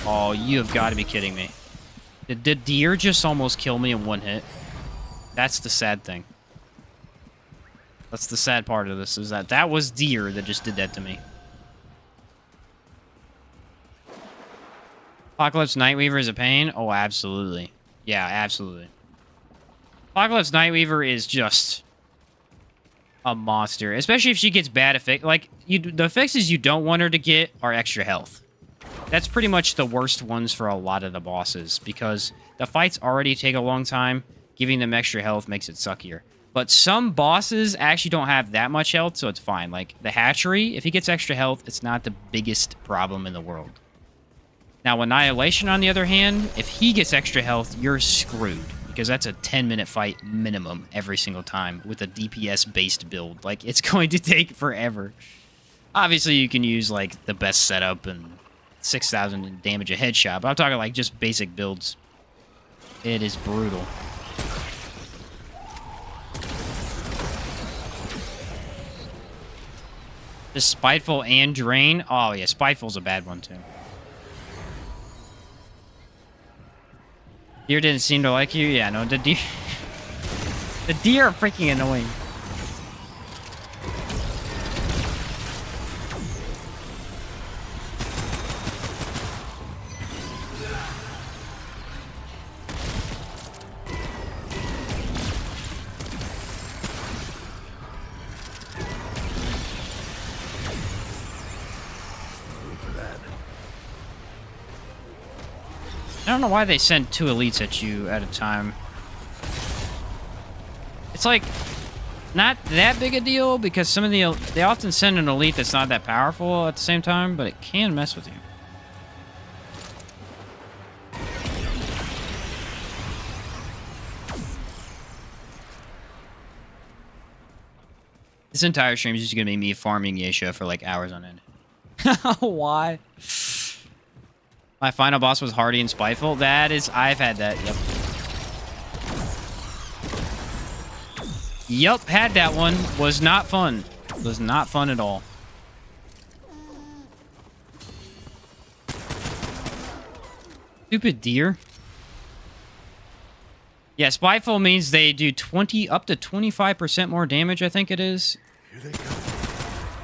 Oh, you have got to be kidding me. Did the deer just almost kill me in one hit? That's the sad thing. That's the sad part of this, is that was deer that just did that to me. Apocalypse Nightweaver is a pain? Oh, absolutely. Yeah, absolutely. Apocalypse Nightweaver is just a monster, especially if she gets bad effects. Like, the fixes you don't want her to get are extra health. That's pretty much the worst ones for a lot of the bosses, because the fights already take a long time. Giving them extra health makes it suckier. But some bosses actually don't have that much health, so it's fine. Like, the hatchery, if he gets extra health, it's not the biggest problem in the world. Now, Annihilation, on the other hand, if he gets extra health, you're screwed. Because that's a 10-minute fight minimum every single time with a DPS-based build. Like, it's going to take forever. Obviously, you can use, like, the best setup and 6,000 in damage a headshot. But I'm talking, like, just basic builds. It is brutal. Just Spiteful and Drain. Oh, yeah, Spiteful's a bad one, too. Deer didn't seem to like you? Yeah, no, the deer... the deer are freaking annoying. I don't know why they send 2 elites at you at a time. It's like not that big a deal because some of they often send an elite that's not that powerful at the same time, but it can mess with you. This entire stream is just gonna be me farming Yesha for like hours on end. Why? My final boss was Hardy and Spiteful. That is, I've had that. Yep. Yep, had that one. Was not fun. Was not fun at all. Stupid deer. Yeah, Spiteful means they do up to 25% more damage, I think it is. Here they come.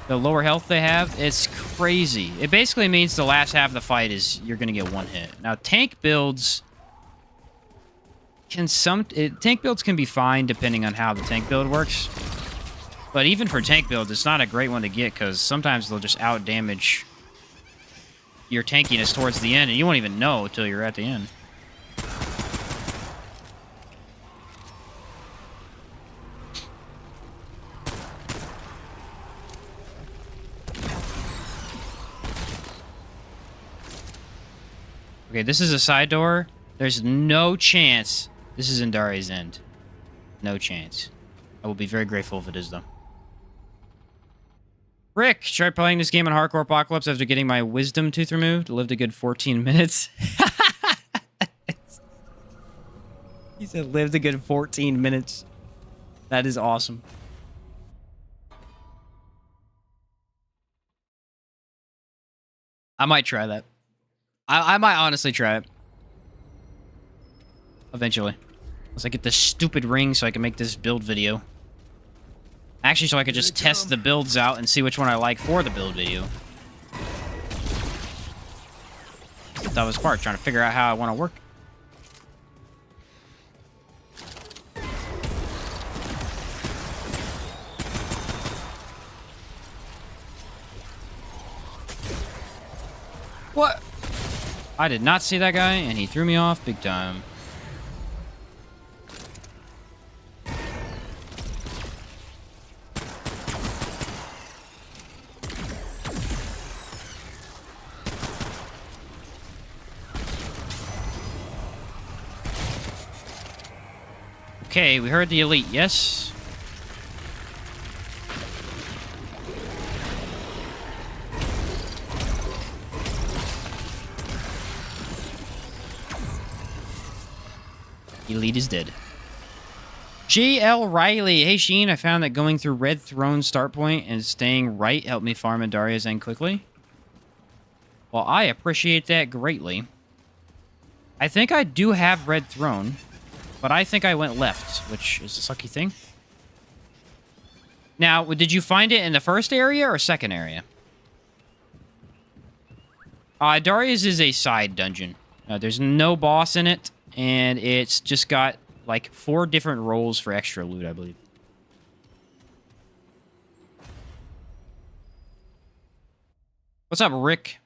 The lower health they have, it's crazy. It basically means the last half of the fight is you're gonna get one hit. Now, tank builds can be fine depending on how the tank build works. But even for tank builds, it's not a great one to get because sometimes they'll just out damage your tankiness towards the end, and you won't even know until you're at the end. Okay, this is a side door. There's no chance this is Indari's end. No chance. I will be very grateful if it is, though. Rick, tried playing this game on Hardcore Apocalypse after getting my wisdom tooth removed. Lived a good 14 minutes. He said lived a good 14 minutes. That is awesome. I might try that. I might honestly try it. Eventually. Once I get this stupid ring so I can make this build video. Actually, so I could just test the builds out and see which one I like for the build video. That was part, trying to figure out how I want to work. What? I did not see that guy, and he threw me off big time. Okay, we heard the elite, yes? Elite is dead. G.L. Riley. Hey, Sheen, I found that going through Red Throne start point and staying right helped me farm in Daria's End quickly. Well, I appreciate that greatly. I think I do have Red Throne, but I think I went left, which is a sucky thing. Now, did you find it in the first area or second area? Daria's is a side dungeon. There's no boss in it. And it's just got, like, 4 different roles for extra loot, I believe. What's up, Rick?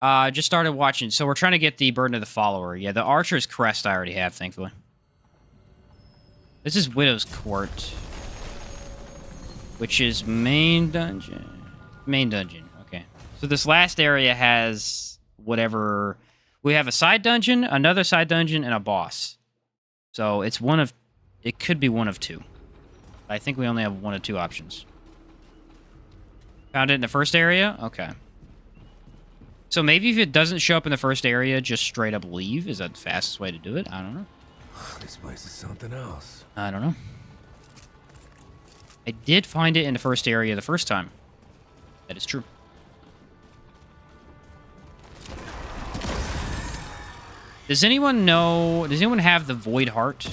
Just started watching. So we're trying to get the Burden of the Follower. Yeah, the Archer's Crest I already have, thankfully. This is Widow's Court. Which is main dungeon. Main dungeon, okay. So this last area has whatever... We have a side dungeon, another side dungeon, and a boss. So it's one of... It could be one of 2. I think we only have 1 of 2 options. Found it in the first area? Okay. So maybe if it doesn't show up in the first area, just straight up leave? Is that the fastest way to do it? I don't know. This place is something else. I don't know. I did find it in the first area the first time. That is true. Does anyone know... Does anyone have the Void Heart?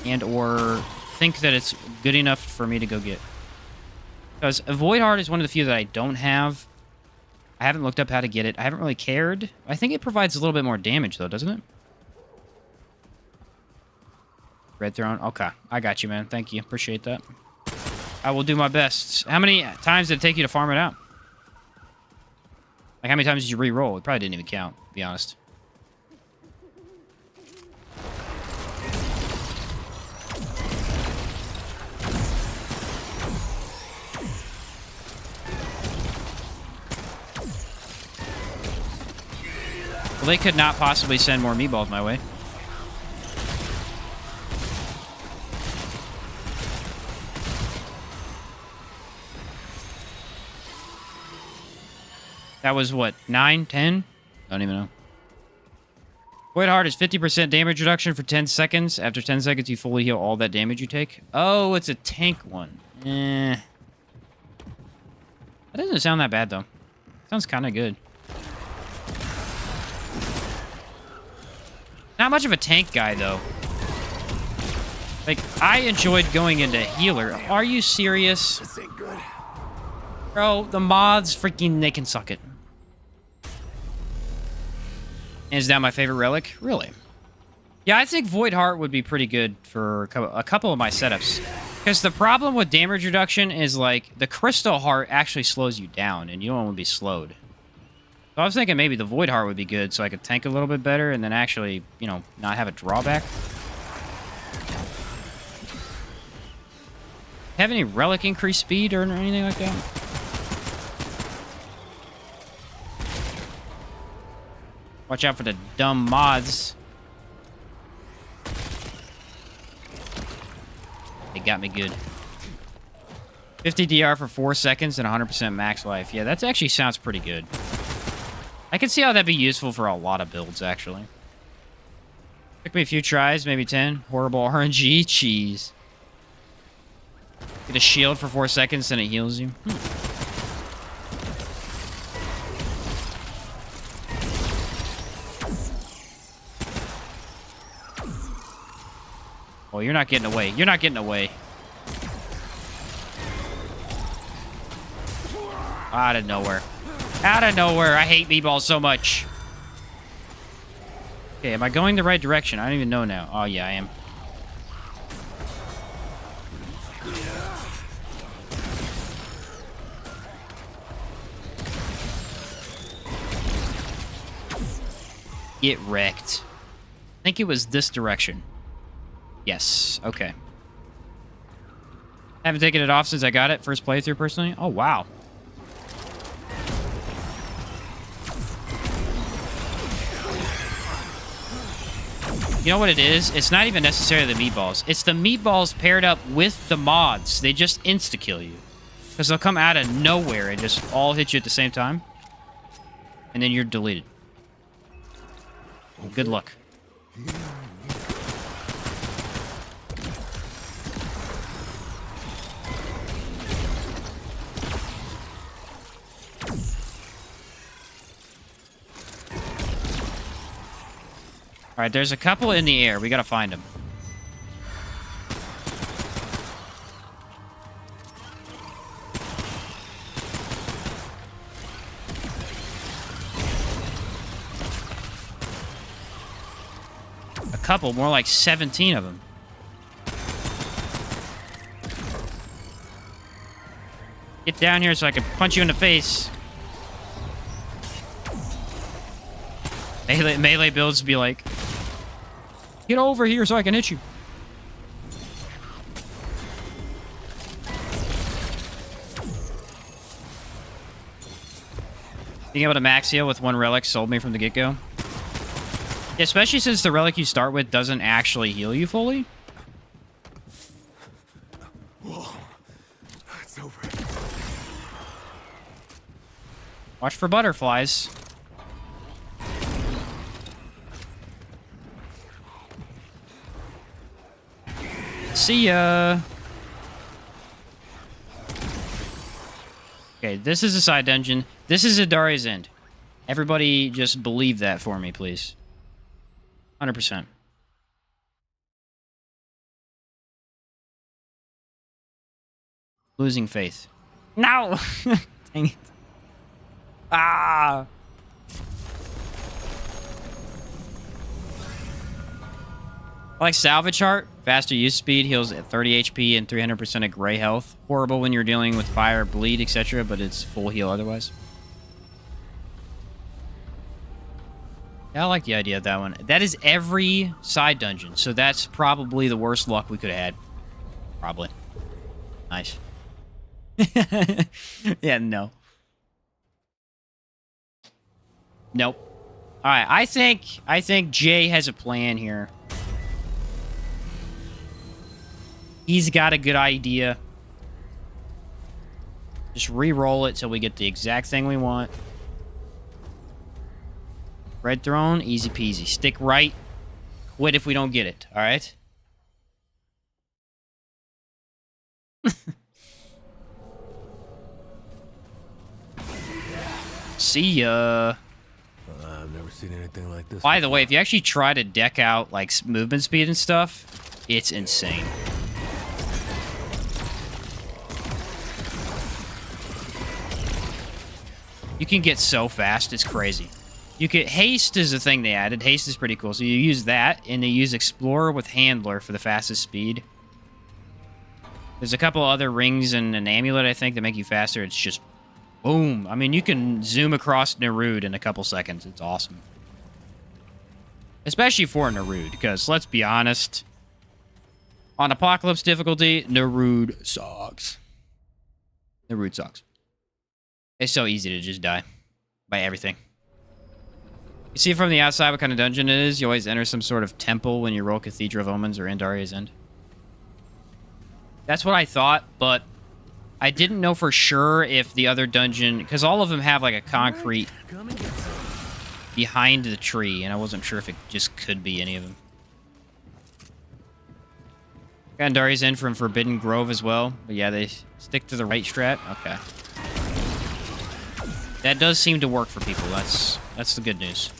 And or think that it's good enough for me to go get? Because a Void Heart is one of the few that I don't have. I haven't looked up how to get it. I haven't really cared. I think it provides a little bit more damage, though, doesn't it? Red Throne. Okay. I got you, man. Thank you. Appreciate that. I will do my best. How many times did it take you to farm it out? Like, how many times did you re-roll? It probably didn't even count, to be honest. Well, they could not possibly send more meatballs my way. That was what, 9, 10? Don't even know. Void Heart is 50% damage reduction for 10 seconds. After 10 seconds, you fully heal all that damage you take. Oh, it's a tank one. Eh. That doesn't sound that bad, though. Sounds kind of good. Not much of a tank guy, though. Like, I enjoyed going into healer. Are you serious? This ain't good. Bro, the mods, freaking, they can suck it. Hands down my favorite relic? Really? Yeah, I think Void Heart would be pretty good for a couple of my setups. Because the problem with damage reduction is, like, the Crystal Heart actually slows you down, and you don't want to be slowed. So I was thinking maybe the Void Heart would be good so I could tank a little bit better and then actually, you know, not have a drawback. Have any relic increase speed or anything like that? Watch out for the dumb mods. They got me good. 50 DR for 4 seconds and 100% max life. Yeah, that actually sounds pretty good. I can see how that'd be useful for a lot of builds, actually. Took me a few tries, maybe 10. Horrible RNG cheese. Get a shield for 4 seconds and it heals you. you're not getting away. You're not getting away. Out of nowhere. Out of nowhere. I hate meatballs so much. Okay, am I going the right direction? I don't even know now. Oh, yeah, I am. Get wrecked. I think it was this direction. Yes. Okay. Haven't taken it off since I got it. First playthrough, personally. Oh, wow. You know what it is? It's not even necessarily the meatballs. It's the meatballs paired up with the mods. They just insta-kill you. Because they'll come out of nowhere and just all hit you at the same time. And then you're deleted. Good luck. Alright, there's a couple in the air. We gotta find them. Couple, more like 17 of them. Get down here so I can punch you in the face. Melee builds be like, get over here so I can hit you. Being able to max heal with one relic sold me from the get-go. Especially since the relic you start with doesn't actually heal you fully. Whoa. It's over. Watch for butterflies. See ya. Okay, this is a side dungeon. This is Adaria's End. Everybody just believe that for me, please. 100%. Losing faith. No! Dang it. Ah! I like salvage art. Faster use speed, heals at 30 HP and 300% of gray health. Horrible when you're dealing with fire, bleed, etc., but it's full heal otherwise. Yeah, I like the idea of that one. That is every side dungeon, so that's probably the worst luck we could have had. Probably. Nice. Yeah, no. Nope. Alright, I think Jay has a plan here. He's got a good idea. Just re-roll it till we get the exact thing we want. Red throne, easy peasy. Stick right. Quit if we don't get it, alright? See ya. I've never seen anything like this. By the way, if you actually try to deck out, like, movement speed and stuff, it's insane. You can get so fast, it's crazy. You can haste is a thing they added. Haste is pretty cool. So you use that, and they use Explorer with Handler for the fastest speed. There's a couple other rings and an amulet, I think, that make you faster. It's just boom. I mean, you can zoom across Nerud in a couple seconds. It's awesome. Especially for Nerud, because let's be honest, on Apocalypse difficulty, Nerud sucks. Nerud sucks. It's so easy to just die by everything. You see from the outside what kind of dungeon it is. You always enter some sort of temple when you roll Cathedral of Omens or Andaria's End. That's what I thought, but I didn't know for sure if the other dungeon... Because all of them have like a concrete behind the tree, and I wasn't sure if it just could be any of them. Got Andaria's End from Forbidden Grove as well. But yeah, they stick to the right strat. Okay. That does seem to work for people. That's the good news.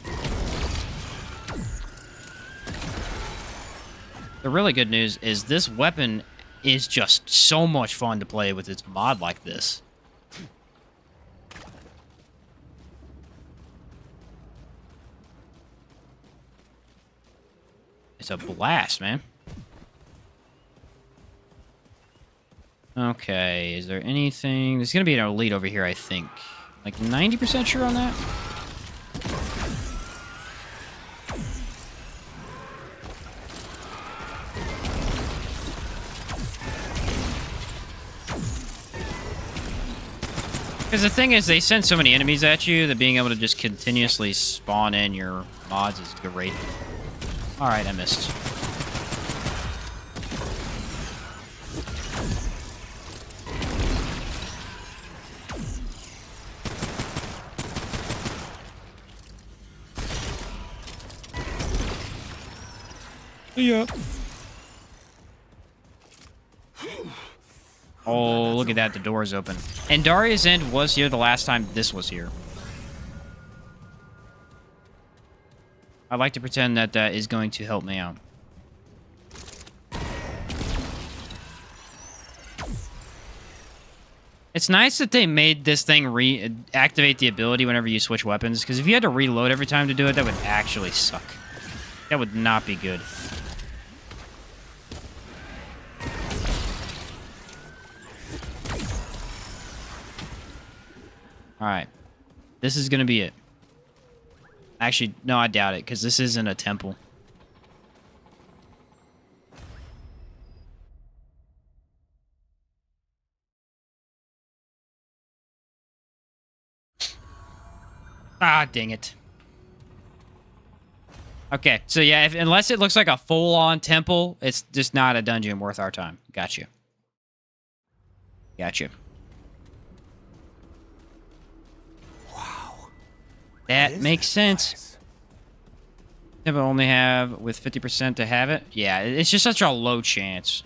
The really good news is this weapon is just so much fun to play with its mod like this. It's a blast, man. Okay, is there anything... There's going to be an elite over here, I think. Like 90% sure on that? Because the thing is, they send so many enemies at you that being able to just continuously spawn in your mods is great. Alright, I missed. Yeah. Oh, look at that. The door is open. And Daria's End was here the last time this was here. I'd like to pretend that that is going to help me out. It's nice that they made this thing activate the ability whenever you switch weapons, because if you had to reload every time to do it, that would actually suck. That would not be good. Alright. This is going to be it. Actually, no, I doubt it, because this isn't a temple. Ah, dang it. Okay, so yeah, unless it looks like a full-on temple, it's just not a dungeon worth our time. Gotcha. Gotcha. That makes sense. Temple only have with 50% to have it. Yeah, it's just such a low chance.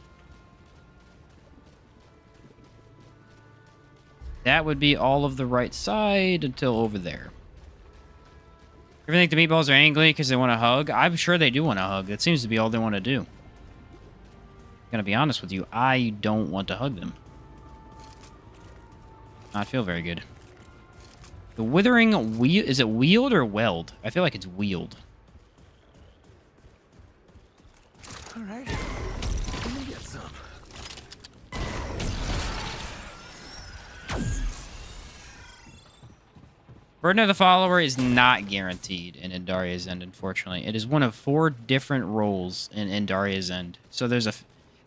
That would be all of the right side until over there. You ever think the meatballs are angry because they want to hug? I'm sure they do want to hug. That seems to be all they want to do. Gonna be honest with you, I don't want to hug them. Not feel very good. The withering wheel, is it wield or weld? I feel like it's wield. All right. Let me get some. Burden of the Follower is not guaranteed in Endaria's End, unfortunately. It is one of 4 different roles in Endaria's End. So there's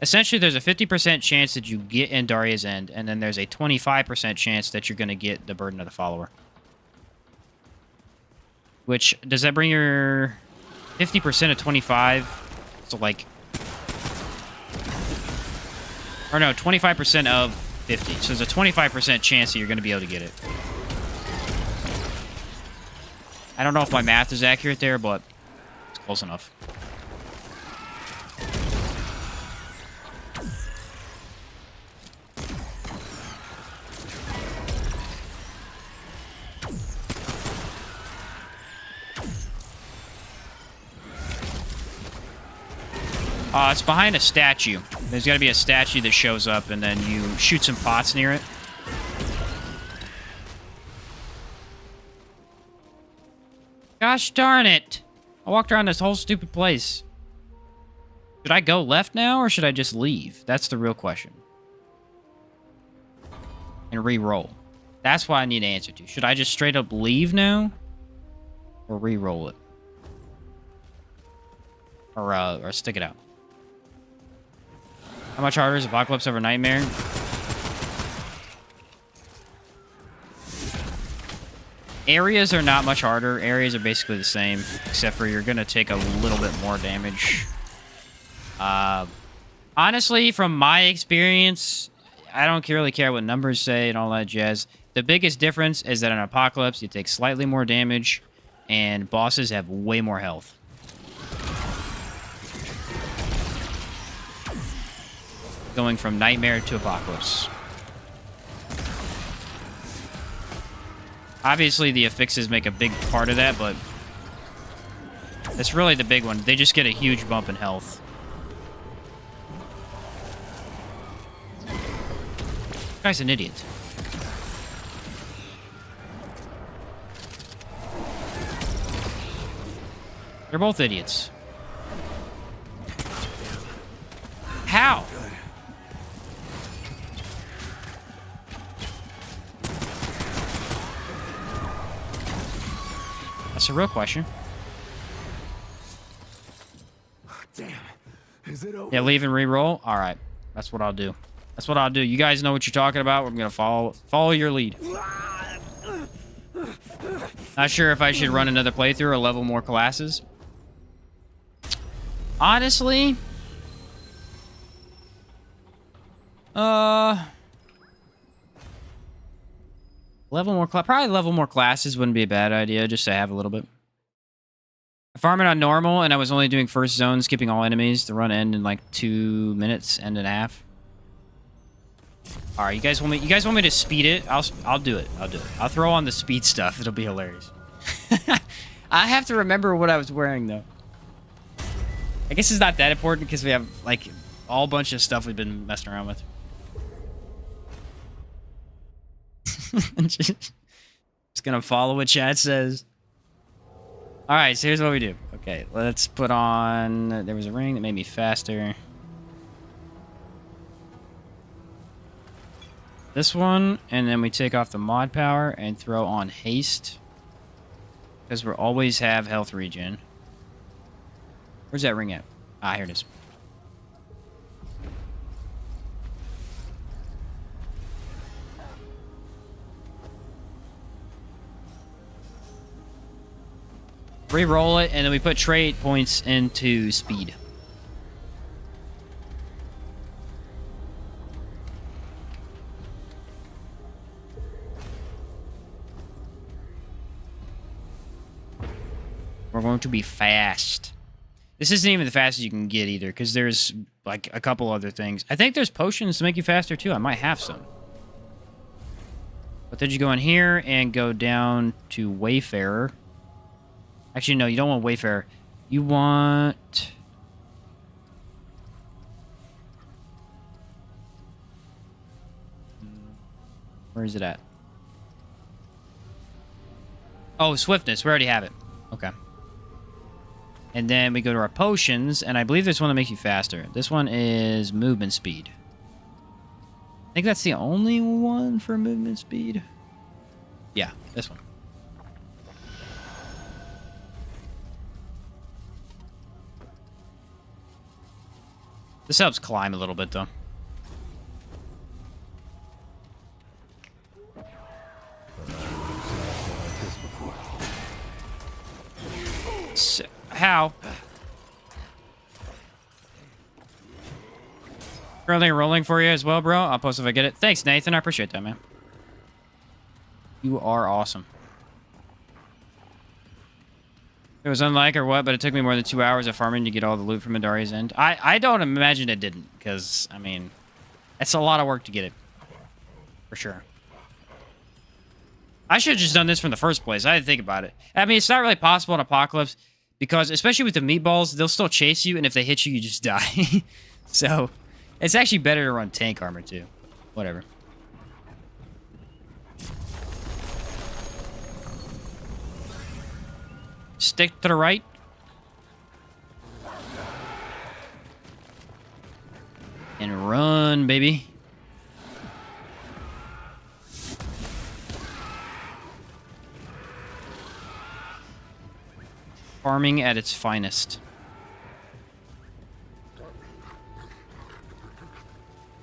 essentially there's a 50% chance that you get Endaria's End, and then there's a 25% chance that you're going to get the Burden of the Follower. Which, does that bring your 50% of 25? So like... Or no, 25% of 50. So there's a 25% chance that you're going to be able to get it. I don't know if my math is accurate there, but it's close enough. It's behind a statue. There's got to be a statue that shows up, and then you shoot some pots near it. Gosh darn it. I walked around this whole stupid place. Should I go left now, or should I just leave? That's the real question. And re-roll. That's what I need an answer to. Should I just straight up leave now? Or re-roll it? Or stick it out? How much harder is Apocalypse over Nightmare? Areas are not much harder. Areas are basically the same, except for you're going to take a little bit more damage. Honestly, from my experience, I don't really care what numbers say and all that jazz. The biggest difference is that in Apocalypse, you take slightly more damage, and bosses have way more health. Going from Nightmare to Apocalypse. Obviously, the affixes make a big part of that, but that's really the big one. They just get a huge bump in health. guy's an idiot. They're both idiots. How? That's a real question. Damn. Is it over? Yeah, leave and re-roll. All right, that's what I'll do. That's what I'll do. You guys know what you're talking about. We're gonna follow your lead. Not sure if I should run another playthrough or level more classes. Honestly, probably level more classes wouldn't be a bad idea, just to have a little bit. I farm it on normal, and I was only doing first zone, skipping all enemies. The run end in like 2 minutes, end and a half. All right, you guys want me to speed it? I'll do it. I'll do it. I'll throw on the speed stuff. It'll be hilarious. I have to remember what I was wearing though. I guess it's not that important because we have like all bunch of stuff we've been messing around with. Just gonna follow what chat says. All right, so here's what we do. Okay, let's put on. There was a ring that made me faster. This one, and then we take off the mod power and throw on haste, because we'll always have health regen. Where's that ring at? Ah, here it is. Re-roll it, and then we put trait points into speed. We're going to be fast. This isn't even the fastest you can get either, because there's like a couple other things. I think there's potions to make you faster too. I might have some. But then you go in here and go down to Wayfarer. Actually, no, you don't want Wayfarer. You want... Where is it at? Oh, Swiftness. We already have it. Okay. And then we go to our potions, and I believe there's one that makes you faster. This one is movement speed. I think that's the only one for movement speed. Yeah, this one. This helps climb a little bit, though. So, how? Currently rolling for you as well, bro. I'll post if I get it. Thanks, Nathan. I appreciate that, man. You are awesome. It was unlike or what, but it took me more than 2 hours of farming to get all the loot from Midari's End. I don't imagine it didn't, because, I mean, it's a lot of work to get it. For sure. I should have just done this from the first place. I didn't think about it. I mean, it's not really possible in Apocalypse, because, especially with the meatballs, they'll still chase you, and if they hit you, you just die. So, it's actually better to run tank armor, too. Whatever. Stick to the right. And run, baby. Farming at its finest.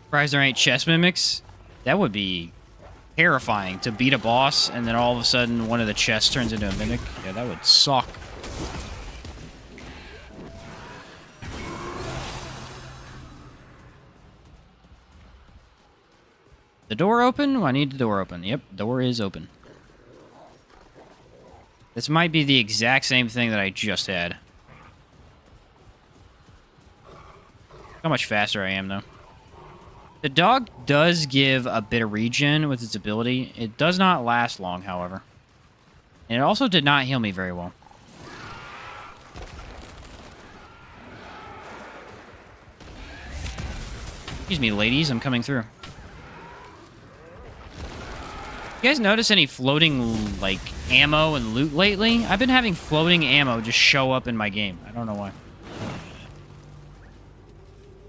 Surprised there ain't chest mimics? That would be terrifying, to beat a boss and then all of a sudden one of the chests turns into a mimic. Yeah, that would suck. The door open? I need the door open. Yep, door is open. This might be the exact same thing that I just had. How much faster I am, though. The dog does give a bit of regen with its ability. It does not last long, however. And it also did not heal me very well. Excuse me, ladies. I'm coming through. You guys notice any floating, like, ammo and loot lately? I've been having floating ammo just show up in my game. I don't know why.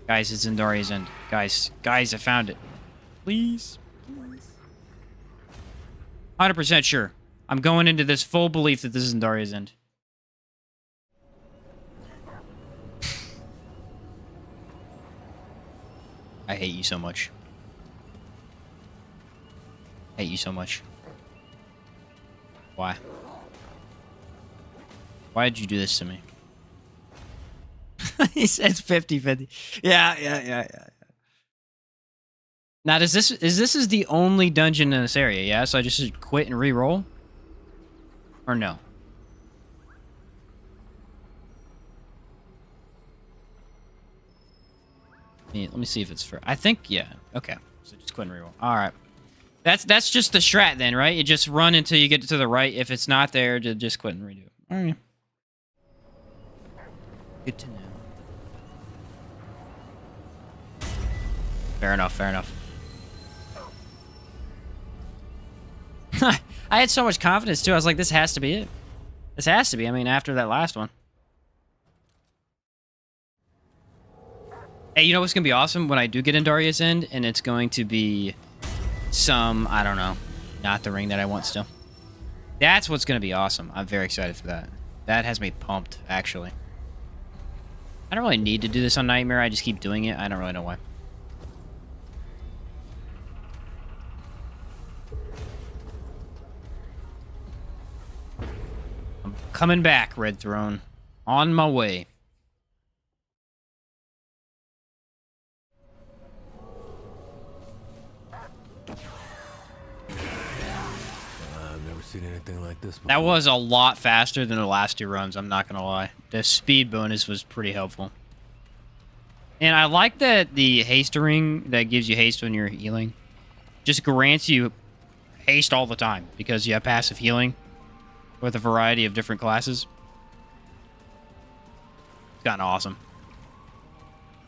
Guys, it's Zendaria's End. Guys, I found it. Please. 100% sure. I'm going into this full belief that this is Zendaria's End. I hate you so much. Hate you so much. Why? Why did you do this to me? He says 50-50. Yeah. Now, is this the only dungeon in this area? Yeah, so I just should quit and re-roll? Or no? Let me see if it's for. I think yeah. Okay, so just quit and re-roll. All right. That's just the strat then, right? You just run until you get to the right. If it's not there, just quit and redo it. All right. Good to know. Fair enough. I had so much confidence too. I was like, this has to be it. This has to be. I mean, after that last one. Hey, you know what's gonna be awesome when I do get in Daria's End, and it's going to be some, I don't know, not the ring that I want still. That's what's gonna be awesome. I'm very excited for that. That has me pumped, actually. I don't really need to do this on Nightmare. I just keep doing it. I don't really know why. I'm coming back, Red Throne. On my way. I've never seen anything like this before. That was a lot faster than the last two runs, I'm not gonna lie. The speed bonus was pretty helpful. And I like that the haste ring that gives you haste when you're healing just grants you haste all the time because you have passive healing with a variety of different classes. It's gotten awesome.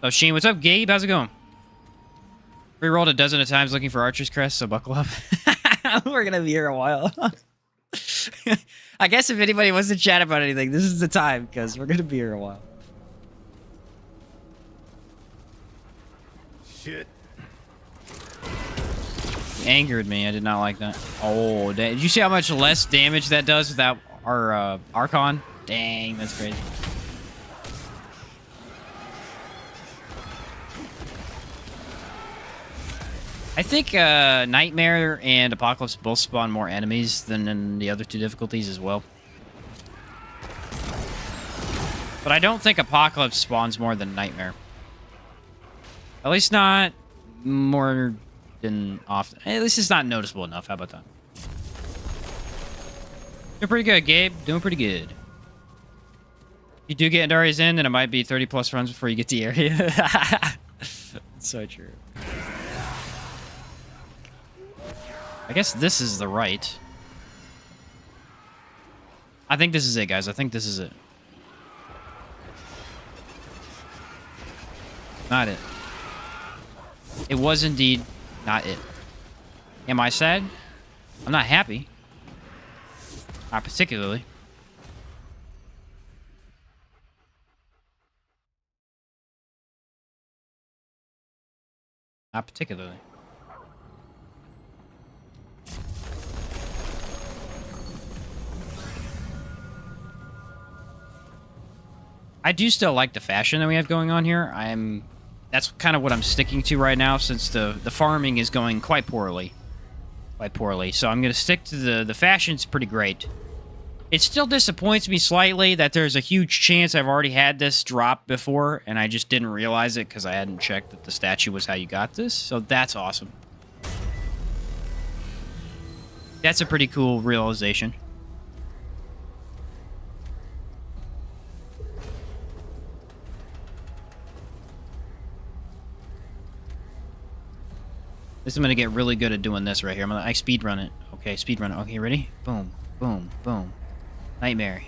So Sheen, what's up, Gabe? How's it going? Rerolled a dozen of times looking for Archer's Crest, so buckle up. We're gonna be here a while. I guess if anybody wants to chat about anything, this is the time, because we're gonna be here a while. Shit. Angered me. I did not like that. Oh, dang. Did you see how much less damage that does without our Archon? Dang, that's crazy. I think Nightmare and Apocalypse both spawn more enemies than in the other two difficulties as well. But I don't think Apocalypse spawns more than Nightmare. At least not more than often. At least it's not noticeable enough. How about that? Doing pretty good, Gabe. Doing pretty good. If you do get Daria's End, then it might be 30 plus runs before you get to the area. So true. I guess this is the right. I think this is it, guys. I think this is it. Not it. It was indeed not it. Am I sad? I'm not happy. Not particularly. Not particularly. I do still like the fashion that we have going on here. That's kind of what I'm sticking to right now, since the farming is going quite poorly. So I'm going to stick to the fashion's pretty great. It still disappoints me slightly that there's a huge chance I've already had this drop before, and I just didn't realize it because I hadn't checked that the statue was how you got this. So that's awesome. That's a pretty cool realization. This I'm gonna get really good at doing this right here. I speed run it. Okay, speed run it. Okay, ready? Boom, boom, boom. Nightmare.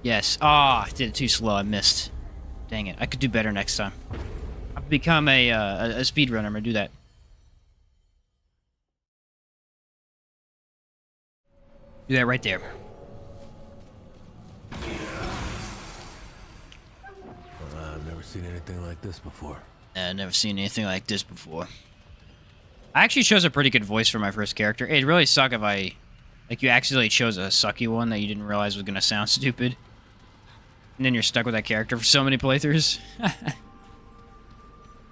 Yes. Ah, I did it too slow. I missed. Dang it. I could do better next time. I've become a speed runner. I'm gonna do that. Do that right there. I've never seen anything like this before. I've never seen anything like this before. I actually chose a pretty good voice for my first character. It'd really suck if I... Like, you accidentally chose a sucky one that you didn't realize was going to sound stupid. And then you're stuck with that character for so many playthroughs. I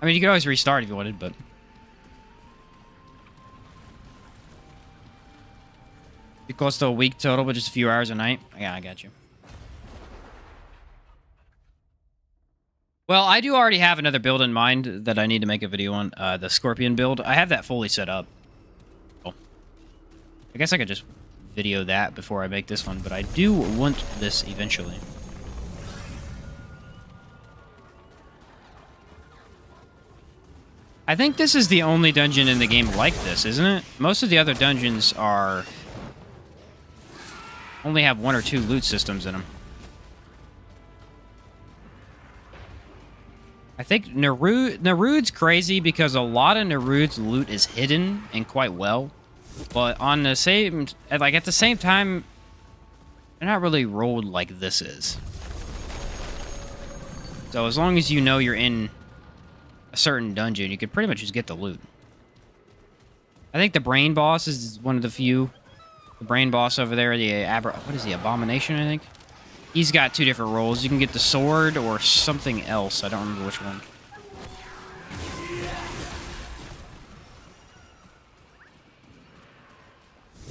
mean, you could always restart if you wanted, but... Be close to a week total, but just a few hours a night. Yeah, I got you. Well, I do already have another build in mind that I need to make a video on. The Scorpion build. I have that fully set up. Oh. I guess I could just video that before I make this one, but I do want this eventually. I think this is the only dungeon in the game like this, isn't it? Most of the other dungeons are... only have 1 or 2 loot systems in them. I think Nerud's crazy because a lot of Nerud's loot is hidden and quite well. But on the same... like, at the same time, they're not really rolled like this is. So as long as you know you're in a certain dungeon, you could pretty much just get the loot. I think the Brain Boss is one of the few. The Brain Boss over there, the what is the Abomination, I think? He's got 2 different roles. You can get the sword or something else. I don't remember which one.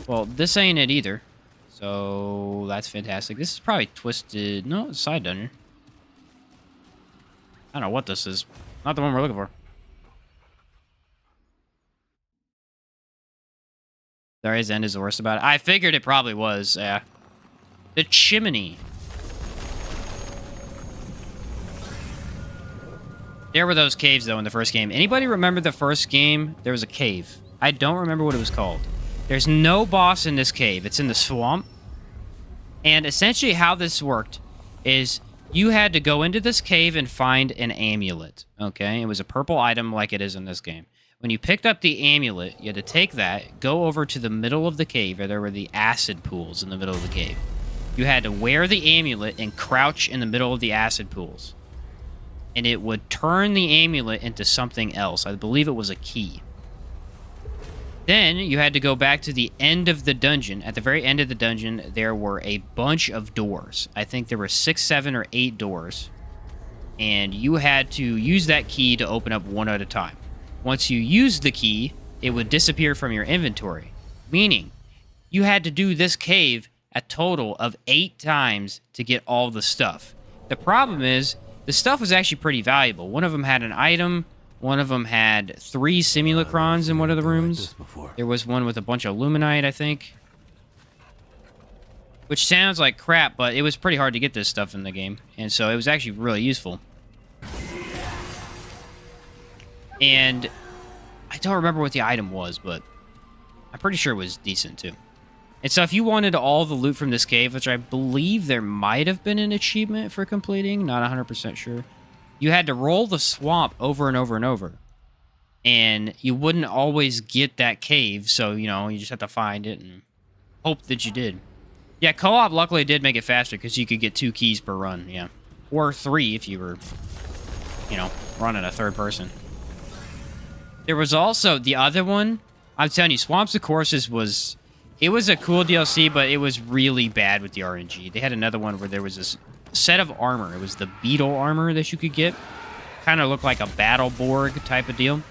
Well, this ain't it either. So, that's fantastic. This is probably Twisted... No, it's Side Dungeon. I don't know what this is. Not the one we're looking for. Sorry, End is the worst about it. I figured it probably was, yeah. The Chimney. There were those caves, though, in the first game. Anybody remember the first game? There was a cave. I don't remember what it was called. There's no boss in this cave. It's in the swamp. And essentially how this worked is you had to go into this cave and find an amulet. Okay? It was a purple item like it is in this game. When you picked up the amulet, you had to take that, go over to the middle of the cave, where there were the acid pools in the middle of the cave. You had to wear the amulet and crouch in the middle of the acid pools. And it would turn the amulet into something else. I believe it was a key. Then you had to go back to the end of the dungeon. At the very end of the dungeon, there were a bunch of doors. I think there were 6, 7, or 8 doors. And you had to use that key to open up one at a time. Once you used the key, it would disappear from your inventory. Meaning, you had to do this cave a total of 8 times to get all the stuff. The problem is, the stuff was actually pretty valuable. One of them had an item. One of them had 3 simulacrons in one of the rooms. There was one with a bunch of luminite, I think. Which sounds like crap, but it was pretty hard to get this stuff in the game. And so it was actually really useful. And I don't remember what the item was, but I'm pretty sure it was decent, too. And so if you wanted all the loot from this cave, which I believe there might have been an achievement for completing, not 100% sure, you had to roll the swamp over and over and over. And you wouldn't always get that cave, so, you know, you just have to find it and hope that you did. Yeah, co-op luckily did make it faster, because you could get 2 keys per run, yeah. Or 3 if you were, you know, running a third person. There was also the other one. I'm telling you, Swamps of Courses was... It was a cool DLC, but it was really bad with the RNG. They had another one where there was this set of armor. It was the beetle armor that you could get. Kind of looked like a Battleborg type of deal.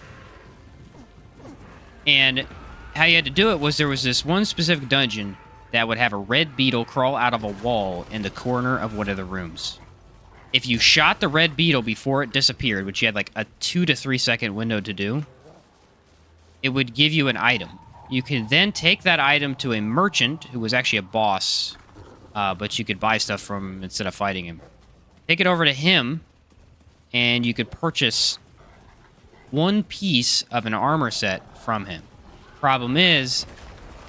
And how you had to do it was there was this one specific dungeon that would have a red beetle crawl out of a wall in the corner of one of the rooms. If you shot the red beetle before it disappeared, which you had like a 2 to 3 second window to do, it would give you an item. You can then take that item to a merchant, who was actually a boss, but you could buy stuff from him instead of fighting him. Take it over to him, and you could purchase 1 piece of an armor set from him. Problem is,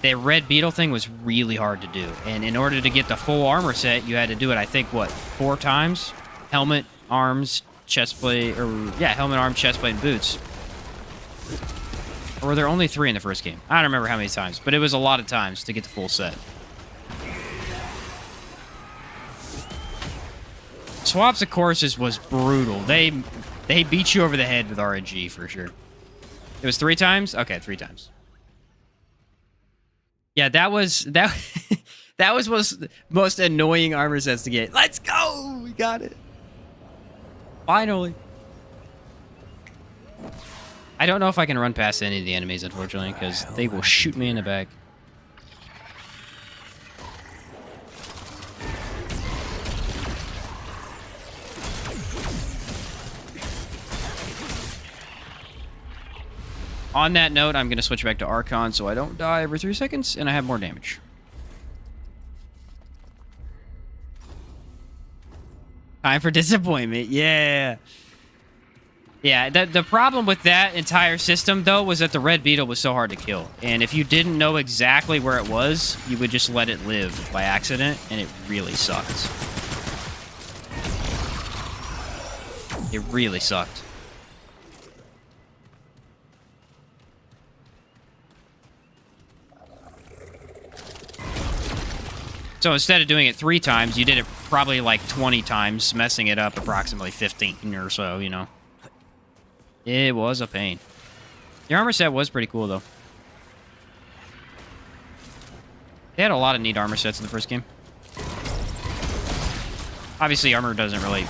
that red beetle thing was really hard to do, and in order to get the full armor set, you had to do it, I think, what, 4 times? Helmet, arms, chestplate, or, yeah, helmet, arm, chestplate, and boots. Or were there only 3 in the first game? I don't remember how many times, but it was a lot of times to get the full set. Swaps of Courses was brutal. They beat you over the head with RNG for sure. It was 3 times? Okay, 3 times. Yeah, that was that was most annoying armor sets to get. Let's go! We got it. Finally. I don't know if I can run past any of the enemies, unfortunately, because they will shoot me in the back. On that note, I'm going to switch back to Archon so I don't die every 3 seconds and I have more damage. Time for disappointment. Yeah. Yeah, the problem with that entire system, though, was that the red beetle was so hard to kill. And if you didn't know exactly where it was, you would just let it live by accident, and it really sucked. It really sucked. So instead of doing it 3 times, you did it probably like 20 times, messing it up approximately 15 or so, you know. It was a pain. The armor set was pretty cool, though. They had a lot of neat armor sets in the first game. Obviously, armor doesn't really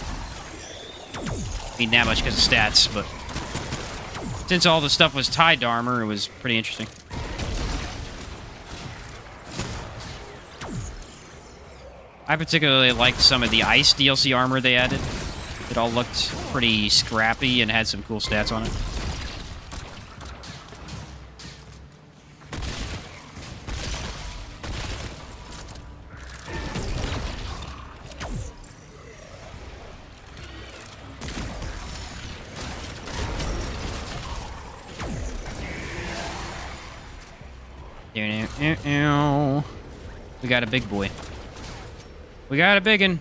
mean that much because of stats, but since all the stuff was tied to armor, it was pretty interesting. I particularly liked some of the ice DLC armor they added. It all looked pretty scrappy and had some cool stats on it. We got a big boy. We got a biggin.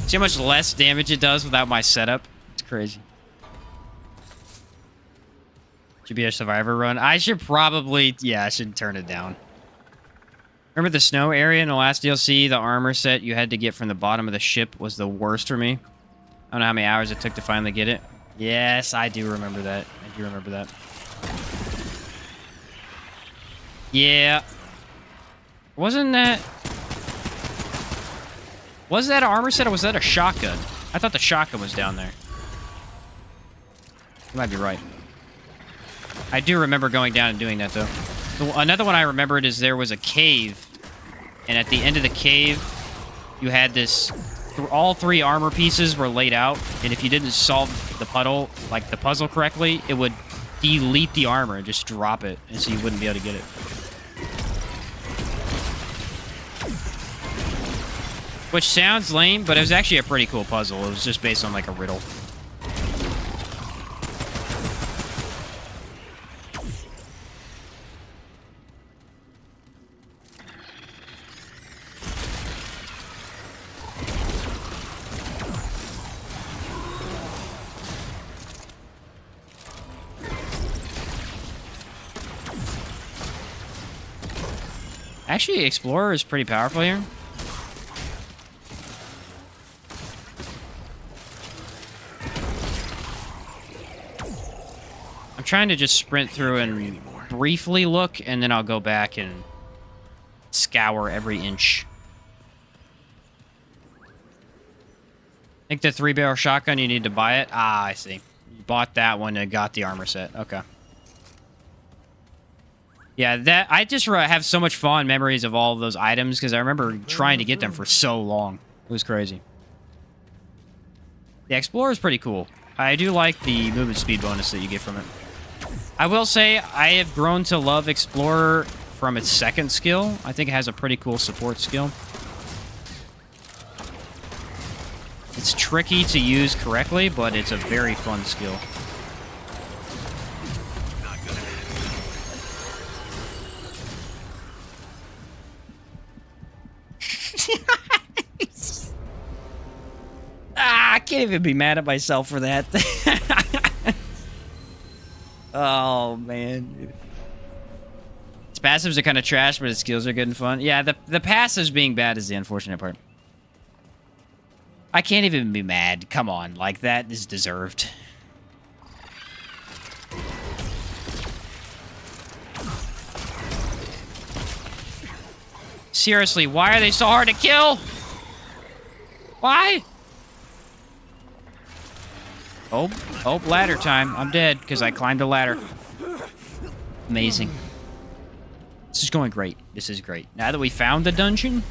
See how much less damage it does without my setup? It's crazy. Should be a survivor run. I should probably... Yeah, I should turn it down. Remember the snow area in the last DLC? The armor set you had to get from the bottom of the ship was the worst for me. I don't know how many hours it took to finally get it. Yes, I do remember that. I do remember that. Yeah. Wasn't that... Was that an armor set or was that a shotgun? I thought the shotgun was down there. You might be right. I do remember going down and doing that, though. Another one I remembered is there was a cave, and at the end of the cave, you had this... All 3 armor pieces were laid out, and if you didn't solve the puzzle correctly, it would delete the armor and just drop it, and so you wouldn't be able to get it. Which sounds lame, but it was actually a pretty cool puzzle. It was just based on, like, a riddle. Actually, Explorer is pretty powerful here. I'm trying to just sprint through and briefly look, and then I'll go back and scour every inch. I think the 3-barrel shotgun, you need to buy it. Ah, I see. You bought that one and got the armor set. Okay. Yeah, that I just have so much fond memories of all of those items because I remember trying to get them for so long. It was crazy. The Explorer is pretty cool. I do like the movement speed bonus that you get from it. I will say I have grown to love Explorer from its second skill. I think it has a pretty cool support skill. It's tricky to use correctly, but it's a very fun skill. can't even be mad at myself for that. Oh, man. Its passives are kind of trash, but its skills are good and fun. Yeah, the passives being bad is the unfortunate part. I can't even be mad. Come on, like, that is deserved. Seriously, why are they so hard to kill? Why? Oh, ladder time. I'm dead because I climbed a ladder. Amazing. This is going great. This is great. Now that we found the dungeon,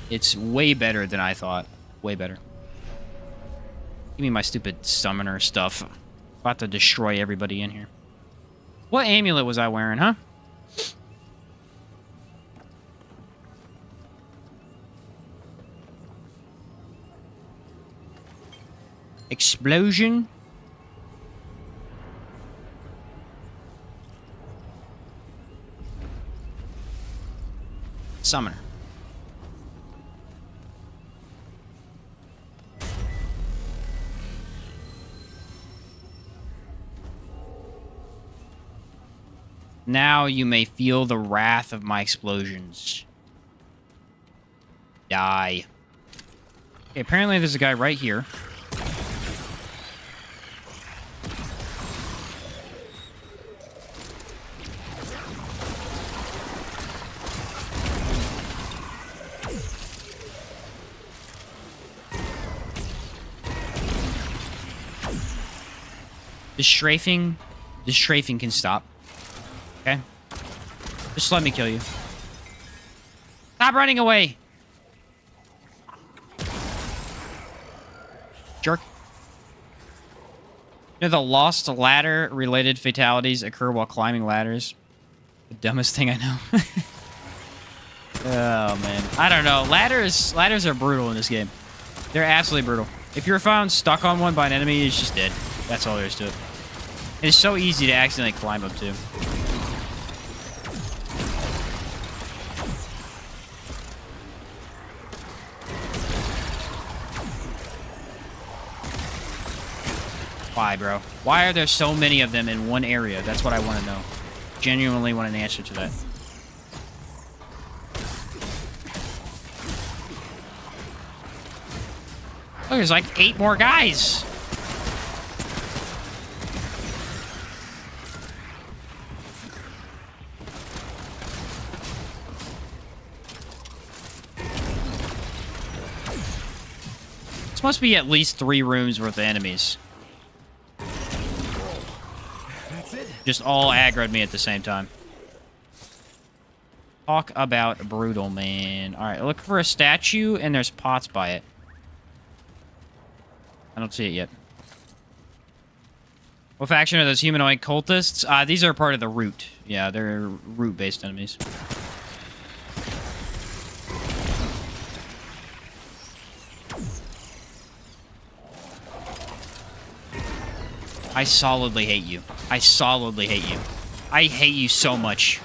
it's way better than I thought. Way better. Give me my stupid summoner stuff. About to destroy everybody in here. What amulet was I wearing, huh? Explosion. Summoner. Now you may feel the wrath of my explosions. Die. Okay, apparently there's a guy right here. This strafing can stop. Okay? Just let me kill you. Stop running away! Jerk. You know, the lost ladder related fatalities occur while climbing ladders. The dumbest thing I know. Oh, man. I don't know. Ladders are brutal in this game. They're absolutely brutal. If you're found stuck on one by an enemy, it's just dead. That's all there is to it. It's so easy to accidentally climb up to. Why, bro? Why are there so many of them in one area? That's what I want to know. Genuinely want an answer to that. Oh, there's like 8 more guys. This must be at least 3 rooms worth of enemies. Just all aggroed me at the same time. Talk about brutal, man. Alright, look for a statue, and there's pots by it. I don't see it yet. What faction are those humanoid cultists? These are part of the root. Yeah, they're root-based enemies. I solidly hate you. I solidly hate you. I hate you so much.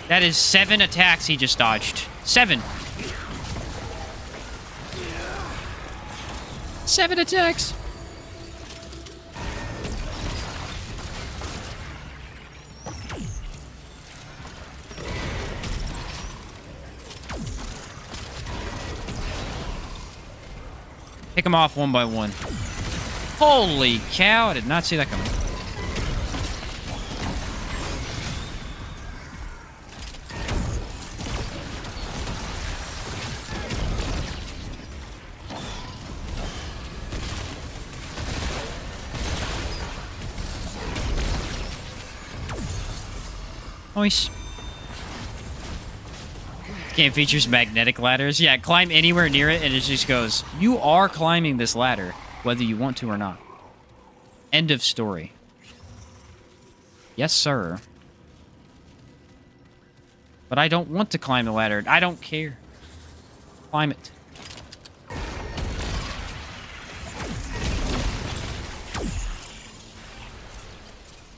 That is 7 attacks he just dodged. 7. 7 attacks. Pick them off one by one. Holy cow, I did not see that coming. Nice. Game features magnetic ladders. Yeah, climb anywhere near it and it just goes, you are climbing this ladder, whether you want to or not. End of story. Yes, sir. But I don't want to climb the ladder. I don't care. Climb it.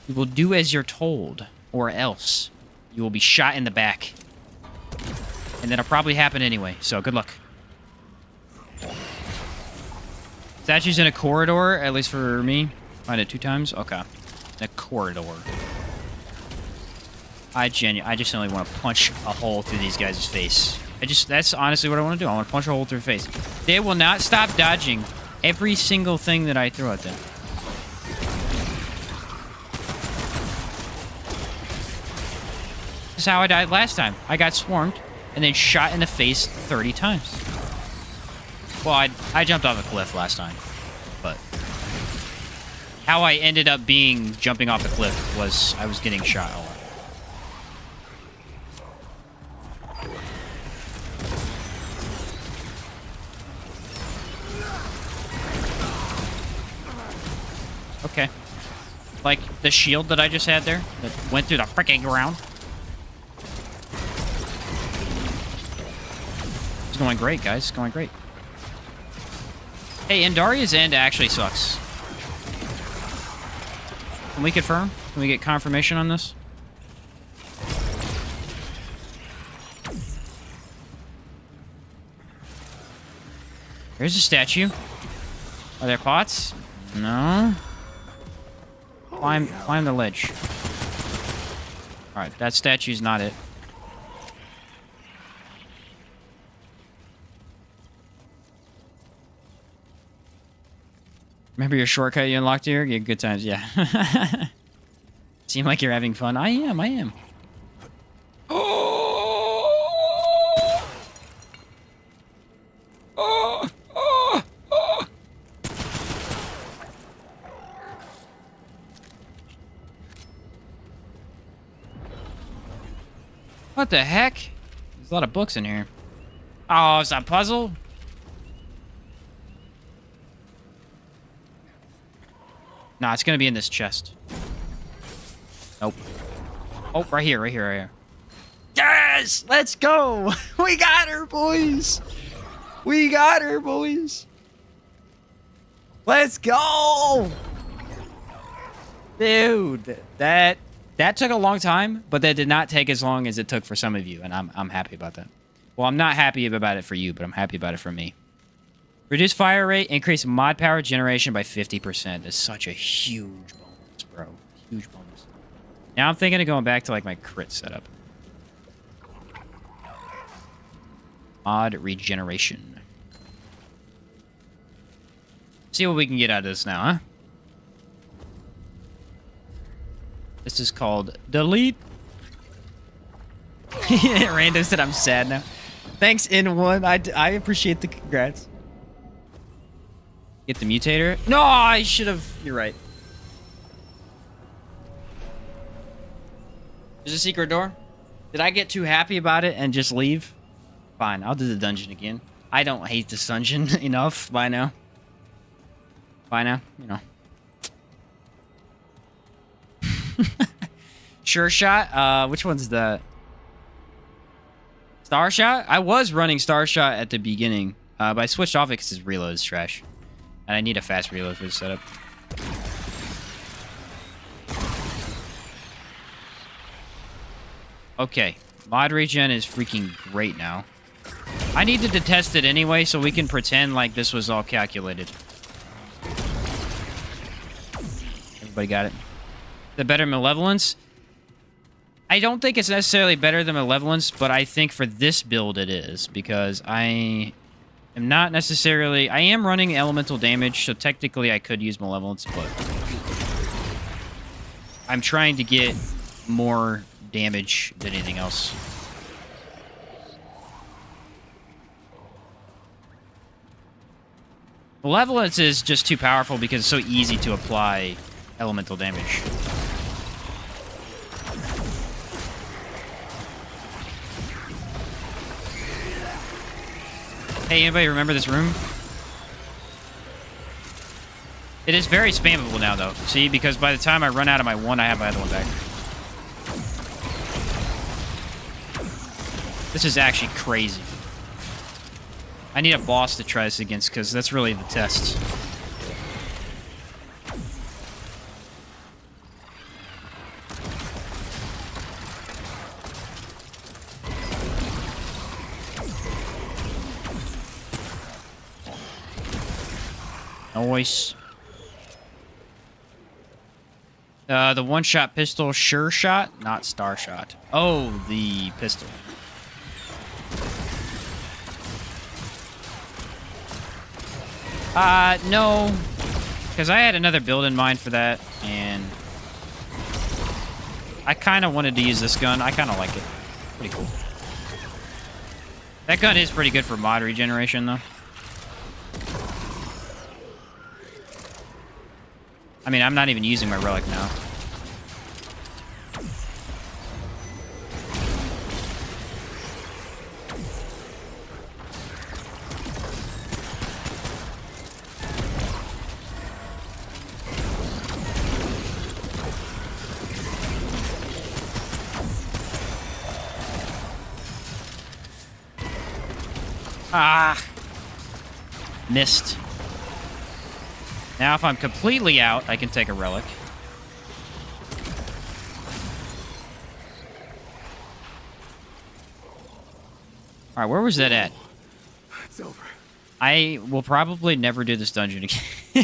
You will do as you're told, or else you will be shot in the back. And that'll probably happen anyway, so good luck. Statues in a corridor, at least for me. Find it 2 times? Okay. In a corridor. I just only want to punch a hole through these guys' face. That's honestly what I want to do. I want to punch a hole through their face. They will not stop dodging every single thing that I throw at them. This is how I died last time. I got swarmed and then shot in the face 30 times. Well, I jumped off a cliff last time, but how I ended up jumping off the cliff was I was getting shot a lot. Okay. Like the shield that I just had there that went through the freaking ground. It's going great, guys. It's going great. Hey, Andaria's end actually sucks. Can we confirm? Can we get confirmation on this? Here's a statue. Are there pots? No. Climb the ledge. Alright, that statue's not it. Remember your shortcut you unlocked here? Yeah, good times, yeah. Seem like you're having fun. I am. What the heck? There's a lot of books in here. Oh, it's a puzzle? Nah, it's gonna be in this chest. Nope. Oh, right here. Yes! Let's go! We got her, boys! Let's go! Dude, that took a long time, but that did not take as long as it took for some of you, and I'm happy about that. Well, I'm not happy about it for you, but I'm happy about it for me. Reduce fire rate, increase mod power generation by 50%. That's such a huge bonus, bro. Huge bonus. Now I'm thinking of going back to like my crit setup. Mod regeneration. See what we can get out of this now, huh? This is called delete. Random said I'm sad now. Thanks, N1. I appreciate the congrats. Get the mutator. No, I should have. You're right. There's a secret door. Did I get too happy about it and just leave? Fine, I'll do the dungeon again. I don't hate this dungeon enough by now. You know. Sure shot. Which one's that? Star shot? I was running star shot at the beginning, but I switched off it because his reload is trash. And I need a fast reload for this setup. Okay. Mod regen is freaking great now. I needed to test it anyway, so we can pretend like this was all calculated. Everybody got it? The better malevolence? I don't think it's necessarily better than malevolence, but I think for this build it is, because I am not necessarily... I am running elemental damage, so technically I could use malevolence, but I'm trying to get more damage than anything else. Malevolence is just too powerful because it's so easy to apply elemental damage. Hey, anybody remember this room? It is very spammable now, though. See, because by the time I run out of my one, I have my other one back. This is actually crazy. I need a boss to try this against, because that's really the test. Nice. The one-shot pistol, sure shot, not star shot. Oh, the pistol. No. Because I had another build in mind for that, and I kind of wanted to use this gun. I kind of like it. Pretty cool. That gun is pretty good for mod regeneration, though. I mean, I'm not even using my relic now. Ah! Missed. Now, if I'm completely out, I can take a relic. Alright, where was that at? It's over. I will probably never do this dungeon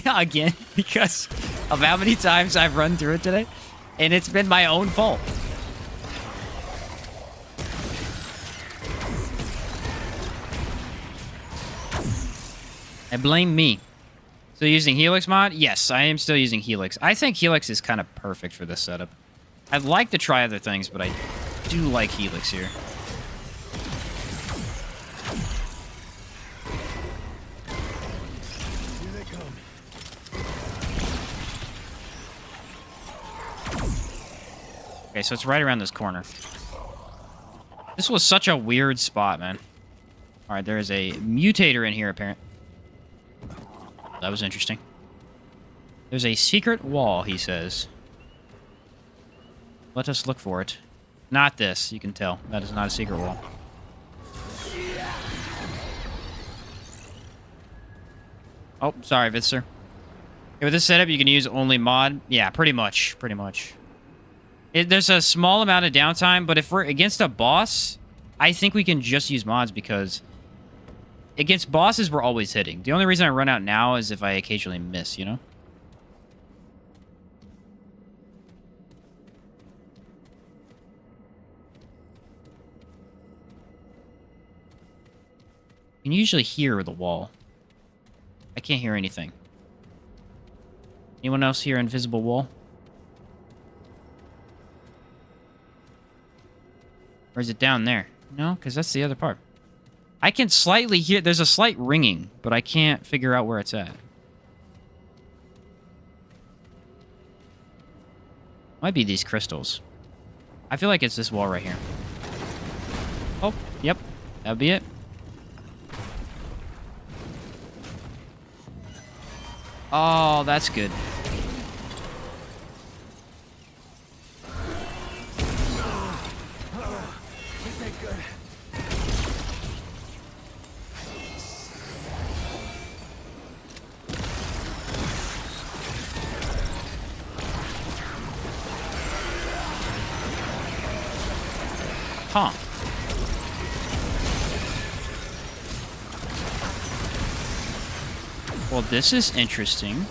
again because of how many times I've run through it today. And it's been my own fault. I blame me. So using Helix mod? Yes, I am still using Helix. I think Helix is kind of perfect for this setup. I'd like to try other things, but I do like Helix here. Here they come. Okay, so it's right around this corner. This was such a weird spot, man. Alright, there is a mutator in here, apparently. That was interesting. There's a secret wall, he says. Let us look for it. Not this, you can tell. That is not a secret wall. Oh, sorry, Vitzer. Okay, with this setup, you can use only mod. Yeah, pretty much. Pretty much. There's a small amount of downtime, but if we're against a boss, I think we can just use mods because against bosses, we're always hitting. The only reason I run out now is if I occasionally miss, you know? You can usually hear the wall. I can't hear anything. Anyone else hear invisible wall? Or is it down there? No, because that's the other part. I can slightly hear... There's a slight ringing, but I can't figure out where it's at. Might be these crystals. I feel like it's this wall right here. Oh, yep. That'll be it. Oh, that's good. This ain't good. Huh. Well, this is interesting.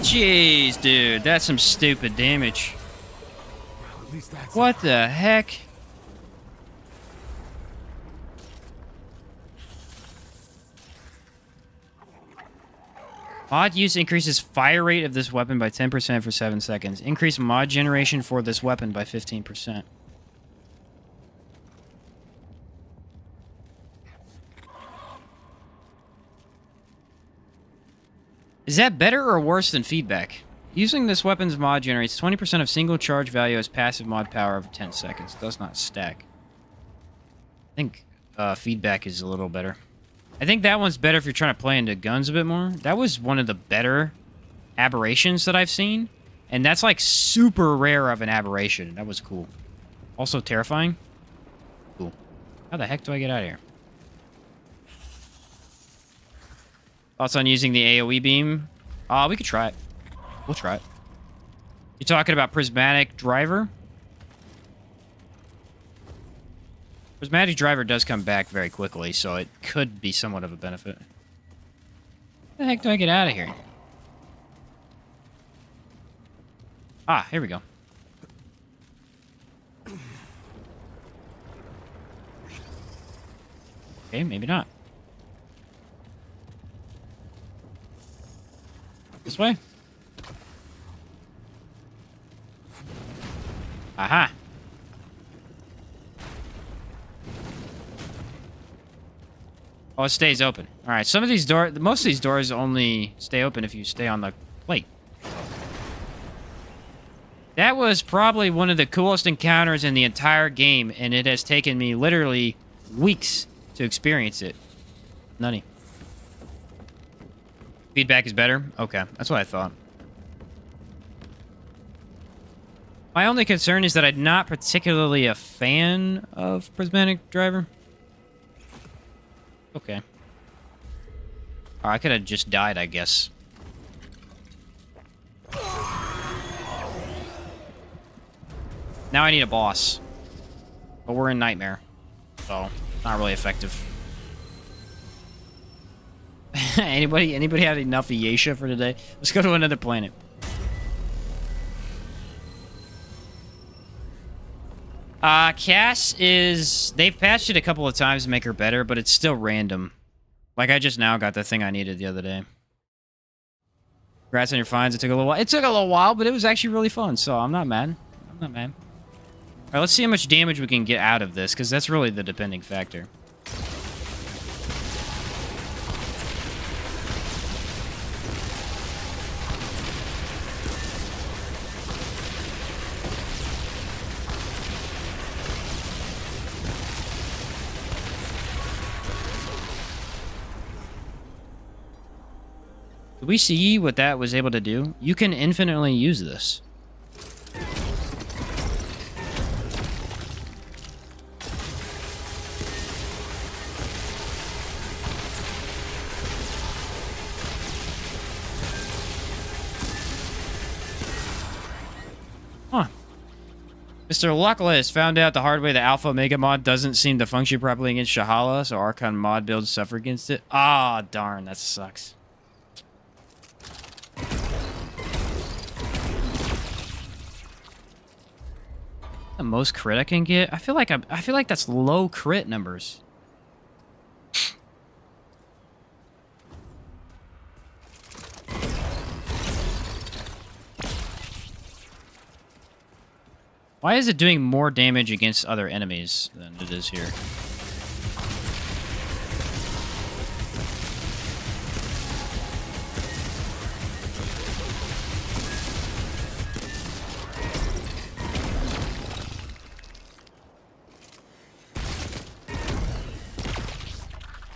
Jeez, dude, that's some stupid damage. Well, at least that's What the heck? Mod use increases fire rate of this weapon by 10% for 7 seconds. Increase mod generation for this weapon by 15%. Is that better or worse than feedback? Using this weapon's mod generates 20% of single charge value as passive mod power of 10 seconds. Does not stack. I think feedback is a little better. I think that one's better if you're trying to play into guns a bit more. That was one of the better aberrations that I've seen. And that's like super rare of an aberration. That was cool. Also terrifying. Cool. How the heck do I get out of here? Thoughts on using the AoE beam? We could try it. We'll try it. You're talking about prismatic driver? Prismatic driver does come back very quickly, so it could be somewhat of a benefit. How the heck do I get out of here? Ah, here we go. Okay, maybe not. This way? Aha! Oh, it stays open. Alright, some of these doors... Most of these doors only stay open if you stay on the plate. That was probably one of the coolest encounters in the entire game, and it has taken me literally weeks to experience it. Nutty. Feedback is better? Okay, that's what I thought. My only concern is that I'm not particularly a fan of prismatic driver. Okay. Oh, I could have just died, I guess. Now I need a boss. But we're in Nightmare. So, not really effective. Anybody had enough Yasha for today? Let's go to another planet. Cass is... They've patched it a couple of times to make her better, but it's still random. Like, I just now got the thing I needed the other day. Congrats on your finds. It took a little while. It took a little while, but it was actually really fun, so I'm not mad. I'm not mad. Alright, let's see how much damage we can get out of this, because that's really the depending factor. Did we see what that was able to do? You can infinitely use this. Huh. Mr. Luckless found out the hard way the Alpha Omega mod doesn't seem to function properly against Shahala, so Archon mod builds suffer against it. Ah, darn, that sucks. The most crit I can get? I feel like that's low crit numbers. Why is it doing more damage against other enemies than it is here?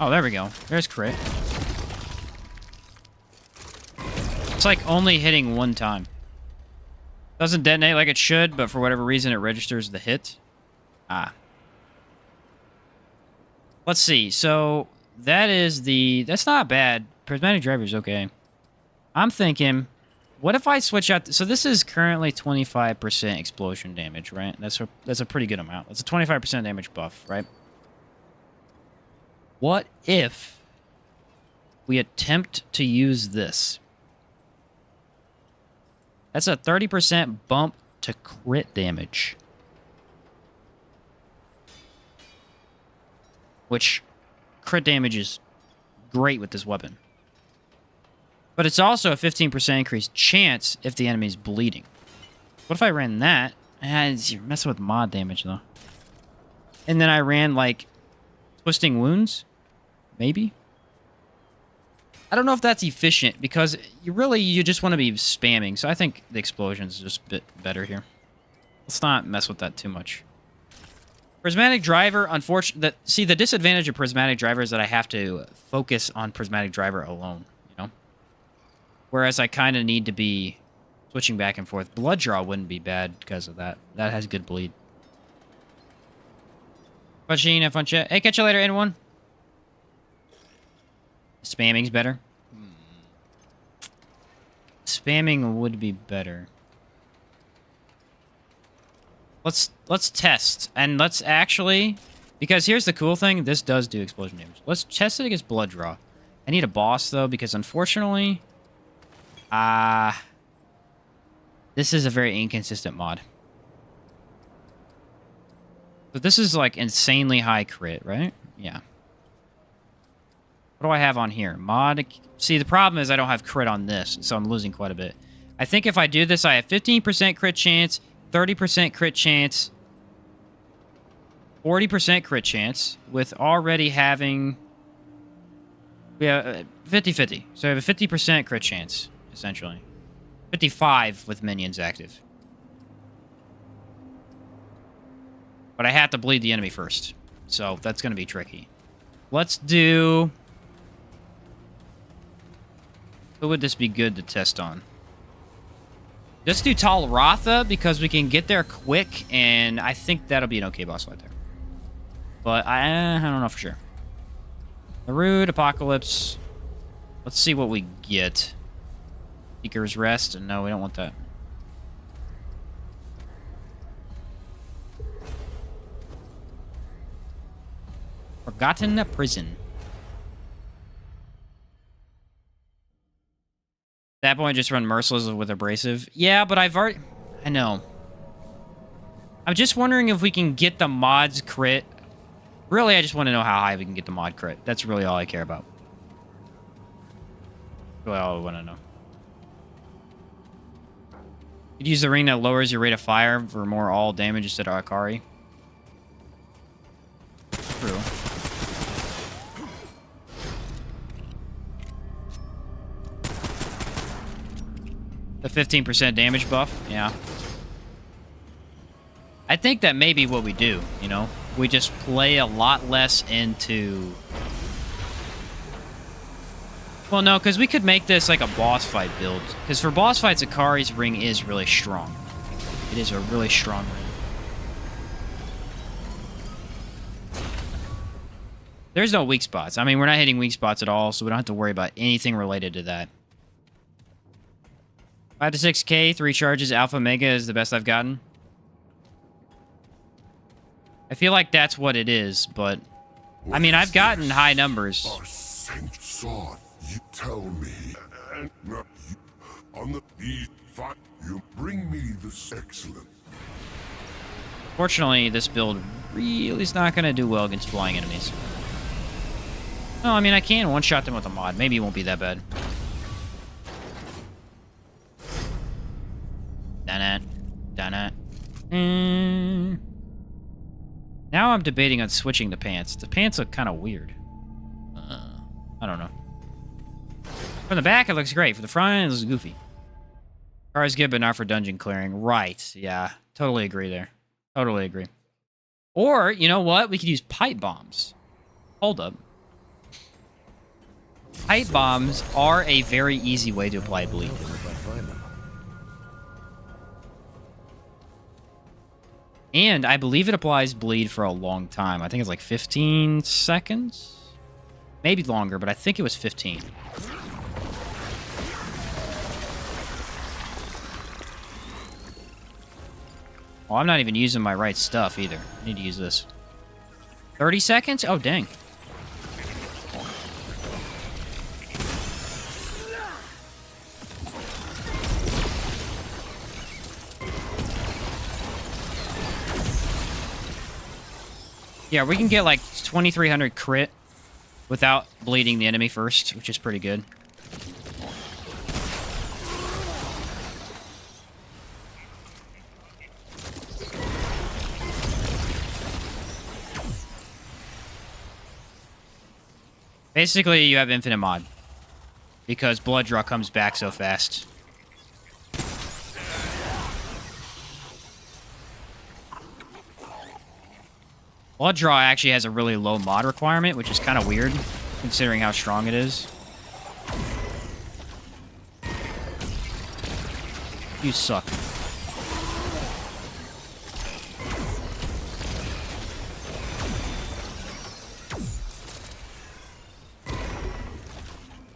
Oh, there we go. There's crit. It's like only hitting one time. Doesn't detonate like it should, but for whatever reason it registers the hit. Ah. Let's see. So, that's not bad. Prismatic driver's okay. I'm thinking, what if I switch out... So this is currently 25% explosion damage, right? That's a pretty good amount. That's a 25% damage buff, right? What if we attempt to use this? That's a 30% bump to crit damage. Which, crit damage is great with this weapon. But it's also a 15% increased chance if the enemy's bleeding. What if I ran that? You're messing with mod damage, though. And then I ran, like, Twisting Wounds? Maybe? I don't know if that's efficient, because you just want to be spamming. So I think the explosion's just a bit better here. Let's not mess with that too much. Prismatic driver, unfortunately, see, the disadvantage of prismatic driver is that I have to focus on prismatic driver alone, you know? Whereas I kind of need to be switching back and forth. Blood draw wouldn't be bad because of that. That has good bleed. But Sheen, have fun chat. Hey, catch you later, N1. Spamming's better. Spamming would be better. Let's test, and let's actually, because here's the cool thing, this does do explosion damage. Let's test it against blood draw. I need a boss though, because unfortunately, this is a very inconsistent mod. But this is like insanely high crit, right? Yeah. What do I have on here? Mod. See, the problem is I don't have crit on this, so I'm losing quite a bit. I think if I do this, I have 15% crit chance, 30% crit chance, 40% crit chance, with already having... Yeah, 50-50. So I have a 50% crit chance, essentially. 55 with minions active. But I have to bleed the enemy first. So that's going to be tricky. Let's do... Who would this be good to test on? Let's do Talratha, because we can get there quick, and I think that'll be an okay boss fight there. But I don't know for sure. The Rude, Apocalypse. Let's see what we get. Seeker's Rest. No, we don't want that. Forgotten Prison. At that point, just run Merciless with Abrasive. Yeah, but I've already... I know. I'm just wondering if we can get the mod's crit. Really, I just want to know how high we can get the mod crit. That's really all I care about. Really all I want to know. You'd use the ring that lowers your rate of fire for more all damage instead of Akari. True. The 15% damage buff, yeah. I think that may be what we do, you know? We just play a lot less into... Well, no, because we could make this like a boss fight build. Because for boss fights, Akari's ring is really strong. It is a really strong ring. There's no weak spots. I mean, we're not hitting weak spots at all, so we don't have to worry about anything related to that. 5 to 6k, 3 charges, Alpha Mega is the best I've gotten. I feel like that's what it is, but... I mean, I've gotten high numbers. Our saint sword, you tell me. On the fight, you bring me this excellent. Fortunately, this build really is not going to do well against flying enemies. No, I mean, I can one-shot them with a mod. Maybe it won't be that bad. Done it. Now I'm debating on switching the pants. The pants look kind of weird. I don't know. From the back, it looks great. For the front, it looks goofy. Cars good, but not for dungeon clearing. Right. Yeah. Totally agree there. Totally agree. Or, you know what? We could use pipe bombs. Hold up. Pipe bombs are a very easy way to apply bleed. And I believe it applies bleed for a long time. I think it's like 15 seconds? Maybe longer, but I think it was 15. Oh, I'm not even using my right stuff either. I need to use this. 30 seconds? Oh, dang. Yeah, we can get like 2,300 crit without bleeding the enemy first, which is pretty good. Basically, you have infinite mod because blood draw comes back so fast. Blood Draw actually has a really low mod requirement, which is kind of weird, considering how strong it is. You suck.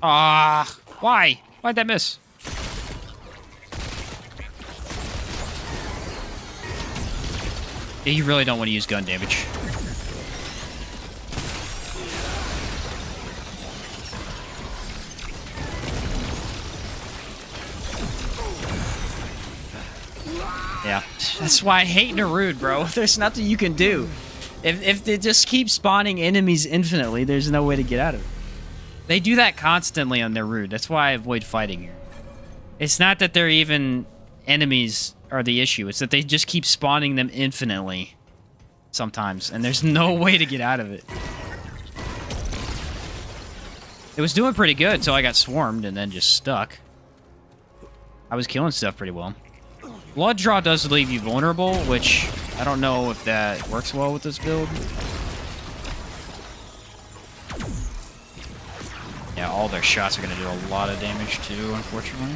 Ah, why? Why'd that miss? Yeah, you really don't want to use gun damage. Yeah, that's why I hate Narude, bro. There's nothing you can do. If they just keep spawning enemies infinitely, there's no way to get out of it. They do that constantly on Narude. That's why I avoid fighting here. It's not that they're even enemies are the issue. It's that they just keep spawning them infinitely sometimes, and there's no way to get out of it. It was doing pretty good until I got swarmed and then just stuck. I was killing stuff pretty well. Blood Draw does leave you vulnerable, which I don't know if that works well with this build. Yeah, all their shots are going to do a lot of damage too, unfortunately.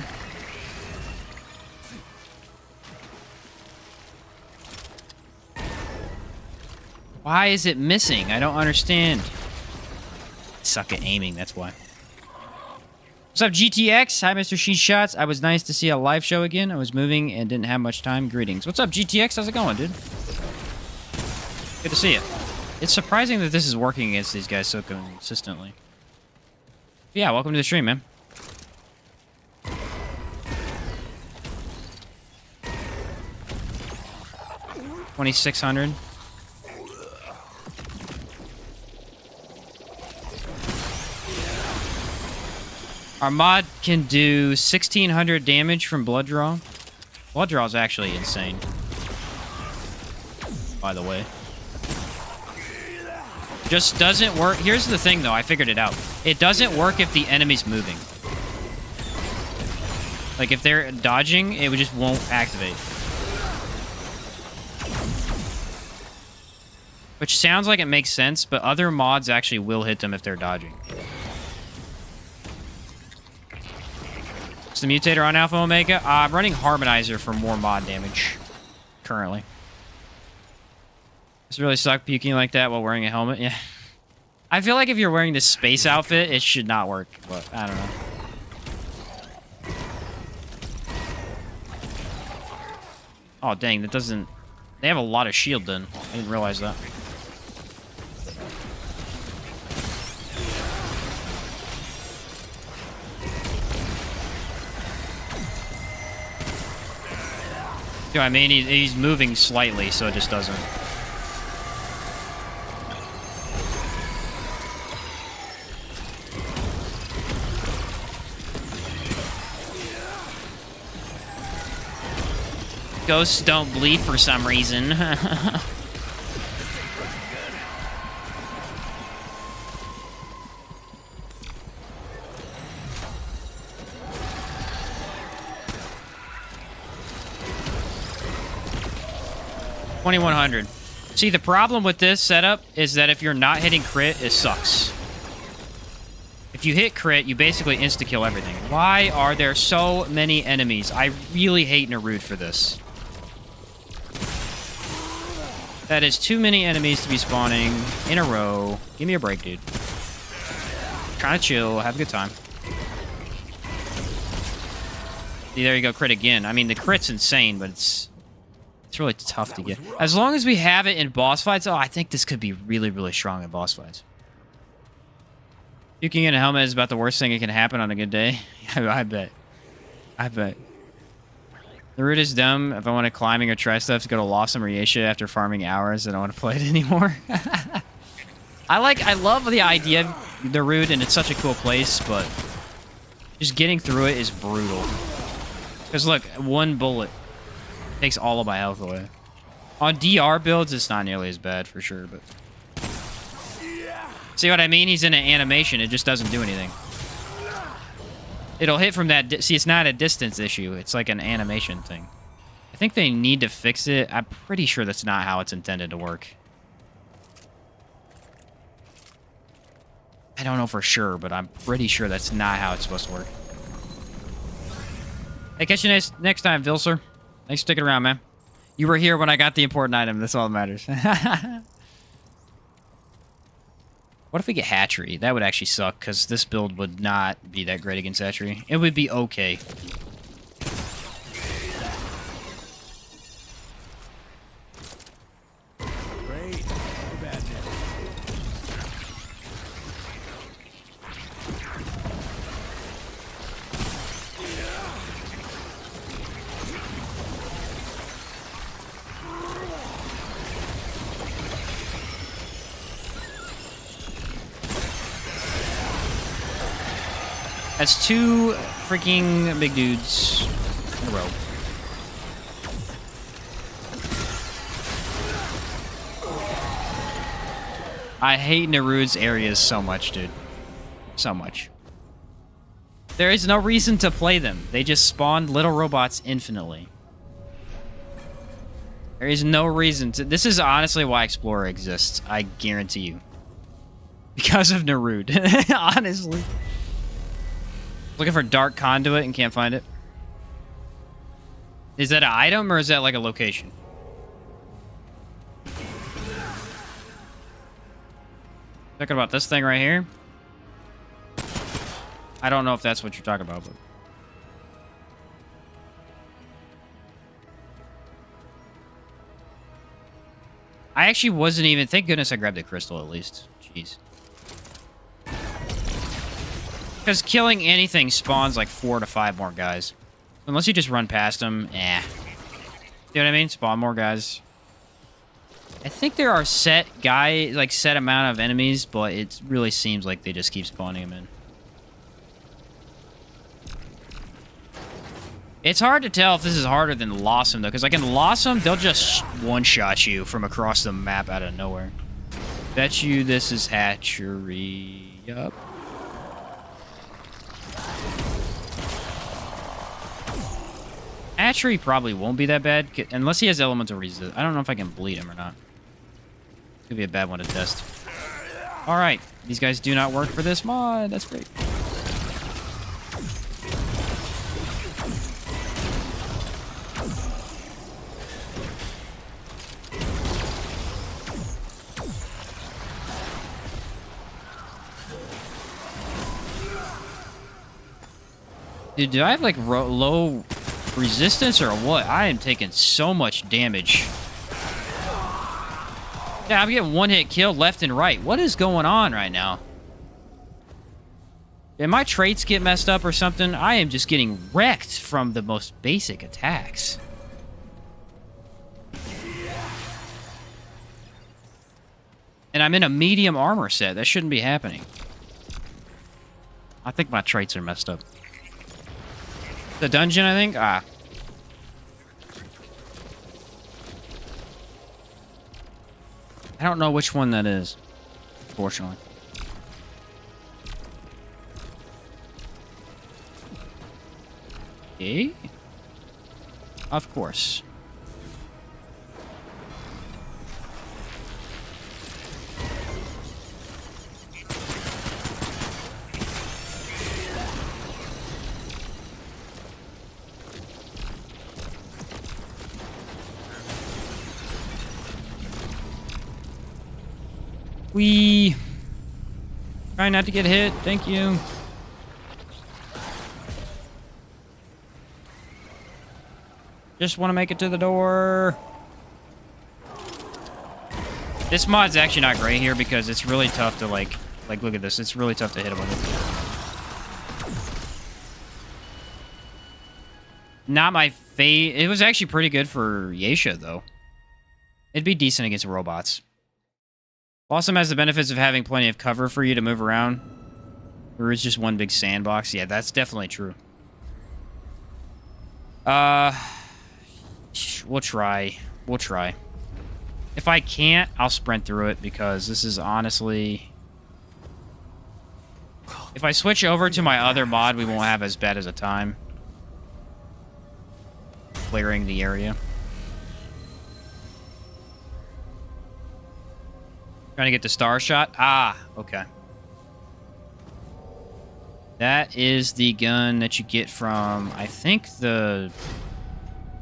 Why is it missing? I don't understand. I suck at aiming, that's why. What's up, GTX? Hi, Mr. She Shots. I was nice to see a live show again. I was moving and didn't have much time. Greetings. What's up, GTX? How's it going, dude? Good to see you. It's surprising that this is working against these guys so consistently. Yeah, welcome to the stream, man. $2,600. Our mod can do 1,600 damage from Blood Draw. Blood Draw is actually insane, by the way. Just doesn't work. Here's the thing, though. I figured it out. It doesn't work if the enemy's moving. Like, if they're dodging, it just won't activate. Which sounds like it makes sense, but other mods actually will hit them if they're dodging. Is the Mutator on Alpha Omega? I'm running Harmonizer for more mod damage currently. This really suck puking like that while wearing a helmet. Yeah. I feel like if you're wearing this space outfit, it should not work, but I don't know. Oh, dang, that doesn't... They have a lot of shield then. I didn't realize that. You know what I mean? He's moving slightly, so it just doesn't. Ghosts don't bleed for some reason. $2,100. See, the problem with this setup is that if you're not hitting crit, it sucks. If you hit crit, you basically insta-kill everything. Why are there so many enemies? I really hate Narude for this. That is too many enemies to be spawning in a row. Give me a break, dude. Trying to chill, have a good time. See, there you go, crit again. I mean, the crit's insane, but it's really tough to get. As long as we have it in boss fights, oh, I think this could be really, really strong in boss fights. Puking in a helmet is about the worst thing that can happen on a good day. I bet. I bet. The route is dumb. If I want to climbing or try stuff, to go to Lawsome or Yesha after farming hours, I don't want to play it anymore. I love the idea of the route, and it's such a cool place, but just getting through it is brutal. Because look, one bullet takes all of my health away. On DR builds, it's not nearly as bad for sure, but... See what I mean? He's in an animation. It just doesn't do anything. It'll hit from that... See, it's not a distance issue. It's like an animation thing. I think they need to fix it. I'm pretty sure that's not how it's intended to work. I don't know for sure, but I'm pretty sure that's not how it's supposed to work. Hey, catch you next time, Vilser. Thanks for sticking around, man. You were here when I got the important item. That's all that matters. What if we get hatchery? That would actually suck, because this build would not be that great against hatchery. It would be okay. Great. No bad news. That's 2 freaking big dudes in a row. I hate Neruda's areas so much, dude. So much. There is no reason to play them. They just spawn little robots infinitely. There is no reason to... This is honestly why Explorer exists. I guarantee you. Because of Neruda. Honestly. Looking for Dark Conduit and can't find it. Is that an item or is that like a location? Talking about this thing right here? I don't know if that's what you're talking about, but... I actually wasn't even... Thank goodness I grabbed the crystal at least. Jeez. Because killing anything spawns like 4 to 5 more guys. Unless you just run past them, eh. You know what I mean? Spawn more guys. I think there are set amount of enemies, but it really seems like they just keep spawning them in. It's hard to tell if this is harder than Lawsome, though, because like in Lawsome, they'll just one-shot you from across the map out of nowhere. Bet you this is hatchery. Yup. Hatchery probably won't be that bad, unless he has elemental resist. I don't know if I can bleed him or not. Could be a bad one to test. Alright, these guys do not work for this mod. That's great. Dude, do I have like low resistance or what? I am taking so much damage. Yeah, I'm getting one-hit killed left and right. What is going on right now? Did my traits get messed up or something? I am just getting wrecked from the most basic attacks. And I'm in a medium armor set. That shouldn't be happening. I think my traits are messed up. The dungeon, I think? Ah. I don't know which one that is, unfortunately. Okay. Of course. We try not to get hit. Thank you. Just want to make it to the door. This mod's actually not great here because it's really tough to like look at this. It's really tough to hit him with it. Not my fate. It was actually pretty good for Yesha though. It'd be decent against robots. Awesome has the benefits of having plenty of cover for you to move around. Or it's just one big sandbox. Yeah, that's definitely true. We'll try. We'll try. If I can't, I'll sprint through it because this is honestly... If I switch over to my other mod, we won't have as bad as a time clearing the area. Trying to get the star shot? Ah, okay. That is the gun that you get from, I think, the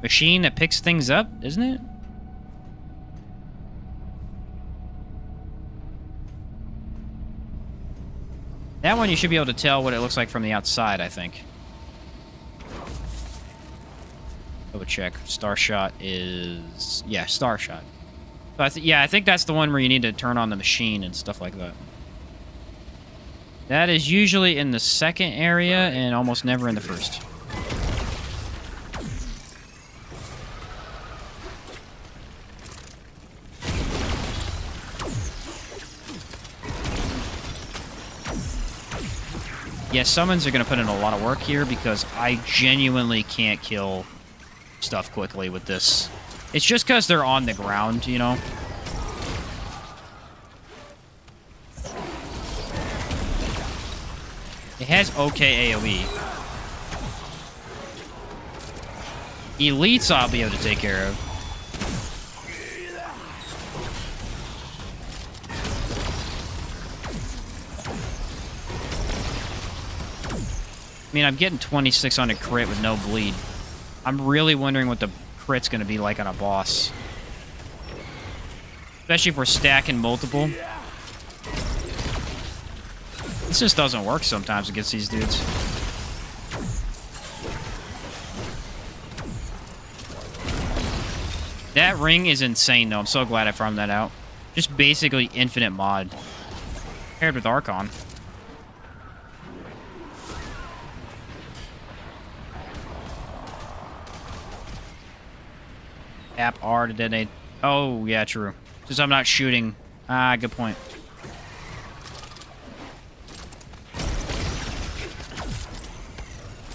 machine that picks things up, isn't it? That one you should be able to tell what it looks like from the outside, I think. Double check. Starshot is... Yeah, Starshot. So I think that's the one where you need to turn on the machine and stuff like that. That is usually in the second area and almost never in the first. Yeah, summons are going to put in a lot of work here because I genuinely can't kill stuff quickly with this. It's just because they're on the ground, you know? It has okay AoE. Elites I'll be able to take care of. I mean, I'm getting 2600 crit with no bleed. I'm really wondering what the crit's going to be like on a boss. Especially if we're stacking multiple. This just doesn't work sometimes against these dudes. That ring is insane, though. I'm so glad I farmed that out. Just basically infinite mod. Paired with Archon. Tap R to detonate. Oh, yeah, true. Since I'm not shooting. Ah, good point.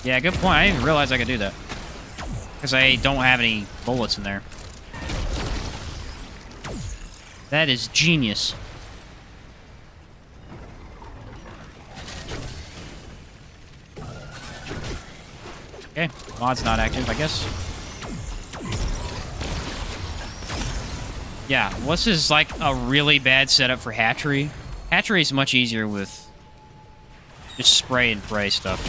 Yeah, good point. I didn't even realize I could do that. Because I don't have any bullets in there. That is genius. Okay, mod's not active, I guess. Yeah, this is like a really bad setup for hatchery. Hatchery is much easier with just spray and pray stuff.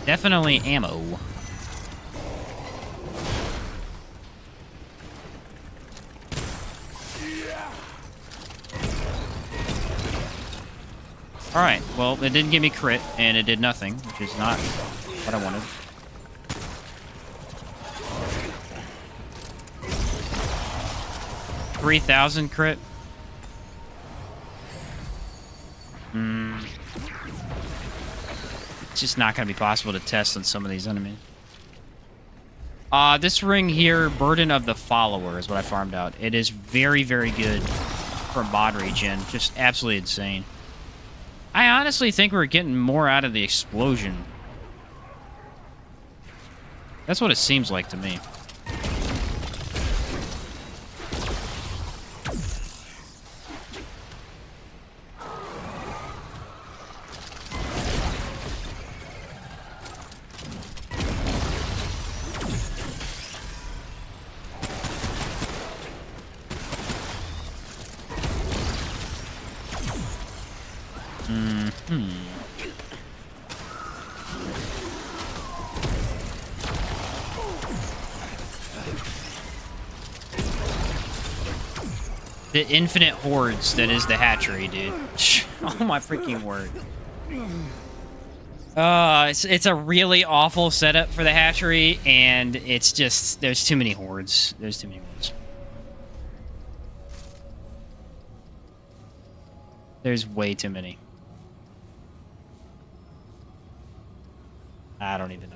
Definitely ammo. Alright, well, it didn't give me crit, and it did nothing, which is not what I wanted. $3,000 crit? It's just not going to be possible to test on some of these enemies. This ring here, Burden of the Follower, is what I farmed out. It is very, very good for mod regen. Just absolutely insane. I honestly think we're getting more out of the explosion. That's what it seems like to me. The infinite hordes that is the hatchery, dude. Oh my freaking word. It's a really awful setup for the hatchery, and it's just, there's too many hordes. There's too many hordes. There's way too many. I don't even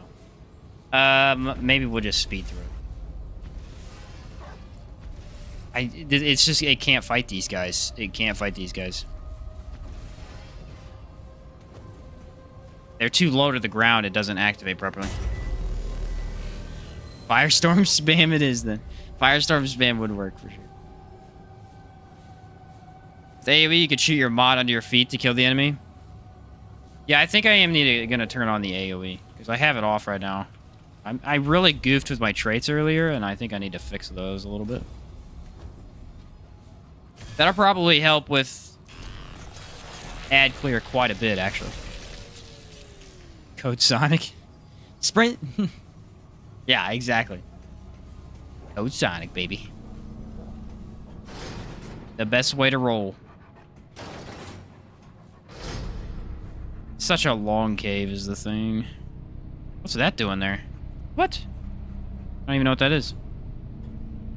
know. Maybe we'll just speed through it. It's just, it can't fight these guys. It can't fight these guys. They're too low to the ground. It doesn't activate properly. Firestorm spam it is then. Firestorm spam would work for sure. With AoE, you could shoot your mod under your feet to kill the enemy. Yeah, I think I am gonna turn on the AoE because I have it off right now. I really goofed with my traits earlier, and I think I need to fix those a little bit. That'll probably help with ad clear quite a bit, actually. Code Sonic. Sprint. Yeah, exactly. Code Sonic, baby. The best way to roll. Such a long cave is the thing. What's that doing there? What? I don't even know what that is.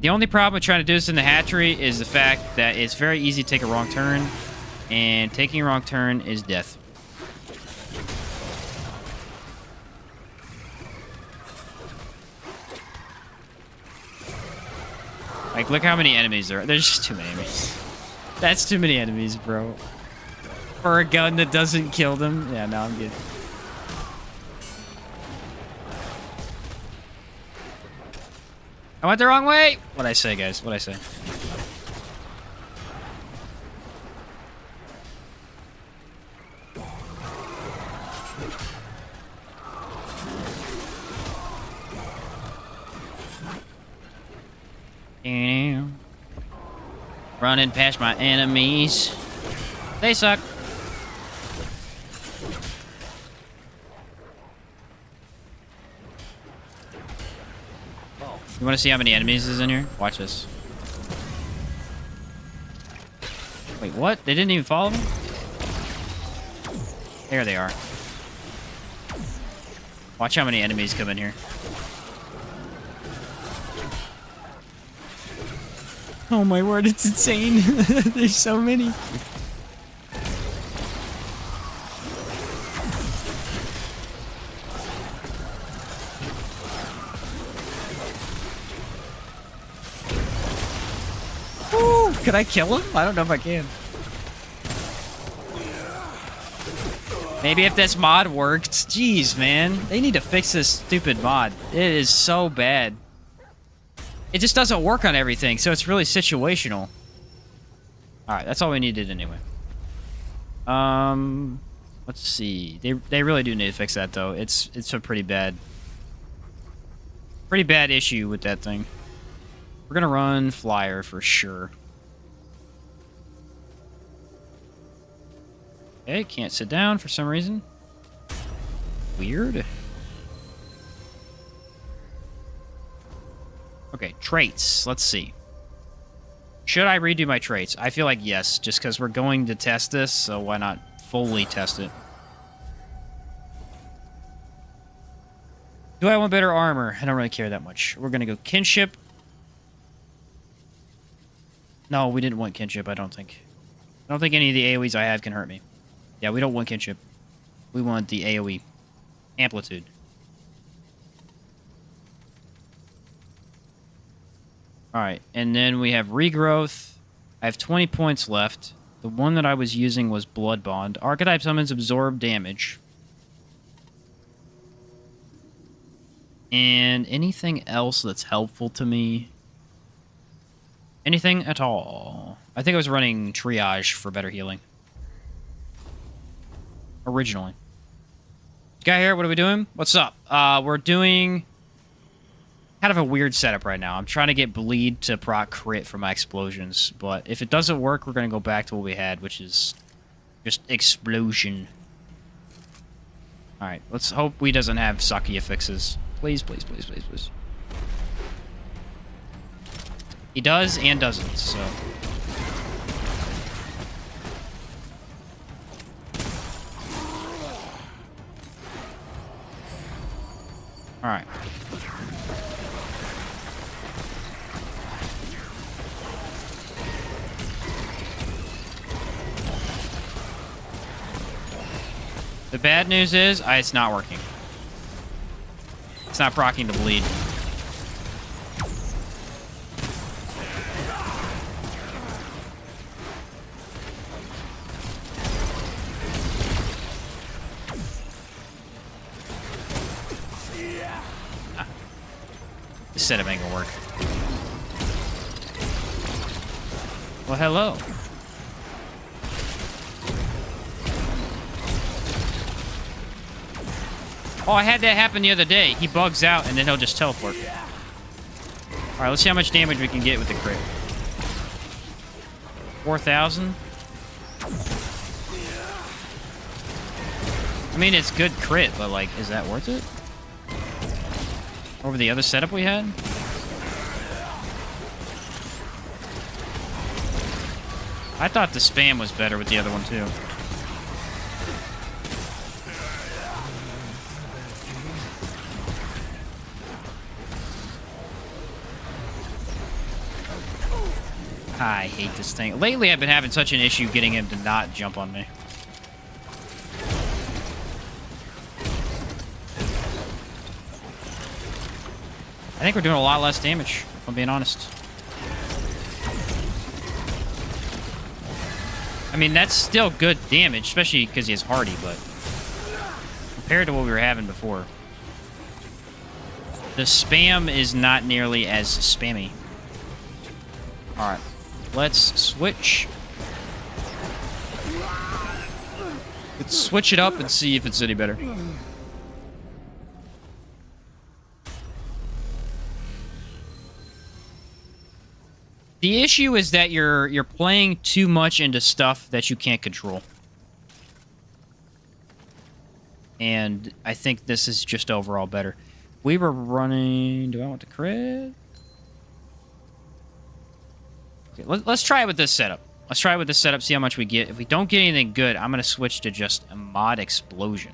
The only problem with trying to do this in the hatchery is the fact that it's very easy to take a wrong turn, and taking a wrong turn is death. Like, look how many enemies there are. There's just too many enemies. That's too many enemies, bro. For a gun that doesn't kill them. Yeah, no, I'm good. I went the wrong way! What'd I say, guys? What'd I say? Running past my enemies. They suck. You want to see how many enemies is in here? Watch this. Wait, what? They didn't even follow me? There they are. Watch how many enemies come in here. Oh my word, it's insane. There's so many. Woo! Could I kill him? I don't know if I can. Maybe if this mod worked. Jeez, man. They need to fix this stupid mod. It is so bad. It just doesn't work on everything, so it's really situational. Alright, that's all we needed anyway. Let's see. They really do need to fix that, though. It's a pretty bad issue with that thing. We're gonna run Flyer for sure. Okay, can't sit down for some reason. Weird. Okay, traits. Let's see. Should I redo my traits? I feel like yes, just because we're going to test this, so why not fully test it? Do I want better armor? I don't really care that much. We're going to go kinship. No, we didn't want kinship, I don't think. I don't think any of the AoEs I have can hurt me. Yeah, we don't want kinship. We want the AoE. Amplitude. Alright, and then we have regrowth. I have 20 points left. The one that I was using was Blood Bond. Archetype summons absorb damage. And anything else that's helpful to me? Anything at all? I think I was running triage for better healing. Originally. Guy here, what are we doing? What's up? We're doing kind of a weird setup right now. I'm trying to get bleed to proc crit for my explosions, but if it doesn't work, we're going to go back to what we had, which is just explosion. Alright, let's hope we doesn't have sucky affixes. Please, please, please, please, please. He does and doesn't, so... Alright. The bad news is, it's not working. It's not proccing the bleed. This setup ain't gonna work. Well, hello. Oh, I had that happen the other day. He bugs out, and then he'll just teleport. Alright, let's see how much damage we can get with the crit. 4,000? I mean, it's good crit, but, like, is that worth it? Over the other setup we had? I thought the spam was better with the other one, too. I hate this thing. Lately, I've been having such an issue getting him to not jump on me. I think we're doing a lot less damage, if I'm being honest. I mean, that's still good damage, especially because he has hardy, but compared to what we were having before, the spam is not nearly as spammy. Alright, let's switch. Let's switch it up and see if it's any better. The issue is that you're playing too much into stuff that you can't control. And I think this is just overall better. We were running... Do I want to crit? Okay, let's try it with this setup. Let's try it with this setup, see how much we get. If we don't get anything good, I'm going to switch to just a mod explosion.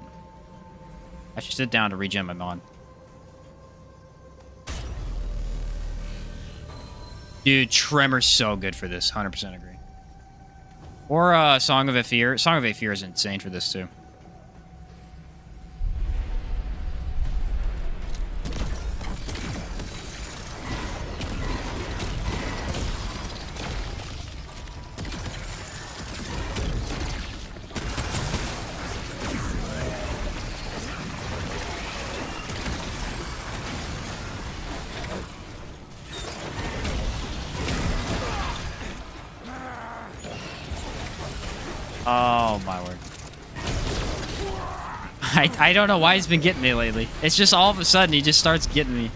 I should sit down to regen my mod. Dude, Tremor's so good for this. 100% agree. Or Song of Aether. Song of Aether is insane for this, too. Oh, my word. I don't know why he's been getting me lately. It's just all of a sudden he just starts getting me.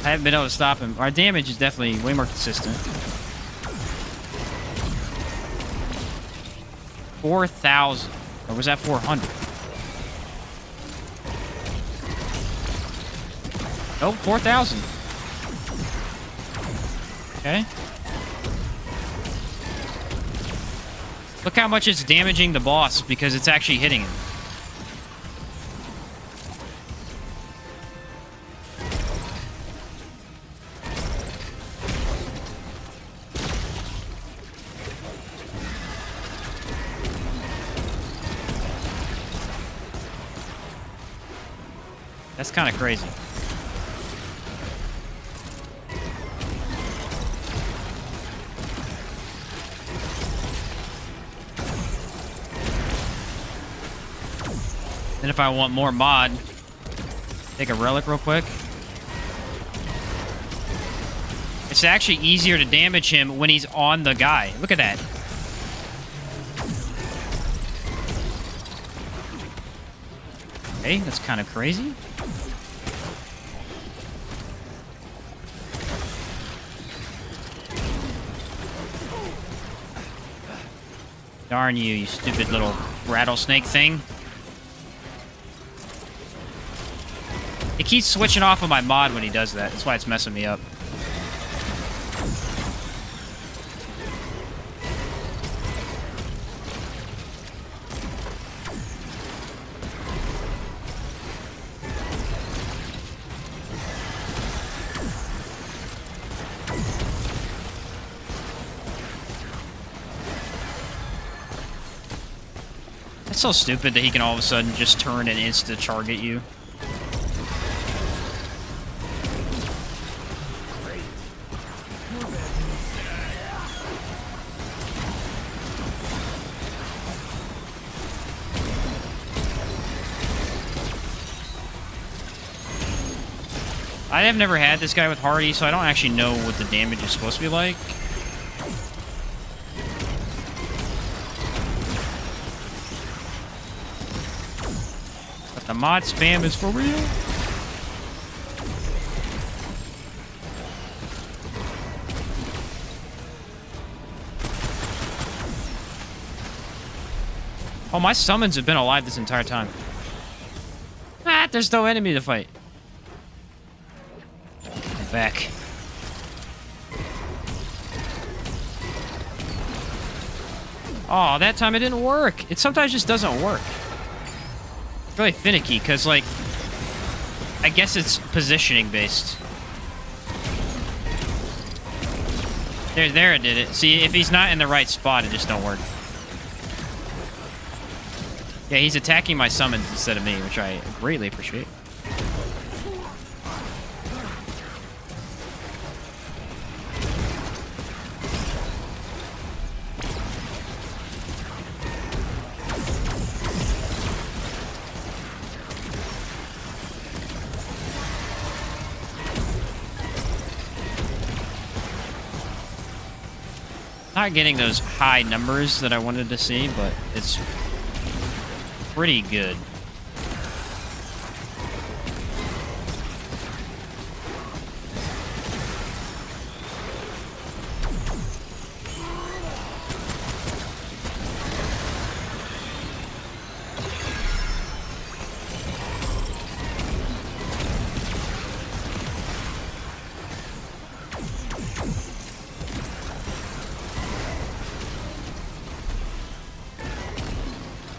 I haven't been able to stop him. Our damage is definitely way more consistent. 4,000. Or was that 400? Nope, 4,000. Okay. Look how much it's damaging the boss because it's actually hitting him. That's kind of crazy. Then if I want more mod, take a relic real quick. It's actually easier to damage him when he's on the guy. Look at that. Okay, that's kind of crazy. Darn you, you stupid little rattlesnake thing. It keeps switching off of my mod when he does that. That's why it's messing me up. That's so stupid that he can all of a sudden just turn and insta-target you. I have never had this guy with Hardy, so I don't actually know what the damage is supposed to be like. The mod spam is for real. Oh, my summons have been alive this entire time. Ah, there's no enemy to fight. Back. Oh, that time it didn't work. It sometimes just doesn't work. It's really finicky, because, like, I guess it's positioning based. There it did it. See, if he's not in the right spot, it just don't work. Yeah, he's attacking my summons instead of me, which I greatly appreciate. Not getting those high numbers that I wanted to see, but it's pretty good.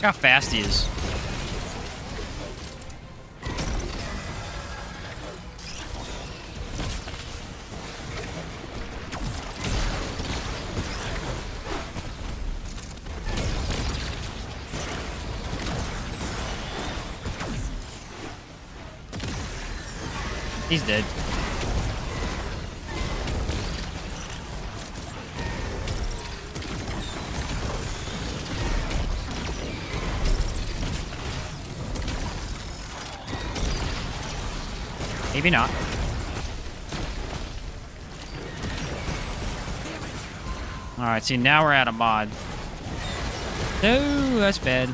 Look how fast he is. He's dead. Maybe not. Alright, see, now we're out of mod. No, that's bad.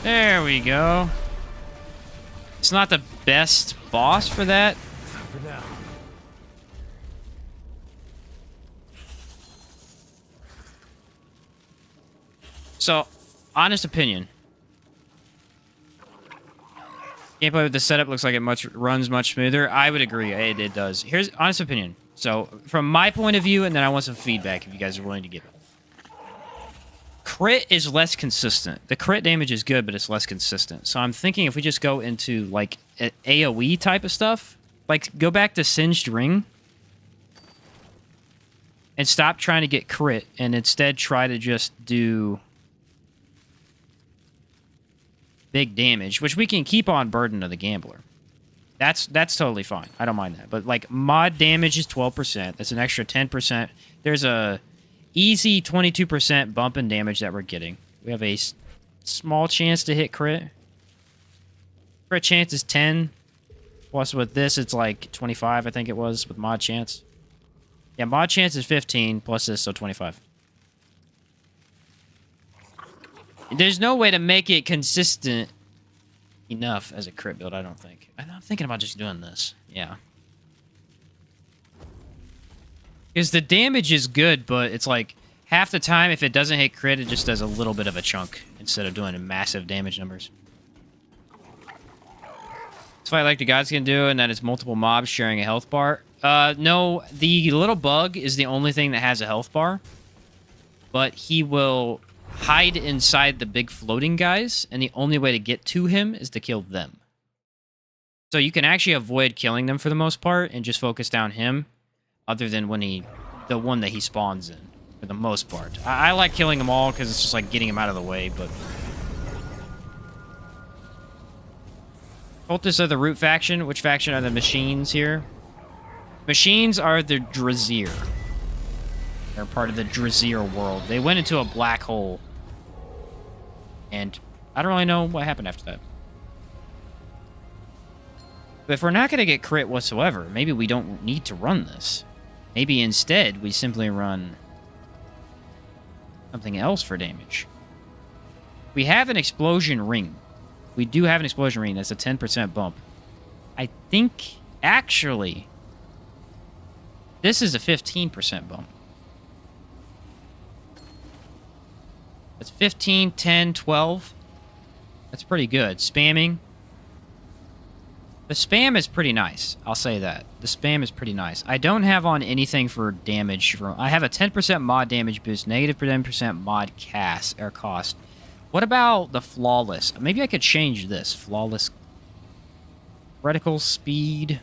There we go. It's not the best boss for that. For now. So, honest opinion. Gameplay with the setup looks like it runs much smoother. I would agree. It does. Here's honest opinion. So, from my point of view, and then I want some feedback if you guys are willing to give it. Crit is less consistent. The crit damage is good, but it's less consistent. So I'm thinking if we just go into, like, AoE type of stuff, like, go back to Singed Ring, and stop trying to get crit, and instead try to just do big damage, which we can keep on Burden of the Gambler. That's totally fine. I don't mind that. But, like, mod damage is 12%. That's an extra 10%. There's a easy 22% bump in damage that we're getting. We have a small chance to hit crit. Crit chance is 10. Plus with this, it's like 25, I think it was, with mod chance. Yeah, mod chance is 15, plus this, so 25. There's no way to make it consistent enough as a crit build, I don't think. I'm thinking about just doing this. Yeah. Because the damage is good, but it's like half the time, if it doesn't hit crit, it just does a little bit of a chunk instead of doing massive damage numbers. That's what I like the gods can do, and that is multiple mobs sharing a health bar. No, the little bug is the only thing that has a health bar, but he will hide inside the big floating guys, and the only way to get to him is to kill them. So you can actually avoid killing them for the most part and just focus down him. Other than when the one that he spawns in, for the most part. I like killing them all because it's just like getting him out of the way, but... Cultists are the root faction. Which faction are the machines here? Machines are the Drazier. They're part of the Drazier world. They went into a black hole. And I don't really know what happened after that. But if we're not going to get crit whatsoever, maybe we don't need to run this. Maybe instead we simply run something else for damage. We have an explosion ring. We do have an explosion ring. That's a 10% bump. I think, actually, this is a 15% bump. That's 15, 10, 12. That's pretty good. Spamming. The spam is pretty nice. I'll say that. The spam is pretty nice. I don't have on anything for damage. I have a 10% mod damage boost, negative 10% mod cast or cost. What about the flawless? Maybe I could change this. Flawless. Critical speed.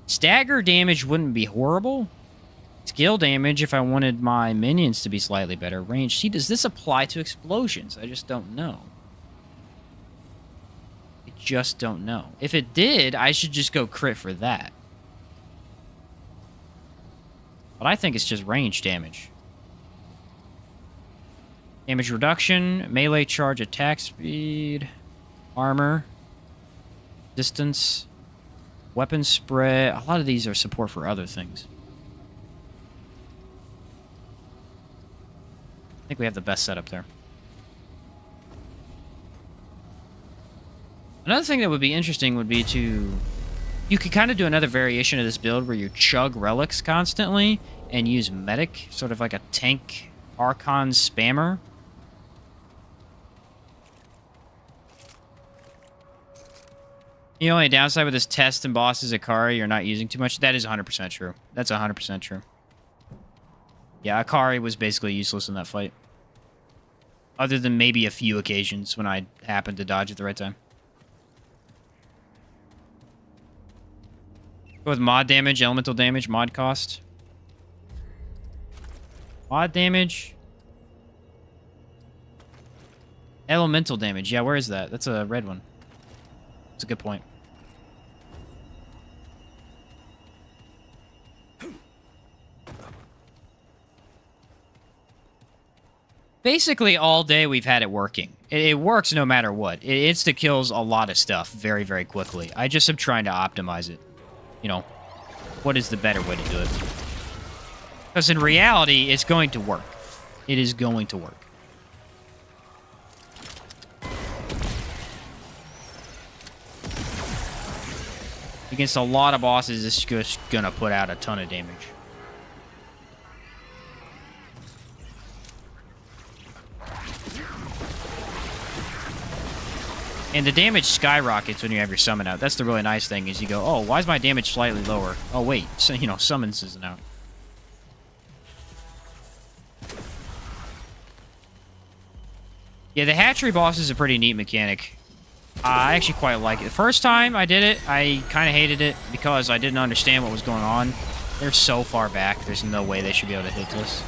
Stagger damage wouldn't be horrible. Skill damage if I wanted my minions to be slightly better. Range. See, does this apply to explosions? I just don't know. I just don't know. If it did, I should just go crit for that. But I think it's just range damage. Damage reduction, melee charge, attack speed, armor, distance, weapon spread. A lot of these are support for other things. I think we have the best setup there. Another thing that would be interesting would be to... You could kind of do another variation of this build where you chug relics constantly and use medic, sort of like a tank Archon spammer. The only downside with this test and bosses Akari, you're not using too much. That is 100% true. That's 100% true. Yeah, Akari was basically useless in that fight. Other than maybe a few occasions when I happened to dodge at the right time. Go with mod damage, elemental damage, mod cost. Mod damage. Elemental damage. Yeah, where is that? That's a red one. That's a good point. Basically, all day we've had it working. It works no matter what. It insta-kills a lot of stuff very, very quickly. I just am trying to optimize it. You know, what is the better way to do it? Because in reality, it's going to work. It is going to work. Against a lot of bosses, it's just going to put out a ton of damage. And the damage skyrockets when you have your summon out. That's the really nice thing, is you go, oh, why is my damage slightly lower? Oh, wait, so, you know, summons isn't out. Yeah, the hatchery boss is a pretty neat mechanic. I actually quite like it. The first time I did it, I kind of hated it because I didn't understand what was going on. They're so far back, there's no way they should be able to hit this.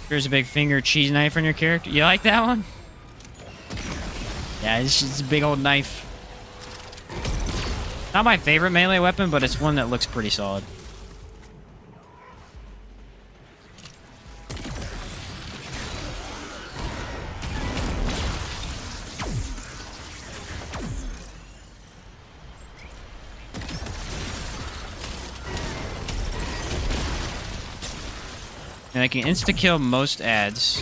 Here's a big finger cheese knife on your character. You like that one? Yeah, it's just a big old knife. Not my favorite melee weapon, but it's one that looks pretty solid. And I can insta-kill most adds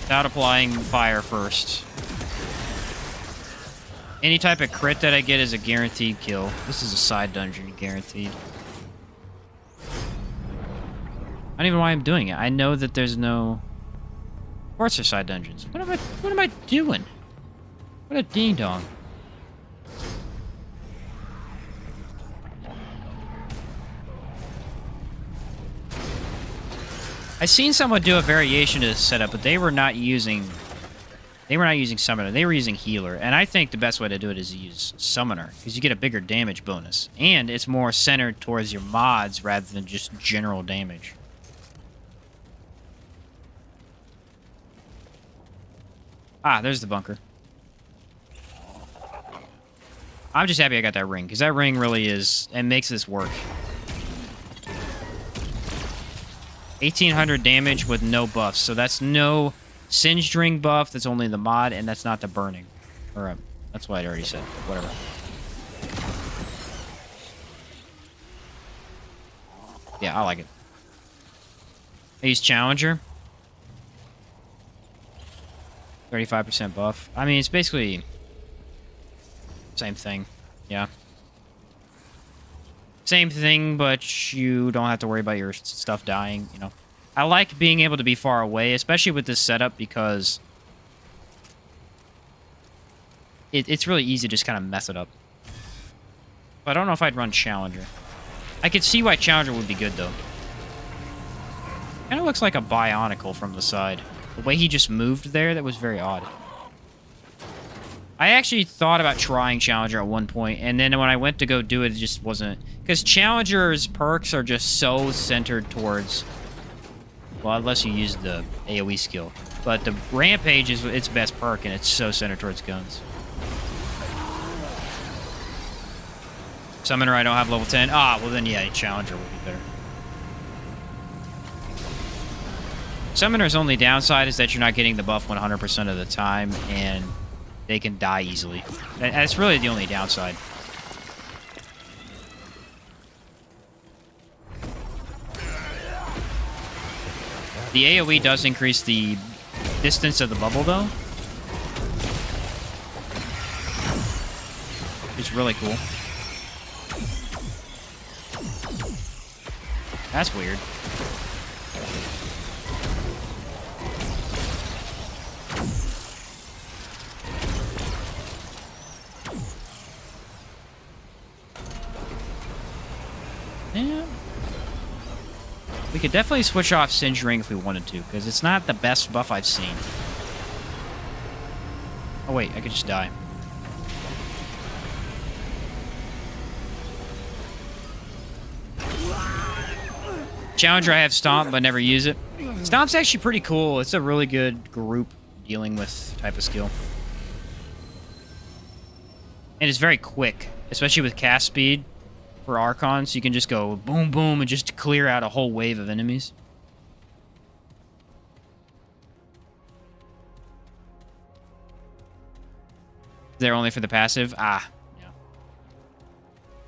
without applying fire first. Any type of crit that I get is a guaranteed kill. This is a side dungeon, guaranteed. I don't even know why I'm doing it. I know that there's no... Of course there's side dungeons. What am I doing? What a ding-dong. I seen someone do a variation to this setup, but they were not using summoner. They were using healer, and I think the best way to do it is to use summoner because you get a bigger damage bonus, and it's more centered towards your mods rather than just general damage. Ah, there's the bunker. I'm just happy I got that ring because that ring really is it makes this work. 1800 damage with no buffs. So that's no Singed Ring buff. That's only the mod, and that's not the burning. Or that's what I already said. Whatever. Yeah, I like it. I use Challenger. 35% buff. I mean, it's basically same thing. Yeah. Same thing, but you don't have to worry about your stuff dying, you know. I like being able to be far away, especially with this setup, because it's really easy to just kind of mess it up. But I don't know if I'd run Challenger. I could see why Challenger would be good, though. Kind of looks like a Bionicle from the side. The way he just moved there, that was very odd. I actually thought about trying Challenger at one point, and then when I went to go do it, it just wasn't... Because Challenger's perks are just so centered towards... Well, unless you use the AoE skill. But the Rampage is its best perk, and it's so centered towards guns. Summoner, I don't have level 10. Ah, well then, yeah, Challenger would be better. Summoner's only downside is that you're not getting the buff 100% of the time, and they can die easily. That's really the only downside. The AoE does increase the distance of the bubble, though. It's really cool. That's weird. Yeah. We could definitely switch off Singed Ring if we wanted to, because it's not the best buff I've seen. Oh wait, I could just die. Challenger, I have Stomp, but never use it. Stomp's actually pretty cool. It's a really good group dealing with type of skill. And it's very quick, especially with cast speed for Archon, so you can just go boom, boom, and just clear out a whole wave of enemies. They're only for the passive? Ah, yeah.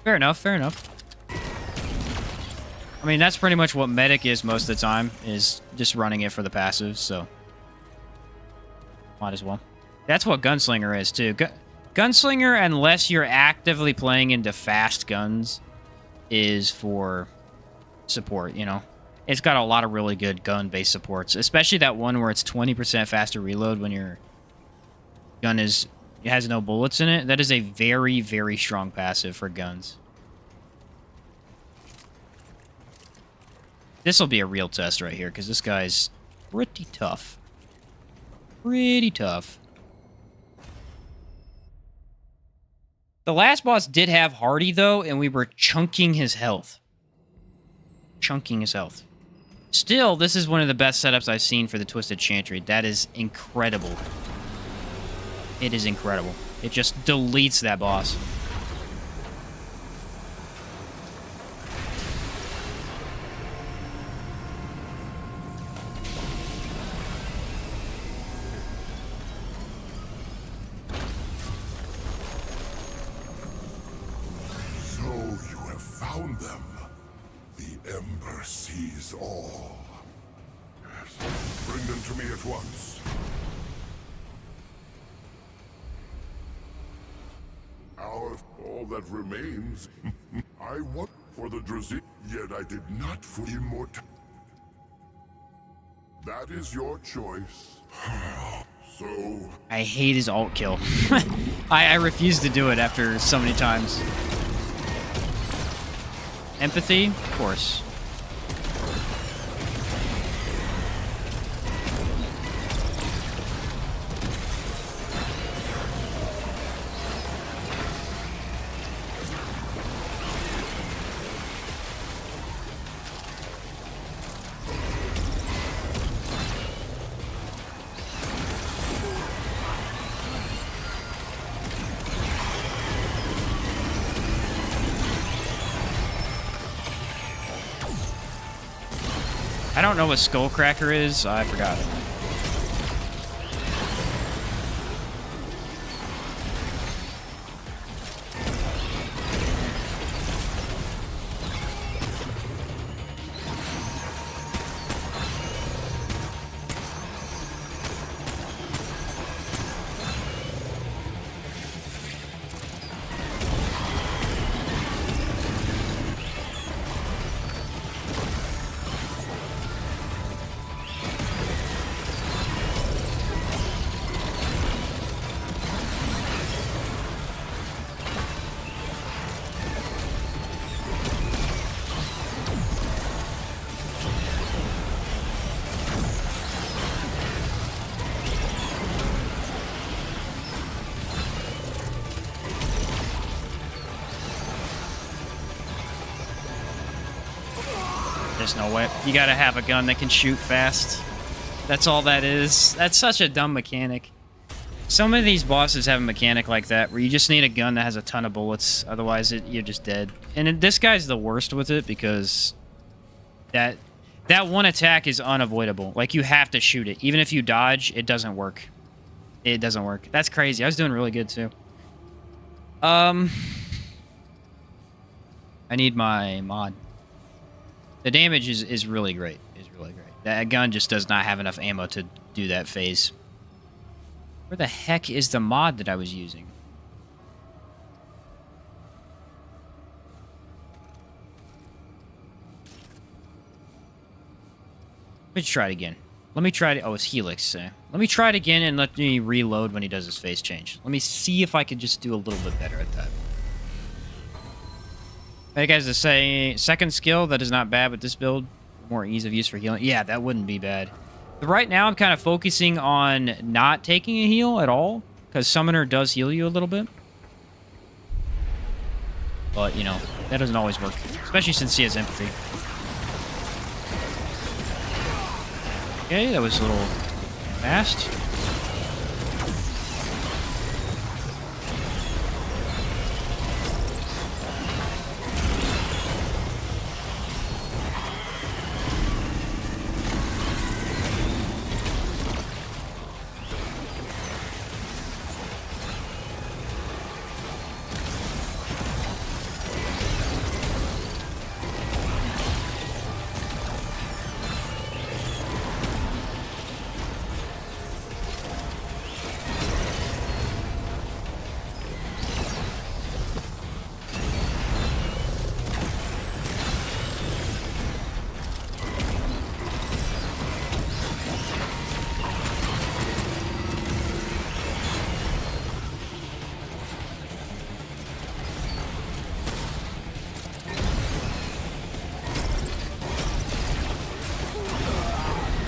Fair enough, fair enough. I mean, that's pretty much what Medic is most of the time, is just running it for the passive, so... Might as well. That's what Gunslinger is, too. Gunslinger, unless you're actively playing into fast guns, is for support, you know? It's got a lot of really good gun-based supports, especially that one where it's 20% faster reload when your gun has no bullets in it. That is a very, very strong passive for guns. This will be a real test right here, because this guy's pretty tough. Pretty tough. The last boss did have Hardy, though, and we were chunking his health. Chunking his health. Still, this is one of the best setups I've seen for the Twisted Chantry. That is incredible. It is incredible. It just deletes that boss. Found them. The Ember sees all. Bring them to me at once. All that remains. I want for the Drazil, yet I did not for immortal. That is your choice. So... I hate his alt kill. I refuse to do it after so many times. Empathy? Of course. I don't know what Skullcracker is. I forgot it. There's no way. You gotta have a gun that can shoot fast. That's all that is. That's such a dumb mechanic. Some of these bosses have a mechanic like that where you just need a gun that has a ton of bullets. Otherwise, you're just dead. And this guy's the worst with it because that one attack is unavoidable. Like, you have to shoot it. Even if you dodge, it doesn't work. It doesn't work. That's crazy. I was doing really good, too. I need my mod. The damage is really great. Is really great. That gun just does not have enough ammo to do that phase. Where the heck is the mod that I was using? Let me try it again. Let me try it. Oh, it's Helix. Let me try it again and let me reload when he does his phase change. Let me see if I could just do a little bit better at that. Hey guys, to say second skill that is not bad with this build, more ease of use for healing. Yeah, that wouldn't be bad. But right now, I'm kind of focusing on not taking a heal at all because Summoner does heal you a little bit. But you know that doesn't always work, especially since he has empathy. Okay, that was a little fast.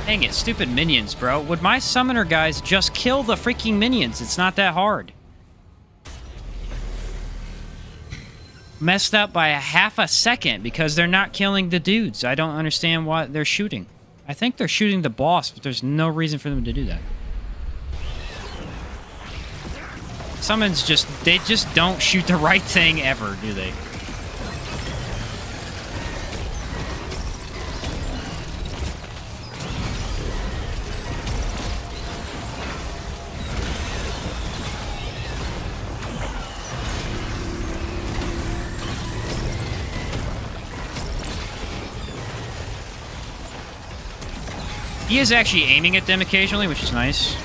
Dang it, stupid minions, bro. Would my summoner guys just kill the freaking minions? It's not that hard. Messed up by a half a second because they're not killing the dudes. I don't understand why they're shooting. I think they're shooting the boss, but there's no reason for them to do that. Summons they just don't shoot the right thing ever, do they? He is actually aiming at them occasionally, which is nice.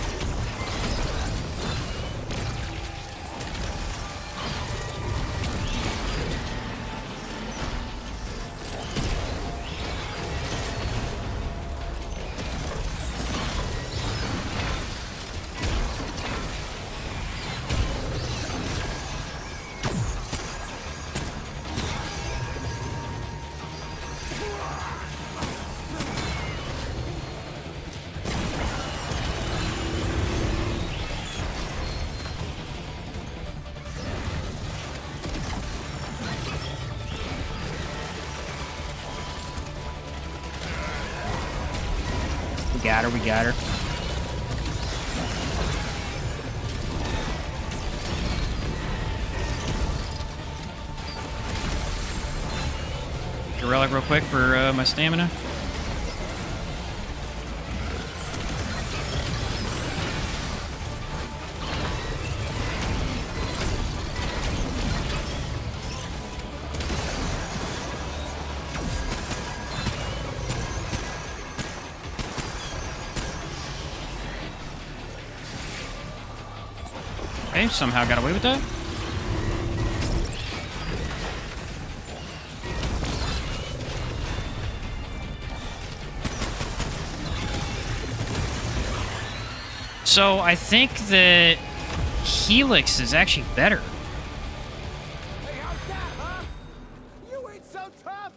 We got her. Get a relic real quick for my stamina. Okay, somehow got away with that. So I think that Helix is actually better. Hey, how's that, huh? You ain't so tough.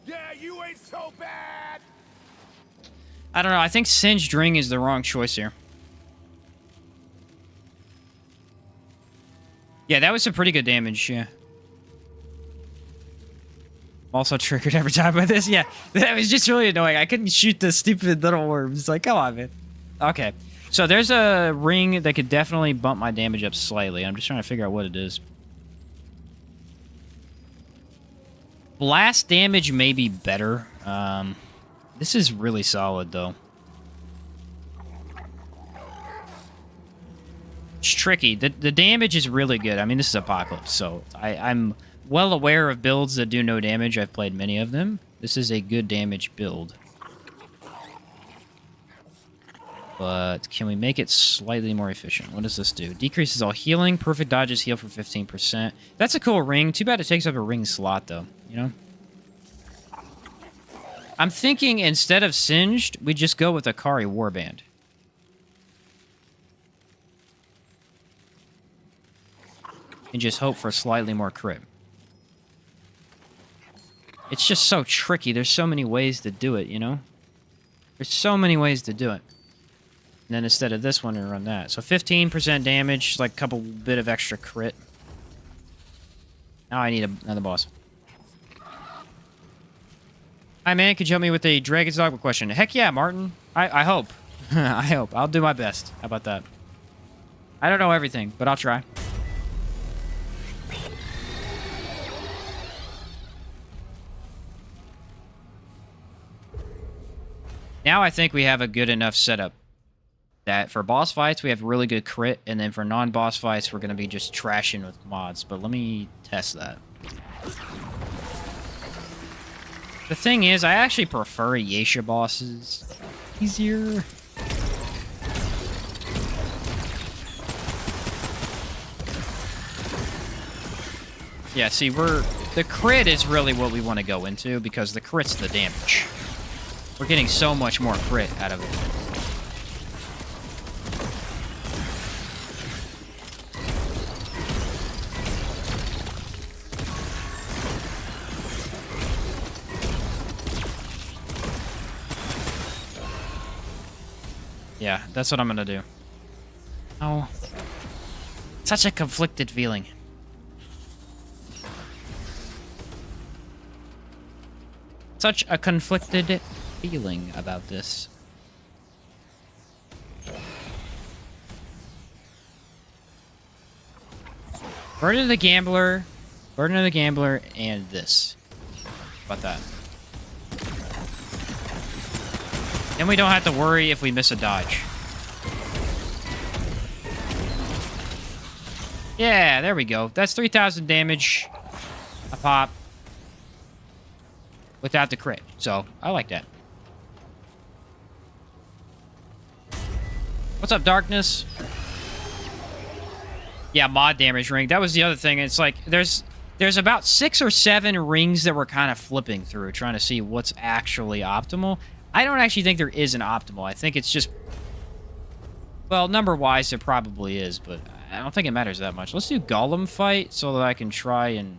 Yeah, you ain't so bad. I don't know. I think Singed Ring is the wrong choice here. Yeah, that was some pretty good damage, yeah. Also triggered every time by this. Yeah, that was just really annoying. I couldn't shoot the stupid little worms. Like, come on, man. Okay, so there's a ring that could definitely bump my damage up slightly. I'm just trying to figure out what it is. Blast damage may be better. This is really solid, though. It's tricky. The damage is really good. I mean, this is Apocalypse, so I'm well aware of builds that do no damage. I've played many of them. This is a good damage build. But can we make it slightly more efficient? What does this do? Decreases all healing. Perfect dodges heal for 15%. That's a cool ring. Too bad it takes up a ring slot, though. You know? I'm thinking instead of Singed, we just go with Akari Warband. And just hope for slightly more crit. It's just so tricky. There's so many ways to do it, you know? There's so many ways to do it. And then instead of this one, we run that. So 15% damage, like a couple bit of extra crit. Now I need another boss. Hi, man. Could you help me with a Dragon's Dogma question? Heck yeah, Martin. I hope. I hope. I'll do my best. How about that? I don't know everything, but I'll try. Now I think we have a good enough setup that for boss fights, we have really good crit, and then for non-boss fights, we're going to be just trashing with mods. But let me test that. The thing is, I actually prefer Yesha bosses. Easier. Yeah, see, the crit is really what we want to go into, because the crit's the damage. We're getting so much more crit out of it. Yeah, that's what I'm gonna do. Oh. Such a conflicted feeling. Such a conflicted feeling about this. Burden of the Gambler, and this. How about that? Then we don't have to worry if we miss a dodge. Yeah, there we go. That's 3,000 damage a pop without the crit. So, I like that. What's up, Darkness? Yeah, mod damage ring. That was the other thing. It's like, there's about 6 or 7 rings that we're kind of flipping through, trying to see what's actually optimal. I don't actually think there is an optimal. I think it's just... Well, number-wise, it probably is, but I don't think it matters that much. Let's do Golem Fight so that I can try and...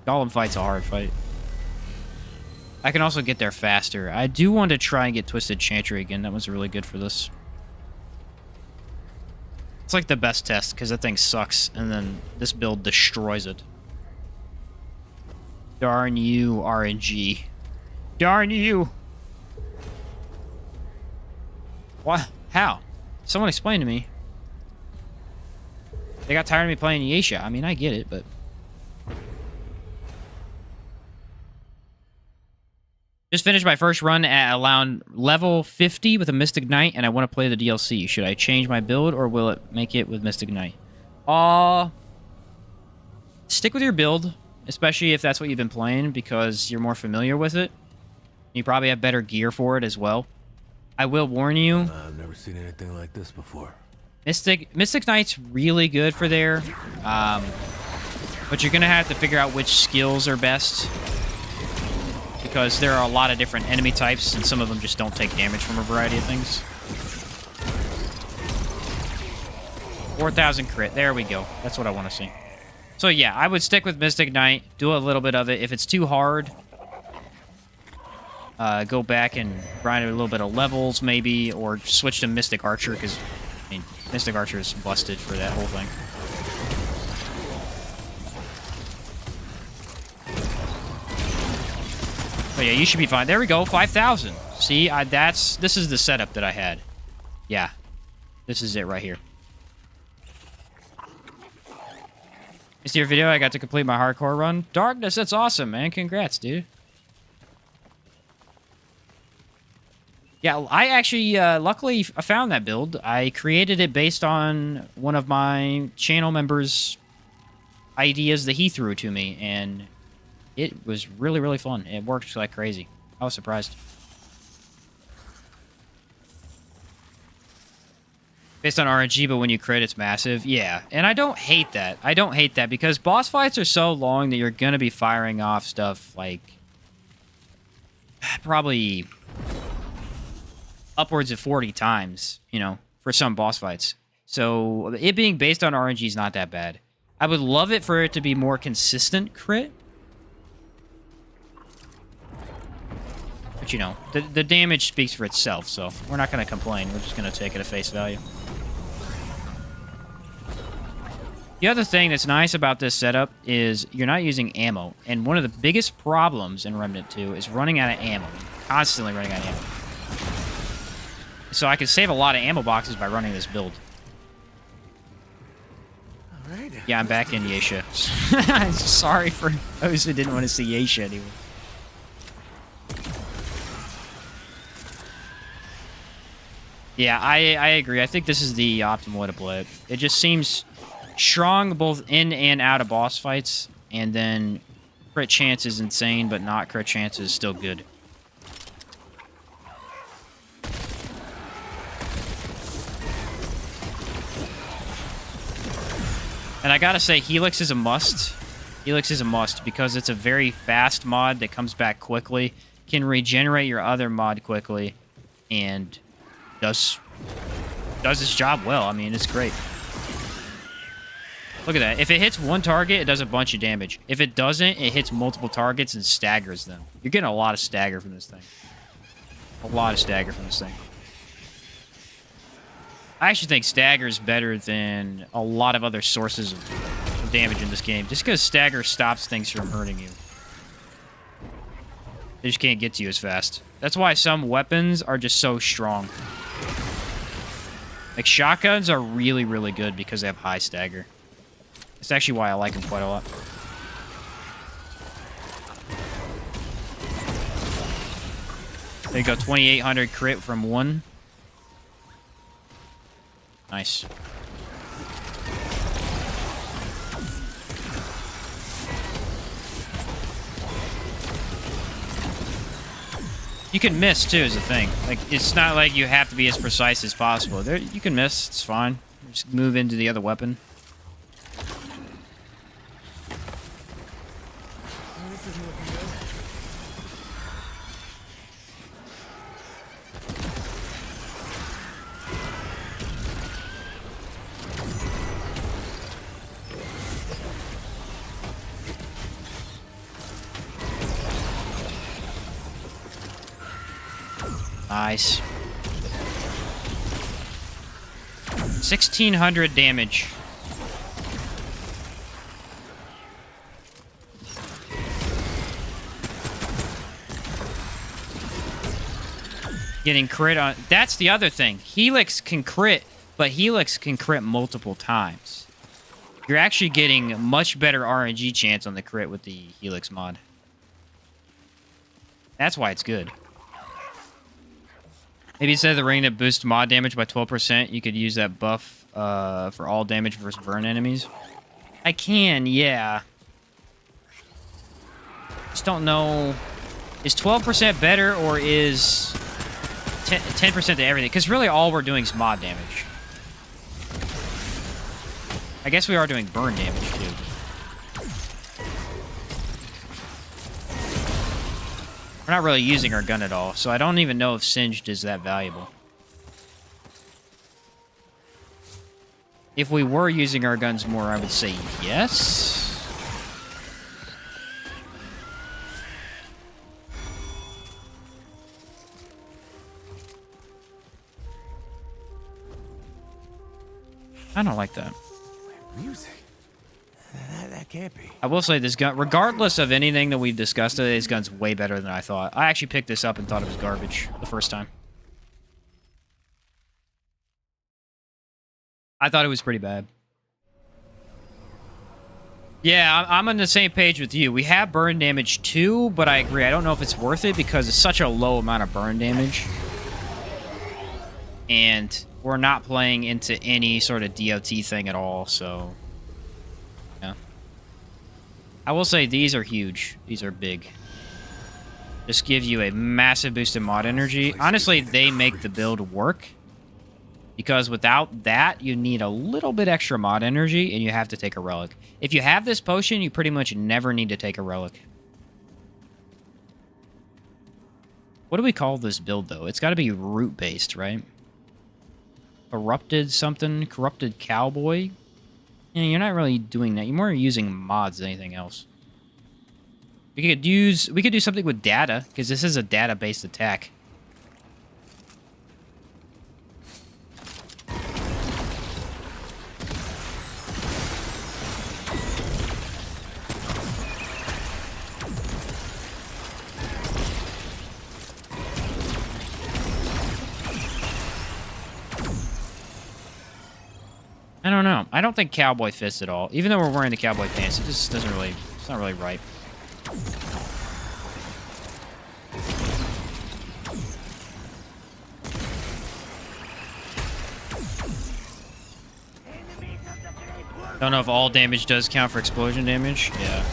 Golem Fight's a hard fight. I can also get there faster. I do want to try and get Twisted Chantry again. That was really good for this. It's like the best test, because that thing sucks, and then this build destroys it. Darn you, RNG. Darn you! What? How? Someone explain to me. They got tired of me playing Yesha. I mean, I get it, but... Just finished my first run at around level 50 with a Mystic Knight, and I want to play the DLC. Should I change my build, or will it make it with Mystic Knight? Stick with your build, especially if that's what you've been playing, because you're more familiar with it. You probably have better gear for it as well. I will warn you. I've never seen anything like this before. Mystic Knight's really good for there. But you're going to have to figure out which skills are best. Because there are a lot of different enemy types, and some of them just don't take damage from a variety of things. 4,000 crit. There we go. That's what I want to see. So yeah, I would stick with Mystic Knight. Do a little bit of it. If it's too hard, go back and grind a little bit of levels, maybe, or switch to Mystic Archer, because, I mean, Mystic Archer is busted for that whole thing. But yeah, you should be fine. There we go, 5,000. See, this is the setup that I had. Yeah, this is it right here. You see your video? I got to complete my hardcore run. Darkness, that's awesome, man. Congrats, dude. Yeah, I actually, luckily, I found that build. I created it based on one of my channel members' ideas that he threw to me, and it was really, really fun. It worked like crazy. I was surprised. Based on RNG, but when you crit, it's massive. Yeah, and I don't hate that. I don't hate that because boss fights are so long that you're going to be firing off stuff like probably upwards of 40 times, you know, for some boss fights. So it being based on RNG is not that bad. I would love it for it to be more consistent crit. But, you know, the damage speaks for itself, so we're not going to complain. We're just going to take it at face value. The other thing that's nice about this setup is you're not using ammo. And one of the biggest problems in Remnant 2 is running out of ammo. Constantly running out of ammo. So I could save a lot of ammo boxes by running this build. All right. Yeah, I'm back in Yesha. I'm sorry for those who didn't want to see Yesha anymore. Yeah, I agree. I think this is the optimal way to play it. It just seems strong both in and out of boss fights, and then crit chance is insane, but not crit chance is still good. And I gotta say, Helix is a must. Helix is a must because it's a very fast mod that comes back quickly, can regenerate your other mod quickly, and does its job well. I mean, it's great. Look at that. If it hits one target, it does a bunch of damage. If it doesn't, it hits multiple targets and staggers them. You're getting a lot of stagger from this thing. A lot of stagger from this thing. I actually think stagger is better than a lot of other sources of damage in this game. Just because stagger stops things from hurting you. They just can't get to you as fast. That's why some weapons are just so strong. Like, shotguns are really, really good because they have high stagger. It's actually why I like them quite a lot. There you go, 2,800 crit from one. Nice. You can miss, too, is the thing. Like, it's not like you have to be as precise as possible. There, you can miss. It's fine. Just move into the other weapon. Nice. 1,600 damage. Getting crit on... That's the other thing. Helix can crit, but Helix can crit multiple times. You're actually getting much better RNG chance on the crit with the Helix mod. That's why it's good. Maybe instead of the ring that boosts mod damage by 12%, you could use that buff for all damage versus burn enemies. I can, yeah. Just don't know. Is 12% better or is 10% to everything? Because really all we're doing is mod damage. I guess we are doing burn damage, too. We're not really using our gun at all, so I don't even know if Singed is that valuable. If we were using our guns more, I would say yes. I don't like that. Music? That can't be. I will say this gun, regardless of anything that we've discussed today, this gun's way better than I thought. I actually picked this up and thought it was garbage the first time. I thought it was pretty bad. Yeah, I'm on the same page with you. We have burn damage too, but I agree. I don't know if it's worth it because it's such a low amount of burn damage. And we're not playing into any sort of DOT thing at all, so... yeah. I will say these are huge. These are big. Just give you a massive boost in mod energy. Honestly, they make the build work. Because without that, you need a little bit extra mod energy, and you have to take a relic. If you have this potion, you pretty much never need to take a relic. What do we call this build, though? It's got to be root-based, right? Corrupted something? Corrupted cowboy? Yeah, you're not really doing that. You're more using mods than anything else. We could do something with data, because this is a data-based attack. I don't know. I don't think cowboy fits at all. Even though we're wearing the cowboy pants, it just doesn't really... it's not really right. Don't know if all damage does count for explosion damage. Yeah.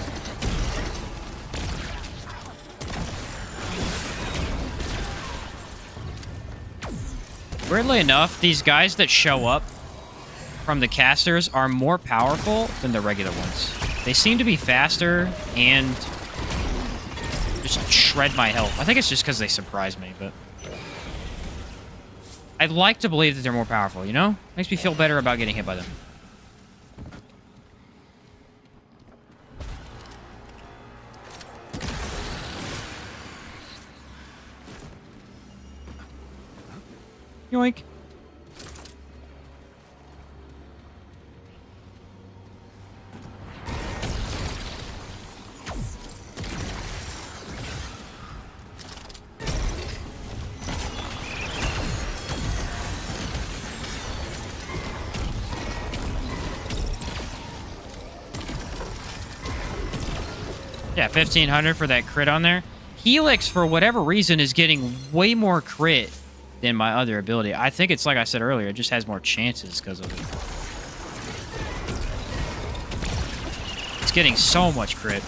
Weirdly enough, these guys that show up from the casters are more powerful than the regular ones. They seem to be faster and just shred my health. I think it's just because they surprise me, but... I'd like to believe that they're more powerful, you know? Makes me feel better about getting hit by them. Yoink. Yeah, 1500 for that crit on there. Helix, for whatever reason, is getting way more crit than my other ability. I think it's like I said earlier, it just has more chances because of it. It's getting so much crit.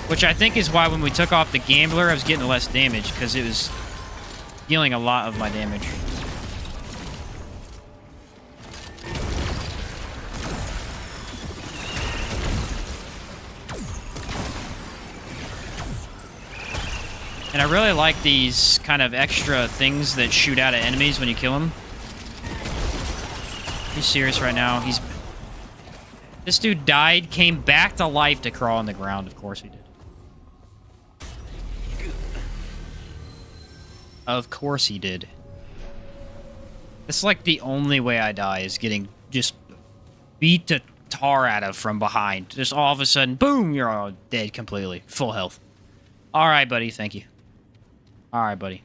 Which I think is why when we took off the Gambler, I was getting less damage, because it was healing a lot of my damage. And I really like these kind of extra things that shoot out at enemies when you kill them. He's serious right now. This dude died, came back to life to crawl on the ground. Of course he did. Of course he did. It's like the only way I die is getting just beat to tar out of from behind. Just all of a sudden, boom, you're all dead completely. Full health. All right, buddy. Thank you. All right, buddy.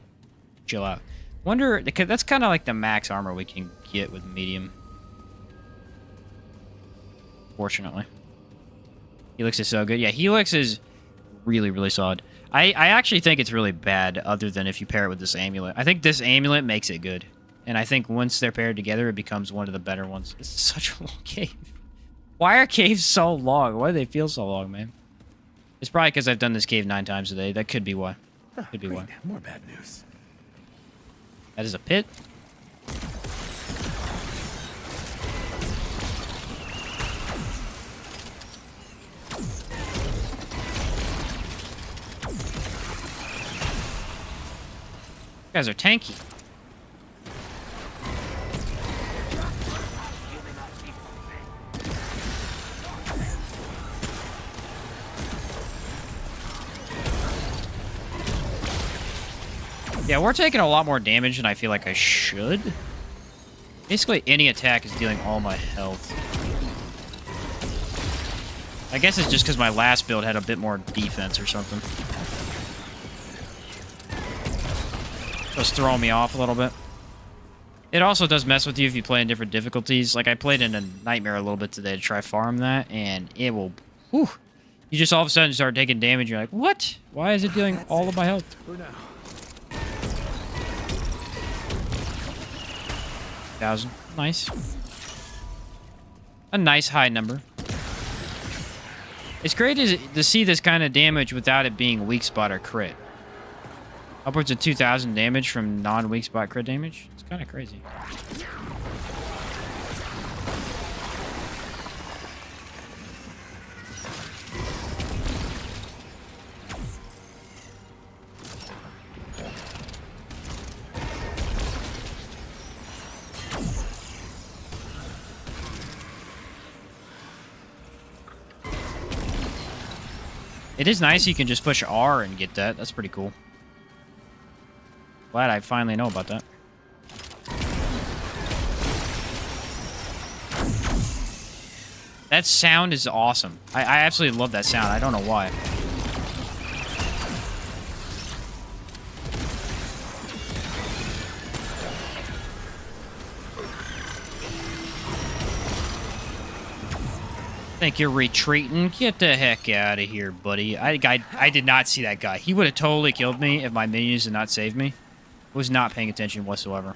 Chill out. Wonder, because that's kind of like the max armor we can get with medium. Fortunately. Helix is so good. Yeah, Helix is really, really solid. I actually think it's really bad other than if you pair it with this amulet. I think this amulet makes it good. And I think once they're paired together, it becomes one of the better ones. It's such a long cave. Why are caves so long? Why do they feel so long, man? It's probably because I've done this cave 9 times a day. That could be why. Could be why. More bad news. That is a pit. guys are tanky. Yeah, we're taking a lot more damage than I feel like I should. Basically, any attack is dealing all my health. I guess it's just because my last build had a bit more defense or something. Just throwing me off a little bit. It also does mess with you if you play in different difficulties. Like, I played in a Nightmare a little bit today to try farm that, and it will... Whew, you just all of a sudden start taking damage, you're like, what? Why is it dealing all of my health? For now. 1,000. Nice. A nice high number. It's great to see this kind of damage without it being weak spot or crit. Upwards of 2,000 damage from non-weak spot crit damage. It's kind of crazy. It is nice you can just push R and get that. That's pretty cool. Glad I finally know about that. That sound is awesome. I absolutely love that sound. I don't know why. Think you're retreating? Get the heck out of here, buddy. I did not see that guy. He would have totally killed me if my minions did not save me. Was not paying attention whatsoever.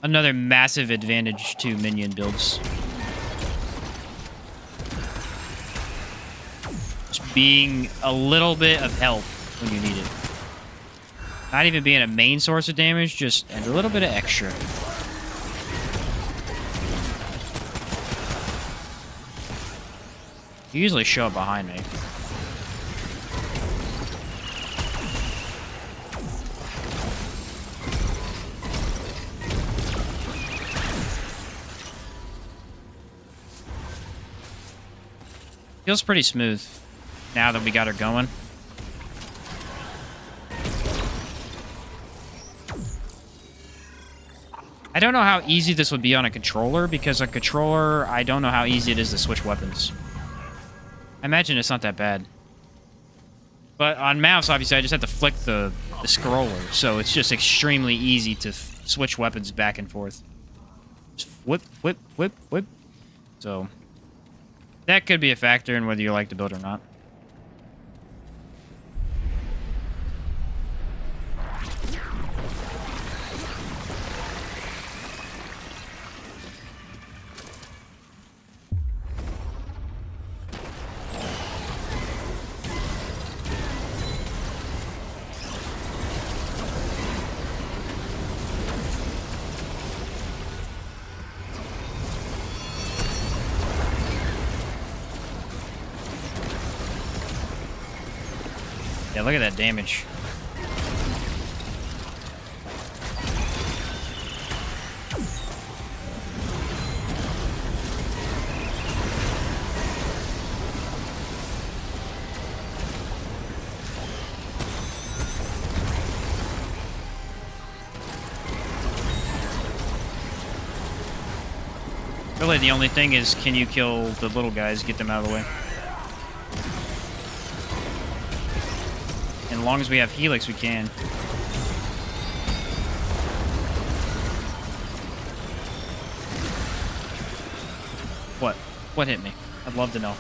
Another massive advantage to minion builds. Just being a little bit of help when you need it. Not even being a main source of damage, just a little bit of extra. You usually show up behind me. Feels pretty smooth now that we got her going. I don't know how easy this would be on a controller, because a controller, I don't know how easy it is to switch weapons. I imagine it's not that bad. But on mouse, obviously, I just have to flick the scroller, so it's just extremely easy to switch weapons back and forth. Just whip, whip, whip, whip. So, that could be a factor in whether you like the build or not. Yeah, look at that damage. Really, the only thing is, can you kill the little guys, get them out of the way? And as long as we have Helix, we can. What? What hit me? I'd love to know.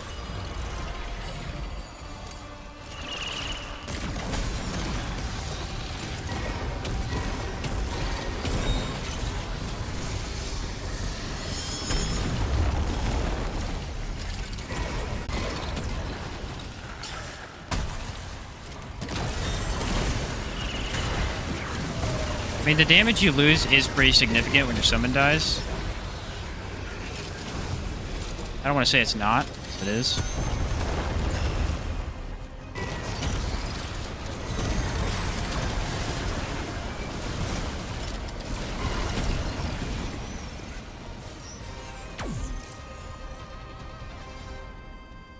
I mean, the damage you lose is pretty significant when your summon dies. I don't want to say it's not, but it is.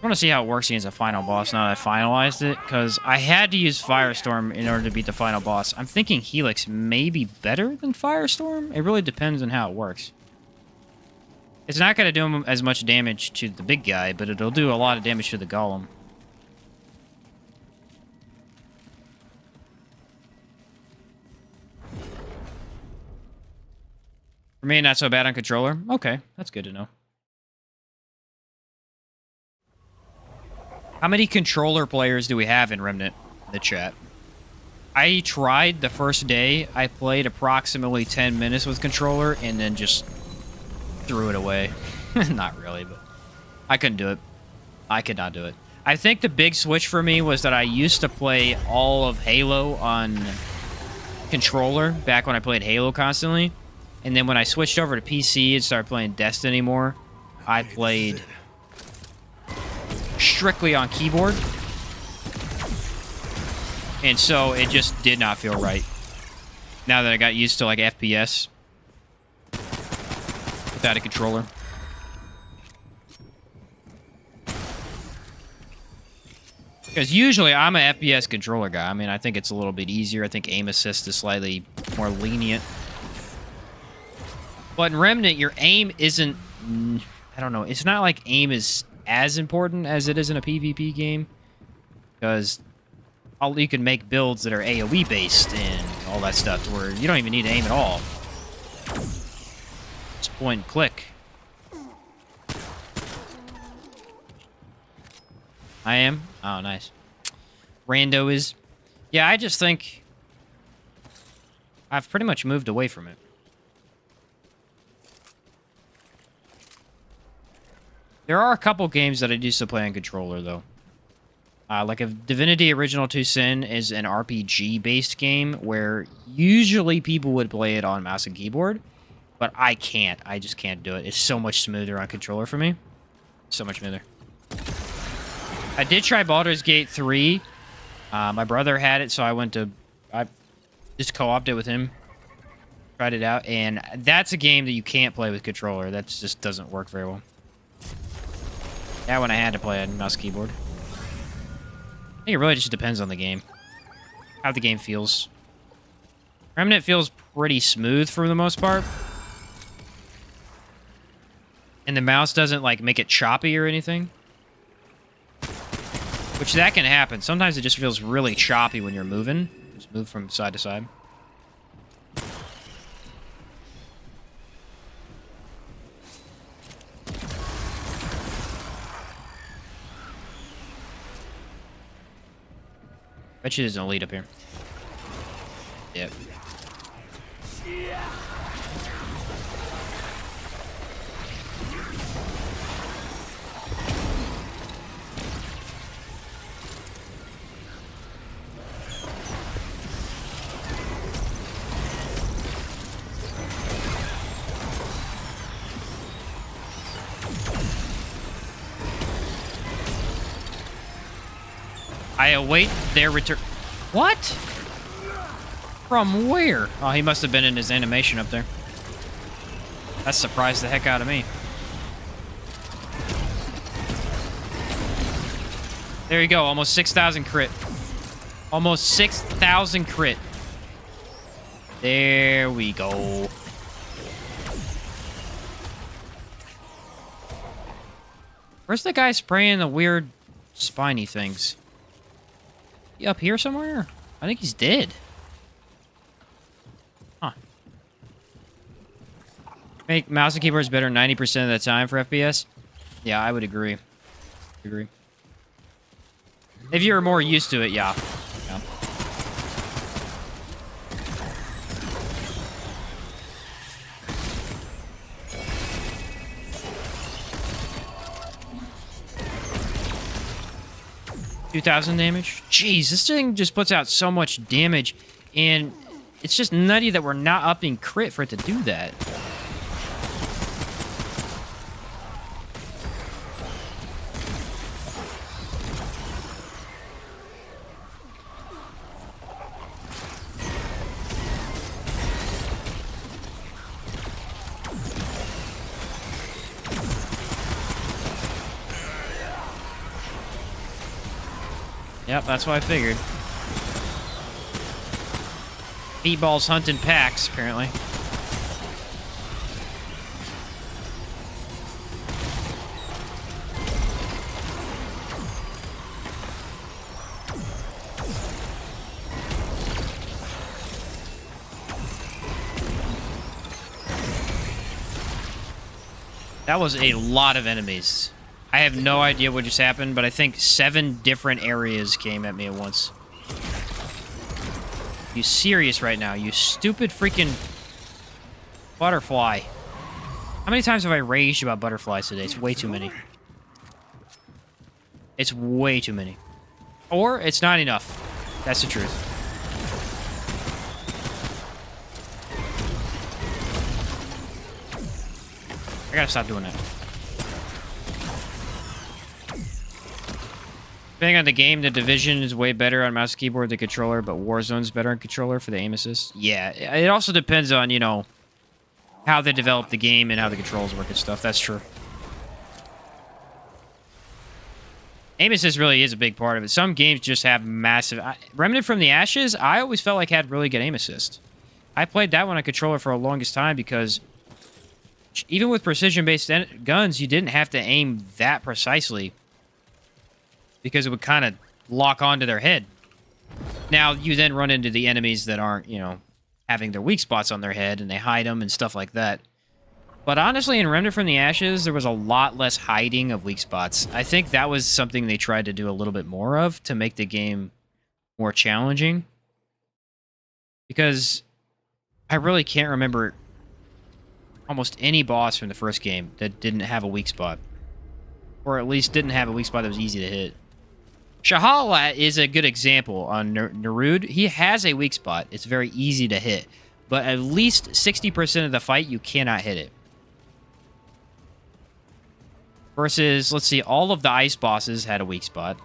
I want to see how it works against a final boss now that I finalized it, because I had to use Firestorm in order to beat the final boss. I'm thinking Helix may be better than Firestorm. It really depends on how it works. It's not going to do him as much damage to the big guy, but it'll do a lot of damage to the golem. For me, not so bad on controller. Okay, that's good to know. How many controller players do we have in Remnant in the chat? I tried the first day. I played approximately 10 minutes with controller and then just threw it away. Not really, but I couldn't do it. I could not do it. I think the big switch for me was that I used to play all of Halo on controller back when I played Halo constantly. And then when I switched over to PC and started playing Destiny more, I played strictly on keyboard. And so it just did not feel right. Now that I got used to like FPS without a controller. Because usually I'm a FPS controller guy. I mean, I think it's a little bit easier. I think aim assist is slightly more lenient. But in Remnant, your aim isn't... I don't know. It's not like aim is as important as it is in a PvP game. Because you can make builds that are AoE based and all that stuff where you don't even need to aim at all. Just point and click. I am? Oh, nice. Rando is... Yeah, I just think... I've pretty much moved away from it. There are a couple games that I do still play on controller, though. Like if Divinity Original 2 Sin is an RPG-based game where usually people would play it on mouse and keyboard, but I can't. I just can't do it. It's so much smoother on controller for me. So much smoother. I did try Baldur's Gate 3. My brother had it, so I just co-opted it with him. Tried it out, and that's a game that you can't play with controller. That just doesn't work very well. That one I had to play on mouse keyboard. I think it really just depends on the game. How the game feels. Remnant feels pretty smooth for the most part. And the mouse doesn't, like, make it choppy or anything. Which, that can happen. Sometimes it just feels really choppy when you're moving. Just move from side to side. Bet you there's an elite up here. Yep. I await their return. What? From where? Oh, he must have been in his animation up there. That surprised the heck out of me. There you go. Almost 6,000 crit. Almost 6,000 crit. There we go. Where's the guy spraying the weird spiny things? He up here somewhere? I think he's dead. Huh. Make mouse and keyboards better 90% of the time for FPS? Yeah, I would agree. If you're more used to it, yeah. 2,000 damage? Jeez, this thing just puts out so much damage, and it's just nutty that we're not upping crit for it to do that. Yep, that's what I figured. Meatballs hunting packs, apparently. That was a lot of enemies. I have no idea what just happened, but I think 7 different areas came at me at once. You serious right now? You stupid freaking butterfly. How many times have I raged about butterflies today? It's way too many. It's way too many. Or it's not enough. That's the truth. I gotta stop doing that. Depending on the game, the Division is way better on mouse and keyboard than controller, but Warzone's better on controller for the aim assist. Yeah, it also depends on, you know, how they develop the game and how the controls work and stuff. That's true. Aim assist really is a big part of it. Some games just have massive... Remnant from the Ashes, I always felt like had really good aim assist. I played that one on controller for the longest time because even with precision-based guns, you didn't have to aim that precisely because it would kind of lock onto their head. Now, you then run into the enemies that aren't, you know, having their weak spots on their head, and they hide them and stuff like that. But honestly, in Remnant from the Ashes, there was a lot less hiding of weak spots. I think that was something they tried to do a little bit more of to make the game more challenging. Because I really can't remember almost any boss from the first game that didn't have a weak spot. Or at least didn't have a weak spot that was easy to hit. Shahala is a good example on Nerud. He has a weak spot. It's very easy to hit. But at least 60% of the fight, you cannot hit it. Versus, let's see, all of the ice bosses had a weak spot.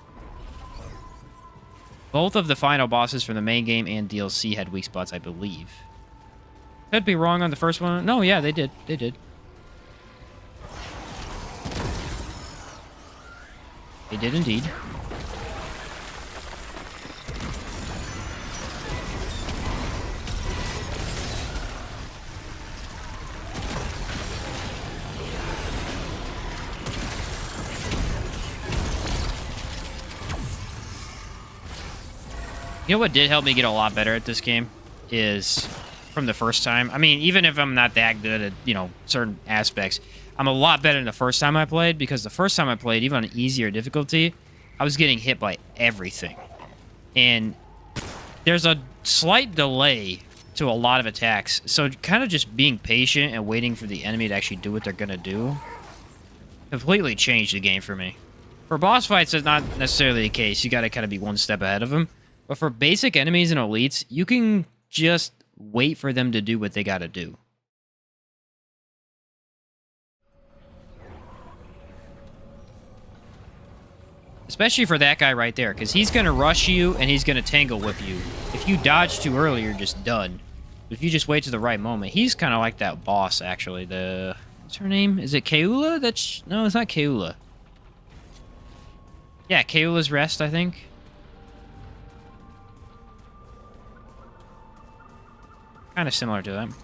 Both of the final bosses from the main game and DLC had weak spots, I believe. Could be wrong on the first one. No, yeah, they did. They did. They did indeed. You know what did help me get a lot better at this game is from the first time. I mean, even if I'm not that good at, you know, certain aspects, I'm a lot better than the first time I played because the first time I played, even on easier difficulty, I was getting hit by everything. And there's a slight delay to a lot of attacks. So kind of just being patient and waiting for the enemy to actually do what they're going to do completely changed the game for me. For boss fights, it's not necessarily the case. You got to kind of be one step ahead of them. But for basic enemies and elites, you can just wait for them to do what they gotta do. Especially for that guy right there, because he's gonna rush you and he's gonna tangle whip you. If you dodge too early, you're just done. But if you just wait to the right moment, he's kind of like that boss, actually. What's her name? Is it Keula? No, it's not Keula. Yeah, Keula's Rest, I think. Kind of similar to them.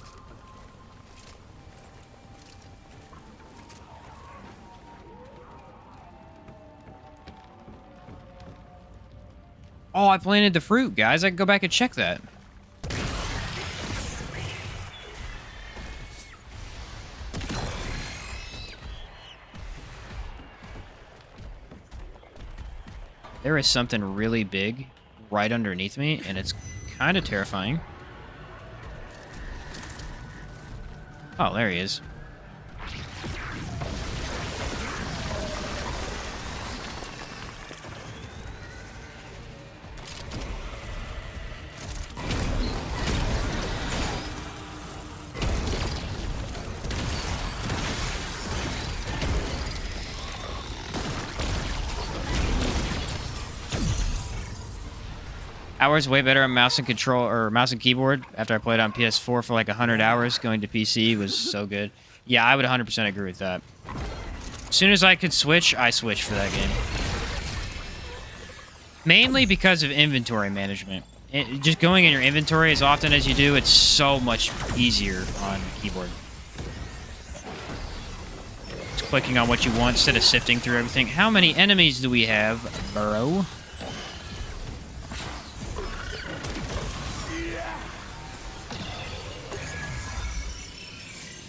Oh, I planted the fruit, guys. I can go back and check that. There is something really big right underneath me, and it's kind of terrifying. Oh, there he is. Hours way better on mouse and control or mouse and keyboard. After I played on PS4 for like 100 hours, going to PC was so good. Yeah, I would 100% agree with that. As soon as I could switch, I switched for that game. Mainly because of inventory management. Just going in your inventory as often as you do, it's so much easier on keyboard. Just clicking on what you want instead of sifting through everything. How many enemies do we have, bro?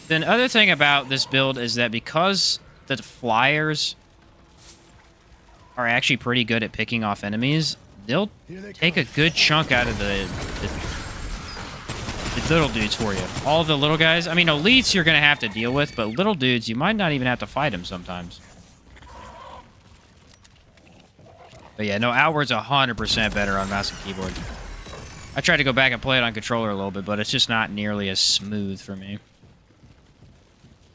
The other thing about this build is that because the flyers are actually pretty good at picking off enemies, they'll take a good chunk out of the little dudes for you. All the little guys, I mean, elites you're going to have to deal with, but little dudes, you might not even have to fight them sometimes. But yeah, no, Outward's 100% better on mouse and keyboard. I tried to go back and play it on controller a little bit, but it's just not nearly as smooth for me.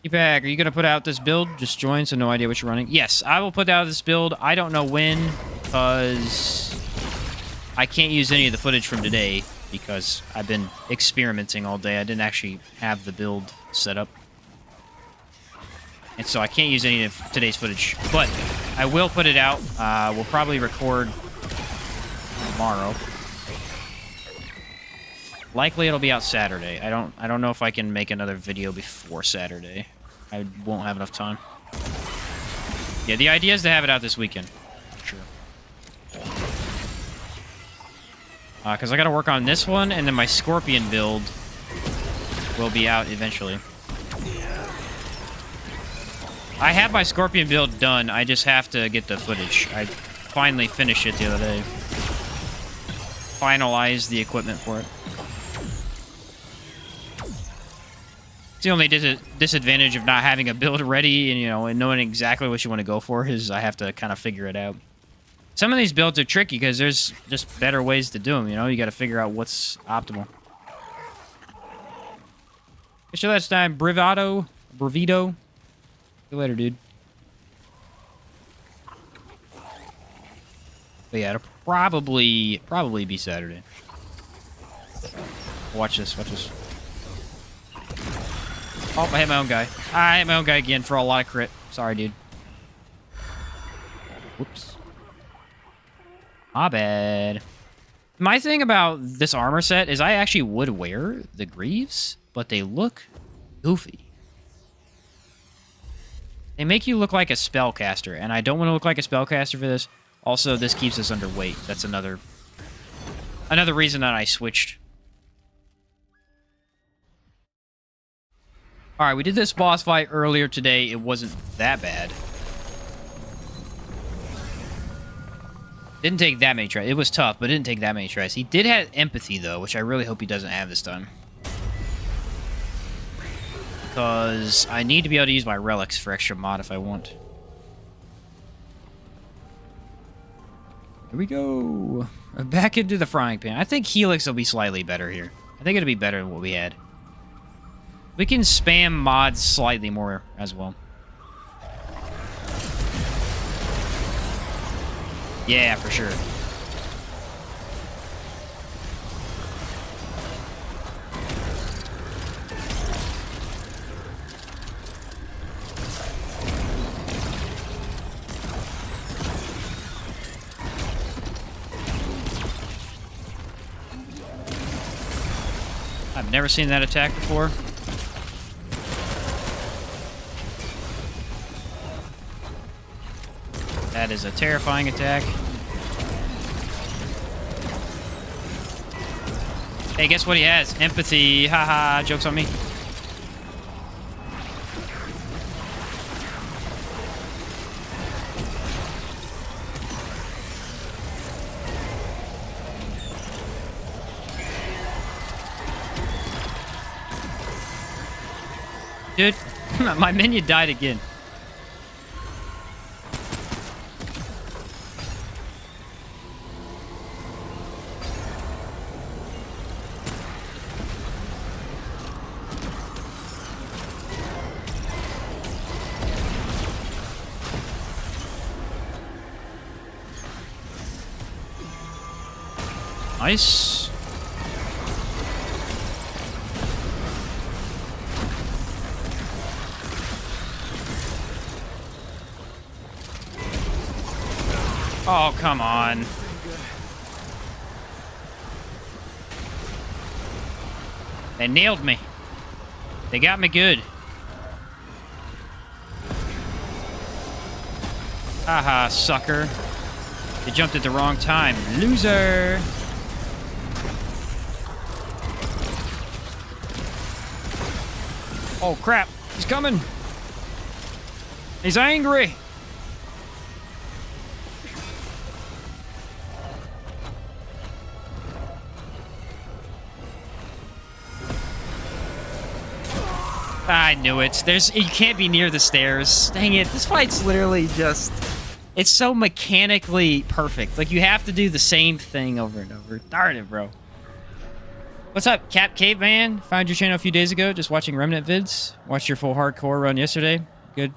T-Pack, are you going to put out this build? Just join, so no idea what you're running. Yes, I will put out this build. I don't know when, because I can't use any of the footage from today, because I've been experimenting all day. I didn't actually have the build set up. And so I can't use any of today's footage. But I will put it out. We'll probably record tomorrow. Likely it'll be out Saturday. I don't know if I can make another video before Saturday. I won't have enough time. Yeah, the idea is to have it out this weekend. Sure. Because I got to work on this one, and then my Scorpion build will be out eventually. I have my Scorpion build done. I just have to get the footage. I finally finished it the other day. Finalized the equipment for it. It's the only disadvantage of not having a build ready and, you know, and knowing exactly what you want to go for is I have to kind of figure it out. Some of these builds are tricky because there's just better ways to do them, you know? You got to figure out what's optimal. So that's time. Bravado. See you later, dude. But yeah, it'll probably be Saturday. Watch this, watch this. Oh, I hit my own guy. I hit my own guy again for a lot of crit. Sorry, dude. Whoops. My bad. My thing about this armor set is I actually would wear the greaves, but they look goofy. They make you look like a spellcaster, and I don't want to look like a spellcaster for this. Also, this keeps us underweight. That's another reason that I switched. Alright, we did this boss fight earlier today. It wasn't that bad. Didn't take that many tries. It was tough, but it didn't take that many tries. He did have empathy, though, which I really hope he doesn't have this time. Because I need to be able to use my relics for extra mod if I want. Here we go. Back into the frying pan. I think Helix will be slightly better here. I think it'll be better than what we had. We can spam mods slightly more as well. Yeah, for sure. I've never seen that attack before. That is a terrifying attack. Hey, guess what he has? Empathy. Haha, joke's on me. Dude, my minion died again. Nice. Oh, come on. They nailed me. They got me good. Haha, sucker. You jumped at the wrong time. Loser! Oh, crap. He's coming. He's angry. I knew it. You can't be near the stairs. Dang it. This fight's literally just... It's so mechanically perfect. Like, you have to do the same thing over and over. Darn it, bro. What's up, Cap Caveman? Found your channel a few days ago, just watching Remnant vids. Watched your full hardcore run yesterday. Good.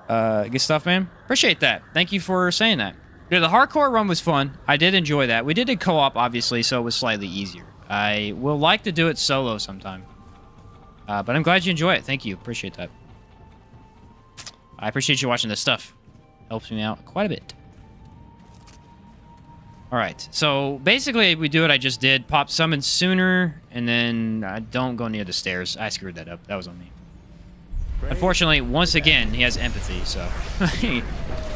Good stuff, man. Appreciate that. Thank you for saying that. Yeah, the hardcore run was fun. I did enjoy that. We did it co-op, obviously, so it was slightly easier. I will like to do it solo sometime. But I'm glad you enjoy it. Thank you. Appreciate that. I appreciate you watching this stuff. Helps me out quite a bit. Alright, so basically we do what I just did. Pop summon sooner, and then don't go near the stairs. I screwed that up. That was on me. Unfortunately, once again, he has empathy, so...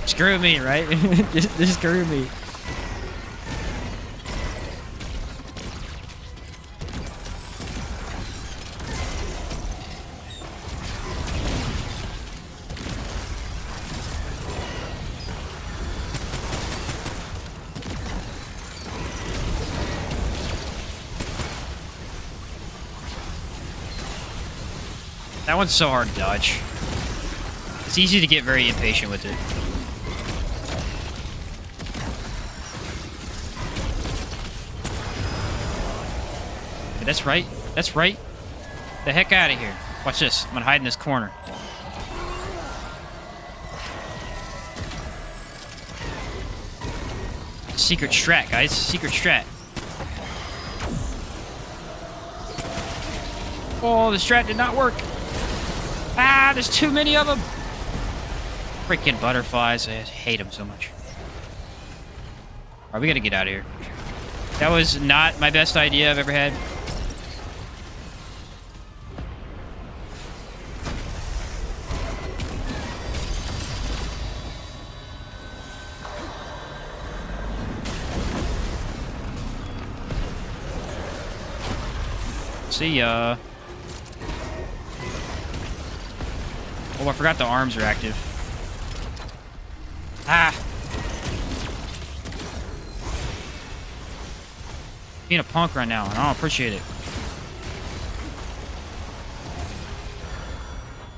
Screw me, right? just screw me. That one's so hard to dodge. It's easy to get very impatient with it. Okay, that's right. That's right. The heck out of here. Watch this. I'm gonna hide in this corner. Secret strat, guys. Secret strat. Oh, the strat did not work. Ah, there's too many of them. Freaking butterflies. I hate them so much. Alright, we gotta get out of here. That was not my best idea I've ever had. See ya. Oh, I forgot the arms are active. Ah! Being a punk right now, and I don't appreciate it.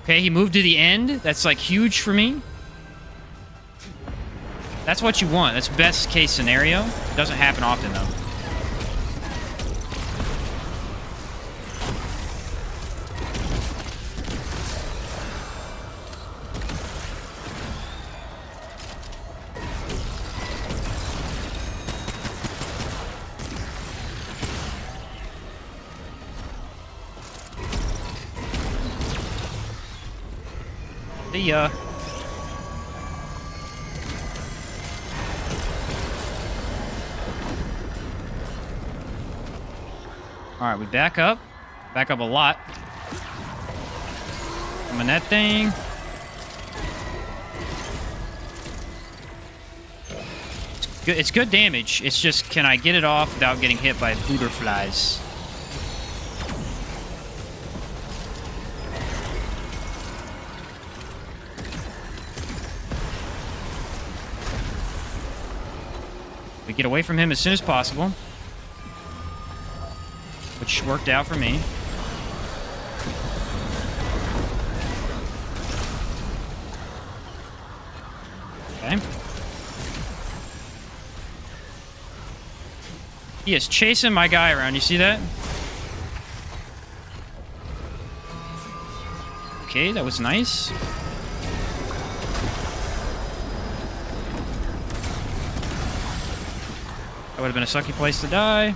Okay, he moved to the end. That's, like, huge for me. That's what you want. That's best case scenario. It doesn't happen often, though. See ya. Alright, we back up. Back up a lot. Summon that thing. It's good damage. It's just, can I get it off without getting hit by butterflies? We get away from him as soon as possible, which worked out for me. Okay. He is chasing my guy around. You see that? Okay, that was nice. That would have been a sucky place to die.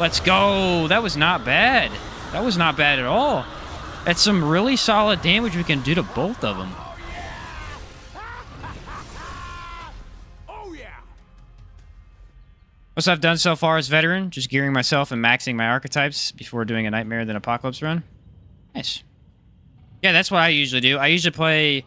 Let's go. That was not bad. That was not bad at all. That's some really solid damage we can do to both of them. Oh yeah. What I've done so far as veteran, just gearing myself and maxing my archetypes before doing a Nightmare then Apocalypse run. Nice. Yeah, that's what I usually do. I usually play...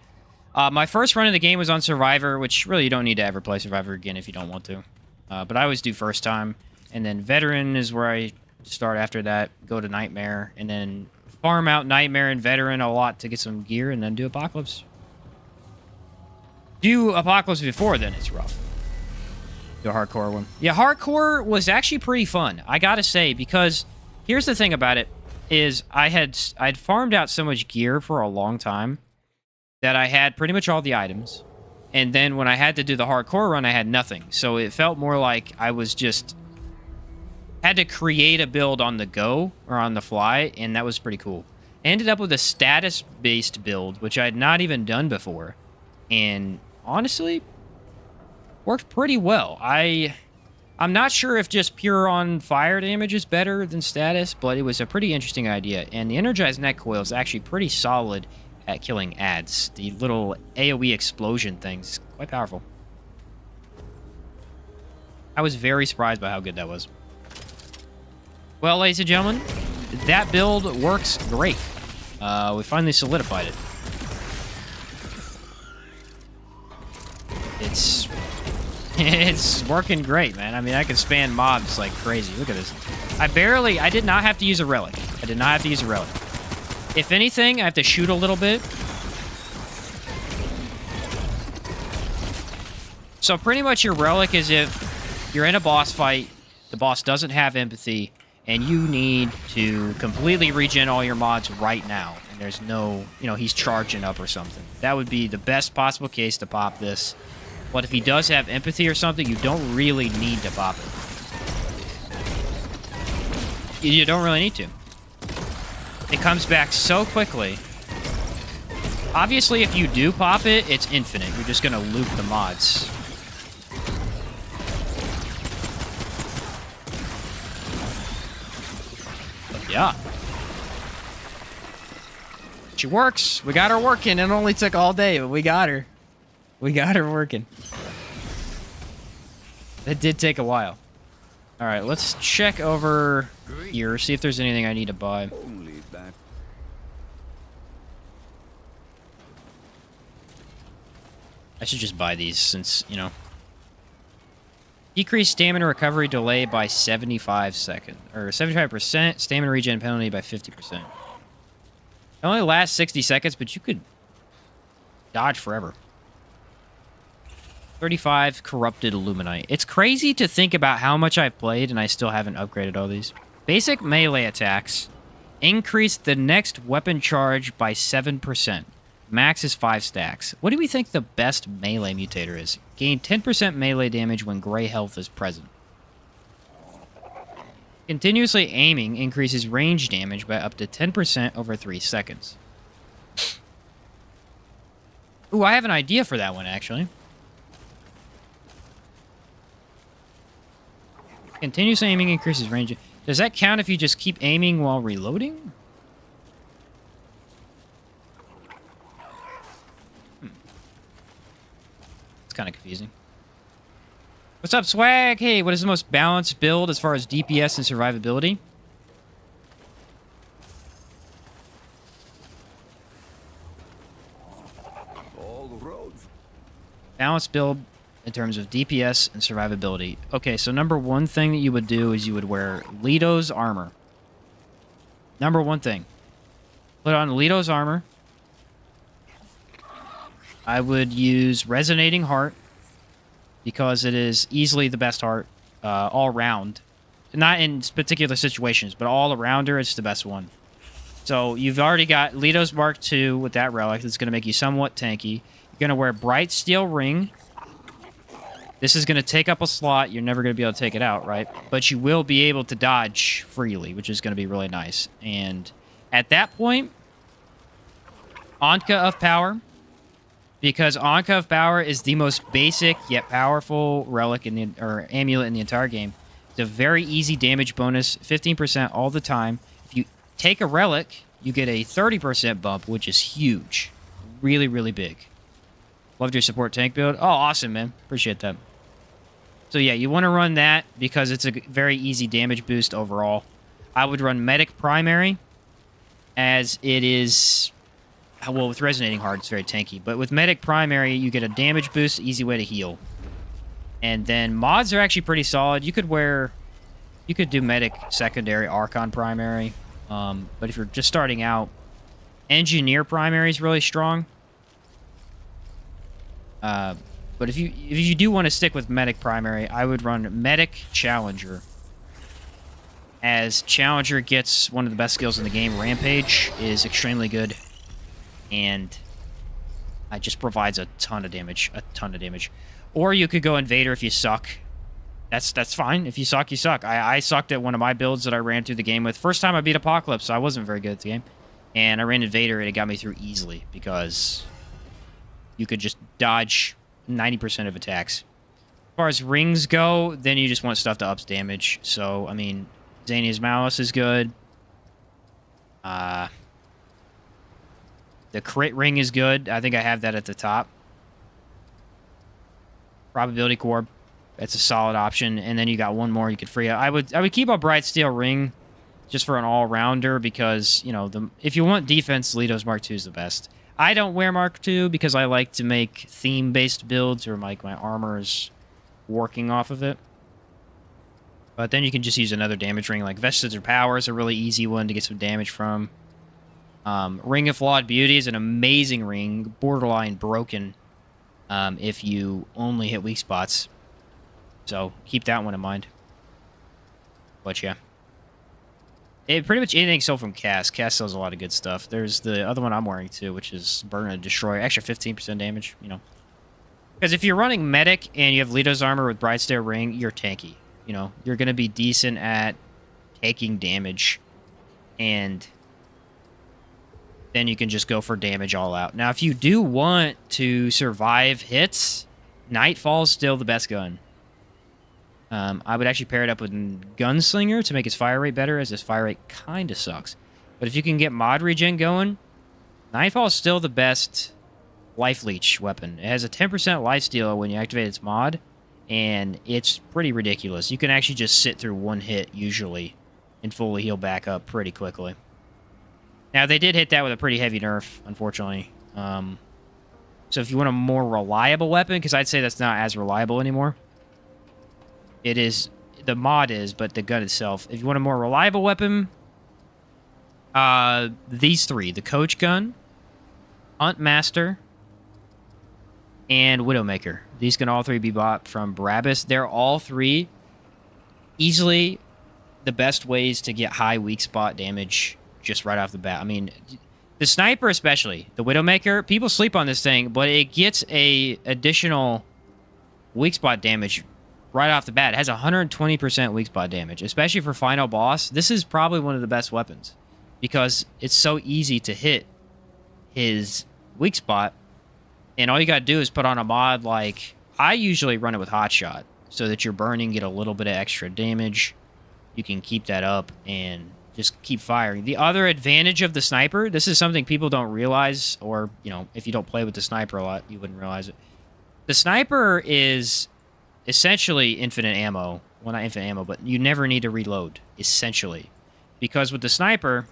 my first run of the game was on Survivor, which really you don't need to ever play Survivor again if you don't want to. But I always do first time. And then Veteran is where I start after that, go to Nightmare, and then farm out Nightmare and Veteran a lot to get some gear, and then do Apocalypse. Do Apocalypse before then, it's rough. The hardcore one. Yeah, hardcore was actually pretty fun, I gotta say, because here's the thing about it, is I'd farmed out so much gear for a long time that I had pretty much all the items. And then when I had to do the hardcore run, I had nothing. So it felt more like I was just... had to create a build on the go, or on the fly, and that was pretty cool. I ended up with a status-based build, which I had not even done before. And honestly... worked pretty well. I'm not sure if just pure on fire damage is better than status, but it was a pretty interesting idea. And the energized net coil is actually pretty solid at killing ads. The little AoE explosion things, quite powerful. I was very surprised by how good that was. Well, ladies and gentlemen, that build works great. We finally solidified it. It's working great, man. I mean, I can span mobs like crazy. Look at this. I did not have to use a relic. I did not have to use a relic. If anything, I have to shoot a little bit. So pretty much your relic is if you're in a boss fight, the boss doesn't have empathy, and you need to completely regen all your mods right now. And there's no, he's charging up or something. That would be the best possible case to pop this. But if he does have empathy or something, you don't really need to pop it. You don't really need to. It comes back so quickly. Obviously, if you do pop it, it's infinite. You're just going to loop the mods. But yeah. She works. We got her working. It only took all day, but we got her. We got her working. It did take a while. All right, let's check over here, see if there's anything I need to buy. I should just buy these since, Decrease stamina recovery delay by 75 seconds. Or 75%, stamina regen penalty by 50%. It only lasts 60 seconds, but you could dodge forever. 35 corrupted illuminite. It's crazy to think about how much I've played and I still haven't upgraded all these. Basic melee attacks. Increase the next weapon charge by 7%. Max is 5 stacks. What do we think the best melee mutator is? Gain 10% melee damage when gray health is present. Continuously aiming increases range damage by up to 10% over 3 seconds. Ooh, I have an idea for that one, actually. Continuous aiming increases range. Does that count if you just keep aiming while reloading? It's kind of confusing. What's up, Swag? Hey, what is the most balanced build as far as DPS and survivability? All roads. Balanced build in terms of DPS and survivability. Okay, so number one thing that you would do is you would wear Leto's armor. Number one thing. Put on Leto's armor. I would use Resonating Heart because it is easily the best heart all around. Not in particular situations, but all around her, it's the best one. So you've already got Leto's Mark II with that relic. That's going to make you somewhat tanky. You're going to wear Bright Steel Ring. This is going to take up a slot. You're never going to be able to take it out, right? But you will be able to dodge freely, which is going to be really nice. And at that point, Anka of Power, because Anka of Power is the most basic yet powerful relic or amulet in the entire game. It's a very easy damage bonus, 15% all the time. If you take a relic, you get a 30% bump, which is huge. Really, really big. Loved your support tank build. Oh, awesome, man. Appreciate that. So yeah, you want to run that because it's a very easy damage boost overall. I would run Medic Primary, as it is... Well, with Resonating Heart, it's very tanky. But with Medic Primary, you get a damage boost, easy way to heal. And then mods are actually pretty solid. You could do Medic Secondary, Archon Primary. But if you're just starting out, Engineer Primary is really strong. But if you do want to stick with Medic Primary, I would run Medic Challenger. As Challenger gets one of the best skills in the game, Rampage is extremely good. And it just provides a ton of damage. Or you could go Invader if you suck. That's fine. If you suck, you suck. I sucked at one of my builds that I ran through the game with. First time I beat Apocalypse, so I wasn't very good at the game. And I ran Invader, and it got me through easily, because you could just dodge 90% of attacks. As far as rings go, then you just want stuff to ups damage. So, I mean, Zania's Malice is good. The crit ring is good. I think I have that at the top. Probability Core, that's a solid option. And then you got one more you could free up. I would keep a Bright Steel ring just for an all-rounder, because, you know, if you want defense, Lido's Mark II is the best. I don't wear Mark II because I like to make theme-based builds, or like my armor is working off of it. But then you can just use another damage ring. Like Vestige of Power is a really easy one to get some damage from. Ring of Flawed Beauty is an amazing ring, borderline broken if you only hit weak spots. So keep that one in mind. But yeah. Pretty much anything sold from Cass. Cass sells a lot of good stuff. There's the other one I'm wearing too, which is Burn and Destroy. Extra 15% damage, you know. Because if you're running Medic and you have Lito's Armor with Bright Steel Ring, you're tanky. You know, you're going to be decent at taking damage. And then you can just go for damage all out. Now, if you do want to survive hits, Nightfall's still the best gun. I would actually pair it up with Gunslinger to make his fire rate better, as his fire rate kind of sucks. But if you can get mod regen going, Nightfall is still the best life leech weapon. It has a 10% lifesteal when you activate its mod, and it's pretty ridiculous. You can actually just sit through one hit, usually, and fully heal back up pretty quickly. Now, they did hit that with a pretty heavy nerf, unfortunately. So if you want a more reliable weapon, because I'd say that's not as reliable anymore. It is, the mod is, but the gun itself. If you want a more reliable weapon, these three: the Coach Gun, Huntmaster, and Widowmaker. These can all three be bought from Brabus. They're all three easily the best ways to get high weak spot damage just right off the bat. I mean, the Sniper especially, the Widowmaker, people sleep on this thing, but it gets a additional weak spot damage right off the bat. It has 120% weak spot damage, especially for final boss. This is probably one of the best weapons because it's so easy to hit his weak spot, and all you gotta do is put on a mod. Like, I usually run it with Hotshot so that your burning get a little bit of extra damage. You can keep that up and just keep firing. The other advantage of the Sniper, this is something people don't realize, or, you know, if you don't play with the Sniper a lot, you wouldn't realize it. The Sniper is essentially infinite ammo. Well, not infinite ammo, but you never need to reload, essentially. Because with the Sniper,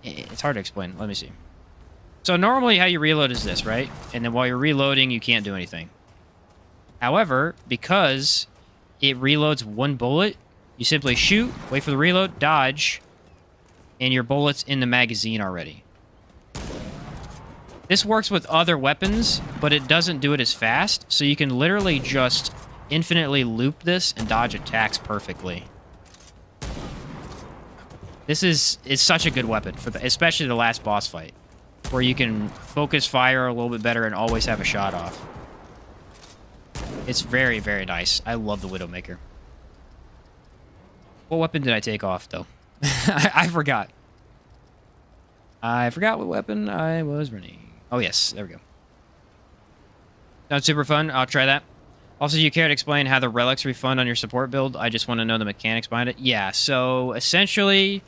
it's hard to explain. Let me see. So normally how you reload is this, right? And then while you're reloading, you can't do anything. However, because it reloads one bullet, you simply shoot, wait for the reload, dodge, and your bullet's in the magazine already. This works with other weapons, but it doesn't do it as fast, so you can literally just infinitely loop this and dodge attacks perfectly. This is such a good weapon, for especially the last boss fight, where you can focus fire a little bit better and always have a shot off. It's very, very nice. I love the Widowmaker. What weapon did I take off, though? I forgot. I forgot what weapon I was running. Oh, yes. There we go. Sounds super fun. I'll try that. Also, do you care to explain how the relics refund on your support build? I just want to know the mechanics behind it. Yeah, so essentially,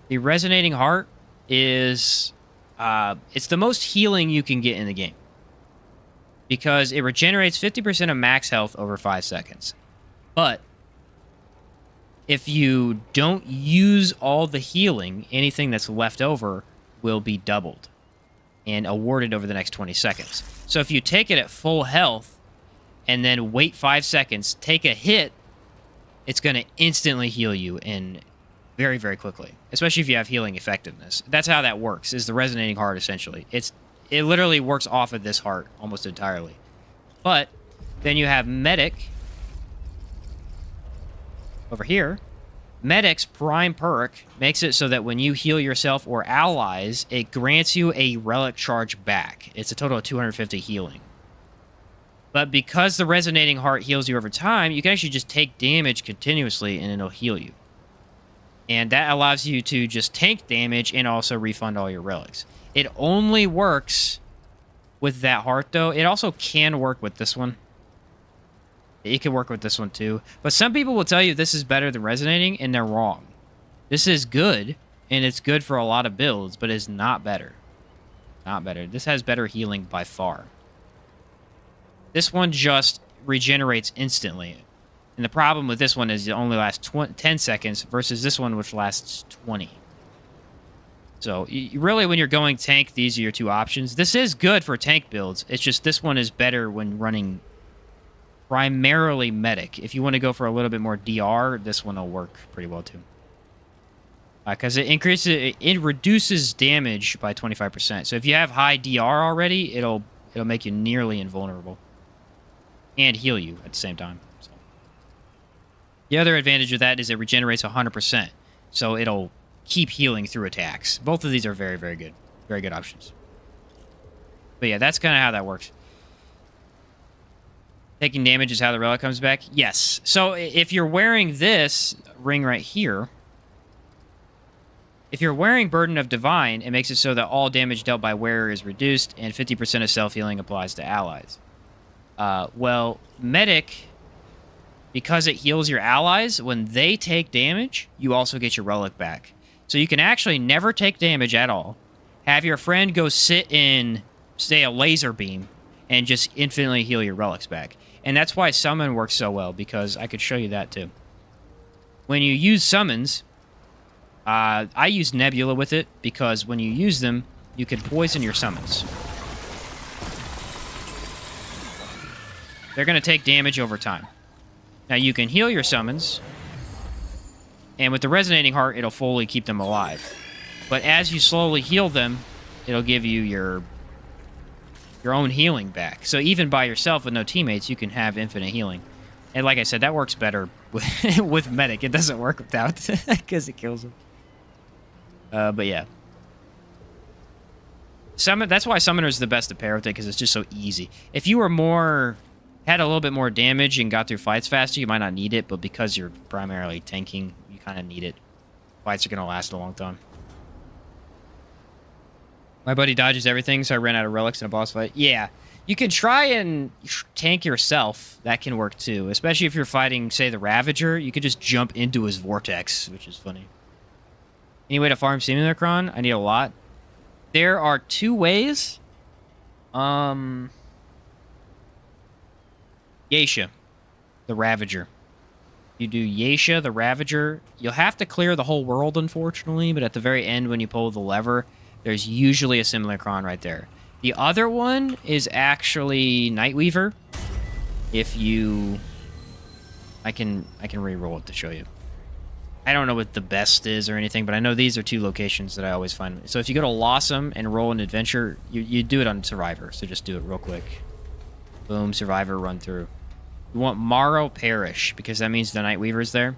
the Resonating Heart is... it's the most healing you can get in the game. because it regenerates 50% of max health over 5 seconds. But if you don't use all the healing, anything that's left over will be doubled and awarded over the next 20 seconds. So if you take it at full health and then wait 5 seconds, take a hit, it's going to instantly heal you in very, very quickly, especially if you have healing effectiveness. That's how that works, is the resonating heart, essentially. It literally works off of this heart almost entirely. But then you have Medic over here. Medic's prime perk makes it so that when you heal yourself or allies, it grants you a relic charge back. It's a total of 250 healing. But because the resonating heart heals you over time, you can actually just take damage continuously and it'll heal you. And that allows you to just tank damage and also refund all your relics. It only works with that heart, though. It also can work with this one. It can work with this one, too. But some people will tell you this is better than resonating, and they're wrong. This is good, and it's good for a lot of builds, but it's not better. Not better. This has better healing by far. This one just regenerates instantly. And the problem with this one is it only lasts 10 seconds versus this one, which lasts 20. So, really, when you're going tank, these are your two options. This is good for tank builds. It's just this one is better when running primarily medic. If you want to go for a little bit more DR, this one will work pretty well, too. Because it reduces damage by 25%. So, if you have high DR already, it'll make you nearly invulnerable. And heal you at the same time. So. The other advantage of that is it regenerates 100%. So it'll keep healing through attacks. Both of these are very, very good. Very good options. But yeah, that's kind of how that works. Taking damage is how the relic comes back? Yes. So if you're wearing this ring right here, if you're wearing Burden of Divine, it makes it so that all damage dealt by wearer is reduced and 50% of self-healing applies to allies. Well, Medic, because it heals your allies, when they take damage, you also get your relic back. So you can actually never take damage at all. Have your friend go sit in, say, a laser beam, and just infinitely heal your relics back. And that's why Summon works so well, because I could show you that too. When you use Summons, I use Nebula with it, because when you use them, you can poison your Summons. They're going to take damage over time. Now, you can heal your Summons, and with the Resonating Heart, it'll fully keep them alive. But as you slowly heal them, it'll give you your own healing back. So even by yourself with no teammates, you can have infinite healing. And like I said, that works better with Medic. It doesn't work without, because it kills them. But yeah. That's why Summoner is the best to pair with it, because it's just so easy. If you were had a little bit more damage and got through fights faster, you might not need it, but because you're primarily tanking, you kind of need it. Fights are going to last a long time. My buddy dodges everything, so I ran out of relics in a boss fight. Yeah, you can try and tank yourself. That can work too, especially if you're fighting, say, the Ravager. You could just jump into his vortex, which is funny. Any way to farm Simulacron? I need a lot. There are two ways. Yeisha, the Ravager. You do Yeisha, the Ravager. You'll have to clear the whole world, unfortunately, but at the very end, when you pull the lever, there's usually a Simulacron right there. The other one is actually Nightweaver. If you... I can re-roll it to show you. I don't know what the best is or anything, but I know these are two locations that I always find. So if you go to Lawsome and roll an adventure, you do it on Survivor, so just do it real quick. Boom, Survivor, run through. You want Morrow Parish, because that means the Nightweaver's there.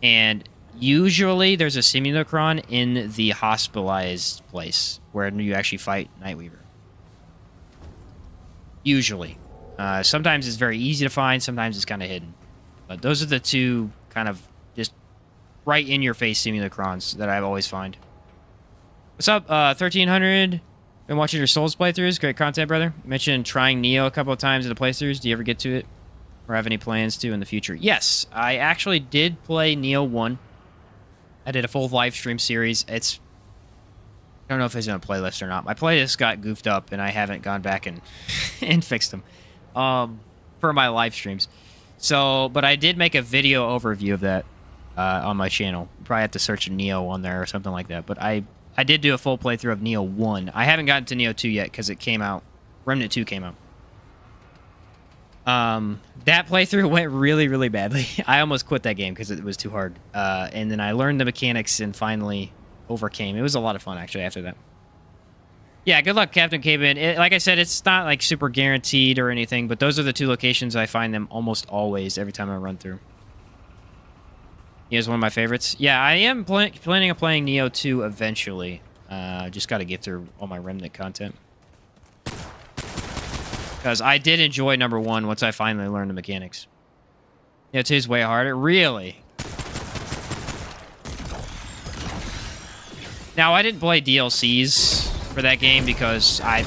And usually there's a Simulacron in the hospitalized place where you actually fight Nightweaver. Usually. Sometimes it's very easy to find, sometimes it's kind of hidden. But those are the two kind of just right in your face Simulacrons that I've always find. What's up, 1300? Been watching your Souls playthroughs. Great content, brother. You mentioned trying Neo a couple of times in the playthroughs. Do you ever get to it? Or have any plans to in the future? Yes, I actually did play Neo 1. I did a full live stream series. It's I don't know if it's in a playlist or not. My playlist got goofed up, and I haven't gone back and and fixed them for my live streams. So, but I did make a video overview of that on my channel. You probably have to search Neo on there or something like that. But I did do a full playthrough of Neo 1. I haven't gotten to Neo 2 yet because it came out. Remnant 2 came out. That playthrough went really, really badly. I almost quit that game because it was too hard. And then I learned the mechanics and finally overcame. It was a lot of fun, actually, after that. Yeah, good luck, Captain Caveman. Like I said, it's not like super guaranteed or anything, but those are the two locations I find them almost always every time I run through. Neo's one of my favorites. Yeah, I am planning on playing Neo 2 eventually. Just got to get through all my Remnant content. Because I did enjoy number 1 once I finally learned the mechanics. Neo 2 is way harder. Really? Now, I didn't play DLCs for that game because it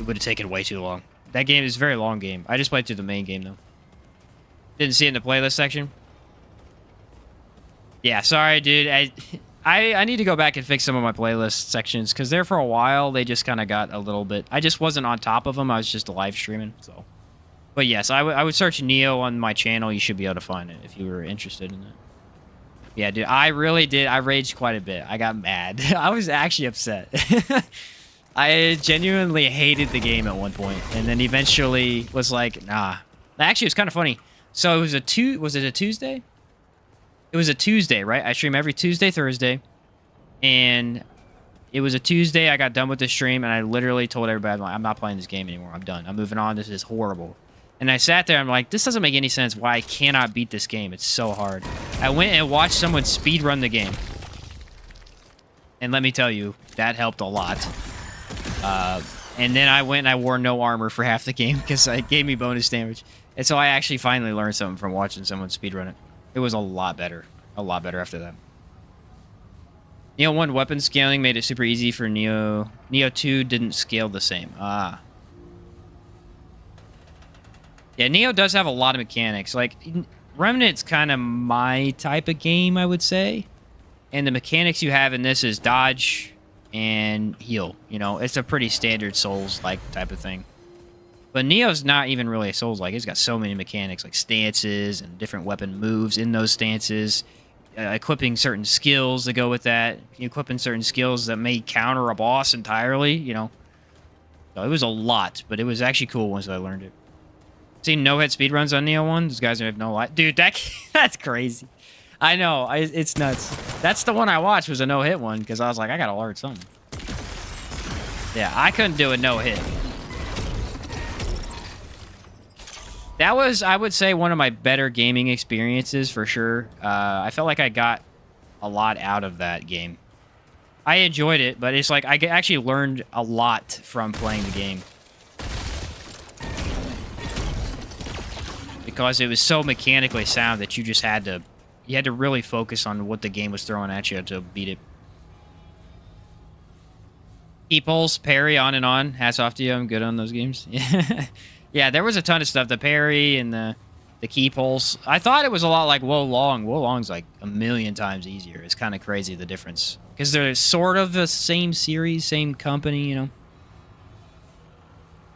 would have taken way too long. That game is a very long game. I just played through the main game, though. Didn't see it in the playlist section. Yeah, sorry, dude. I need to go back and fix some of my playlist sections because there for a while they just kind of got a little bit. I just wasn't on top of them. I was just live streaming. So, but yes, I would search Neo on my channel. You should be able to find it if you were interested in it. Yeah, dude, I really did. I raged quite a bit. I got mad. I was actually upset. I genuinely hated the game at one point, and then eventually was like, nah. Actually, it was kind of funny. So it was was it a Tuesday? It was a Tuesday, right? I stream every Tuesday, Thursday. And it was a Tuesday. I got done with the stream, and I literally told everybody, I'm not playing this game anymore. I'm done. I'm moving on. This is horrible. And I sat there. I'm like, this doesn't make any sense why I cannot beat this game. It's so hard. I went and watched someone speedrun the game. And let me tell you, that helped a lot. And then I went and I wore no armor for half the game because it gave me bonus damage. And so I actually finally learned something from watching someone speedrun it. It was a lot better. A lot better after that. Neo 1 weapon scaling made it super easy for Neo. Neo 2 didn't scale the same. Ah. Yeah, Neo does have a lot of mechanics. Like, Remnant's kind of my type of game, I would say. And the mechanics you have in this is dodge and heal. You know, it's a pretty standard Souls-like type of thing. But Neo's not even really a Souls-like. It's got so many mechanics, like stances and different weapon moves in those stances. Equipping certain skills that go with that. Equipping certain skills that may counter a boss entirely, you know. So it was a lot, but it was actually cool once I learned it. Seen no-hit speedruns on Neo 1? Those guys have no life. Dude, that's crazy. I know. It's nuts. That's the one I watched was a no-hit one because I was like, I gotta learn something. Yeah, I couldn't do a no-hit. That was, I would say, one of my better gaming experiences for sure. I felt like I got a lot out of that game. I enjoyed it, but it's like I actually learned a lot from playing the game. Because it was so mechanically sound that you just had to really focus on what the game was throwing at you to beat it. E-pulse, parry, on and on. Hats off to you. I'm good on those games. Yeah, there was a ton of stuff. The parry and the key pulse. I thought it was a lot like Wo Long. Wo Long's like a million times easier. It's kind of crazy, the difference. Because they're sort of the same series, same company, you know.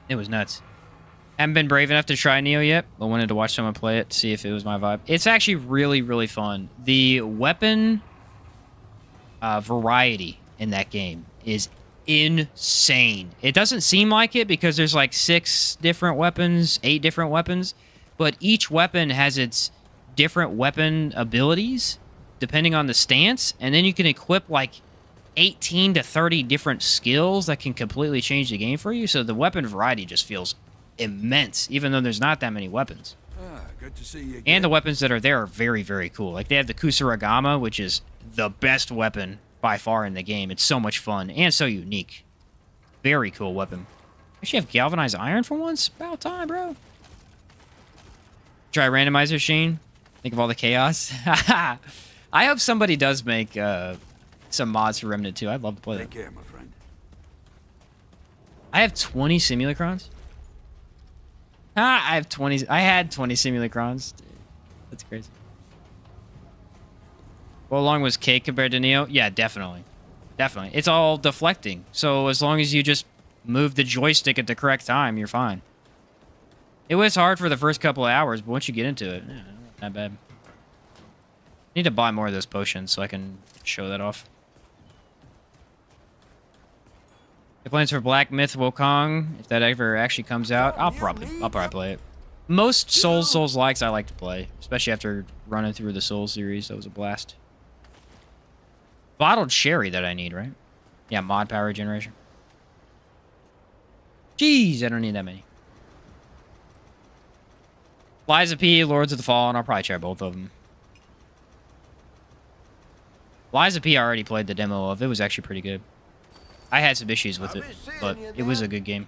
It was nuts. Haven't been brave enough to try Neo yet, but wanted to watch someone play it to see if it was my vibe. It's actually really, really fun. The weapon variety in that game is insane. It doesn't seem like it because there's like 6 different weapons, 8 different weapons, but each weapon has its different weapon abilities depending on the stance, and then you can equip like 18 to 30 different skills that can completely change the game for you. So the weapon variety just feels immense, even though there's not that many weapons. Good to see you again. And the weapons that are there are very, very cool. Like they have the Kusarigama, which is the best weapon by far in the game. It's so much fun and so unique. Very cool weapon. Actually have galvanized iron for once? About time, bro. Try randomizer, Shane. Think of all the chaos. I hope somebody does make some mods for Remnant 2. I'd love to play that. Take care, my friend. I have 20 simulacrons. I have 20. I had 20 simulacrons. Dude, that's crazy. How long was Cake compared to Neo? Yeah, definitely. Definitely. It's all deflecting. So as long as you just move the joystick at the correct time, you're fine. It was hard for the first couple of hours, but once you get into it, yeah, not bad. Need to buy more of those potions so I can show that off. The plans for Black Myth Wukong, if that ever actually comes out, I'll probably play it. Most Souls likes I like to play, especially after running through the Souls series. That was a blast. Bottled sherry that I need, right? Yeah, mod power generation. Jeez, I don't need that many. Liza P, Lords of the Fallen, I'll probably try both of them. Liza P I already played the demo of. It was actually pretty good. I had some issues with it, but it was a good game.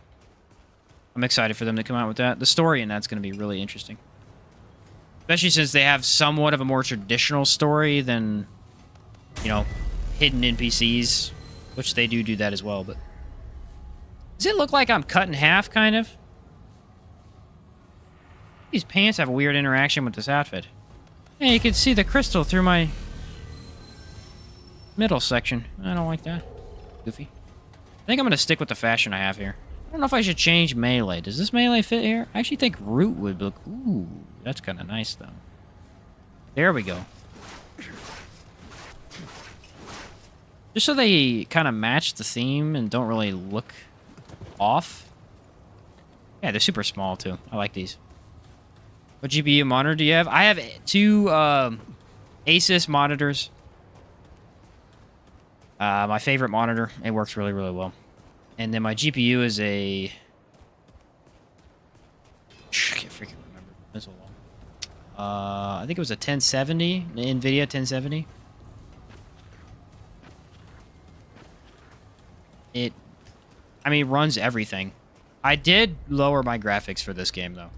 I'm excited for them to come out with that. The story in that's going to be really interesting. Especially since they have somewhat of a more traditional story than, you know, hidden NPCs, which they do that as well, but... Does it look like I'm cut in half, kind of? These pants have a weird interaction with this outfit. Hey, you can see the crystal through my middle section. I don't like that. Goofy. I think I'm going to stick with the fashion I have here. I don't know if I should change melee. Does this melee fit here? I actually think root would look... Ooh, that's kind of nice, though. There we go. Just so they kind of match the theme and don't really look off. Yeah, they're super small, too. I like these. What GPU monitor do you have? I have two Asus monitors. My favorite monitor. It works really, really well. And then my GPU is a... I can't freaking remember. It's so long. I think it was a 1070. NVIDIA 1070. It... I mean, it runs everything. I did lower my graphics for this game, though.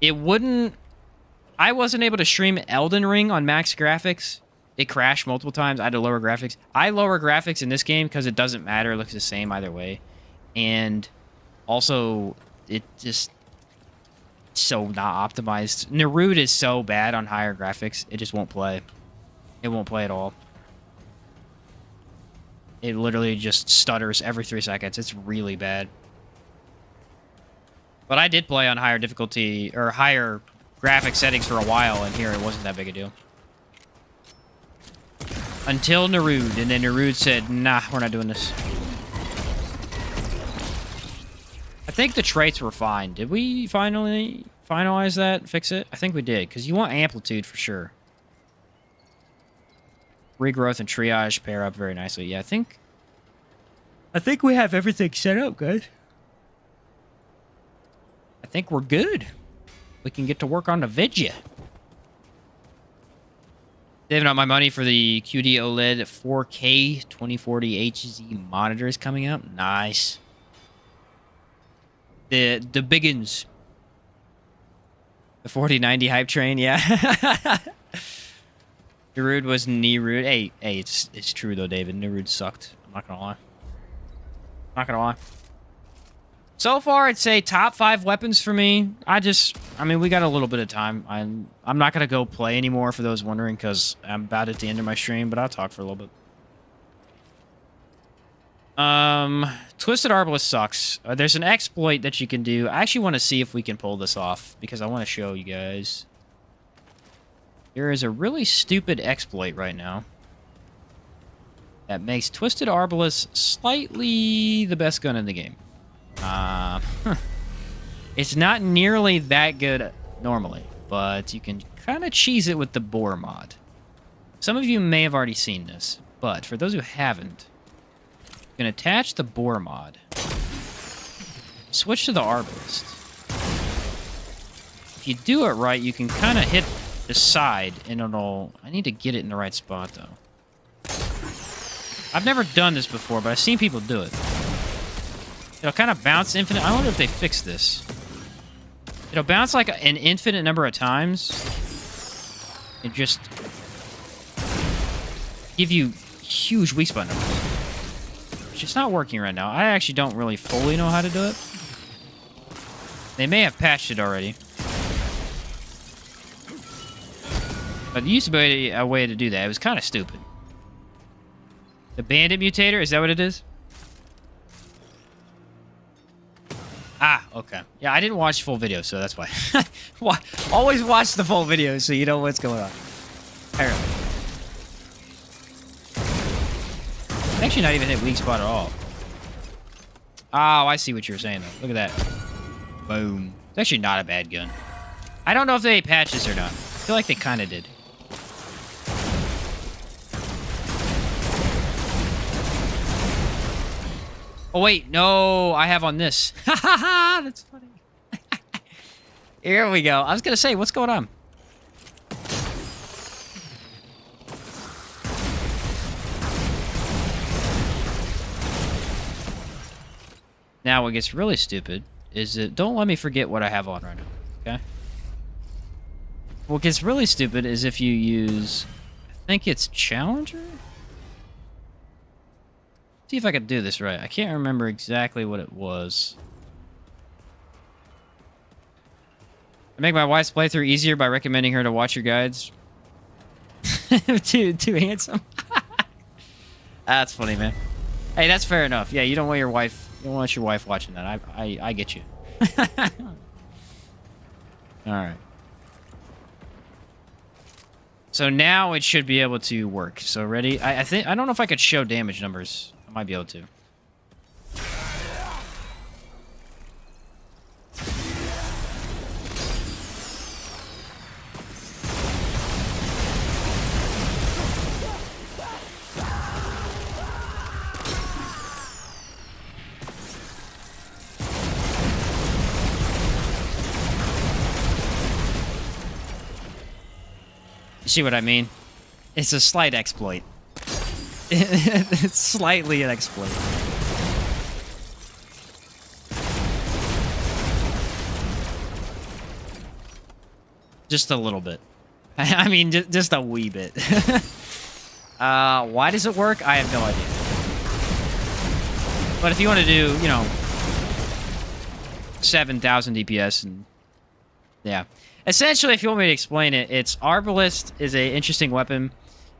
It wouldn't... I wasn't able to stream Elden Ring on max graphics. It crashed multiple times. I had to lower graphics. I lower graphics in this game because it doesn't matter. It looks the same either way. And also, it just... so not optimized. Naruto is so bad on higher graphics. It just won't play. It won't play at all. It literally just stutters every 3 seconds. It's really bad. But I did play on higher difficulty, or higher graphic settings for a while, and here it wasn't that big a deal. Until Naruto, and then Naruto said, nah, we're not doing this. I think the traits were fine. Did we finally finalize that, fix it? I think we did, because you want amplitude for sure. Regrowth and triage pair up very nicely. Yeah, I think we have everything set up, guys. I think we're good. We can get to work on the vidya. Saving up my money for the QD OLED 4K 2040 HZ monitors coming up. Nice. The biggins. The 4090 hype train, yeah. Naruto was Nerud. Hey, it's true though, David. Naruto sucked. I'm not gonna lie. Not gonna lie. So far, I'd say top 5 weapons for me. I mean, we got a little bit of time. I'm not gonna go play anymore for those wondering, because I'm about at the end of my stream, but I'll talk for a little bit. Twisted Arbalist sucks. There's an exploit that you can do. I actually want to see if we can pull this off, because I want to show you guys. There is a really stupid exploit right now that makes Twisted Arbalist slightly the best gun in the game. It's not nearly that good normally, but you can kind of cheese it with the boar mod. Some of you may have already seen this, but for those who haven't, you can attach the boar mod, switch to the Arbalist. If you do it right, you can kind of hit the side, and it'll... I need to get it in the right spot, though. I've never done this before, but I've seen people do it. It'll kind of bounce infinite... I wonder if they fixed this. It'll bounce like an infinite number of times. And just... give you huge weak spot numbers. Which is not working right now. I actually don't really fully know how to do it. They may have patched it already. But there used to be a way to do that. It was kind of stupid. The bandit mutator? Is that what it is? Ah, okay. Yeah, I didn't watch full video, so that's why. Always watch the full video so you know what's going on. Apparently. Actually not even hit weak spot at all. Oh, I see what you're saying, though. Look at that. Boom. It's actually not a bad gun. I don't know if they patched this or not. I feel like they kind of did. Oh, wait. No, I have on this. Ha ha ha! That's funny. Here we go. I was going to say, what's going on? Now, what gets really stupid is that... Don't let me forget what I have on right now, okay? What gets really stupid is if you use... I think it's Challenger? See if I could do this right. I can't remember exactly what it was. I make my wife's playthrough easier by recommending her to watch your guides. too handsome. That's funny, man. Hey, that's fair enough. Yeah, you don't want your wife... You don't want your wife watching that. I get you. All right. So now it should be able to work. So ready? I think I don't know if I could show damage numbers. I might be able to. See what I mean? It's a slight exploit. It's slightly an exploit. Just a little bit. I mean, just a wee bit. Why does it work? I have no idea. But if you want to do, you know, 7,000 DPS and... Yeah. Essentially, if you want me to explain it, it's Arbalist is an interesting weapon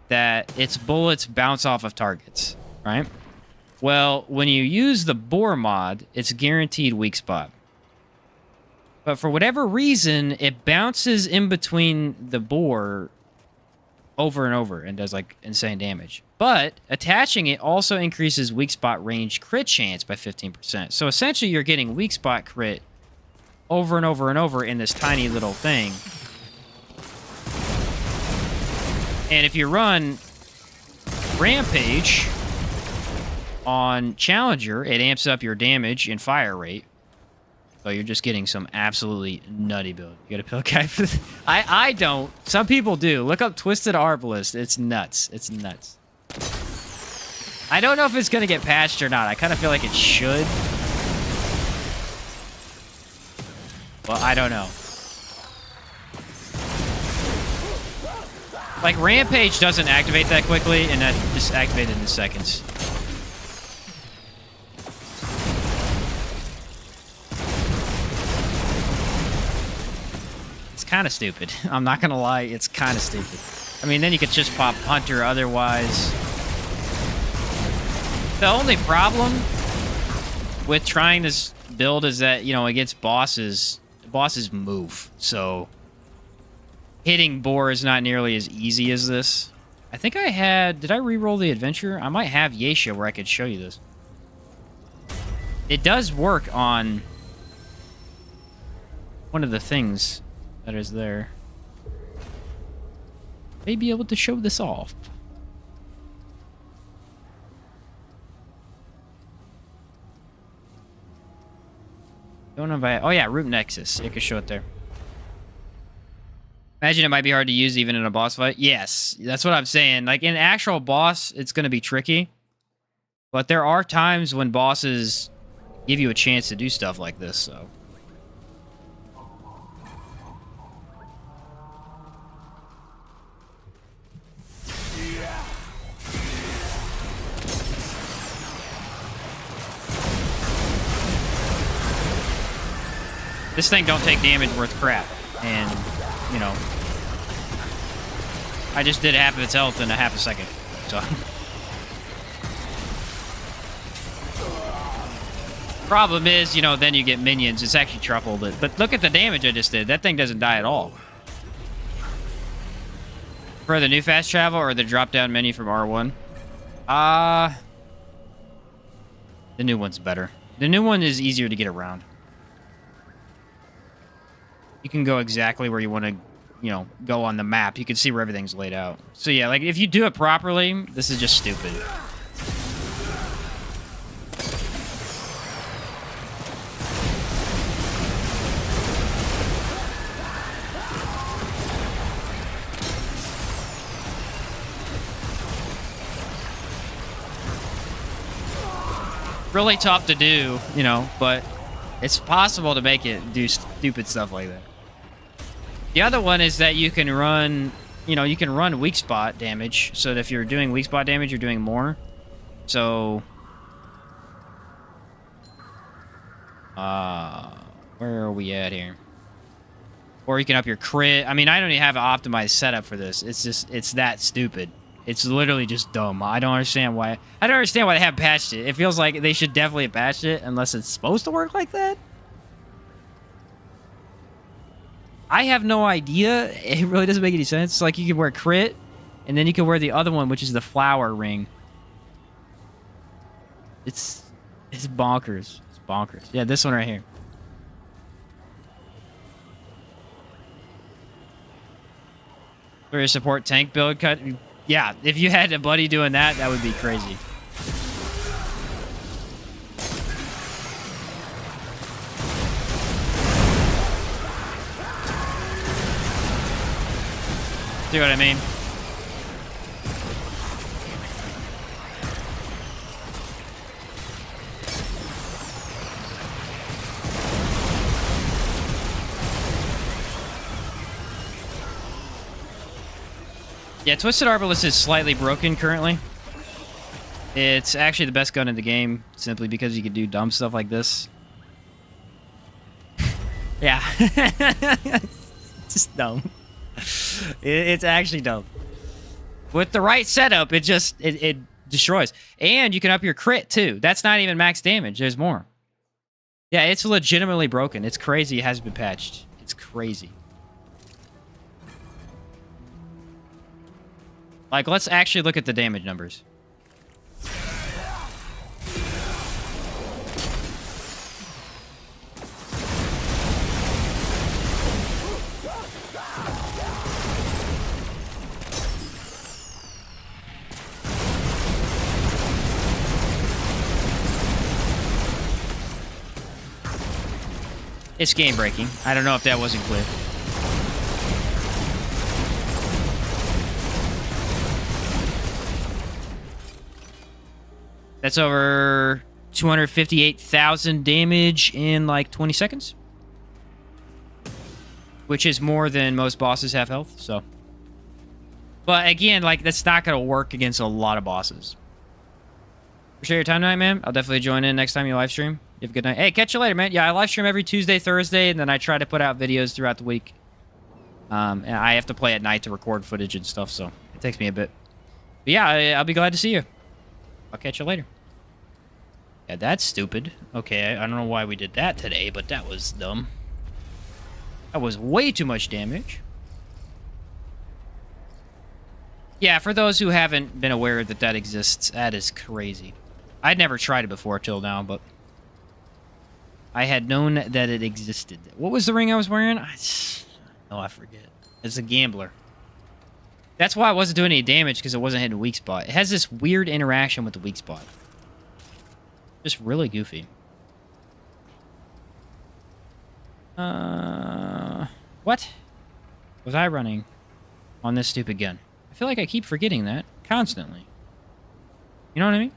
that its bullets bounce off of targets, right? Well, when you use the bore mod, it's guaranteed weak spot. But for whatever reason, it bounces in between the bore over and over and does, like, insane damage. But attaching it also increases weak spot range crit chance by 15%. So essentially, you're getting weak spot crit over and over and over in this tiny little thing. And if you run Rampage on Challenger, it amps up your damage and fire rate. So you're just getting some absolutely nutty build. You got a pill guy for this? I don't. Some people do. Look up Twisted Arbalist. It's nuts. It's nuts. I don't know if it's going to get patched or not. I kind of feel like it should. Well, I don't know. Like, Rampage doesn't activate that quickly, and that just activated in seconds. It's kind of stupid. I'm not gonna lie, it's kind of stupid. I mean, then you could just pop Hunter otherwise. The only problem with trying this build is that, you know, against bosses move, so hitting Boar is not nearly as easy as this. I think I had... Did I re-roll the adventure? I might have Yeisha where I could show you this. It does work on one of the things that is there. May be able to show this off. Don't know if I... Oh, yeah, Root Nexus. You can show it there. Imagine it might be hard to use even in a boss fight. Yes, that's what I'm saying. Like, in an actual boss, it's going to be tricky. But there are times when bosses give you a chance to do stuff like this, so... This thing don't take damage worth crap, and, you know, I just did half of its health in a half a second, so... Problem is, you know, then you get minions. It's actually truffled. But look at the damage I just did. That thing doesn't die at all. For the new fast travel or the drop-down menu from R1? The new one's better. The new one is easier to get around. You can go exactly where you want to, you know, go on the map. You can see where everything's laid out. So yeah, like if you do it properly, this is just stupid. Really tough to do, you know, but it's possible to make it do stupid stuff like that. The other one is that you can run, you know, you can run weak spot damage, so that if you're doing weak spot damage, you're doing more. So, where are we at here? Or you can up your crit. I mean, I don't even have an optimized setup for this. It's just, it's that stupid. It's literally just dumb. I don't understand why. I don't understand why they haven't patched it. It feels like they should definitely have patched it, unless it's supposed to work like that. I have no idea. It really doesn't make any sense. It's like you can wear crit, and then you can wear the other one, which is the flower ring. It's bonkers. It's bonkers. Yeah, this one right here. For your support tank build cut. Yeah, if you had a buddy doing that, that would be crazy. See what I mean? Yeah, Twisted Arbalist is slightly broken currently. It's actually the best gun in the game, simply because you can do dumb stuff like this. Yeah. It's just dumb. It's actually dumb. With the right setup, it just, it destroys. And you can up your crit, too. That's not even max damage. There's more. Yeah, it's legitimately broken. It's crazy it hasn't been patched. It's crazy. Like, let's actually look at the damage numbers. It's game breaking. I don't know if that wasn't clear. That's over 258,000 damage in like 20 seconds. Which is more than most bosses have health, so. But again, like, that's not going to work against a lot of bosses. Appreciate your time tonight, man. I'll definitely join in next time you live stream. You have a good night. Hey, catch you later, man. Yeah, I live stream every Tuesday, Thursday, and then I try to put out videos throughout the week. And I have to play at night to record footage and stuff, so it takes me a bit. But yeah, I'll be glad to see you. I'll catch you later. Yeah, that's stupid. Okay, I don't know why we did that today, but that was dumb. That was way too much damage. Yeah, for those who haven't been aware that that exists, that is crazy. I'd never tried it before till now, but I had known that it existed. What was the ring I was wearing? I forget. It's a gambler. That's why I wasn't doing any damage, because it wasn't hitting a weak spot. It has this weird interaction with the weak spot. Just really goofy. What was I running on this stupid gun? I feel like I keep forgetting that constantly. You know what I mean?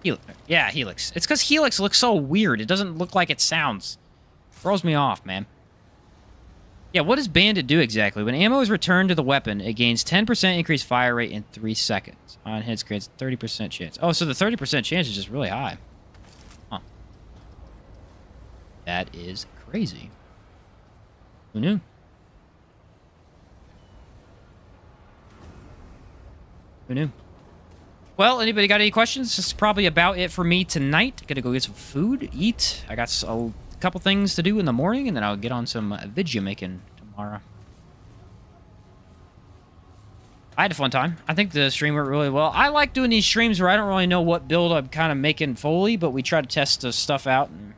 Helix. Yeah, Helix. It's because Helix looks so weird. It doesn't look like it sounds. Throws me off, man. Yeah, what does Bandit do exactly? When ammo is returned to the weapon, it gains 10% increased fire rate in 3 seconds. On hits, grants 30% chance. Oh, so the 30% chance is just really high. Huh. That is crazy. Who knew? Who knew? Well, anybody got any questions? This is probably about it for me tonight. Gonna go get some food, eat. I got a couple things to do in the morning, and then I'll get on some video making tomorrow. I had a fun time. I think the stream went really well. I like doing these streams where I don't really know what build I'm kind of making fully, but we try to test the stuff out and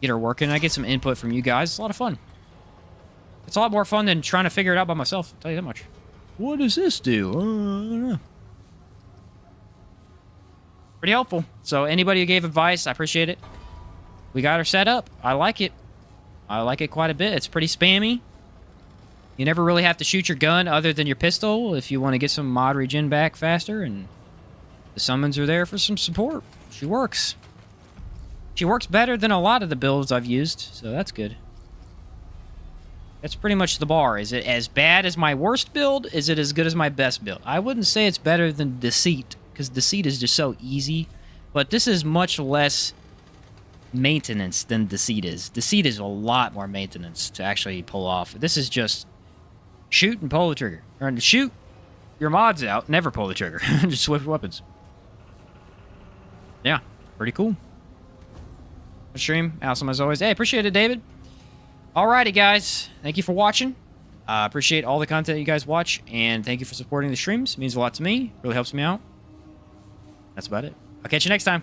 get her working. I get some input from you guys. It's a lot of fun. It's a lot more fun than trying to figure it out by myself. I'll tell you that much. What does this do? I don't know. Pretty helpful. So anybody who gave advice, I appreciate it. We got her set up. I like it. I like it quite a bit. It's pretty spammy. You never really have to shoot your gun other than your pistol if you want to get some mod regen back faster, and the summons are there for some support. She works. She works better than a lot of the builds I've used, so that's good. That's pretty much the bar. Is it as bad as my worst build? Is it as good as my best build? I wouldn't say it's better than Deceit, because Deceit is just so easy, but this is much less maintenance than Deceit is. Deceit is a lot more maintenance to actually pull off. This is just shoot and pull the trigger. Or shoot your mods out, never pull the trigger. Just switch weapons. Yeah, pretty cool. Stream, awesome as always. Hey, appreciate it, David. Alrighty, guys. Thank you for watching. Appreciate all the content you guys watch, and thank you for supporting the streams. It means a lot to me. Really helps me out. That's about it. I'll catch you next time.